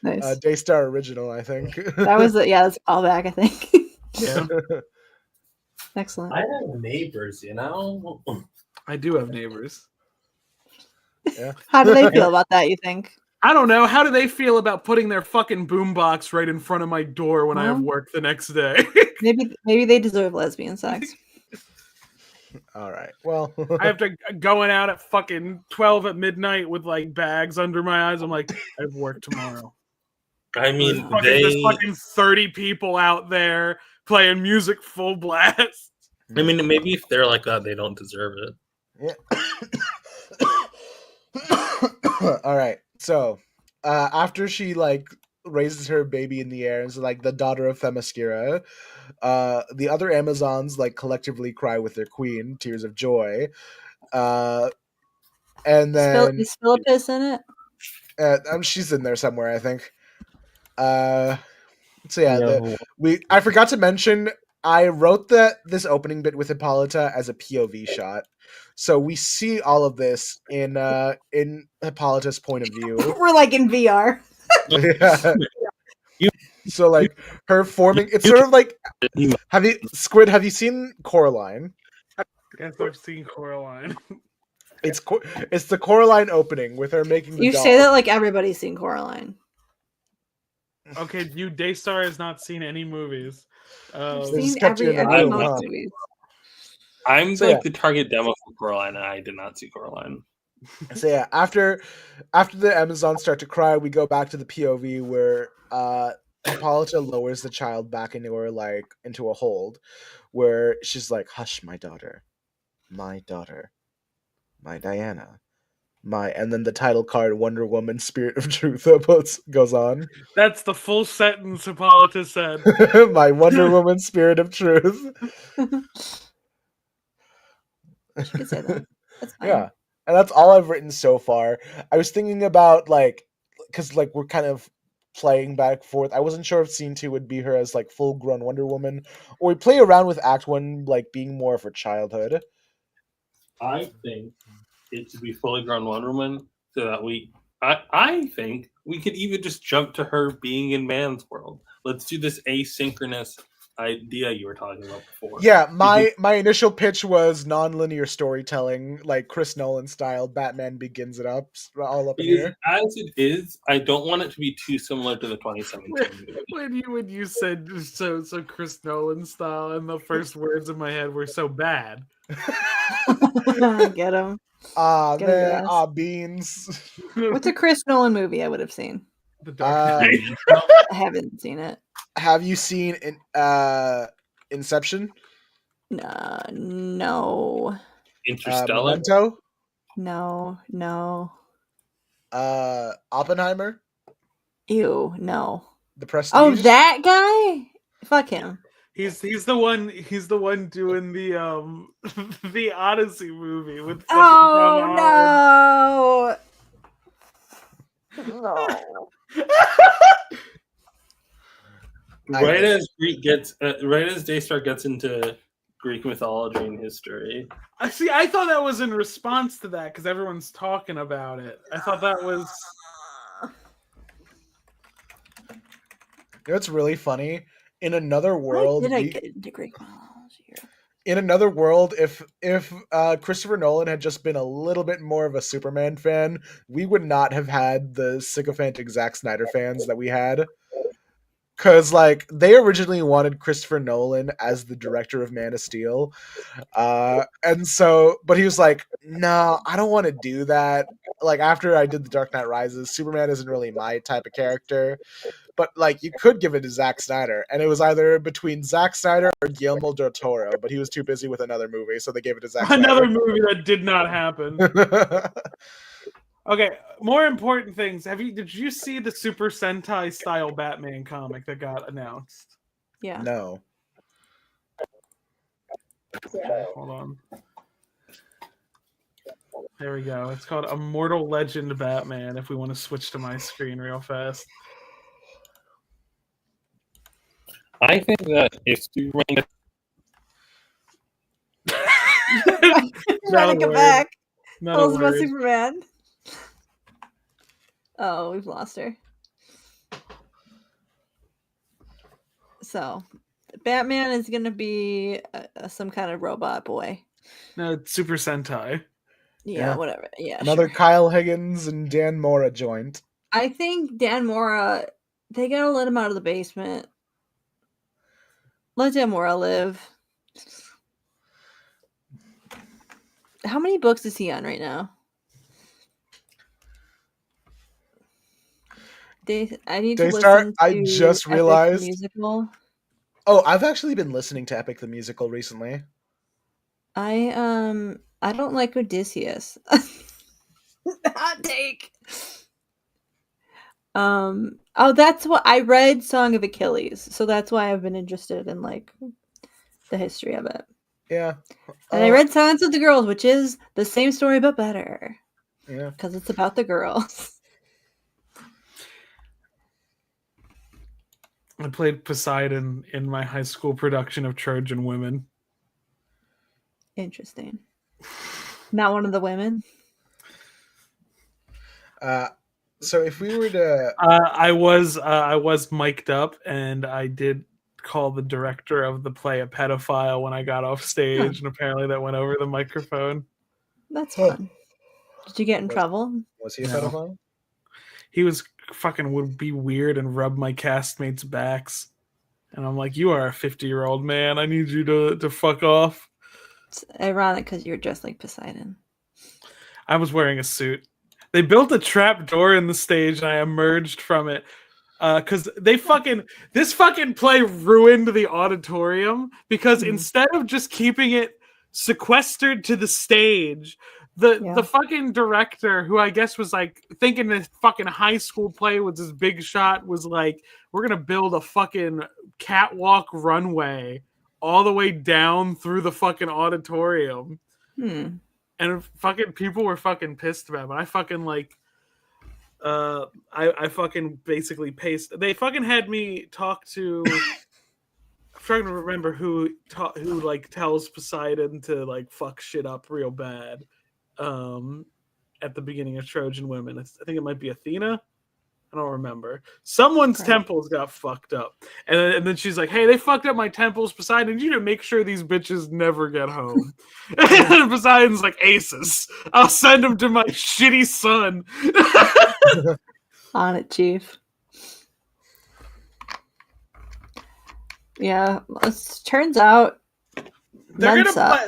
Nice. Daystar original, I think. That was that's a callback, I think. Yeah. Excellent. I have neighbors, you know. I do have neighbors. Yeah. How do they feel about that, you think? I don't know. How do they feel about putting their fucking boombox right in front of my door when I have work the next day? maybe they deserve lesbian sex. All right. Well, I have to going out at fucking 12 at midnight with like bags under my eyes. I'm like, I have work tomorrow. I mean, there's fucking 30 people out there playing music full blast. I mean, maybe if they're like that, they don't deserve it. Yeah. All right. So, after she like raises her baby in the air and is like the daughter of Themyscira, the other Amazons like collectively cry with their queen, tears of joy. And then is Philippus in it? She's in there somewhere, I think. So yeah, I forgot to mention I wrote this opening bit with Hippolyta as a POV shot. So we see all of this in Hippolyta's point of view. We're like in VR. Yeah. So like her forming, it's sort of like have you seen Coraline? Yes, I've seen Coraline. It's the Coraline opening with her making the You doll. say that like everybody's seen Coraline. Okay, Daystar has not seen any movies. Seen every most movies. I'm the target demo for Coraline, and I did not see Coraline. So yeah, after the Amazons start to cry, we go back to the POV where Hippolyta lowers the child back into a hold, where she's like, "Hush, my daughter, my Diana, and then the title card, Wonder Woman, Spirit of Truth, goes on. That's the full sentence Hippolyta said. My Wonder Woman, Spirit of Truth. You could say that. That's fine. Yeah. And that's all I've written so far. I was thinking about because we're kind of playing back and forth. I wasn't sure if scene 2 would be her as like full grown Wonder Woman, or we play around with Act 1 like being more of her childhood. I think it should be fully grown Wonder Woman, so that I think We could even just jump to her being in man's world. Let's do this asynchronous idea you were talking about before. Yeah, my initial pitch was non-linear storytelling, like Chris Nolan style. Batman Begins it up all up in here. As it is, I don't want it to be too similar to the 2017 movie. When you said so Chris Nolan style, and the first words in my head were so bad. Get him. Beans. What's a Chris Nolan movie I would have seen? The Dark Knight. I haven't seen it. Have you seen Inception? No. Interstellar? Memento? No. Oppenheimer? Ew, no. The Prestige? Oh, that guy? Fuck him. He's the one doing the the Odyssey movie with no. Right as Daystar gets into Greek mythology and history. I thought that was in response to that because everyone's talking about it. I thought that was. You know, it's really funny. In another world, Why did I get into Greek mythology? In another world, if Christopher Nolan had just been a little bit more of a Superman fan, we would not have had the sycophantic Zack Snyder fans that we had. Because, like, they originally wanted Christopher Nolan as the director of Man of Steel. But he was like, no, I don't want to do that. Like, after I did The Dark Knight Rises, Superman isn't really my type of character. But, like, you could give it to Zack Snyder. And it was either between Zack Snyder or Guillermo del Toro. But he was too busy with another movie, so they gave it to Zack Snyder. Another movie that did not happen. Okay, more important things. Did you see the Super Sentai style Batman comic that got announced? Yeah. No. Okay, hold on. There we go. It's called Immortal Legend Batman, if we want to switch to my screen real fast. I think that if Superman trying to get back. Tell us about Superman. Oh, we've lost her. So, Batman is going to be some kind of robot boy. No, it's Super Sentai. Yeah, whatever. Yeah, another Kyle Higgins and Dan Mora joint. I think Dan Mora, they got to let him out of the basement. Let Dan Mora live. How many books is he on right now? I need to listen to I just realized. Epic the musical. Oh, I've actually been listening to Epic the Musical recently. I don't like Odysseus. Hot take. Oh, that's what I read Song of Achilles, so that's why I've been interested in like the history of it. Yeah. And I read Silence of the Girls, which is the same story but better. Yeah. Because it's about the girls. I played Poseidon in my high school production of Trojan Women. Interesting. Not one of the women? So if we were to... I was mic'd up, and I did call the director of the play a pedophile when I got off stage, and apparently that went over the microphone. That's fun. Did you get in trouble? Was he a pedophile? He was fucking would be weird and rub my castmates' backs. And I'm like, you are a 50-year-old man. I need you to fuck off. It's ironic because you're dressed like Poseidon. I was wearing a suit. They built a trap door in the stage, and I emerged from it. Because this fucking play ruined the auditorium. Because instead of just keeping it sequestered to the stage, the fucking director, who I guess was like thinking this fucking high school play was his big shot, was like, we're gonna build a fucking catwalk runway all the way down through the fucking auditorium. And fucking people were fucking pissed about it. But I fucking like I fucking basically paced. They fucking had me talk to I'm trying to remember who like tells Poseidon to like fuck shit up real bad. At the beginning of Trojan Women. I think it might be Athena. I don't remember. Someone's temples got fucked up. And then she's like, hey, they fucked up my temples. Poseidon, you need to make sure these bitches never get home. And Poseidon's like, aces. I'll send them to my shitty son. On it, Chief. Yeah, it turns out they're gonna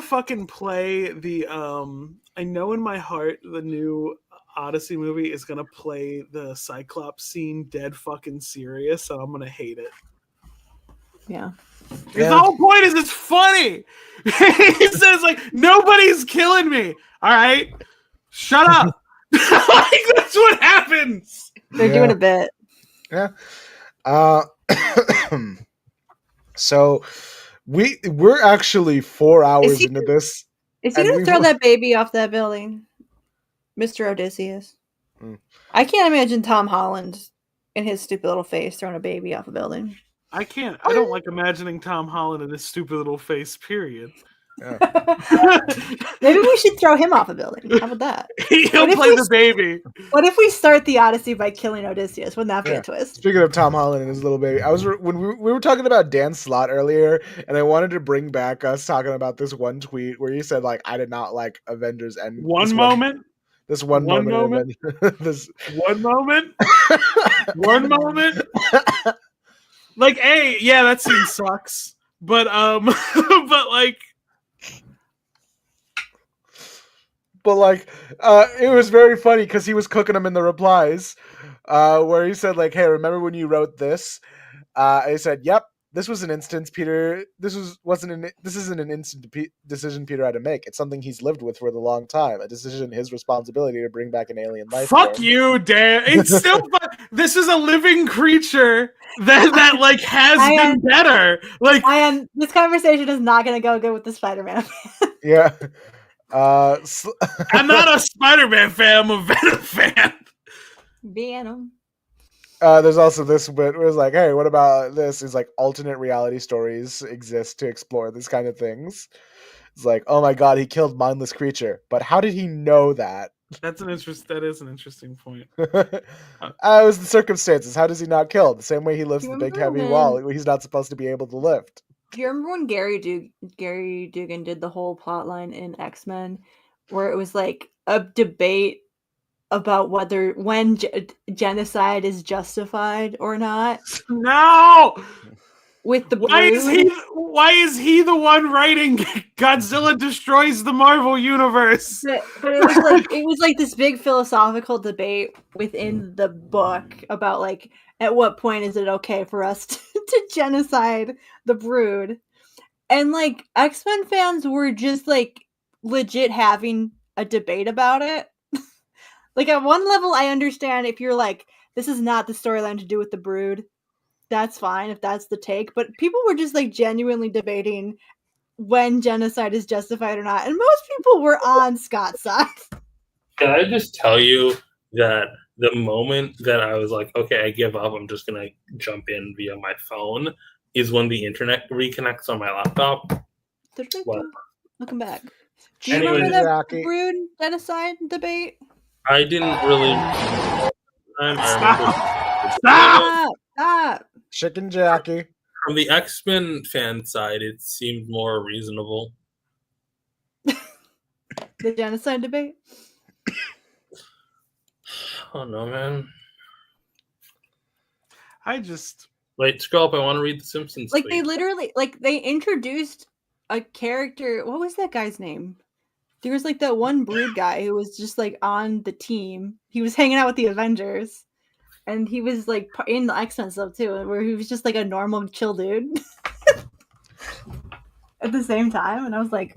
fucking play the I know in my heart the new Odyssey movie is gonna play the Cyclops scene dead fucking serious, so I'm gonna hate it. Yeah. Because the whole point is it's funny. He says like nobody's killing me. All right, shut up. Like that's what happens. They're doing a bit. Yeah. So we're actually 4 hours into this. Is he gonna throw that baby off that building? Mr. Odysseus. I can't imagine Tom Holland and his stupid little face throwing a baby off a building. I can't. I don't like imagining Tom Holland and his stupid little face, period. Yeah. Maybe we should throw him off a building. How about that? He'll play the baby. What if we start the Odyssey by killing Odysseus? Wouldn't that be a twist? Speaking of Tom Holland and his little baby, when we were talking about Dan Slott earlier, and I wanted to bring back us talking about this one tweet where he said like I did not like Avengers End. One moment. This one moment. This one moment. One moment. Like, hey, yeah, that scene sucks. But like. But like, it was very funny because he was cooking them in the replies, where he said like, "Hey, remember when you wrote this?" I said, "Yep, this was an instance, Peter. This isn't an instant decision Peter had to make. It's something he's lived with for a long time. A decision, his responsibility to bring back an alien life." Fuck you, Dan. It's still this is a living creature that like has been better. Like, this conversation is not going to go good with the Spider-Man. Yeah. I'm not a Spider-Man fan. I'm a Venom fan. Venom. There's also this bit where it's like, hey, what about this? It's like alternate reality stories exist to explore this kind of things. It's like, oh my god, he killed mindless creature, but how did he know that? That is an interesting point. It was the circumstances. How does he not kill? The same way he lifts the big heavy wall he's not supposed to be able to lift. Do you remember when Gary Dugan did the whole plotline in X-Men, where it was like a debate about when genocide is justified or not? No. With the why is he the one writing Godzilla destroys the Marvel universe? But it was like this big philosophical debate within the book about like at what point is it okay for us to genocide the Brood? And like X-Men fans were just like legit having a debate about it. Like at one level I understand if you're like, this is not the storyline to do with the Brood. That's fine if that's the take. But people were just like genuinely debating when genocide is justified or not. And most people were on Scott's side. Can I just tell you that the moment that I was like, okay, I give up, I'm just going to jump in via my phone, is when the internet reconnects on my laptop. Looking back. Do you remember that Brood genocide debate? I didn't really... Stop! Chicken Jackie. From the X-Men fan side, it seemed more reasonable. The genocide debate? Oh no, man. Wait, scroll up. I want to read The Simpsons. Like, they literally, like, they introduced a character. What was that guy's name? There was, like, that one Brood guy who was just, like, on the team. He was hanging out with the Avengers. And he was, like, in the X-Men stuff, too, where he was just, like, a normal, chill dude. At the same time. And I was like,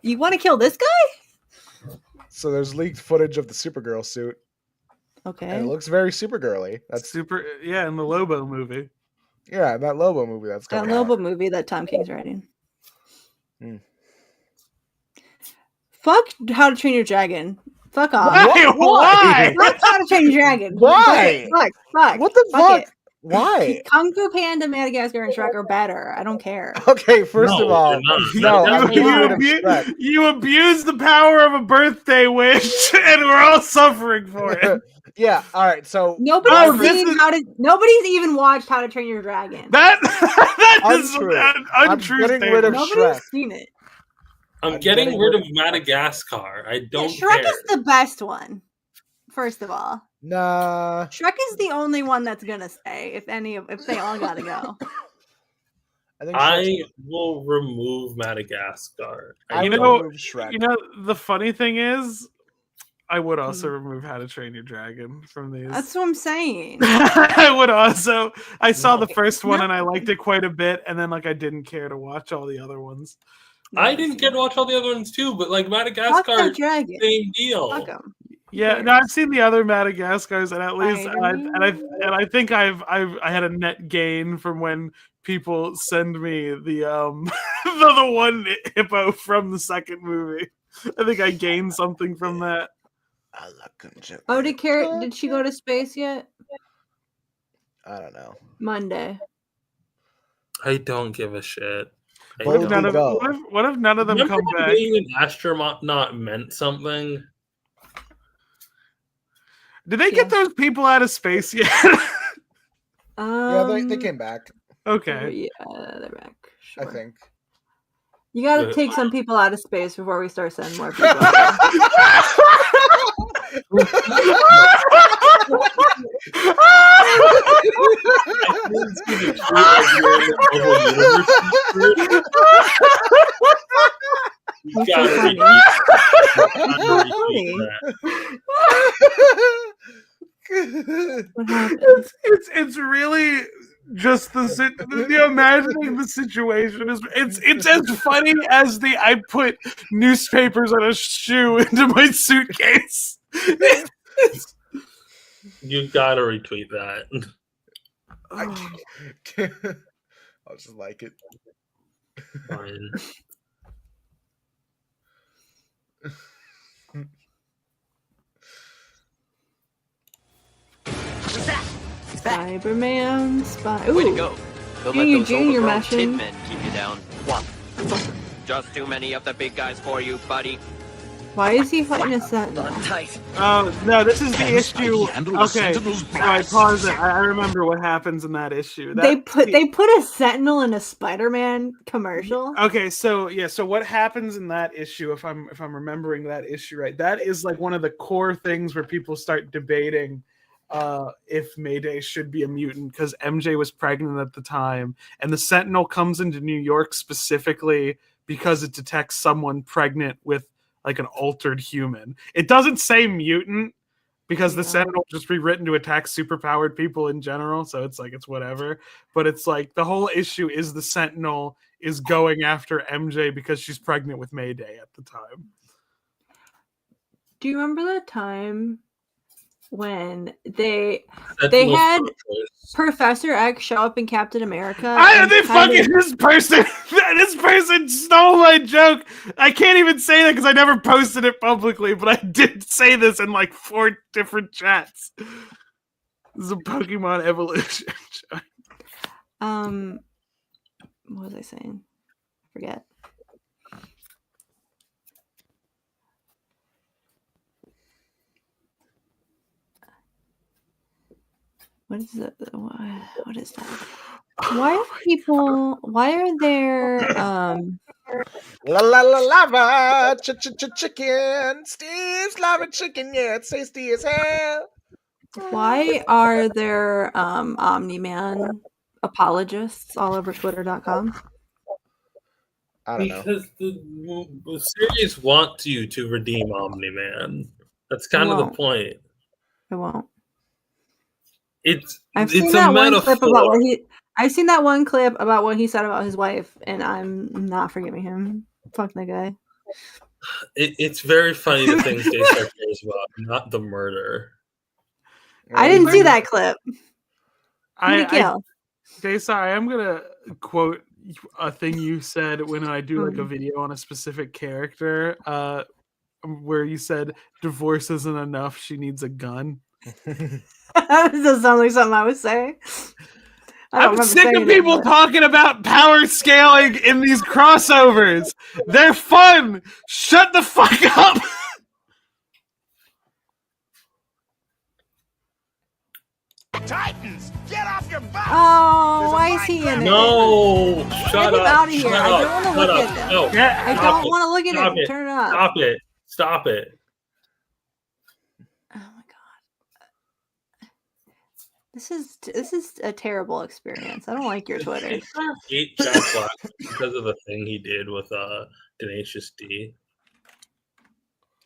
you want to kill this guy? So there's leaked footage of the Supergirl suit. Okay. And it looks very Supergirly. That's in the Lobo movie. Yeah, that Lobo movie that's coming out. That Lobo movie that Tom King's writing. Fuck How to Train Your Dragon. Fuck off. Why? Fuck How to Train Your Dragon. Why? Fuck. What the fuck? It. Why? Kung Fu Panda, Madagascar, and Shrek are better. I don't care. Okay, first of all, you abuse the power of a birthday wish, and we're all suffering for it. Yeah. All right. So nobody's even watched How to Train Your Dragon. That is an untrue statement. Nobody's seen it. I'm getting rid of Madagascar. I don't Shrek care. is the best one. First of all, nah. Shrek is the only one that's gonna stay. If they all gotta go. I will remove Madagascar. You know, the funny thing is, I would also remove How to Train Your Dragon from these. That's what I'm saying. I would also. I saw the first one and I liked it quite a bit, and then I didn't care to watch all the other ones. I didn't care to watch all the other ones too, but Madagascar, same deal. Yeah, no, I've seen the other Madagascars, and at least, I think I had a net gain from when people send me the the one hippo from the second movie. I think I gained something from that. Oh, did she go to space yet? I don't know. Monday. I don't give a shit. What if none of them come back? Being an astronaut meant something. Did they get those people out of space yet? Yeah, they came back. Okay. Yeah, they're back. Sure. I think. You got to take some people out of space before we start sending more people. It's really just imagining the situation is it's as funny as I put newspapers on a shoe into my suitcase. You gotta retweet that. I'll just like it. Fine. Cyberman spy. Ooh. Way to go. Don't let those Junior overgrown mashing. tin men keep you down. Just too many of the big guys for you, buddy. Why is he fighting a Sentinel? Oh, no, this is the issue. Okay, I pause it. I remember what happens in that issue. They put a Sentinel in a Spider-Man commercial. Okay, so what happens in that issue, if I'm remembering that issue right, that is one of the core things where people start debating if Mayday should be a mutant, because MJ was pregnant at the time, and the Sentinel comes into New York specifically because it detects someone pregnant with an altered human. It doesn't say mutant because the Sentinel just rewritten to attack superpowered people in general, so it's whatever. But it's the whole issue is the Sentinel is going after MJ because she's pregnant with Mayday at the time. Do you remember that time when they had Professor X show up in Captain America? This person stole my joke. I can't even say that because I never posted it publicly, but I did say this in 4 different chats. This is a Pokemon evolution joke. What was I saying? Forget. What is it? What is that? Why are there lava chicken Steve's lava chicken, yeah, it's tasty as hell. Why are there Omni-Man apologists all over Twitter.com? I don't know. Because the series wants you to redeem Omni-Man. That's kind of the point. It won't. I've seen that one clip about what he said about his wife, and I'm not forgiving him. Fuck that guy. It's very funny the things Daystar cares about, not the murder. I didn't see that clip. Daystar, I am gonna quote a thing you said when I do a video on a specific character, where you said divorce isn't enough, she needs a gun. That doesn't sound like something I would say. I'm sick of people talking about power scaling in these crossovers. They're fun. Shut the fuck up. Titans, get off your butts! Oh, why is he in it? No! Shut Get him up! out of here! Shut I up! don't want to Shut look up! at them. No! I don't want to look at Stop him. it! Turn it off. Stop it! Stop it! Oh my god. This is a terrible experience. I don't like your Twitter. I hate Jack Black because of the thing he did with Tenacious D.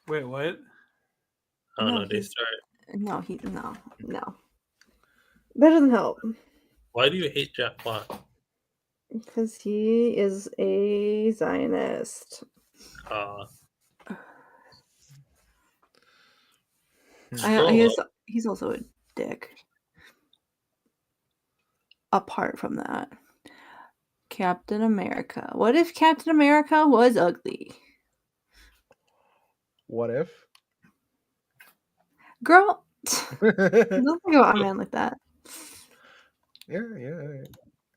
Wait, what? Oh No, no, Daystar. No. That doesn't help. Why do you hate Jack Black? Because he is a Zionist. He's also a dick. Apart from that, Captain America. What if Captain America was ugly? What if? Girl, don't think about a man like that. Yeah.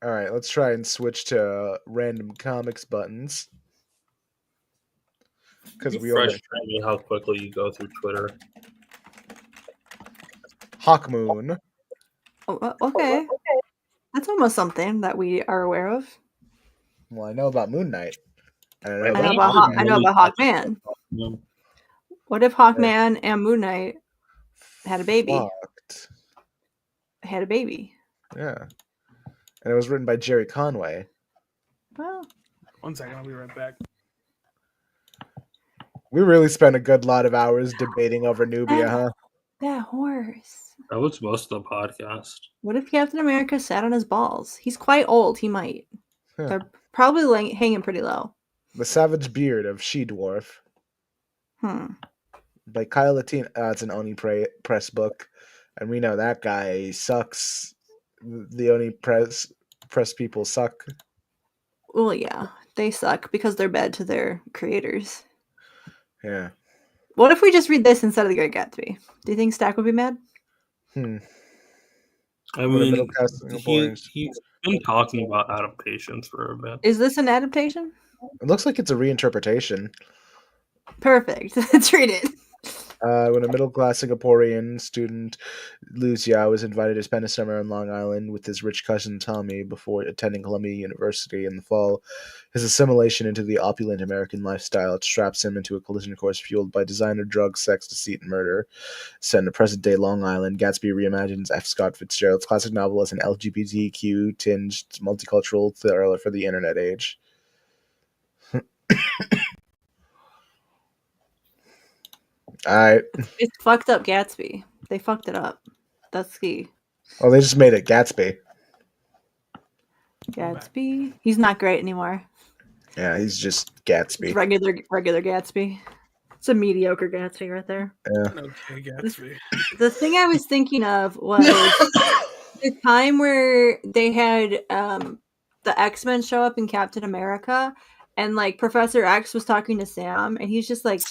All right, let's try and switch to random comics buttons. Because we frustrating me how quickly you go through Twitter. Hawkmoon. Oh, okay. That's almost something that we are aware of. Well, I know about Moon Knight. I know about Hawkman. What if Hawkman and Moon Knight had a baby? Fucked. Had a baby. Yeah. And it was written by Jerry Conway. Well, 1 second, I'll be right back. We really spent a good lot of hours debating over Nubia, huh? That horse. That was most of the podcast. What if Captain America sat on his balls? He's quite old. He might. Huh. They're probably hanging pretty low. The Savage Beard of She-Dwarf. By Kyle Latine. It's an Oni Press book. And we know that guy sucks. The Oni Press people suck. Well, yeah. They suck because they're bad to their creators. Yeah. What if we just read this instead of The Great Gatsby? Do you think Stack would be mad? I mean, he's been talking about adaptations for a bit. Is this an adaptation? It looks like it's a reinterpretation. Perfect. Let's read it. When a middle-class Singaporean student, Liu Xia, was invited to spend a summer on Long Island with his rich cousin Tommy before attending Columbia University in the fall, his assimilation into the opulent American lifestyle straps him into a collision course fueled by designer drugs, sex, deceit, and murder. Set in present-day Long Island, Gatsby reimagines F. Scott Fitzgerald's classic novel as an LGBTQ-tinged multicultural thriller for the internet age. Alright. It's fucked up Gatsby. They fucked it up. That's key. Oh, they just made it Gatsby. Gatsby? He's not great anymore. Yeah, he's just Gatsby. It's regular Gatsby. It's a mediocre Gatsby right there. Yeah. Okay, Gatsby. The thing I was thinking of was the time where they had the X-Men show up in Captain America, and like Professor X was talking to Sam, and he's just like,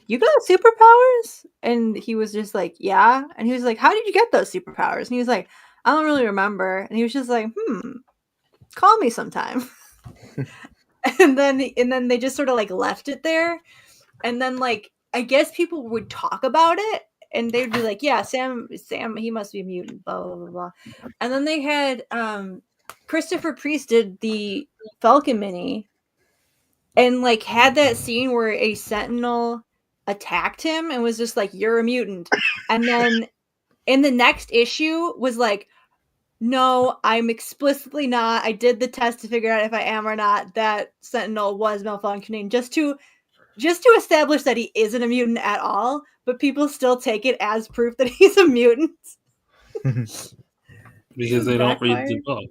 "You got superpowers?" And he was just like, "Yeah." And he was like, "How did you get those superpowers?" And he was like, "I don't really remember." And he was just like, "Call me sometime." and then they just sort of like left it there. And then like I guess people would talk about it, and they'd be like, "Yeah, Sam, he must be a mutant." Blah blah blah blah. And then they had Christopher Priest did the Falcon mini, and like had that scene where a Sentinel attacked him and was just like, "You're a mutant." And then in the next issue was like, "No, I'm explicitly not. I did the test to figure out if I am or not. That Sentinel was malfunctioning just to establish that he isn't a mutant at all, but people still take it as proof that he's a mutant." Because they don't read the book.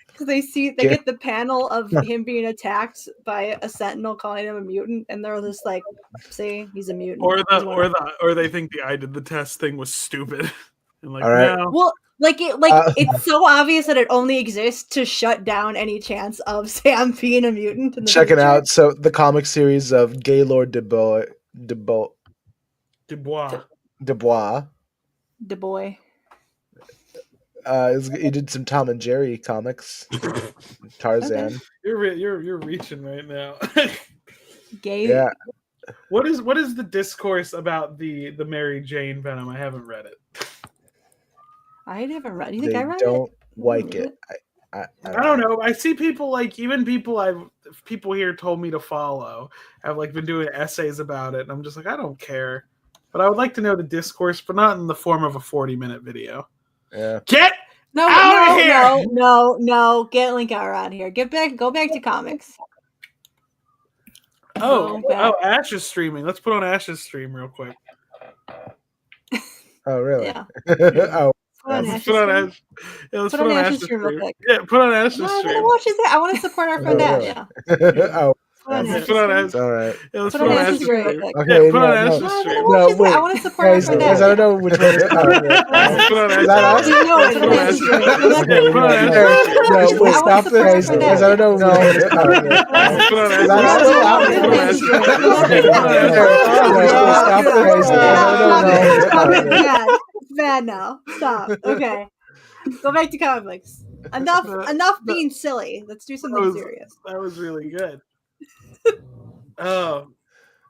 Because they get the panel of him being attacked by a Sentinel calling him a mutant, and they're just like, "See, he's a mutant." Or they think the I did the test thing was stupid. And like, right. no. Well, it's so obvious that it only exists to shut down any chance of Sam being a mutant. In the Check future. it out. So the comic series of Gaylord Dubois. He did some Tom and Jerry comics. Tarzan. Okay. You're reaching right now. Gay. Yeah. What is the discourse about the Mary Jane Venom? I haven't read it. I haven't read. You think I read it? Don't like it. I don't know. I see people even people here told me to follow have been doing essays about it, and I'm just I don't care. But I would like to know the discourse, but not in the form of a 40-minute video. Yeah. Get out of here! No. Get Link out of here. Go back to comics. Oh, Ash is streaming. Let's put on Ash's stream real quick. Oh, really? Yeah. Oh. Put on Ash's stream. Yeah, let's put on Ash's stream real quick. Yeah, put on Ash's stream. I want to support our friend Ash. Yeah. Oh. Put on Ash. All right. Yeah, let's put on Ash's stream. Okay, put on Ash's stream. No, wait. I want to support our friend Ash. I don't know which one it is. Put on Is that us? Put on Ash's stream. No, wait, stop this. Because I don't know. Put on Ash's stream. Stop this. It's bad now. Stop. Okay. Go back to comics. Enough being silly. Let's do something serious. That was really good. Oh,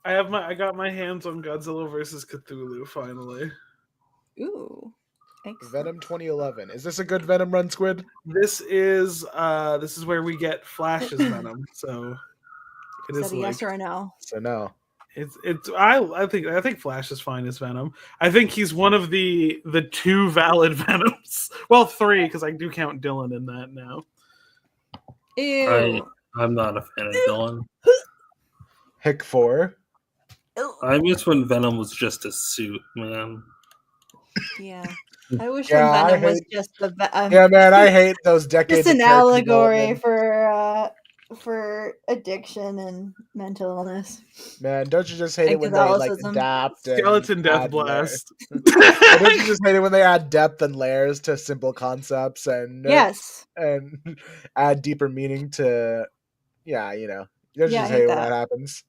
I got my hands on Godzilla vs. Cthulhu finally. Ooh. Excellent. Venom 2011. Is this a good Venom run, Squid? This is where we get Flash's Venom. So it is yes or no. So no. I think Flash is fine as Venom. I think he's one of the 2 valid Venoms. Well, 3 because I do count Dylan in that now. Ew. I'm not a fan of Dylan. Hick 4. I miss when Venom was just a suit, man. Yeah. I wish when Venom was just yeah, man, I hate those decades. Just an allegory for addiction and mental illness. Man, don't you just hate it when they adapt Skeleton Death Blast? Don't you just hate it when they add depth and layers to simple concepts and and add deeper meaning to don't you just hate when that happens.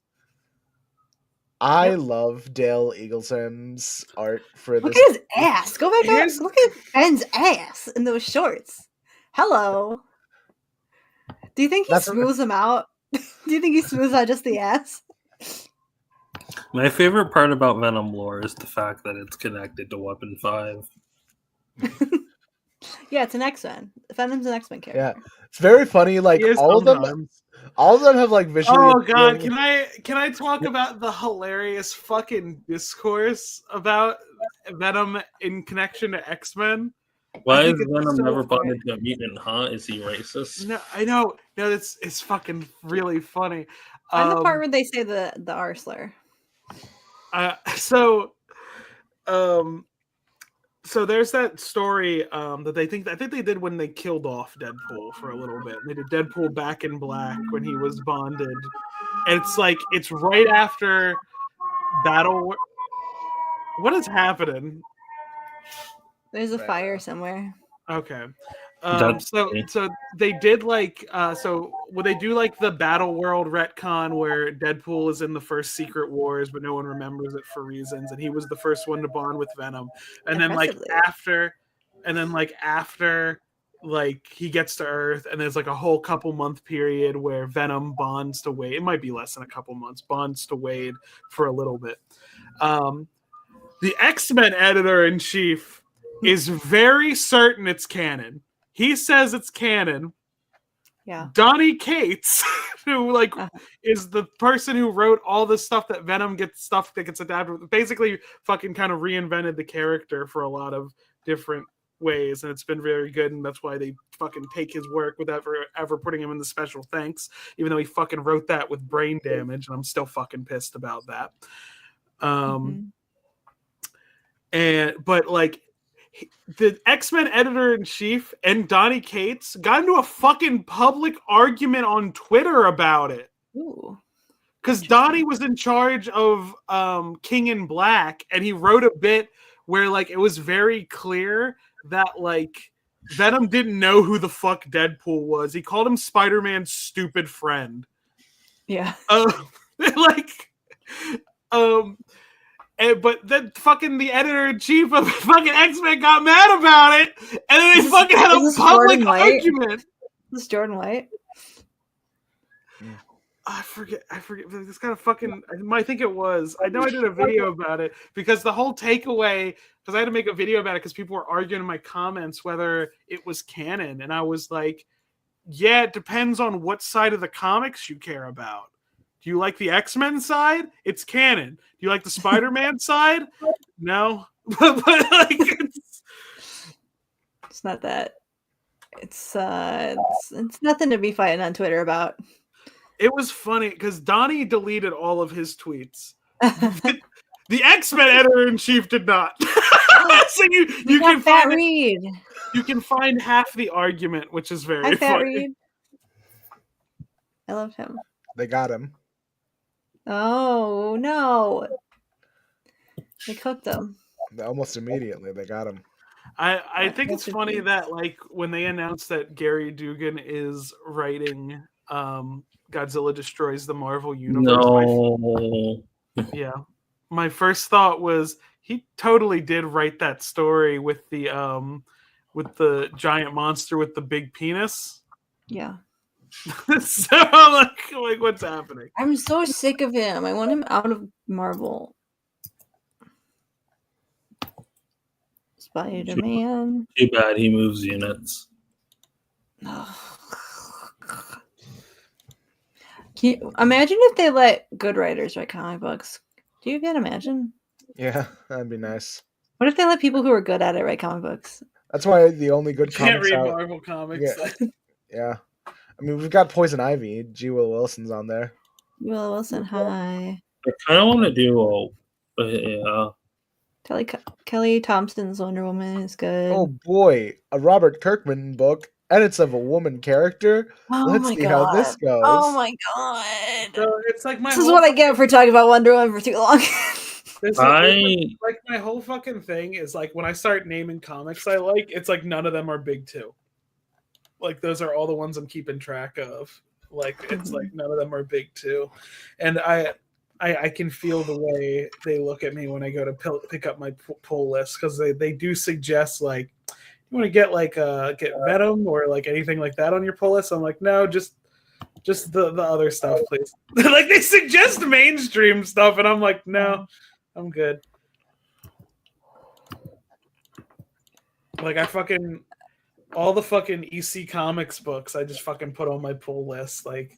I love Dale Eagleson's art for this. Look at his ass. Go back there. Look at Ben's ass in those shorts. Hello. Do you think he smooths them out? Do you think he smooths out just the ass? My favorite part about Venom lore is the fact that it's connected to Weapon 5. Yeah, it's an X-Men. Venom's an X-Men character. Yeah, it's very funny. All of them have visually. Oh god, can I talk about the hilarious fucking discourse about Venom in connection to X-Men? Why is Venom never bonded to a mutant, huh? Is he racist? No, I know. No, it's fucking really funny. And the part where they say the R slur. So there's that story that I think they did when they killed off Deadpool for a little bit. They did Deadpool Back in Black when he was bonded. And it's right after Battle. What is happening? There's a fire somewhere. Okay. So they did when they do the Battle World retcon where Deadpool is in the first Secret Wars, but no one remembers it for reasons, and he was the first one to bond with Venom. And then after he gets to Earth, and there's a whole couple month period where Venom bonds to Wade. It might be less than a couple months, bonds to Wade for a little bit. The X-Men editor-in-chief is very certain it's canon. He says it's canon. Yeah. Donny Cates, who is the person who wrote all the stuff that Venom gets adapted, basically fucking kind of reinvented the character for a lot of different ways, and it's been very good, and that's why they fucking take his work without ever putting him in the special thanks, even though he fucking wrote that with brain damage, and I'm still fucking pissed about that. The X-Men editor-in-chief and Donny Cates got into a fucking public argument on Twitter about it. Ooh. Because Donny was in charge of King in Black, and he wrote a bit where it was very clear that Venom didn't know who the fuck Deadpool was. He called him Spider-Man's stupid friend. Yeah. But then fucking the editor-in-chief of fucking X-Men got mad about it, and then they fucking had a public argument. This is Jordan White. I forget. This kind of fucking. I think it was. I know I did a video about it because the whole takeaway. Because I had to make a video about it because people were arguing in my comments whether it was canon, and I was like, "Yeah, it depends on what side of the comics you care about. Do you like the X-Men side? It's canon. Do you like the Spider-Man side? No, but like it's not that. It's nothing to be fighting on Twitter about. It was funny because Donnie deleted all of his tweets. The X-Men editor-in-chief did not. So you can find Reed. You can find half the argument, which is very funny. Reed. I love him. They got him. Oh no! They cooked him. Almost immediately, they got him. I think it's funny that like when they announced that Gary Dugan is writing Godzilla Destroys the Marvel Universe. Yeah. My first thought was he totally did write that story with the giant monster with the big penis. Yeah. So like what's happening? I'm so sick of him. I want him out of Marvel. Spider-Man. Too bad he moves units. Can you imagine if they let good writers write comic books? Do you even imagine? Yeah, that'd be nice. What if they let people who are good at it write comic books? That's why the only good comics Can't read out. Marvel comics. Yeah. I mean, we've got Poison Ivy. G. Will Wilson's on there. Will Wilson, hi. I kind of want to do yeah. Kelly Thompson's Wonder Woman is good. Oh boy, a Robert Kirkman book, and it's of a woman character. Let's see how this goes. Oh my god! So it's like this is what I get for talking about Wonder Woman for too long. Like my whole fucking thing is like when I start naming comics I like, it's like none of them are big two. Like those are all the ones I'm keeping track of. Like it's like none of them are big two, and I can feel the way they look at me when I go to pick up my pull list because they do suggest like you want to get like get Venom or like anything like that on your pull list. I'm like no, just the other stuff, please. Like they suggest mainstream stuff, and I'm like no, I'm good. Like I fucking all the fucking EC Comics books I just fucking put on my pull list like.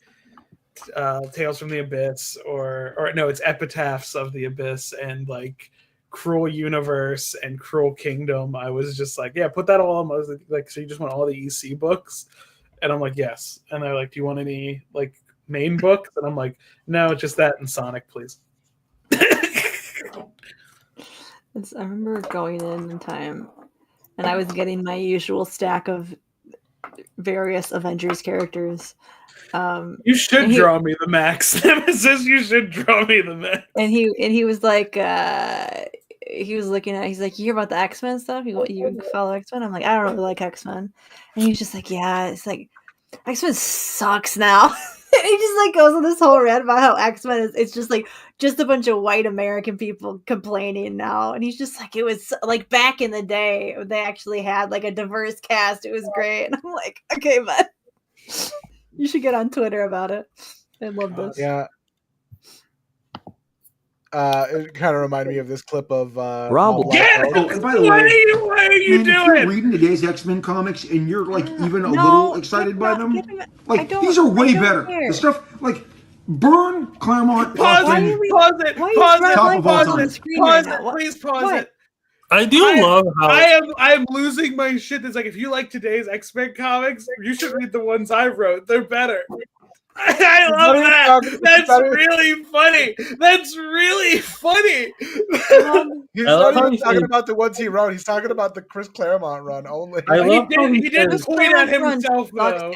Tales from the Abyss or no, it's Epitaphs of the Abyss and like Cruel Universe and Cruel Kingdom. I was just like, yeah, put that all on. I was like, so you just want all the EC books? And I'm like, yes. And they're like, do you want any like main books? And I'm like, no, just that and Sonic, please. I remember going in time and I was getting my usual stack of various Avengers characters. You should draw me the Max Nemesis. You should draw me the Max. And he was like, he was looking at. He's like, you hear about the X-Men stuff? You follow X-Men? I'm like, I don't really like X-Men. And he's just like, yeah, it's like X-Men sucks now. And he just like goes on this whole rant about how X-Men is. It's just like just a bunch of white American people complaining now. And he's just like, it was like back in the day they actually had like a diverse cast. It was great. And I'm like, okay, but. You should get on Twitter about it. I love this. Yeah. It kind of reminded me of this clip of Rumble. Oh, and by the way, why are you doing? If you're reading today's X-Men comics and you're like even a little excited by them, like these are way better. The stuff like Byrne, Claremont, pause it, please pause it. I do love how I am losing my shit. It's like if you like today's X-Men comics, you should read the ones I wrote. They're better. I love that. That's really funny. That's really funny. He's not even talking about the ones he wrote. He's talking about the Chris Claremont run only. He didn't point at himself though.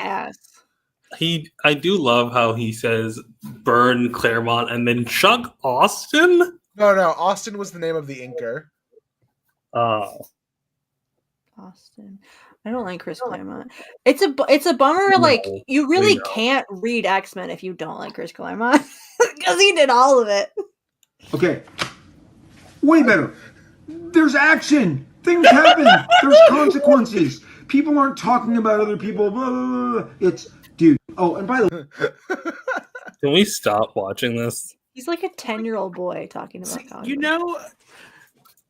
I do love how he says Byrne, Claremont, and then Chuck Austin. No, Austin was the name of the inker. Austin. I don't like Chris Claremont. It's a bummer. No, like you really can't read X-Men if you don't like Chris Claremont because he did all of it. Okay, way better. There's action. Things happen. There's consequences. People aren't talking about other people. Blah, blah, blah. It's dude. Oh, and by the way, Can we stop watching this? He's like a 10-year-old boy talking about comic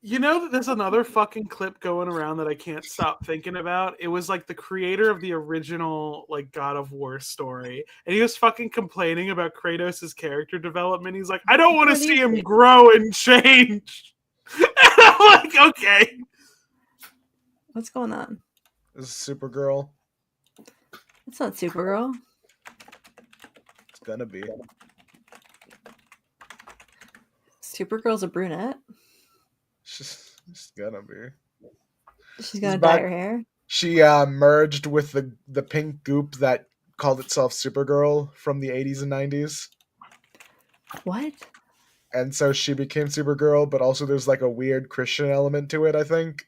You know that there's another fucking clip going around that I can't stop thinking about. It was like the creator of the original like God of War story, and he was fucking complaining about Kratos' character development. He's like, I don't want to see him grow and change. And I'm like, okay. What's going on? This is Supergirl. It's not Supergirl. It's gonna be. Supergirl's a brunette. She's gonna be. She's gonna dye her hair. She merged with the pink goop that called itself Supergirl from the 80s and 90s. What? And so she became Supergirl, but also there's like a weird Christian element to it, I think.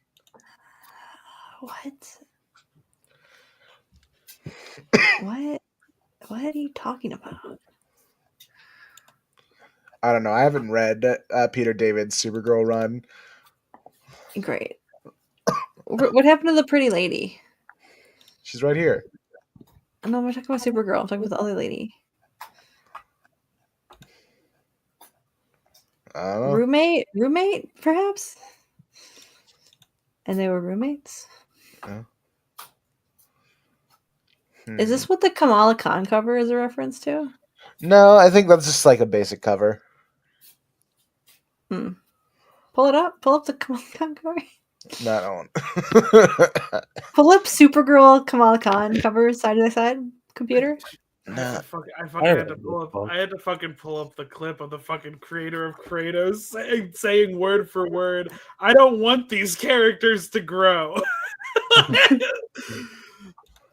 What? What are you talking about? I don't know. I haven't read Peter David's Supergirl run. Great. What happened to the pretty lady? She's right here. No, I'm talking about Supergirl. I'm talking about the other lady. I don't know. Roommate, perhaps? And they were roommates? Yeah. Is this what the Kamala Khan cover is a reference to? No, I think that's just like a basic cover. Pull it up. Pull up the Kamala Khan cover. No, I don't. Pull up Supergirl Kamala Khan cover side by side computer. No. I had to fucking pull up the clip of the fucking creator of Kratos saying word for word, I don't want these characters to grow.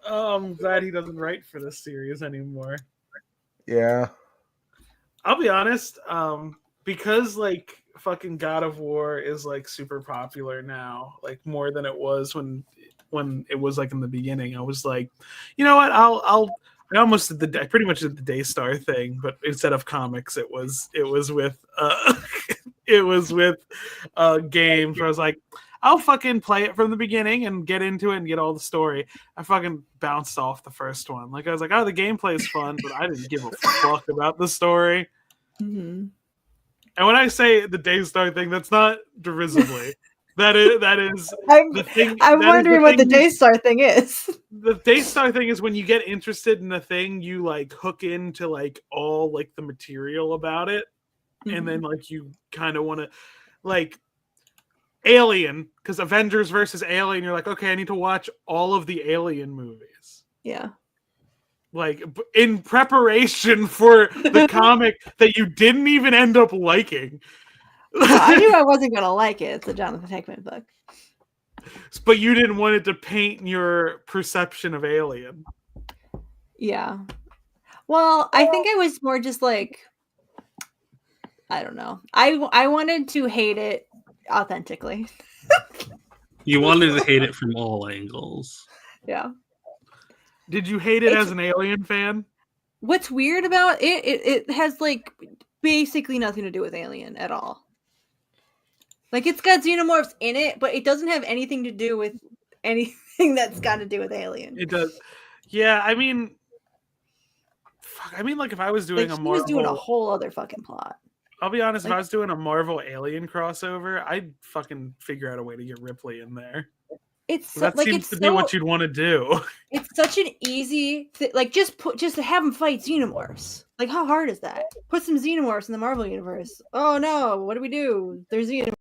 Oh, I'm glad he doesn't write for this series anymore. Yeah. I'll be honest, because like fucking God of War is like super popular now, like more than it was when it was like in the beginning. I was like, you know what? I pretty much did the Daystar thing, but instead of comics, it was with games where I was like, I'll fucking play it from the beginning and get into it and get all the story. I fucking bounced off the first one. Like I was like, oh, the gameplay is fun, but I didn't give a fuck about the story. Mm-hmm. And when I say the Daystar thing, that's not derisively. That is the thing. I'm wondering what the Daystar thing is. The Daystar thing is when you get interested in a thing, you like hook into like all like the material about it, and then like you kind of want to like Alien, because Avengers versus Alien, you're like, okay, I need to watch all of the Alien movies. Yeah. Like in preparation for the comic that you didn't even end up liking. I knew I wasn't gonna like it. It's a Jonathan Hickman book. But you didn't want it to paint your perception of Alien. Yeah. Well, I think I was more just like, I don't know. I wanted to hate it authentically. You wanted to hate it from all angles. Yeah. Did you hate it as an Alien fan? What's weird about it, it has like basically nothing to do with Alien at all. Like it's got xenomorphs in it, but it doesn't have anything to do with anything that's got to do with Alien. It does. Yeah, I mean, like if I was doing like, a Marvel, he was doing a whole other fucking plot. I'll be honest, if I was doing a Marvel Alien crossover, I'd fucking figure out a way to get Ripley in there. That like, seems to be what you'd want to do. It's such an easy like just have them fight xenomorphs. Like how hard is that? Put some xenomorphs in the Marvel universe. Oh no, what do we do? There's xenomorphs.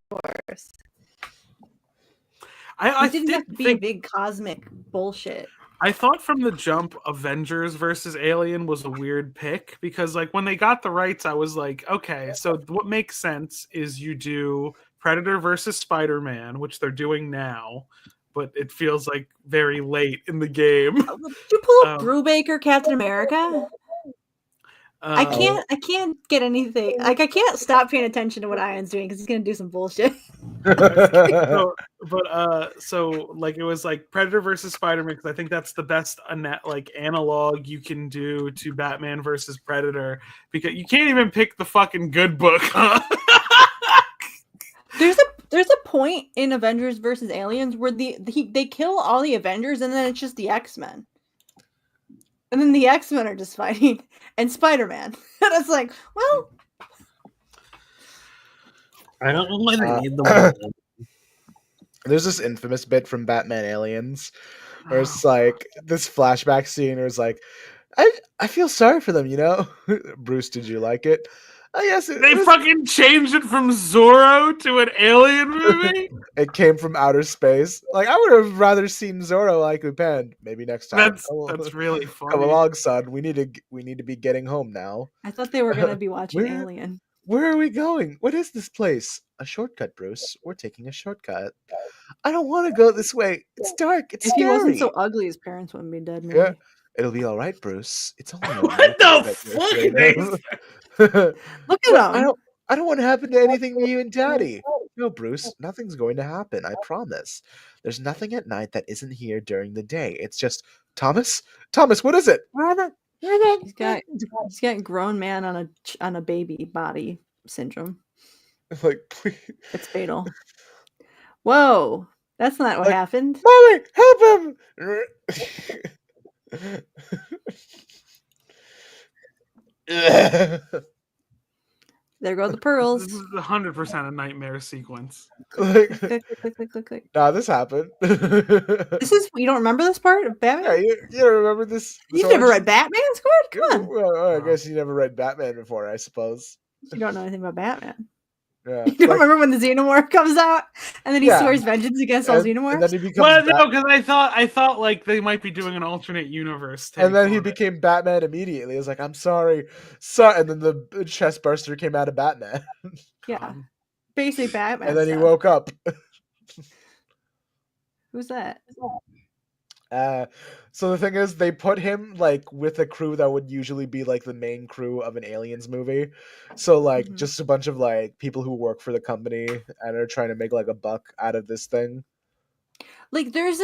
I didn't have to be a big cosmic bullshit. I thought from the jump Avengers versus Alien was a weird pick because like when they got the rights, I was like, okay, so what makes sense is you do Predator versus Spider-Man, which they're doing now, but it feels like very late in the game. Did you pull up Brubaker Captain America? I can't get anything. Like I can't stop paying attention to what Ayaan's doing because he's gonna do some bullshit. So like it was like Predator versus Spider-Man because I think that's the best like analog you can do to Batman versus Predator because you can't even pick the fucking good book. Huh? There's a point in Avengers versus Aliens where they kill all the Avengers and then it's just the X-Men. And then the X-Men are just fighting, and Spider-Man. And it's like, well, I don't know why they need them. There's this infamous bit from Batman Aliens where it's like this flashback scene where it's like, I feel sorry for them, you know? Bruce, did you like it? Oh, yes. They fucking changed it from Zorro to an alien movie? It came from outer space. Like, I would have rather seen Zorro like Lupin. Maybe next time. That's really funny. Come along, son. We need to be getting home now. I thought they were going to be watching Alien. Where are we going? What is this place? A shortcut, Bruce. We're taking a shortcut. I don't want to go this way. It's dark. It's scary. If he wasn't so ugly, his parents wouldn't be dead. Maybe. Yeah. It'll be all right, Bruce. It's only what the fuck? Look at him. I don't want to happen to anything to you and Daddy. No, Bruce, nothing's going to happen. I promise. There's nothing at night that isn't here during the day. It's just Thomas. Thomas, what is it? He's got grown man on a baby body syndrome. Like, please. It's fatal. Whoa, that's not what happened. Mommy, help him! There go the pearls. This is 100% a nightmare sequence. Click. Nah, this happened. You don't remember this part of Batman? Yeah, you don't remember this? You've never read Batman, Squid? Come on. Well, I guess you never read Batman before, I suppose. You don't know anything about Batman. Yeah. You don't remember when the Xenomorph comes out and then he swears vengeance against all Xenomorphs? And then he becomes no, because I thought like they might be doing an alternate universe. And then he became Batman immediately. He was like, I'm sorry. And then the chest burster came out of Batman. Yeah. Basically Batman. And then he woke up. Who's that? So the thing is, they put him like with a crew that would usually be like the main crew of an Aliens movie. So like just a bunch of like people who work for the company and are trying to make like a buck out of this thing. Like there's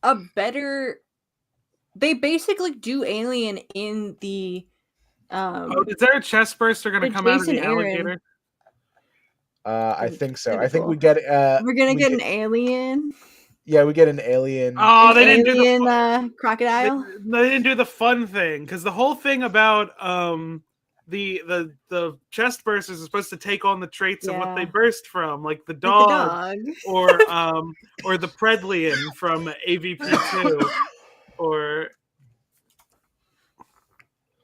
a better. They basically do Alien in the. Is there a chest burster going to come out of the alligator? I think so. I think we get. We're gonna get an alien. Yeah, we get an alien. Oh, they didn't do the crocodile. They didn't do the fun thing because the whole thing about the chest bursters is supposed to take on the traits of what they burst from, like the dog, or the Predlian from AVP2, or.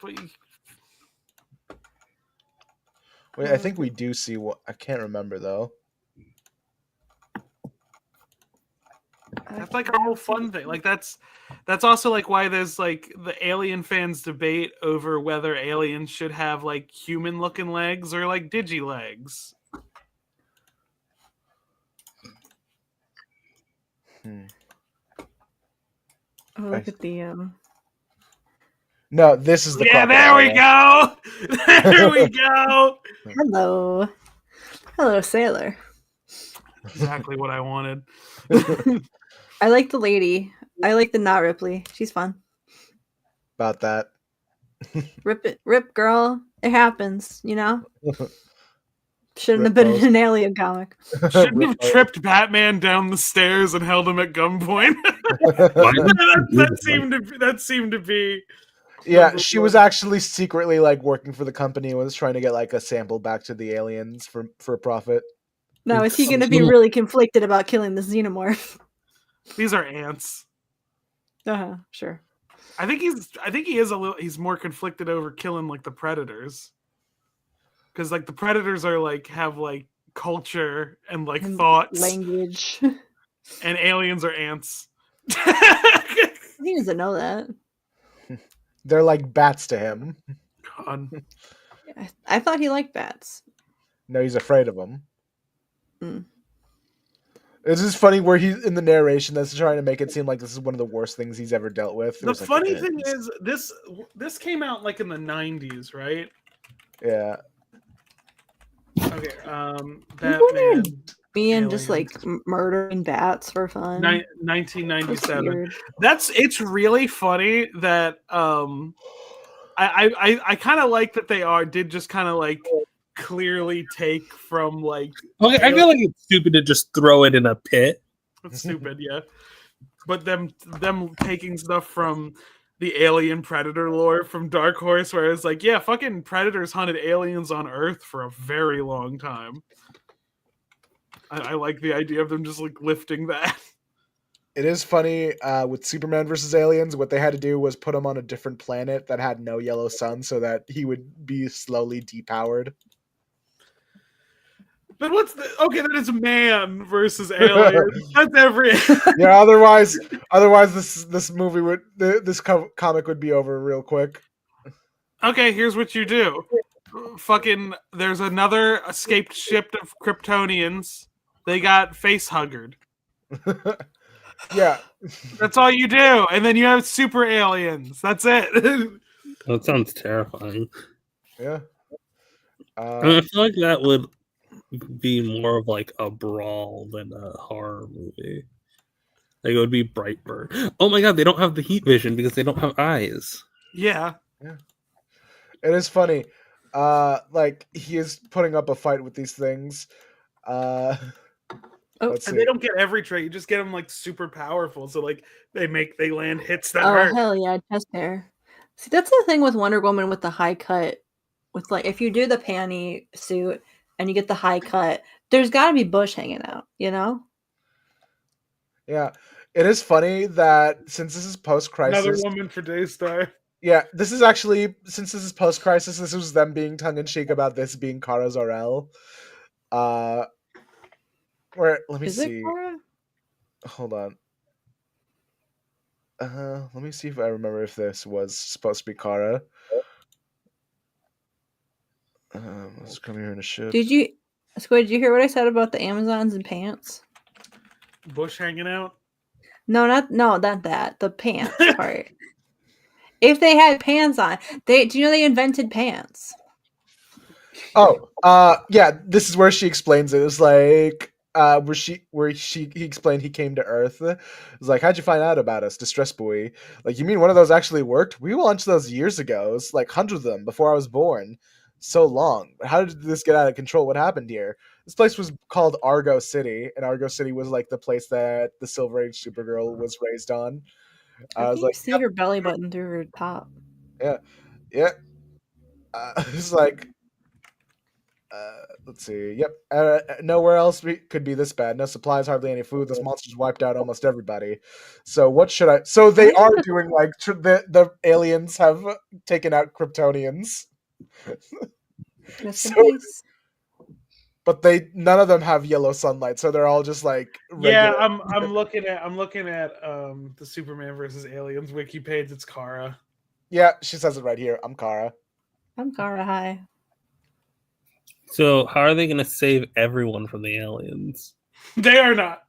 Wait, I think we do see what I can't remember though. That's like our whole fun thing. Like that's also like why there's like the Alien fans debate over whether aliens should have like human looking legs or like digi legs. Oh, look at the No, this is the there we go. There we go. Hello, sailor. Exactly what I wanted. I like the lady. I like the not Ripley. She's fun. About that. Rip girl. It happens, you know? Shouldn't have been in an Alien comic. Shouldn't have tripped Batman down the stairs and held him at gunpoint. that seemed to be. Yeah, she was actually secretly like working for the company and was trying to get like a sample back to the aliens for profit. Now, is he going to be really conflicted about killing the Xenomorph? These are ants. Sure. I think he is he's more conflicted over killing like the predators. Because like the predators are like have like culture and like thoughts. Language. And aliens are ants. He doesn't know that. They're like bats to him. God. I thought he liked bats. No, he's afraid of them. It's just funny where he's in the narration that's trying to make it seem like this is one of the worst things he's ever dealt with. The funny thing is this came out like in the 90s, right? Yeah. Okay. Batman being just like murdering bats for fun. 1997. It's really funny that I kind of like that they did just kind of like clearly take from like. Okay, I feel like it's stupid to just throw it in a pit. It's stupid, yeah. But them taking stuff from the alien predator lore from Dark Horse, where it's like, yeah, fucking predators hunted aliens on Earth for a very long time. I like the idea of them just like lifting that. It is funny with Superman versus aliens. What they had to do was put him on a different planet that had no yellow sun, so that he would be slowly depowered. But that is man versus alien. That's every. Yeah. Otherwise, this movie would this comic would be over real quick. Okay, here's what you do. Fucking, there's another escaped ship of Kryptonians. They got face huggered. Yeah. That's all you do. And then you have super aliens. That's it. That sounds terrifying. Yeah. I feel like that would be more of like a brawl than a horror movie. Like it would be Brightburn. Oh my god, they don't have the heat vision because they don't have eyes. Yeah. It is funny. Like he is putting up a fight with these things. And they don't get every trait. You just get them like super powerful. So like they land hits that hurt. Oh hell yeah, chest hair. See, that's the thing with Wonder Woman with the high cut. With like, if you do the panty suit and you get the high cut, there's got to be bush hanging out, you know? Yeah, it is funny that since this is post-crisis, another woman for Daystar. Yeah, this is actually, since this is post-crisis, this was them being tongue-in-cheek about this being Kara Zor-El. Where, let me see. Hold on. Let me see if I remember if this was supposed to be Kara. Let's come here in a shit. Squid, did you hear what I said about the Amazons and pants? Bush hanging out? No, not that. The pants part. If they had pants on, do you know they invented pants? Oh, yeah. This is where she explains it. It's like, he explained he came to Earth. It was like, how'd you find out about us, Distress Buoy? Like, you mean one of those actually worked? We launched those years ago. It's like hundreds of them before I was born. So long. How did this get out of control? What happened here? This place was called Argo City, and Argo City was like the place that the Silver Age Supergirl was raised on. I was like, see her belly button through her top. Yeah. It's like, let's see. Yep. Nowhere else could be this bad. No supplies, hardly any food. This monster's wiped out almost everybody. So what should I? So they are doing like the aliens have taken out Kryptonians. But none of them have yellow sunlight, so they're all just like regular. Yeah, I'm looking at the Superman versus Aliens wiki page. It's Kara. Yeah, she says it right here. I'm Kara. I'm Kara. Hi. So how are they going to save everyone from the aliens? They are not.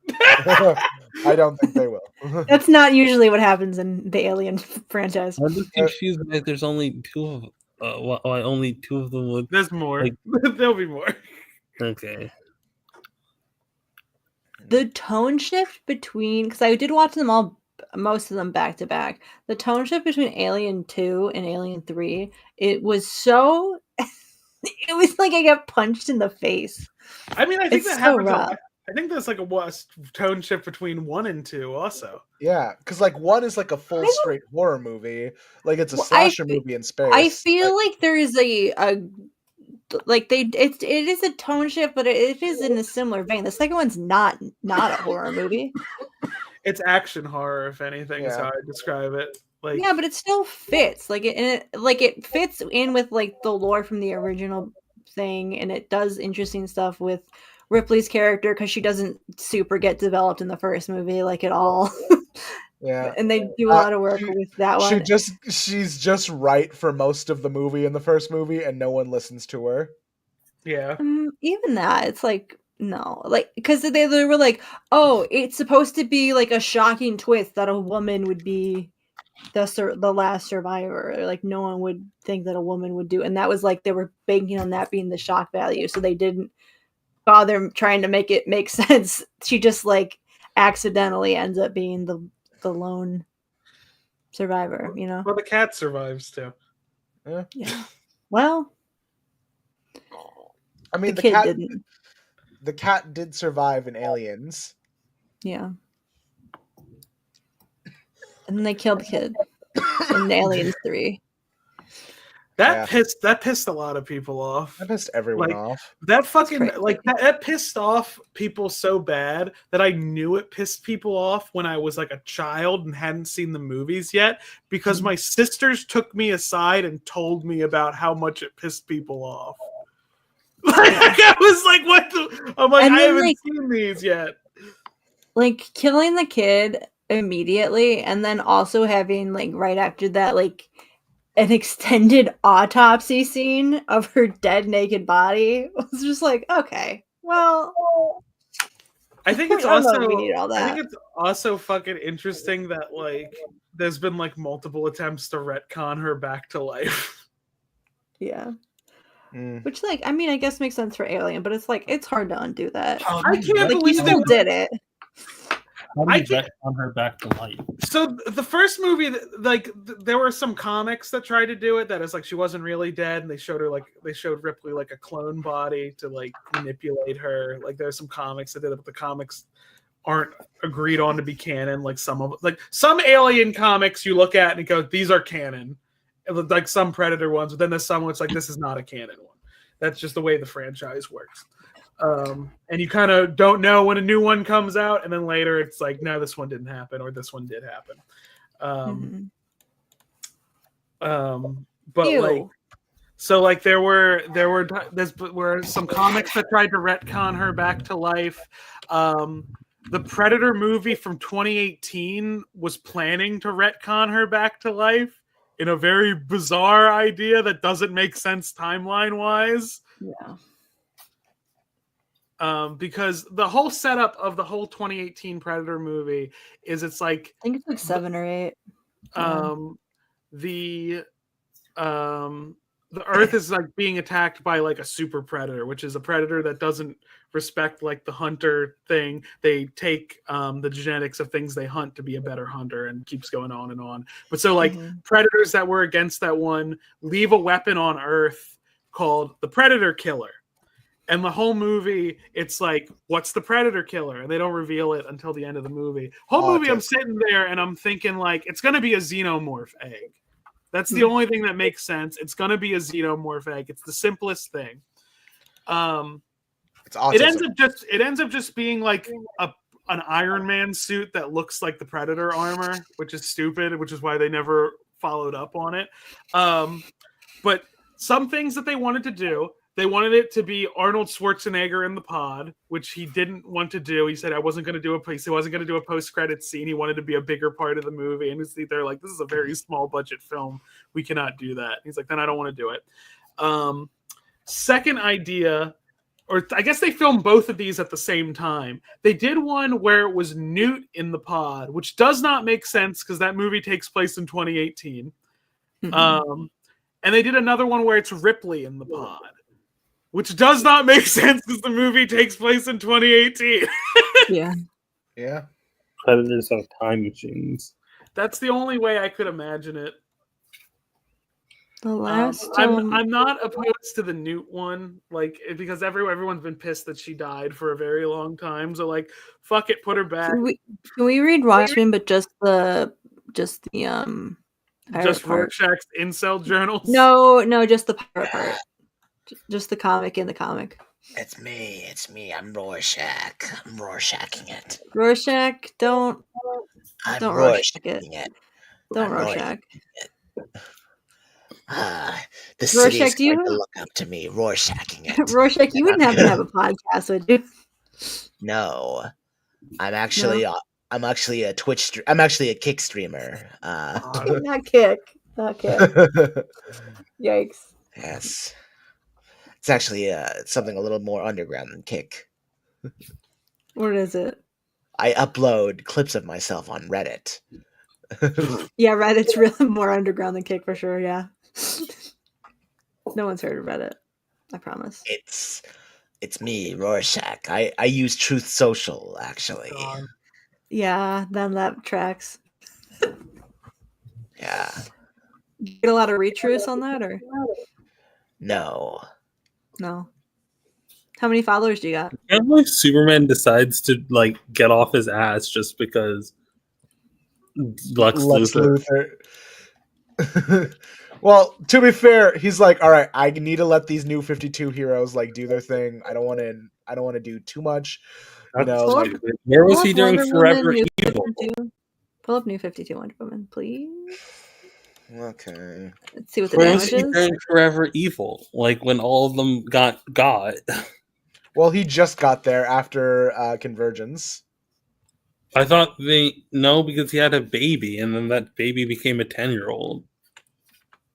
I don't think they will. That's not usually what happens in the Alien franchise. I'm just confused. Like, there's only two of only two of them would. There's more. Like, there'll be more. Okay. The tone shift between, because I did watch them all, most of them back to back. The tone shift between Alien 2 and Alien 3, it was so. It was like I got punched in the face. I mean, I think that happens a lot. I think there's like a tone shift between 1 and 2 also. Yeah, because like 1 is like a full straight horror movie. Like it's a slasher movie in space. I feel like there is a like it is a tone shift, but it is in a similar vein. The second one's not a horror movie. It's action horror, if anything, is how I describe it. Like, yeah, but it still fits. It fits in with like the lore from the original thing, and it does interesting stuff with Ripley's character because she doesn't super get developed in the first movie like at all. Yeah, and they do a lot of work with that one. She's just right for most of the movie in the first movie, and no one listens to her. Yeah, even that, it's like no, like because they were like, oh, it's supposed to be like a shocking twist that a woman would be the last survivor. Like no one would think that a woman would do, and that was like they were banking on that being the shock value, so they didn't bother trying to make it make sense. She just like accidentally ends up being the lone survivor, you know. Well, the cat survives too. Yeah. Well, I mean, the cat didn't. The cat did survive in Aliens. Yeah. And then they killed the kid. in Aliens 3. That pissed a lot of people off. That pissed everyone off. That fucking that pissed off people so bad that I knew it pissed people off when I was like a child and hadn't seen the movies yet, because my sisters took me aside and told me about how much it pissed people off. I was like, "What the?" I'm like, I haven't seen these yet. Like killing the kid immediately, and then also having like right after that, like an extended autopsy scene of her dead naked body. It was just like, okay, well, I think it's also we need all that. I think it's also fucking interesting that like there's been like multiple attempts to retcon her back to life. Yeah. Which, like, I mean, I guess makes sense for Alien, but it's like it's hard to undo that. I can't believe you still did it. I get on her back to life. So the first movie, like, there were some comics that tried to do it. That is like she wasn't really dead, and they showed Ripley like a clone body to like manipulate her. Like there's some comics that did it, but the comics aren't agreed on to be canon. Like some Alien comics you look at and you go, these are canon. Like some Predator ones, but then there's some it's like this is not a canon one. That's just the way the franchise works. And you kind of don't know when a new one comes out, and then later it's like, no, this one didn't happen, or this one did happen. But Ew. Like, so like there were some comics that tried to retcon her back to life. The Predator movie from 2018 was planning to retcon her back to life in a very bizarre idea that doesn't make sense timeline wise. Yeah. Because the whole setup of the whole 2018 Predator movie is it's like I think it's like 7 or 8. The Earth is like being attacked by like a super predator, which is a predator that doesn't respect like the hunter thing. They take the genetics of things they hunt to be a better hunter, and keeps going on and on. But so like predators that were against that one leave a weapon on Earth called the Predator Killer. And the whole movie, it's like, what's the Predator Killer? And they don't reveal it until the end of the movie. Movie, I'm sitting there and I'm thinking, like, it's going to be a xenomorph egg. That's the only thing that makes sense. It's going to be a xenomorph egg. It's the simplest thing. It ends up just being like an Iron Man suit that looks like the Predator armor, which is stupid, which is why they never followed up on it. But some things that they wanted to do. They wanted it to be Arnold Schwarzenegger in the pod, which he didn't want to do. He said, he wasn't going to do a post-credit scene. He wanted to be a bigger part of the movie. And they're like, this is a very small budget film. We cannot do that. He's like, then I don't want to do it. Second idea, or I guess they filmed both of these at the same time. They did one where it was Newt in the pod, which does not make sense because that movie takes place in 2018. And they did another one where it's Ripley in the pod, which does not make sense because the movie takes place in 2018. Yeah. Predators have time machines. That's the only way I could imagine it. The last I'm not opposed to the Newt one, like, because everyone's been pissed that she died for a very long time. So like, fuck it, put her back. Can we read Watchmen, but just the Rorschach's incel journals? No, just the pirate part. Just the comic in the comic. It's me. I'm Rorschach. I'm Rorschaching it. Rorschach, don't Rorschach it. Don't Rorschach. The city's going to look up to me, Rorschaching it. Rorschach, you wouldn't have to have a podcast, would you? No, I'm actually a Twitch. I'm actually a Kick streamer. Not Kick. Yikes. Yes. It's actually something a little more underground than Kick. What is it? I upload clips of myself on Reddit. Yeah, Reddit's really more underground than Kick for sure, yeah. No one's heard of Reddit. I promise. It's me, Rorschach. I use Truth Social, actually. Yeah, then that tracks. Yeah. You get a lot of retweets on that, or? No. How many followers do you got? I can't believe Superman decides to like get off his ass just because Lex Luthor. Well, to be fair, he's like, all right, I need to let these new 52 heroes like do their thing. I don't want to do too much. You know, like, where was he doing Forever Evil? Pull up New 52 Wonder Woman, please. Okay. Let's see what the Where damage was he is. during Forever Evil? Like when all of them got. Well, he just got there after Convergence. I thought because he had a baby, and then that baby became a 10-year-old.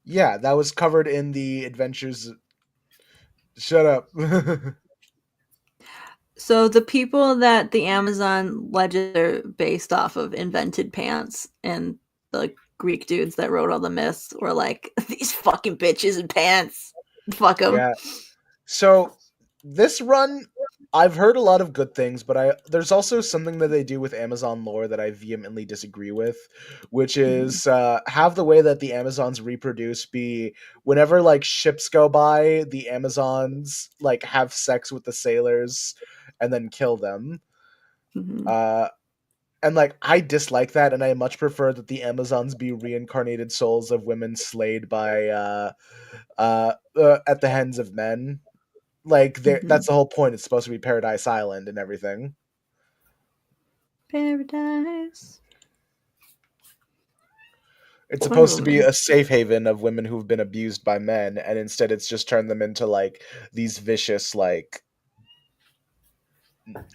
Yeah, that was covered in the Adventures. Shut up. So the people that the Amazon legends are based off of invented pants, and the Greek dudes that wrote all the myths were like, these fucking bitches in pants. Fuck them. Yeah. So this run, I've heard a lot of good things, but there's also something that they do with Amazon lore that I vehemently disagree with, which is have the way that the Amazons reproduce be whenever like ships go by, the Amazons like have sex with the sailors and then kill them. And like I dislike that, and I much prefer that the Amazons be reincarnated souls of women slayed by at the hands of men. Like that's the whole point. It's supposed to be Paradise Island and everything. Paradise. It's supposed to be a safe haven of women who've been abused by men, and instead it's just turned them into like these vicious, like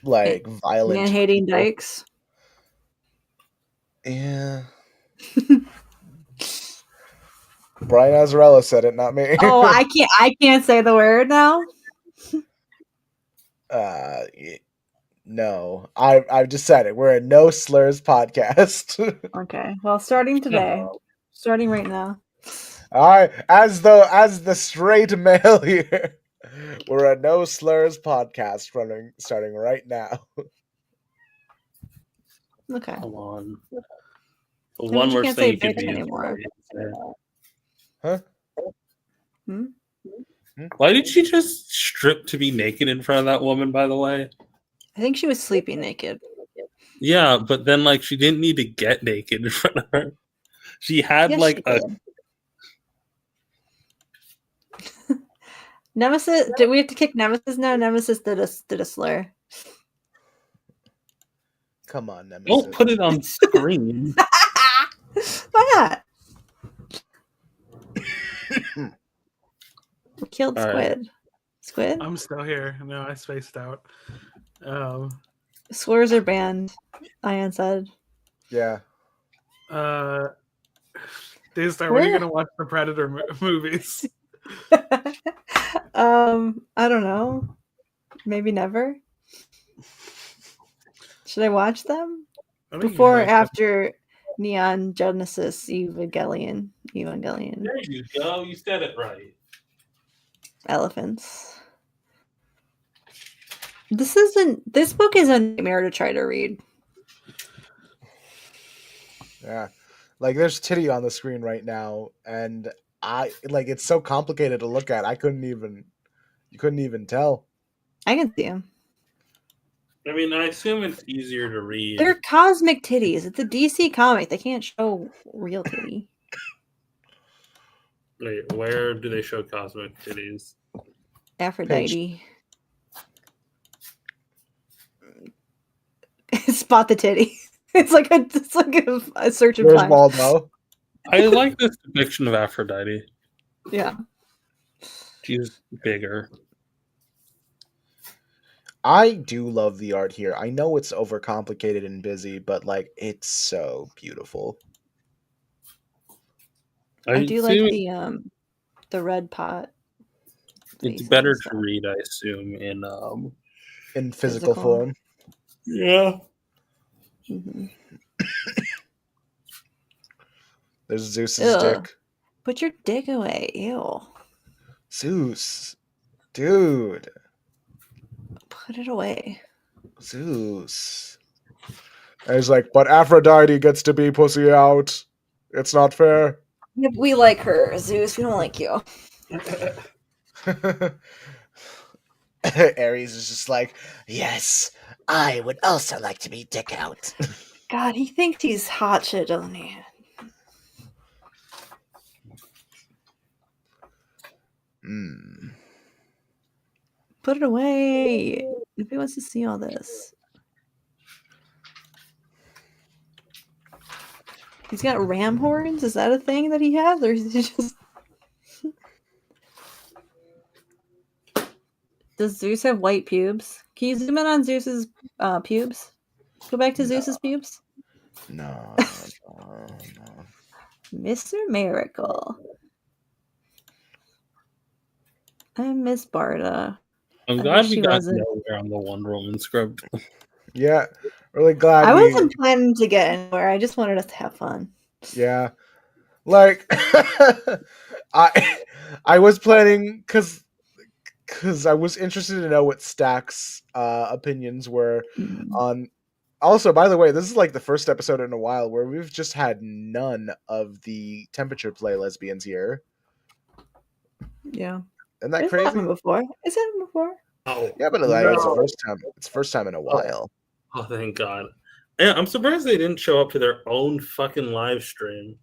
violent man-hating dykes. Yeah. Brian Azzarello said it, not me. Oh, I can't say the word now. No, I've just said it. We're a no slurs podcast. Okay, well, starting today, starting right now. All right, as the straight male here, we're a no slurs podcast starting right now. Okay. Come on. The one worse thing you could be anymore. Huh? Why did she just strip to be naked in front of that woman, by the way? I think she was sleeping naked. Yeah, but then like she didn't need to get naked in front of her. She had Nemesis. Did we have to kick Nemesis now? Nemesis did a slur. Come on, Nemesis. Don't put it on screen. Why not? We killed Squid. Right. Squid? I'm still here. No, I spaced out. Slurs are banned, Ayaan said. Yeah. Daystar, when are you going to watch the Predator movies? I don't know. Maybe never. Should I watch them? Before or after Neon Genesis Evangelion? There you go. You said it right. Elephants. This book is a nightmare to try to read. Yeah. Like there's titty on the screen right now, and it's so complicated to look at. You couldn't even tell. I can see them. I mean, I assume it's easier to read. They're cosmic titties. It's a DC comic. They can't show real titty. Wait, where do they show cosmic titties? Aphrodite. Spot the titty. It's like a search and find. Where's Waldo? I like this depiction of Aphrodite. Yeah. She's bigger. I do love the art here. I know it's overcomplicated and busy, but like it's so beautiful. I do like the red pot. It's better to read, I assume, in physical form. Yeah. Mm-hmm. There's Zeus's dick. Put your dick away. Ew. Zeus. Dude. Put it away. Zeus. And he's like, but Aphrodite gets to be pussy out. It's not fair. Yep, we like her, Zeus. We don't like you. Ares is just like, yes, I would also like to be dick out. God, he thinks he's hot shit, doesn't he? Put it away. Nobody wants to see all this. He's got ram horns? Is that a thing that he has? Or is he just... Does Zeus have white pubes? Can you zoom in on Zeus's pubes? Go back to Zeus's pubes? No. Mr. Miracle. I miss Barda. I'm glad we got nowhere on the Wonder Woman script. Yeah, really glad. I wasn't planning to get anywhere. I just wanted us to have fun. Yeah, like I was planning because I was interested to know what Stack's opinions were on. Also, by the way, this is like the first episode in a while where we've just had none of the temperature play lesbians here. Yeah. Isn't that crazy? Happened before. It's happened before. Oh, yeah, but like, it's the first time. It's the first time in a while. Oh, thank God. Yeah, I'm surprised they didn't show up to their own fucking live stream.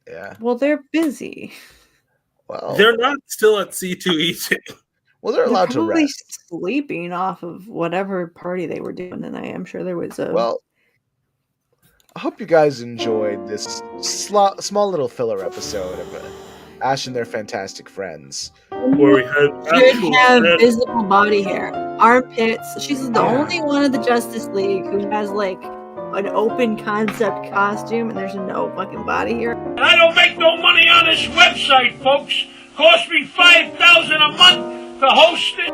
Yeah. Well, they're busy. Well, they're not still at C2E2. Well, they're allowed to rest. Sleeping off of whatever party they were doing, and I am sure there was a. Well, I hope you guys enjoyed this small little filler episode of Ash and their fantastic friends, where we have visible body hair, armpits. She's the only one of the Justice League who has like an open concept costume, and there's no fucking body hair. I don't make no money on this website, folks. Cost me $5,000 a month to host it.